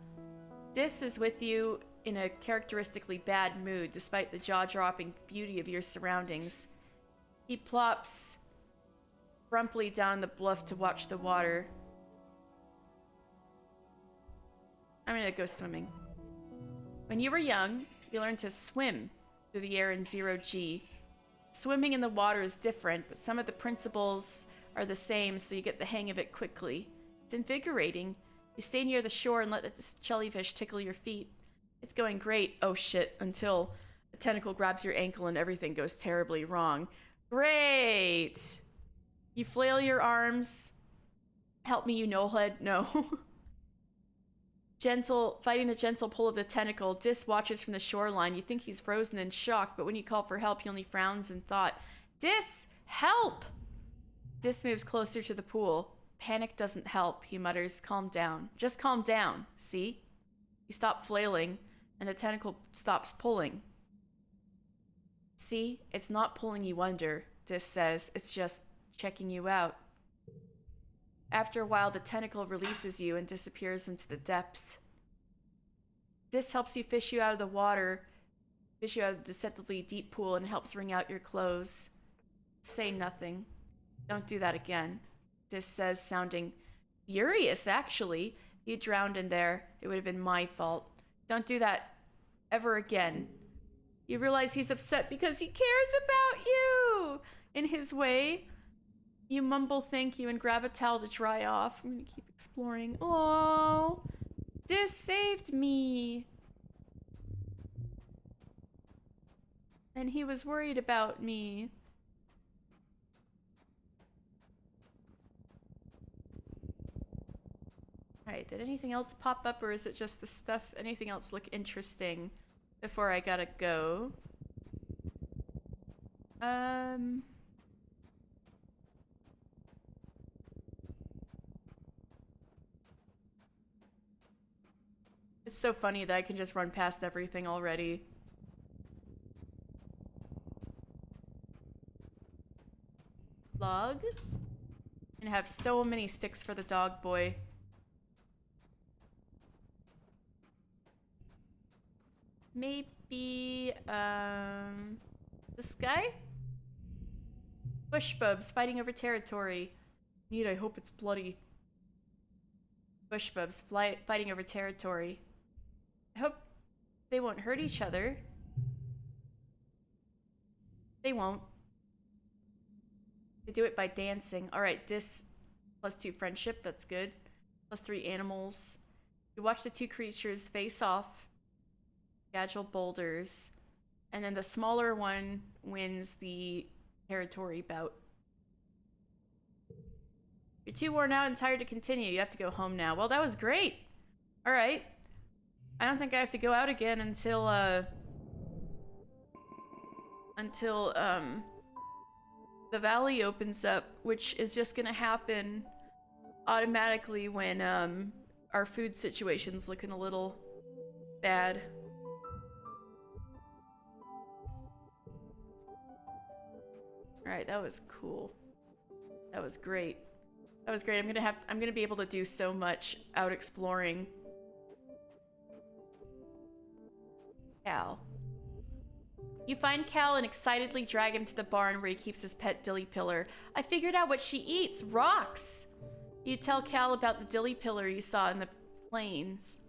Dis is with you in a characteristically bad mood, despite the jaw-dropping beauty of your surroundings. He plops grumpily down the bluff to watch the water. I'm gonna go swimming. When you were young, you learned to swim through the air in 0G. Swimming in the water is different, but some of the principles are the same, so you get the hang of it quickly. It's invigorating. You stay near the shore and let the jellyfish tickle your feet. It's going great, oh shit, until a tentacle grabs your ankle and everything goes terribly wrong. Great! You flail your arms. Help me, you nullhead. No. Fighting the gentle pull of the tentacle, Dis watches from the shoreline. You think he's frozen in shock, but when you call for help, he only frowns in thought. Dis, help! Dis moves closer to the pool. Panic doesn't help, he mutters. Calm down. Just calm down, see? You stop flailing, and the tentacle stops pulling. See, it's not pulling you under, Dis says. It's just checking you out. After a while, the tentacle releases you and disappears into the depths. Dis helps you fish you out of the deceptively deep pool and helps wring out your clothes. Say nothing. Don't do that again, Dis says, sounding furious, actually. If you drowned in there, it would have been my fault. Don't do that ever again. You realize he's upset because he cares about you in his way. You mumble thank you and grab a towel to dry off. I'm gonna keep exploring. Oh, Dis saved me. And he was worried about me. Alright, did anything else pop up, or is it just the stuff? Anything else look interesting before I gotta go? It's so funny that I can just run past everything already. Log? And have so many sticks for the dog boy. Maybe, this guy? Bushbubs fighting over territory. Neat, I hope it's bloody. Bushbubs fighting over territory. I hope they won't hurt each other. They won't. do it by dancing. All right, +2 friendship. That's good. +3 animals. You watch the two creatures face off. Agile boulders. And then the smaller one wins the territory bout. You're too worn out and tired to continue. You have to go home now. Well, that was great. All right. I don't think I have to go out again until the valley opens up, which is just gonna happen automatically when our food situation's looking a little bad. All right, that was cool. That was great. That was great. I'm gonna be able to do so much out exploring. Cal. You find Cal and excitedly drag him to the barn where he keeps his pet dilly pillar. I figured out what she eats. Rocks! You tell Cal about the dilly pillar you saw in the plains.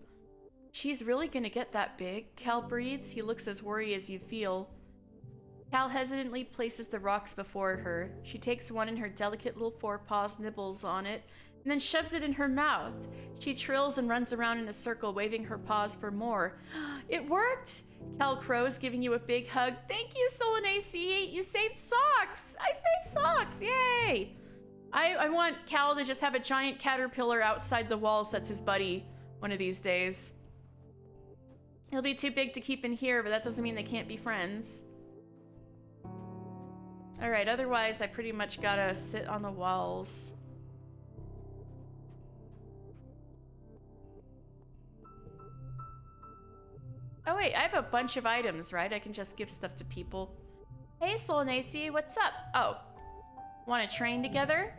She's really gonna get that big, Cal breathes. He looks as worried as you feel. Cal hesitantly places the rocks before her. She takes one in her delicate little forepaws, nibbles on it, and then shoves it in her mouth. She trills and runs around in a circle, waving her paws for more. It worked! Cal crows, giving you a big hug. Thank you, Solanace! You saved socks! I saved socks! Yay! I want Cal to just have a giant caterpillar outside the walls that's his buddy one of these days. He'll be too big to keep in here, but that doesn't mean they can't be friends. Alright, otherwise I pretty much gotta sit on the walls. Oh wait, I have a bunch of items, right? I can just give stuff to people. Hey Solanace, what's up? Oh, wanna train together?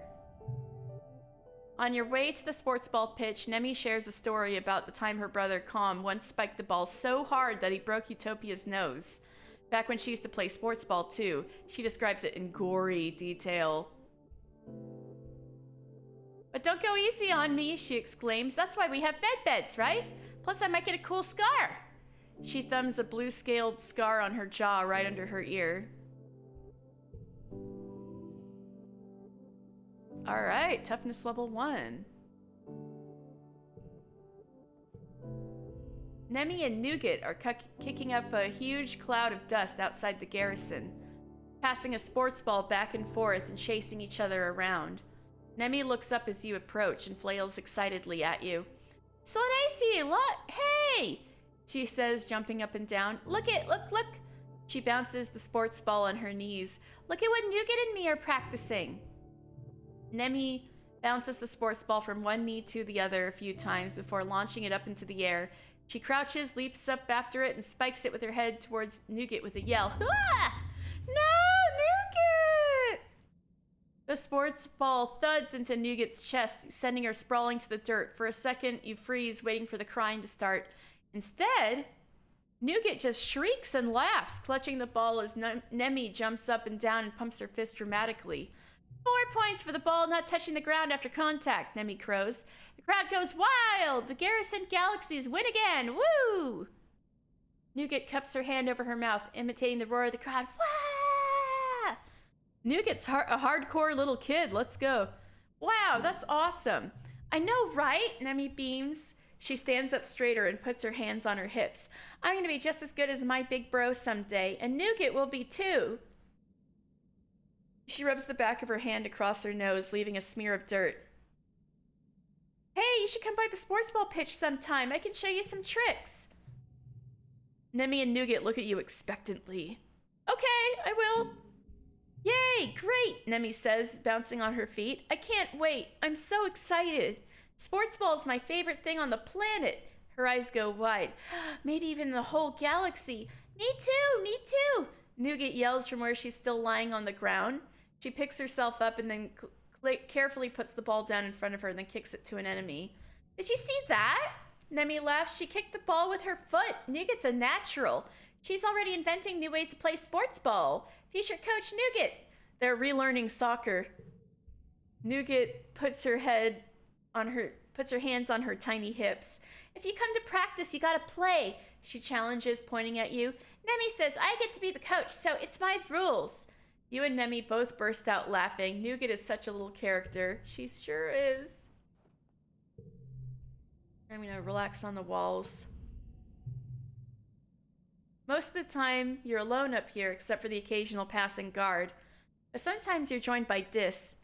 On your way to the sports ball pitch, Nemi shares a story about the time her brother Calm once spiked the ball so hard that he broke Utopia's nose. Back when she used to play sports ball too. She describes it in gory detail. But don't go easy on me, she exclaims. That's why we have beds, right? Plus I might get a cool scar. She thumbs a blue-scaled scar on her jaw right under her ear. All right, toughness level 1. Nemi and Nougat are kicking up a huge cloud of dust outside the garrison, passing a sports ball back and forth and chasing each other around. Nemi looks up as you approach and flails excitedly at you. Solanace, look! Hey! She says, jumping up and down. Look! She bounces the sports ball on her knees. Look at what Nougat and me are practicing. Nemi bounces the sports ball from one knee to the other a few times before launching it up into the air. She crouches, leaps up after it, and spikes it with her head towards Nougat with a yell. Ah! No, Nougat! The sports ball thuds into Nougat's chest, sending her sprawling to the dirt. For a second, you freeze, waiting for the crying to start. Instead, Nougat just shrieks and laughs, clutching the ball as Nemi jumps up and down and pumps her fist dramatically. 4 points for the ball not touching the ground after contact, Nemi crows. The crowd goes wild! The Garrison Galaxies win again! Woo! Nougat cups her hand over her mouth, imitating the roar of the crowd. Wah! Nougat's a hardcore little kid. Let's go. Wow, that's awesome. I know, right? Nemi beams. She stands up straighter and puts her hands on her hips. I'm gonna be just as good as my big bro someday, and Nougat will be too. She rubs the back of her hand across her nose, leaving a smear of dirt. Hey, you should come by the sports ball pitch sometime. I can show you some tricks. Nemi and Nougat look at you expectantly. Okay, I will. Yay, great, Nemi says, bouncing on her feet. I can't wait. I'm so excited. Sports ball is my favorite thing on the planet. Her eyes go wide. Maybe even the whole galaxy. Me too, me too. Nougat yells from where she's still lying on the ground. She picks herself up and then carefully puts the ball down in front of her and then kicks it to an enemy. Did you see that? Nemi laughs. She kicked the ball with her foot. Nougat's a natural. She's already inventing new ways to play sports ball. Future coach Nougat. They're relearning soccer. Nougat puts her hands on her tiny hips. If you come to practice, you gotta play, she challenges, pointing at you. Nemi says, I get to be the coach, so it's my rules. You and Nemi both burst out laughing. Nougat is such a little character. She sure is. I'm gonna relax on the walls. Most of the time, you're alone up here, except for the occasional passing guard. But sometimes you're joined by Dis.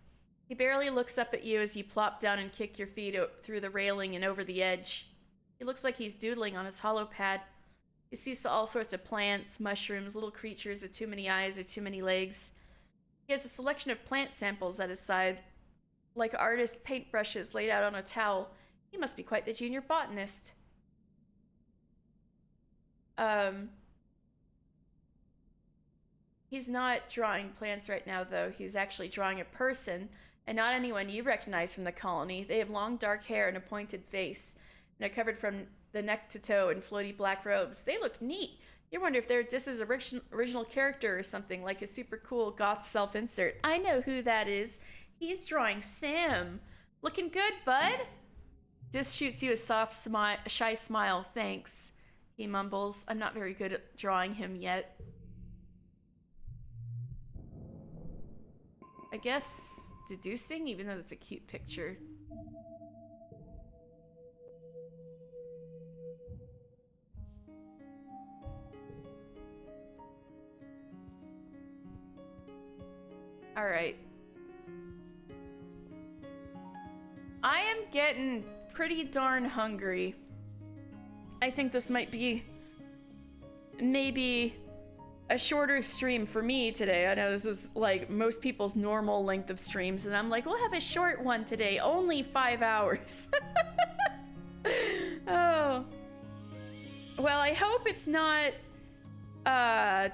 He barely looks up at you as you plop down and kick your feet through the railing and over the edge. He looks like he's doodling on his hollow pad. You see all sorts of plants, mushrooms, little creatures with too many eyes or too many legs. He has a selection of plant samples at his side, like artist paintbrushes laid out on a towel. He must be quite the junior botanist. He's not drawing plants right now, though. He's actually drawing a person, and not anyone you recognize from the colony. They have long dark hair and a pointed face, and are covered from the neck to toe in floaty black robes. They look neat. You wonder if they're Dis's original character or something, like a super cool goth self-insert. I know who that is. He's drawing Sam. Looking good, bud? Dis shoots you a soft, shy smile. Thanks, he mumbles. I'm not very good at drawing him yet. I guess deducing, even though that's a cute picture. All right. I am getting pretty darn hungry. I think this might be maybe a shorter stream for me today. I know this is like most people's normal length of streams, and I'm like, we'll have a short one today, only 5 hours. Oh. Well, I hope it's not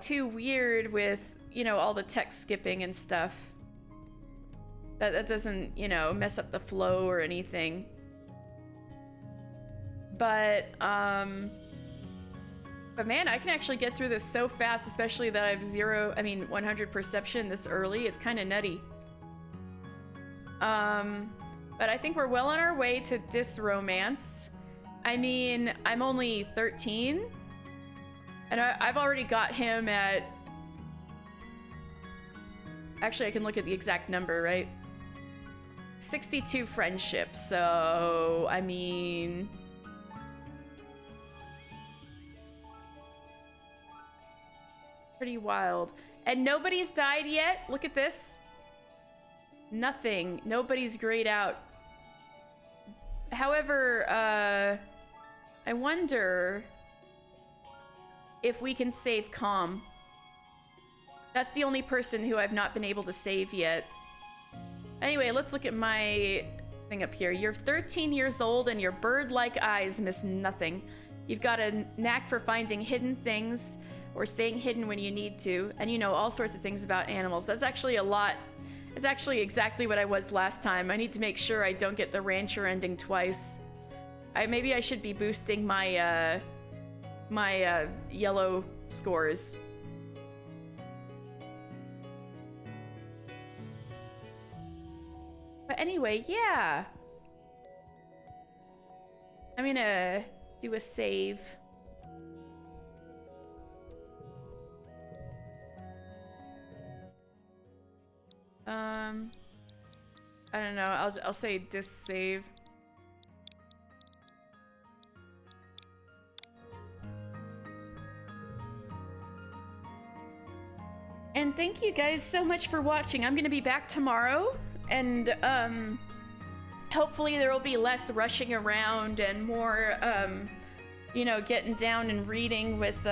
too weird with, you know, all the text skipping and stuff. That doesn't, you know, mess up the flow or anything. But man, I can actually get through this so fast, especially that I have 100 perception this early. It's kind of nutty. But I think we're well on our way to Dis-romance. I mean, I'm only 13. And I've already got him at... Actually, I can look at the exact number, right? 62 friendships, so... I mean... Pretty wild. And nobody's died yet. Look at this. Nothing. Nobody's grayed out. However, I wonder if we can save Calm. That's the only person who I've not been able to save yet. Anyway, let's look at my thing up here. You're 13 years old and your bird-like eyes miss nothing. You've got a knack for finding hidden things or staying hidden when you need to, and you know all sorts of things about animals. That's actually a lot. It's actually exactly what I was last time. I need to make sure I don't get the rancher ending twice. Maybe I should be boosting my my yellow scores. But anyway, yeah. I'm gonna do a save. I don't know. I'll say dis-save. And thank you guys so much for watching. I'm gonna be back tomorrow, and hopefully there will be less rushing around and more you know, getting down and reading with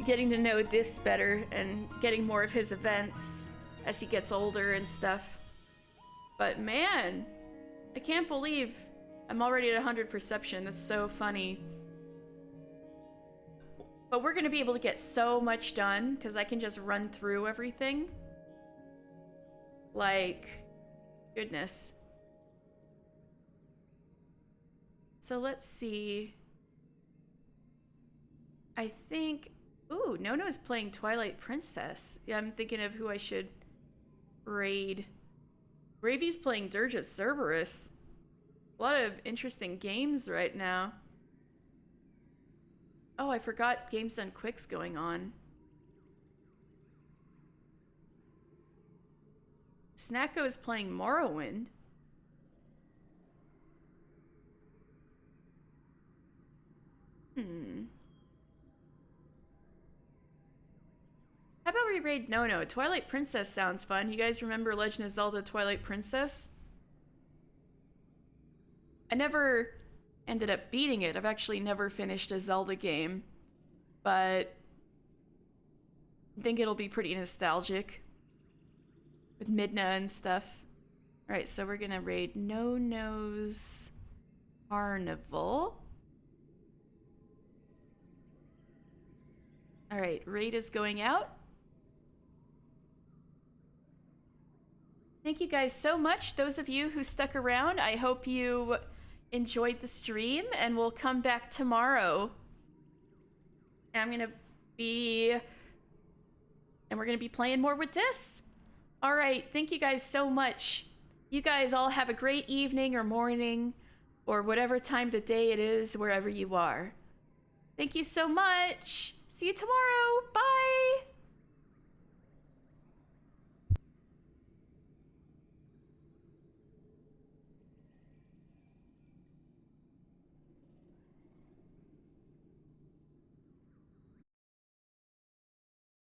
getting to know Dis better and getting more of his events as he gets older and stuff. But man, I can't believe I'm already at 100 perception. That's so funny. But we're gonna be able to get so much done because I can just run through everything. Like, goodness. So let's see. I think, ooh, Nono's playing Twilight Princess. Yeah, I'm thinking of who I should raid. Gravy's playing Dirge at Cerberus. A lot of interesting games right now. Oh, I forgot Games Done Quick's going on. Snacko is playing Morrowind. How about we raid No? Twilight Princess sounds fun. You guys remember Legend of Zelda Twilight Princess? I never ended up beating it. I've actually never finished a Zelda game, but I think it'll be pretty nostalgic with Midna and stuff. All right, so we're gonna raid No-No's Carnival. All right, raid is going out. Thank you guys so much. Those of you who stuck around, I hope you enjoyed the stream, and we'll come back tomorrow. And we're gonna be playing more with Dis. All right, thank you guys so much. You guys all have a great evening or morning or whatever time of the day it is, wherever you are. Thank you so much. See you tomorrow. Bye.